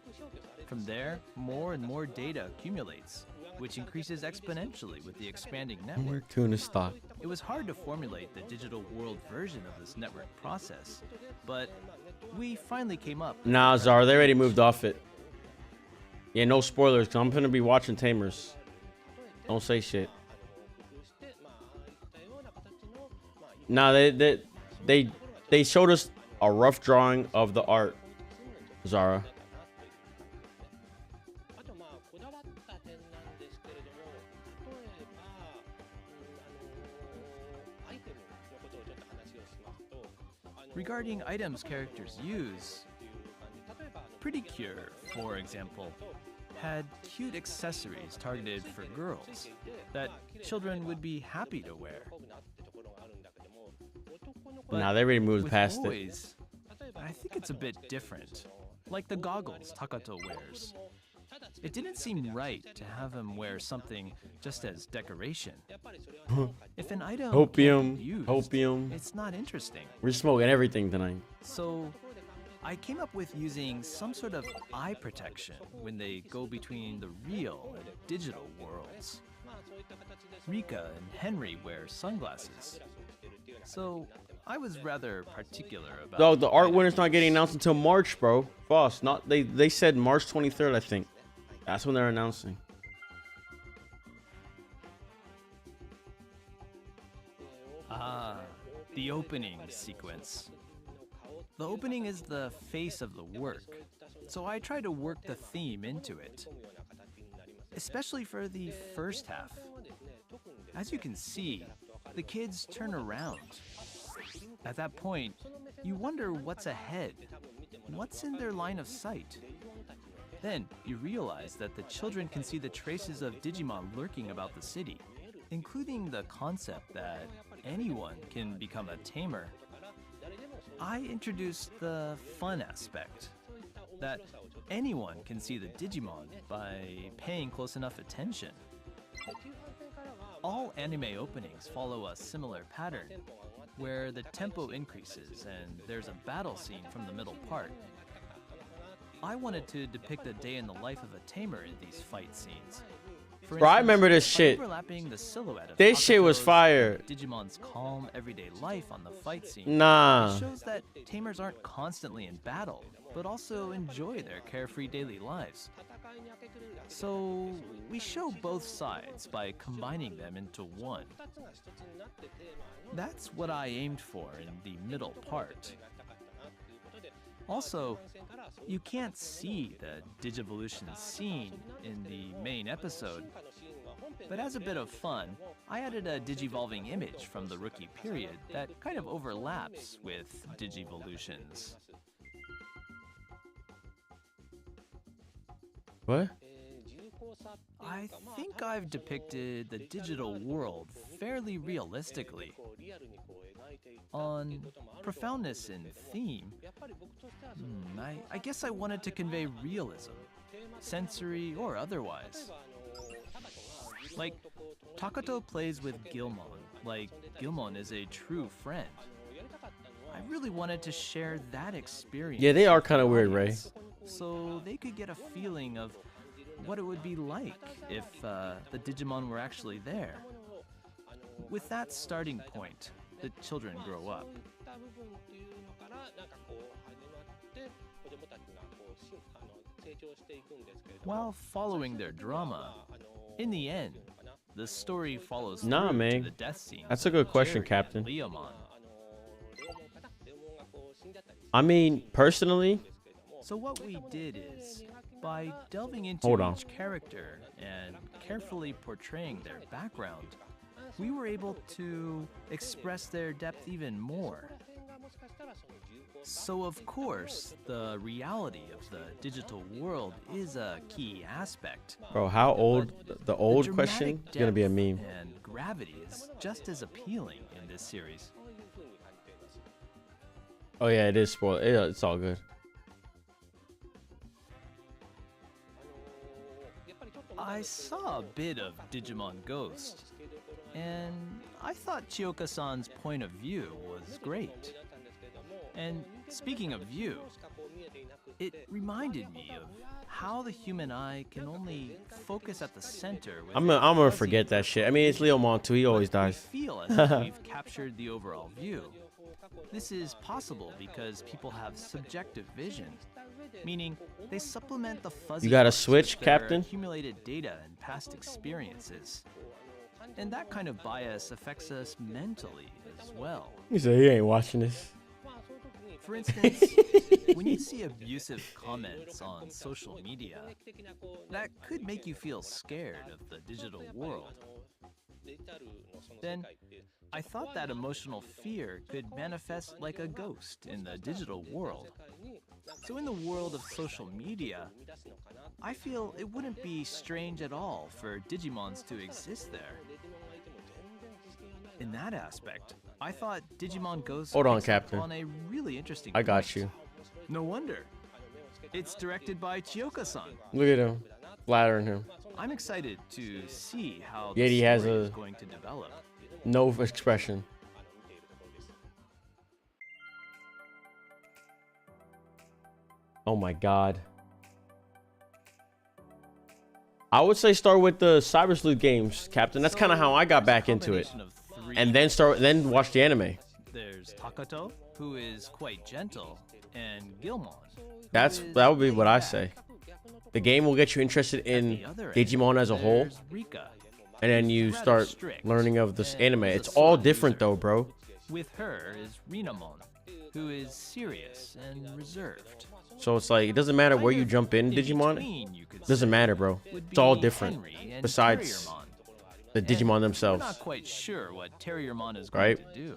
From there, more and more data accumulates, which increases exponentially with the expanding network. Tuna stock. It was hard to formulate the digital world version of this network process, but we finally came up. with Nah, the Zara, they already moved off it. Yeah, no spoilers, because I'm going to be watching Tamers. Don't say shit. Nah, they showed us a rough drawing of the art, Zara. Regarding items characters use, Pretty Cure, for example, had cute accessories targeted for girls that children would be happy to wear. Nah, they already moved with past it. boys, I think it's a bit different. Like the goggles Takato wears. It didn't seem right to have him wear something just as decoration. If an item can't be used, Opium. it's not interesting. We're smoking everything tonight. So I came up with using some sort of eye protection when they go between the real and digital worlds. Rika and Henry wear sunglasses. So I was rather particular about. Dog, the art winner's not getting announced until March, bro. Boss, not they said March 23rd, I think. That's when they're announcing. Ah, the opening sequence. The opening is the face of the work, so I try to work the theme into it. Especially for the first half. As you can see, the kids turn around. At that point, you wonder what's ahead. What's in their line of sight? Then you realize that the children can see the traces of Digimon lurking about the city, including the concept that anyone can become a tamer. I introduced the fun aspect, that anyone can see the Digimon by paying close enough attention. All anime openings follow a similar pattern, where the tempo increases and there's a battle scene from the middle part. I wanted to depict a day in the life of a tamer in these fight scenes. For Bro, I instance, remember this by shit. overlapping the silhouette of This shit was Takato's fire. and Digimon's calm everyday life on the fight scene. Nah. It shows that tamers aren't constantly in battle, but also enjoy their carefree daily lives. So we show both sides by combining them into one. That's what I aimed for in the middle part. Also, you can't see the Digivolution scene in the main episode, but as a bit of fun, I added a Digivolving image from the rookie period that kind of overlaps with Digivolutions. What? I think I've depicted the digital world fairly realistically. On profoundness and theme, I guess I wanted to convey realism, sensory or otherwise. Like, Takato plays with Gilmon, like Gilmon is a true friend. I really wanted to share that experience. Yeah, they are with the kind of weird, Ray. audience, so they could get a feeling of what it would be like if the Digimon were actually there. With that starting point, the children grow up. While following their drama, in the end, the story follows Nah, through man. to the death scene. That's a good question, Jerry and Captain. Leomon. I mean, personally, So what we did is, by delving into Hold on. each character and carefully portraying their background, we were able to express their depth even more. So of course, the reality of the digital world is a key aspect. bro, how old? The old The question dramatic is gonna be a depth meme. And gravity is just as appealing in this series. Oh yeah, it is spoiled. It's all good. I saw a bit of Digimon Ghost, and I thought Chioka-san's point of view was great. And speaking of view, it reminded me of how the human eye can only focus at the center. With I'm gonna fuzzy forget that shit. I mean, it's Leomon too. He always dies. feel as if we've captured the overall view. This is possible because people have subjective vision, meaning they supplement the fuzzy You got a parts switch, with their Captain? accumulated data and past experiences. And that kind of bias affects us mentally as well. He said he ain't watching this. For instance, when you see abusive comments on social media, that could make you feel scared of the digital world. Then, I thought that emotional fear could manifest like a ghost in the digital world. So in the world of social media, I feel it wouldn't be strange at all for Digimons to exist there. In that aspect, I thought Digimon Ghost Hold on, picks up Captain. on a really interesting I got point. you. No wonder. It's directed by Chiyoka-san. Look at him. Flattering him. I'm excited to see how Yet the he has story a is going to develop. no expression. Oh my god. I would say start with the Cyber Sleuth games, Captain. That's kind of how I got back into it. And then watch the anime. There's Takato, who is quite gentle, and Gilmon. That would be what I say. The game will get you interested in Digimon as a whole. There's Rika. And then you start learning of this anime. It's all different though, bro. With her is Rinamon, who is serious and reserved. So it's like, it doesn't matter where you jump in Digimon. It doesn't matter, bro. It's all different. Besides the Digimon We're themselves. not quite sure what Terriermon is going Right? to do.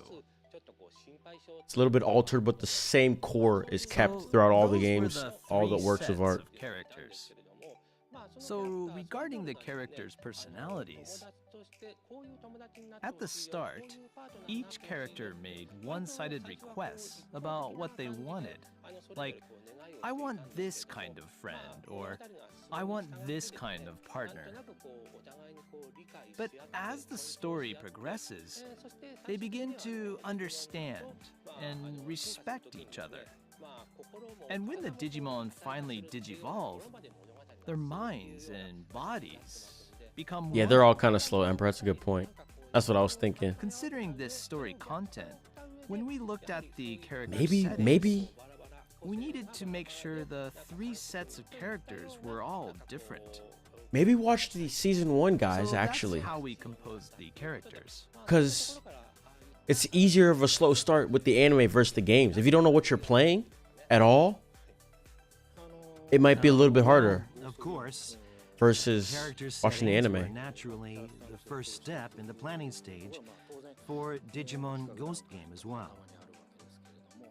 It's a little bit altered, but the same core is kept throughout all the games, all the works of art. Characters. So regarding the characters' personalities, at the start, each character made one-sided requests about what they wanted. Like, I want this kind of friend, or I want this kind of partner. But as the story progresses, they begin to understand and respect each other. And when the Digimon finally digivolve, their minds and bodies become Yeah, one. they're all kind of slow, Emperor. That's a good point. That's what I was thinking. Considering this story content, when we looked at the character Maybe. we needed to make sure the 3 sets of characters were all different. Maybe watch the season 1, guys, So actually. that's how we composed the characters. Because it's easier of a slow start with the anime versus the games. If you don't know what you're playing at all, it might be a little bit harder Of course, versus character watching the settings were anime. naturally the first step in the planning stage for Digimon Ghost Game as well.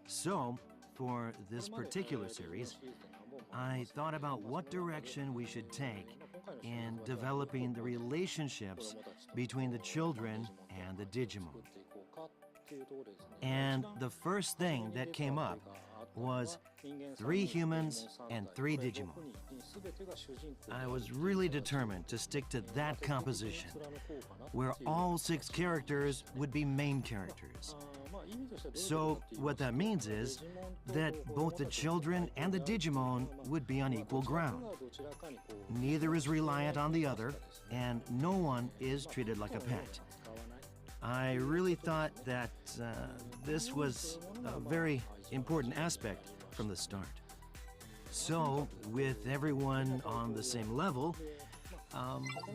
So, for this particular series, I thought about what direction we should take in developing the relationships between the children and the Digimon. And the first thing that came up was 3 humans and 3 Digimon. I was really determined to stick to that composition, where all 6 characters would be main characters. So what that means is that both the children and the Digimon would be on equal ground. Neither is reliant on the other, and no one is treated like a pet. I really thought that this was a very important aspect from the start. So, with everyone on the same level,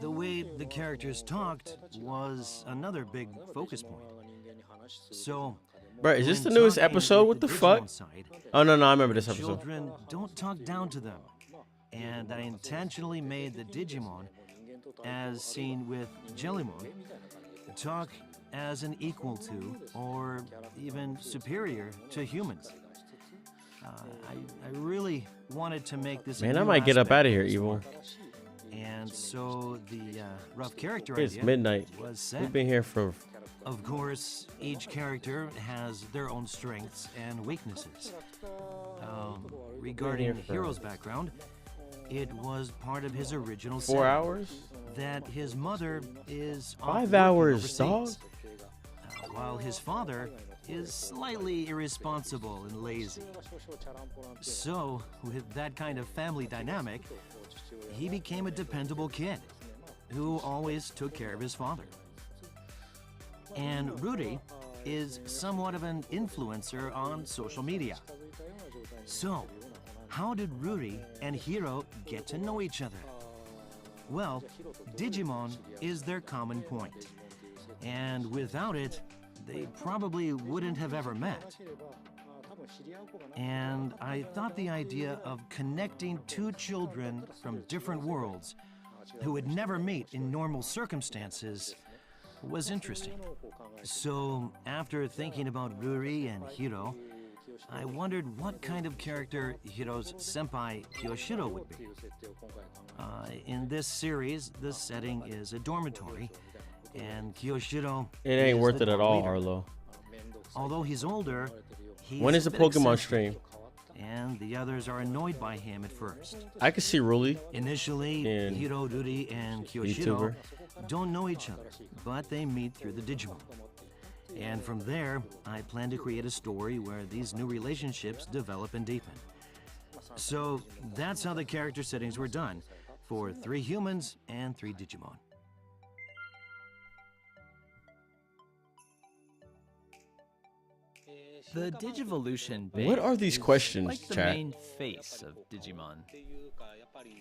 the way the characters talked was another big focus point. So, Bro, is this the when newest talking episode? with What the Digimon fuck? side, Oh, no, I remember this episode. children don't talk down to them, and I intentionally made the Digimon, as seen with Jellymon, talk as an equal to, or even superior to humans. I really wanted to make this. a Man, I new might get up aspect out of of here, this Evil. work. And so the rough character It's idea midnight. was set. We've been here for... Of course, each character has their own strengths and weaknesses. Regarding here for- Hiro's background, it was part of his original 4 setting hours? that his mother is off 5 working hours, dog. overseas, while his father is slightly irresponsible and lazy. So, with that kind of family dynamic, he became a dependable kid who always took care of his father. And Rudy is somewhat of an influencer on social media. So, how did Rudy and Hiro get to know each other? Well, Digimon is their common point. And without it, they probably wouldn't have ever met. And I thought the idea of connecting 2 children from different worlds who would never meet in normal circumstances was interesting. So, after thinking about Ruri and Hiro, I wondered what kind of character Hiro's senpai Kiyoshiro would be. In this series, the setting is a dormitory, and Kiyoshiro It ain't is worth the it at all, leader. Arlo. Although he's older, he's When is a the bit Pokemon eccentric, stream? and the others are annoyed by him at first. I could see Ruli. Initially, And Hiro, Ruri, and Kiyoshiro YouTuber. don't know each other, but they meet through the Digimon. And from there, I plan to create a story where these new relationships develop and deepen. So that's how the character settings were done for 3 humans and 3 Digimon. The Digivolution What are these is questions, like the chat? main face of Digimon.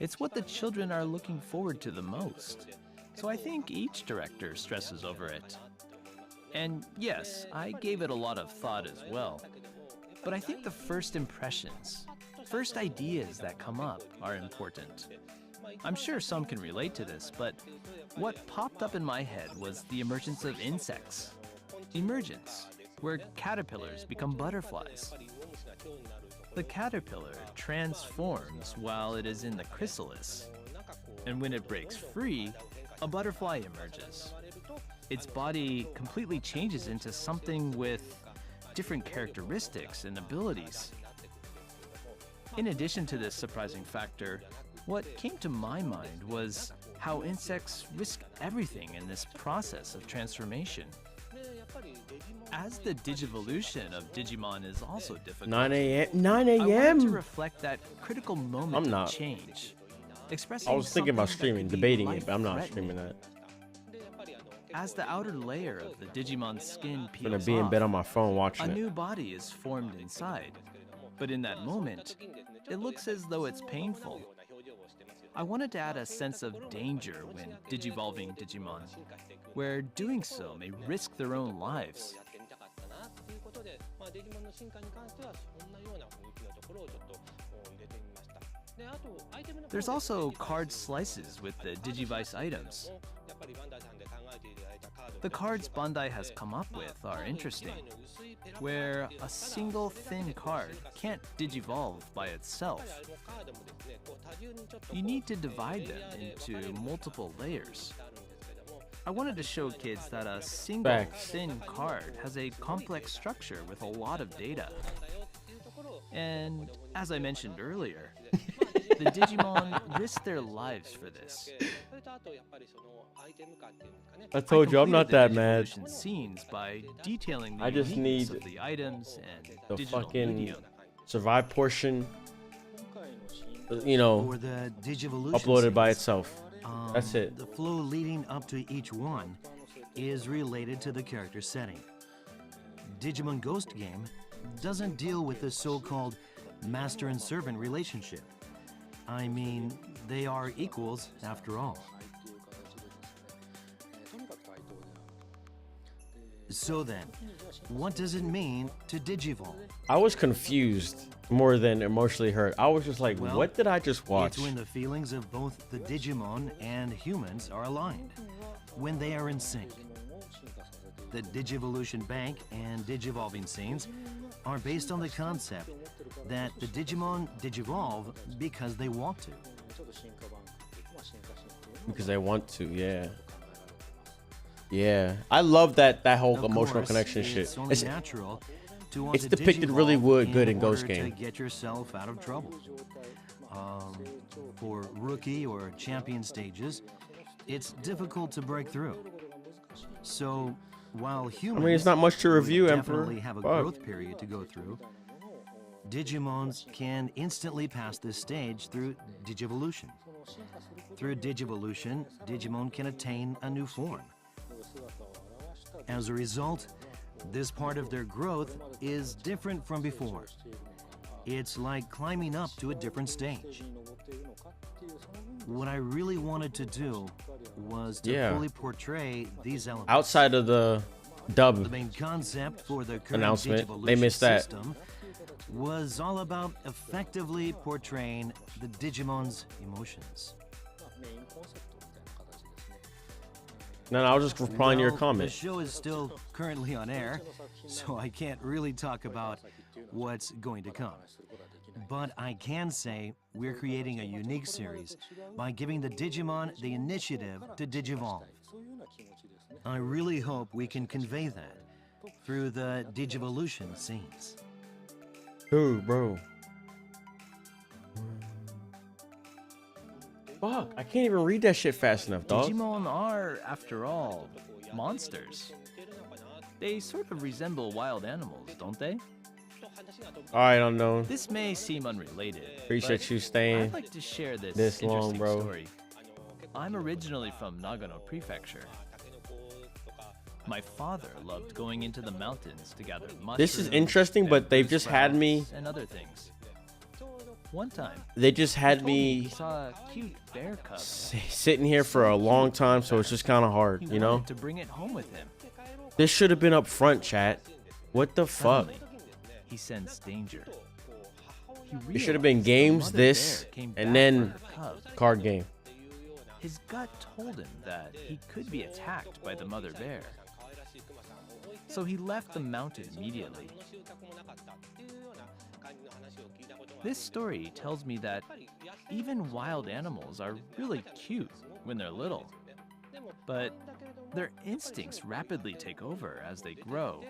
It's what the children are looking forward to the most. So I think each director stresses over it. And yes, I gave it a lot of thought as well. But I think the first impressions, first ideas that come up are important. I'm sure some can relate to this, but what popped up in my head was the emergence of insects. Emergence, where caterpillars become butterflies. The caterpillar transforms while it is in the chrysalis, and when it breaks free, a butterfly emerges. Its body completely changes into something with different characteristics and abilities. In addition to this surprising factor, what came to my mind was how insects risk everything in this process of transformation. As the Digivolution of Digimon is also difficult, 9 a.m. 9 I wanted to a.m. reflect that critical moment I'm of not. change. Expressing I was thinking about something that streaming, could be debating it, but I'm not life-threatening. streaming that. As the outer layer of the Digimon skin I'm peels gonna be in off, bed on my phone watching a it. new body is formed inside. But in that moment, it looks as though it's painful. I wanted to add a sense of danger when digivolving Digimon, where doing so may risk their own lives. There's also card slices with the Digivice items. The cards Bandai has come up with are interesting, where a single thin card can't digivolve by itself. You need to divide them into multiple layers. I wanted to show kids that a single Facts. thin card has a complex structure with a lot of data. And as I mentioned earlier, the Digimon risk their lives for this. I told you I'm not that completed the mad. Digivolution scenes by detailing the I just uniqueness need of the items and the digital fucking medium. survive portion, you know, For the Digivolution uploaded by scenes, itself. That's it. The flow leading up to each one is related to the character setting. Digimon Ghost Game doesn't deal with the so-called master and servant relationship. I mean, they are equals after all. So then, what does it mean to digivolve? I was confused more than emotionally hurt. I was just like, Well, what did I just watch? It's when the feelings of both the Digimon and humans are aligned, when they are in sync. The Digivolution Bank and Digivolving scenes are based on the concept that the Digimon digivolve because they want to. Because they want to, yeah. Yeah. I love that whole Of emotional course, connection shit. It's only natural to want it's to depicted really digivolve good in in Ghost order Game. to get yourself out of trouble. For rookie or champion stages, it's difficult to break through. So, while humans it's not much to would review, Emperor. definitely have a Fuck. growth period to go through, Digimons can instantly pass this stage through Digivolution. Through Digivolution, Digimon can attain a new form. As a result, this part of their growth is different from before. It's like climbing up to a different stage. What I really wanted to do was to Yeah. fully portray these elements. Outside of the dub The main concept for the current announcement, they Digivolution missed that. system was all about effectively portraying the Digimon's emotions. No, I was just replying to your The comment. show is still currently on air, so I can't really talk about what's going to come. But I can say we're creating a unique series by giving the Digimon the initiative to digivolve. I really hope we can convey that through the Digivolution scenes. Dude, bro. Fuck, I can't even read that shit fast enough, dog. Digimon are, after all, monsters. They sort of resemble wild animals, don't they? Alright, unknown. This may seem unrelated. Appreciate but you staying I'd like to share this long, interesting bro. story. I'm originally from Nagano Prefecture. My father loved going into the mountains to gather mushrooms. This is interesting, but they've just had me. And other things. One time, They just had he told me me he saw a cute bear cub. sitting here for a long time, so it's just kind of hard, He you know? wanted to bring it home with him. This should have been up front, chat. What the fuck? Suddenly, he sensed danger. It should have been games, this, and then card game. His gut told him that he could be attacked by the mother bear. So he left the mountain immediately. This story tells me that even wild animals are really cute when they're little. But their instincts rapidly take over as they grow,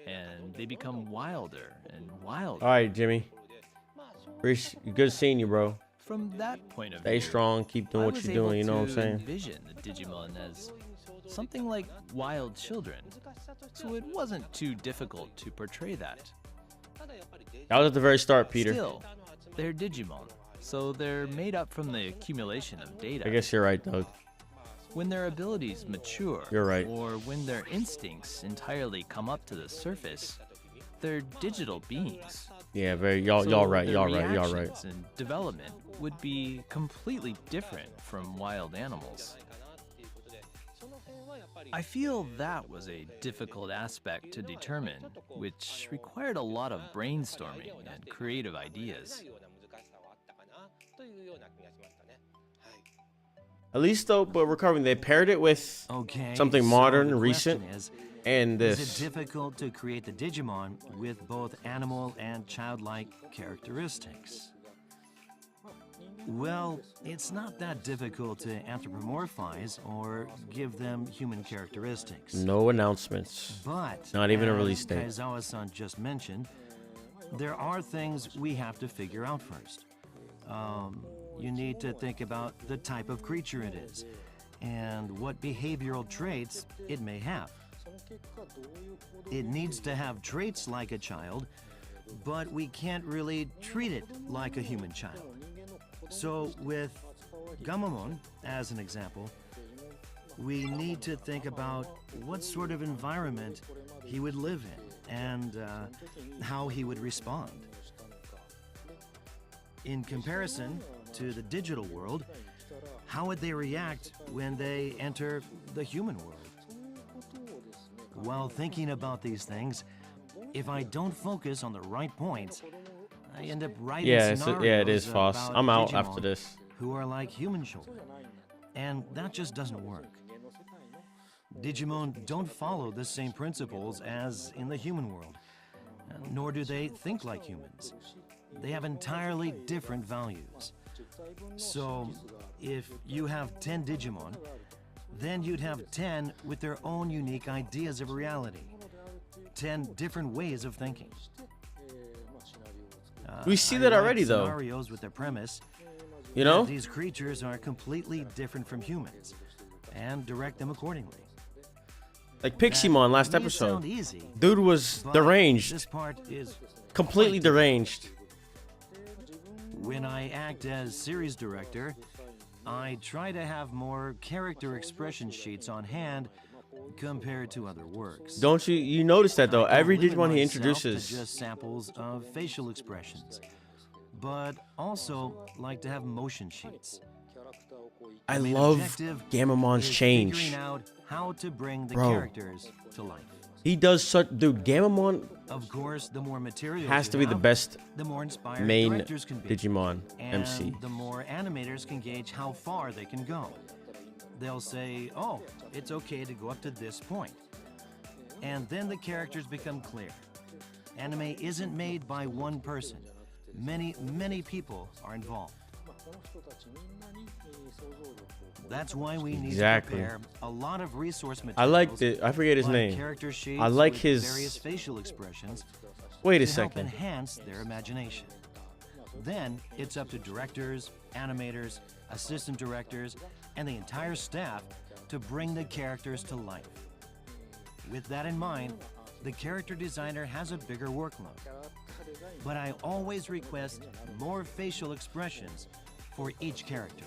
and they become wilder and wilder. Alright, Jimmy. Good seeing you, bro. From that point of Stay view, strong, keep doing I what was you're doing, you know able what I'm to saying? envision the Digimon as something like wild children, so it wasn't too difficult to portray that. That was at the very start, Peter. Still, they're Digimon, so they're made up from the accumulation of data. I guess you're right, Doug. When their abilities mature, You're right. or when their instincts entirely come up to the surface, they're digital beings. Yeah, y'all right, their y'all right. reactions and development would be completely different from wild animals. I feel that was a difficult aspect to determine, which required a lot of brainstorming and creative ideas. At least though, but recovering, they paired it with something so modern the and recent, question is, and Is this. it difficult to create the Digimon with both animal and childlike characteristics? Well, it's not that difficult to anthropomorphize or give them human characteristics. No announcements. But Not even a as release date. Kaizawa-san just mentioned, there are things we have to figure out first. You need to think about the type of creature it is and what behavioral traits it may have. It needs to have traits like a child, but we can't really treat it like a human child. So with Gamamon, as an example, we need to think about what sort of environment he would live in and how he would respond. In comparison to the digital world, how would they react when they enter the human world? While thinking about these things, if I don't focus on the right points, I end up writing scenarios it is Foss. about I'm out Digimon after this. who are like human children, and that just doesn't work. Digimon don't follow the same principles as in the human world, nor do they think like humans. They have entirely different values. So, if you have 10 Digimon, then you'd have 10 with their own unique ideas of reality. 10 different ways of thinking. We see I that write already, though. Scenarios with their premise. You know? that these creatures are completely different from humans, and direct them accordingly. Like Piximon last may episode. sound easy, Dude was but deranged. This part is Completely quite deranged. When I act as series director, I try to have more character expression sheets on hand compared to other works. Don't you notice that though? I don't Every limit Digimon he myself to introduces. just samples of facial expressions, but also like to have motion sheets. I The main love objective Gamamon's is change. figuring out how to bring the Bro. characters to life. He does such, dude. Gamamon Of course, the more material has you to be the have, best the more inspired main directors can be. Digimon And MC. the more animators can gauge how far they can go. they'll say, oh, it's okay to go up to this point. And then the characters become clear. Anime isn't made by one person. Many people are involved. That's why we need to prepare a lot of resource materials. I like it. I forget his name. Character sheets I like with his various facial expressions. Wait a to help second. enhance their imagination. Then it's up to directors, animators, assistant directors, and the entire staff to bring the characters to life. With that in mind, the character designer has a bigger workload. But I always request more facial expressions for each character.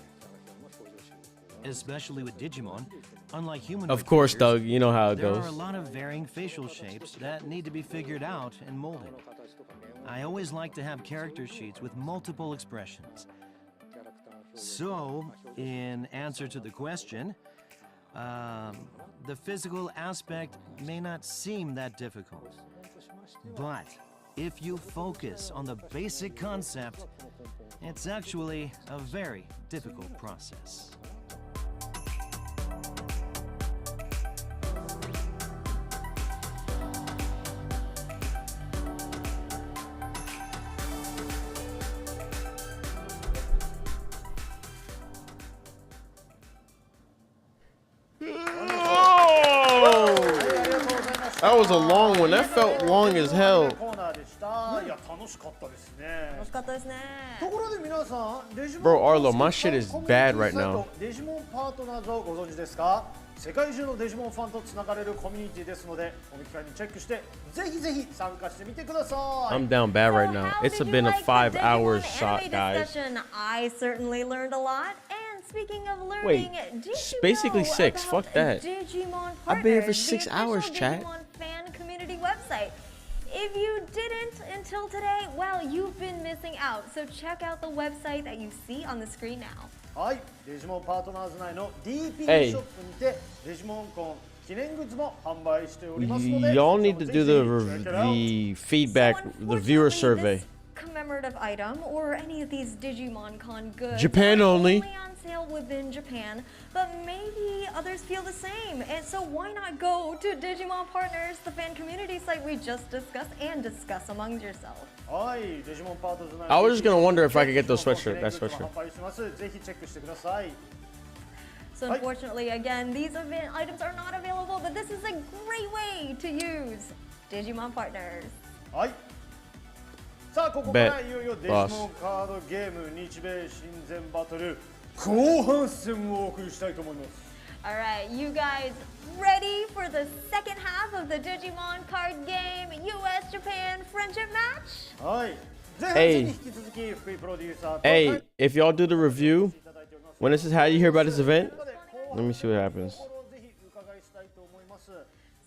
Especially with Digimon, unlike human Of course, Doug, you know how it there goes. are a lot of varying facial shapes that need to be figured out and molded. I always like to have character sheets with multiple expressions. So, in answer to the question, the physical aspect may not seem that difficult. But if you focus on the basic concept, it's actually a very difficult process. That was a long one. That felt long as hell. いや楽しかったですね。楽しかったですね。ところで皆さん、デジモン Bro, Arlo, my shit is bad right now. デジモンパートナーズをご存知ですか？世界中のデジモンファンとつながれるコミュニティですので、この機会にチェックして、ぜひぜひ参加してみてください。 I'm down bad right now. It's been a 5 hours shot, guys. I certainly learned a lot. And speaking of learning, Wait, did you basically know 6. about Fuck that. Digimon I've been here for Partners, 6 the hours, official chat. Digimon fan community website? If you didn't until today, well, you've been missing out. So check out the website that you see on the screen now. はい、デジモンパートナーズ内の DP シ Hey. ョップにてデジモンコン記念グッズも販売しておりますので、 Y'all need to ぜ do ひ the ぜひ check it out. the feedback, the viewer survey. Commemorative item or any of these Digimon Con goods Japan are only. on sale within Japan, but maybe others feel the same. And so why not go to Digimon Partners, the fan community site we just discussed, and discuss among yourselves. はい、デジモンパートナーズ内 I was just gonna wonder if I could デ get ジモ those ンコン sweatshirt, that 記念グッズも sweatshirt. 販売してます。ぜひチェックしてください。 So unfortunately, again, these event items are not available, but this is a great way to use Digimon Partners. はい。さあ、ここからいよいよデジモンカードゲーム日米親善バトル後半戦をお送りしたいと思います。 Alright, you guys ready for the second half of the Digimon card game US-Japan friendship match? はい。前半戦に引き続き福井プロデューサーと Hey, if y'all do the review, when this is how you hear about this event, let me see what happens.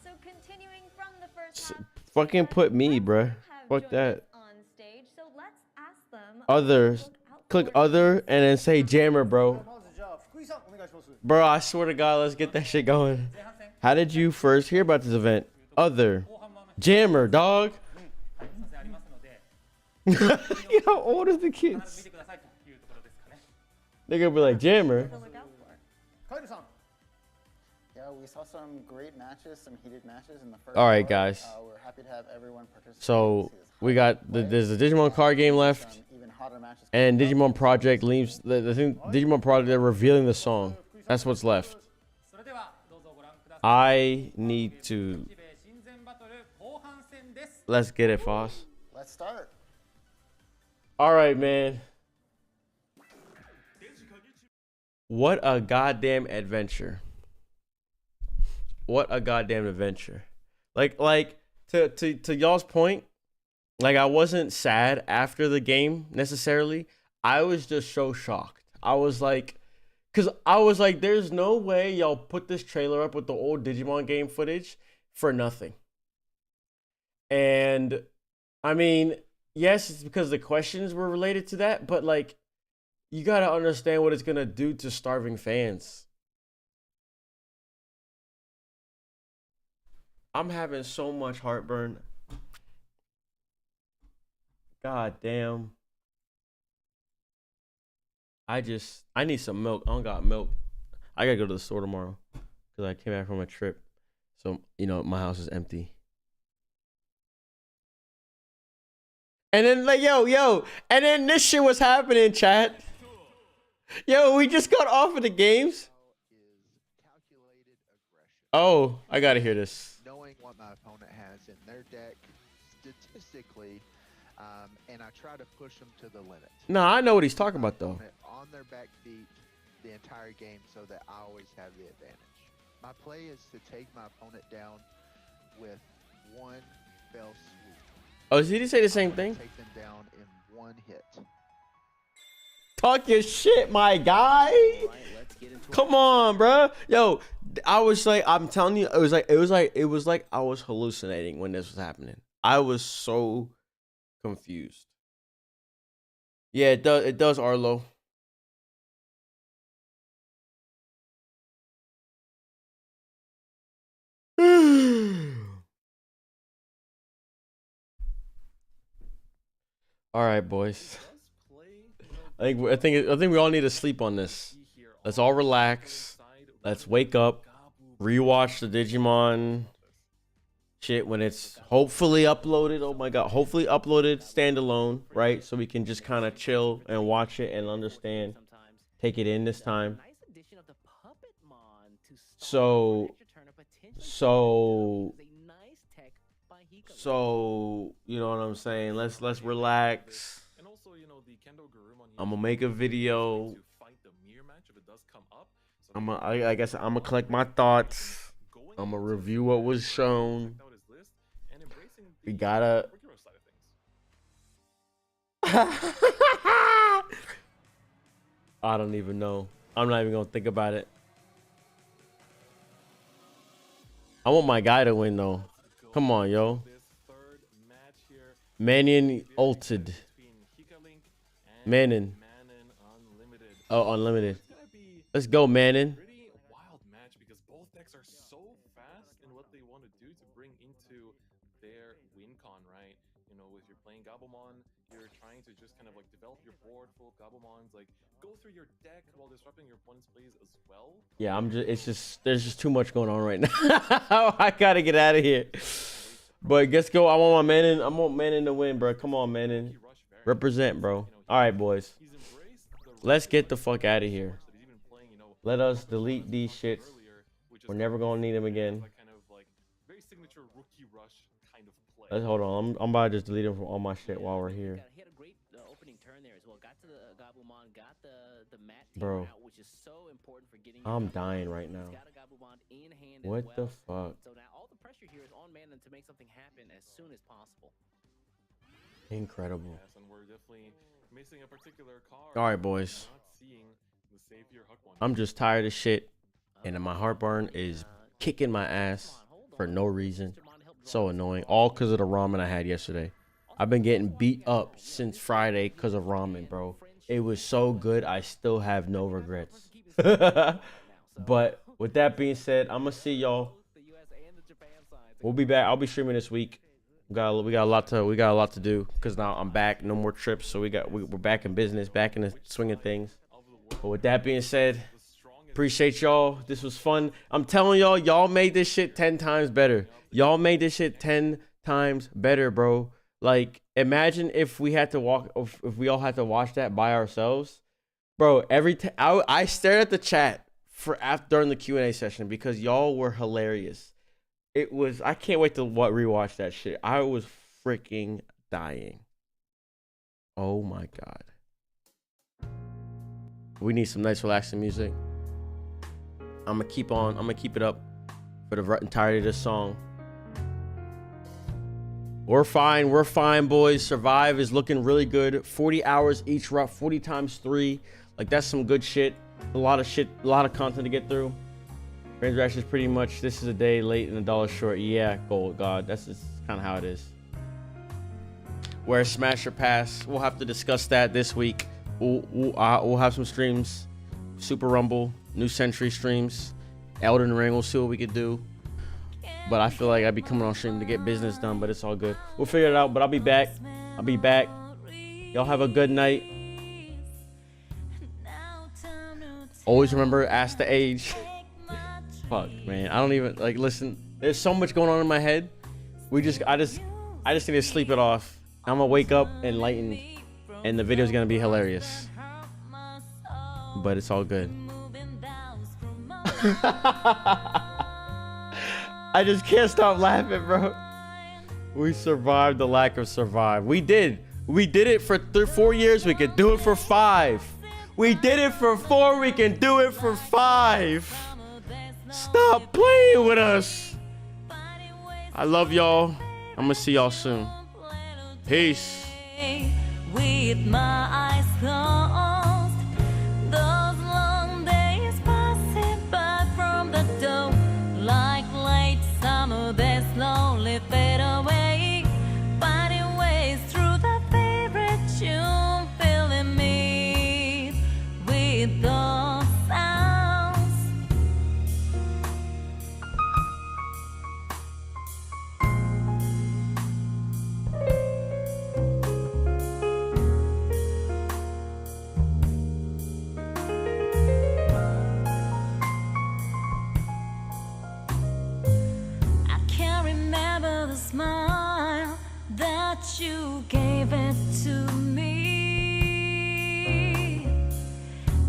So continuing from the first half, Fucking put me, bruh. Fuck that. on stage, so let's ask them. Others. Click other and then say jammer, bro. Bro, I swear to God, let's get that shit going. How did you first hear about this event? Other. Jammer, dog. How old is the kids? They're gonna be like, jammer. Yeah, we saw some great matches, some heated matches in the first. All right, part. guys. We're happy to have everyone participate. So we got there's the Digimon card game left, and Digimon Project leaves. The thing, Digimon Project, they're revealing the song. That's what's left. I need to. Let's get it, Foss. Let's start. All right, man. What a goddamn adventure. What a goddamn adventure. Like to y'all's point, like I wasn't sad after the game necessarily. I was just so shocked. I was like, there's no way y'all put this trailer up with the old Digimon game footage for nothing. And I mean, yes, it's because the questions were related to that, but like, you gotta understand what it's gonna do to starving fans. I'm having so much heartburn. God damn. I need some milk. I don't got milk. I gotta go to the store tomorrow because I came back from a trip. So, you know, my house is empty. And then, like, yo. And then this shit was happening, chat. Yo, we just got off of the games. Oh, I gotta hear this. Knowing what my opponent has in their deck statistically, and I try to push them to the limit. No, I know what he's talking about, though. On their back feet the entire game so that I always have the advantage. My play is to take my opponent down with one fell swoop. Oh, did he say the same thing? Take them down in one hit. Talk your shit, my guy. Come on, bro. Yo, I was like, I'm telling you, it was like I was hallucinating when this was happening. I was so confused. Yeah, it does, Arlo. All right, boys. I think we all need to sleep on this. Let's all relax. Let's wake up. Rewatch the Digimon shit when it's hopefully uploaded. Oh my god, hopefully uploaded standalone, right? So we can just kind of chill and watch it and understand. Take it in this time. So you know what I'm saying? Let's relax. I'm gonna make a video. I guess I'm gonna collect my thoughts. I'm gonna review what was shown. We gotta. I don't even know. I'm not even gonna think about it. I want my guy to win though. Come on, yo. Manion ulted. Manon. Oh, unlimited. Let's go, Manon. Pretty wild match because both decks are so fast in what they want to do to bring into their win con, right? You know, if you're playing Gabumon, you're trying to just kind of like develop your board full of Gabumons, like go through your deck while disrupting your opponent's plays as well. Yeah, there's just too much going on right now. I gotta get out of here. But let's go. I want Manon to win, bro. Come on, Manon. Represent, bro. All right, boys. Let's get the fuck out of here. Let us delete these shits. We're never gonna need them again. Let's hold on. I'm about to just delete them from all my shit while we're here. Bro, I'm dying right now. What the fuck? So now all the pressure here is on Manon to make something happen as soon as possible. Incredible. Yes, and we're definitely missing a particular card. All right, boys. I'm just tired of shit, and my heartburn is kicking my ass for no reason. So annoying. All because of the ramen I had yesterday. I've been getting beat up since Friday because of ramen, bro. It was so good. I still have no regrets. But with that being said, I'm gonna see y'all. We'll be back. I'll be streaming this week. We got a lot to do because now I'm back. No more trips, so we're back in business, back in the swing of things. But with that being said, appreciate y'all. This was fun. I'm telling y'all made this shit 10 times better. Y'all made this shit 10 times better, bro. Like, imagine if we had to if we all had to watch that by ourselves, bro. I stared at the chat during the Q&A session because y'all were hilarious. It was. I can't wait to rewatch that shit. I was freaking dying. Oh my god. We need some nice relaxing music. I'm gonna keep it up for the entirety of this song. We're fine, boys. Survive is looking really good. 40 hours each run, 40 times 3. Like, that's some good shit. A lot of content to get through. Range Rash is pretty much, this is a day late and $1 short. Yeah, gold god. That's just kind of how it is. Where Smash or Pass? We'll have to discuss that this week. We'll have some streams. Super Rumble, New Century streams. Elden Ring, we'll see what we could do. But I feel like I'd be coming on stream to get business done, but it's all good. We'll figure it out, but I'll be back. Y'all have a good night. Always remember, ask the age. Fuck, man. I don't even like listen. There's so much going on in my head. I just need to sleep it off. I'm gonna wake up enlightened, and the video's gonna be hilarious. But it's all good. I just can't stop laughing, bro. We survived the lack of survive. We did. We did it for 4 years. We could do it for 5. We did it for 4. We can do it for 5. Stop playing with us. I love y'all. I'm gonna see y'all soon. Peace. With my eyes closed, those long days passing by from the door, like late summer, they slowly fade away, finding ways through the favorite tune, filling me with those sounds. I can't remember the smile that you gave it to me.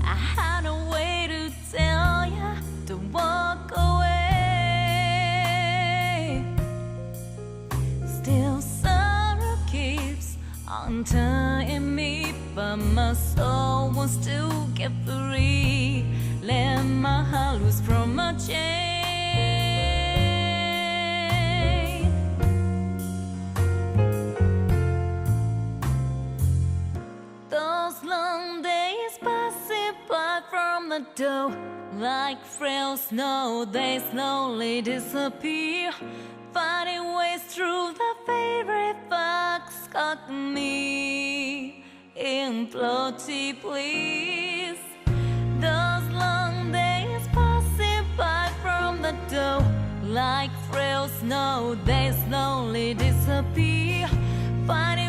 I had a way to tell you to walk away. Still sorrow keeps on tying me, but my soul wants to get free. Let my heart loose from my chain. Those long days passing by from the door, like frail snow, they slowly disappear, finding ways through the favorite box, caught me in floaty please. Those long days passing by from the door, like frail snow, they slowly disappear, finding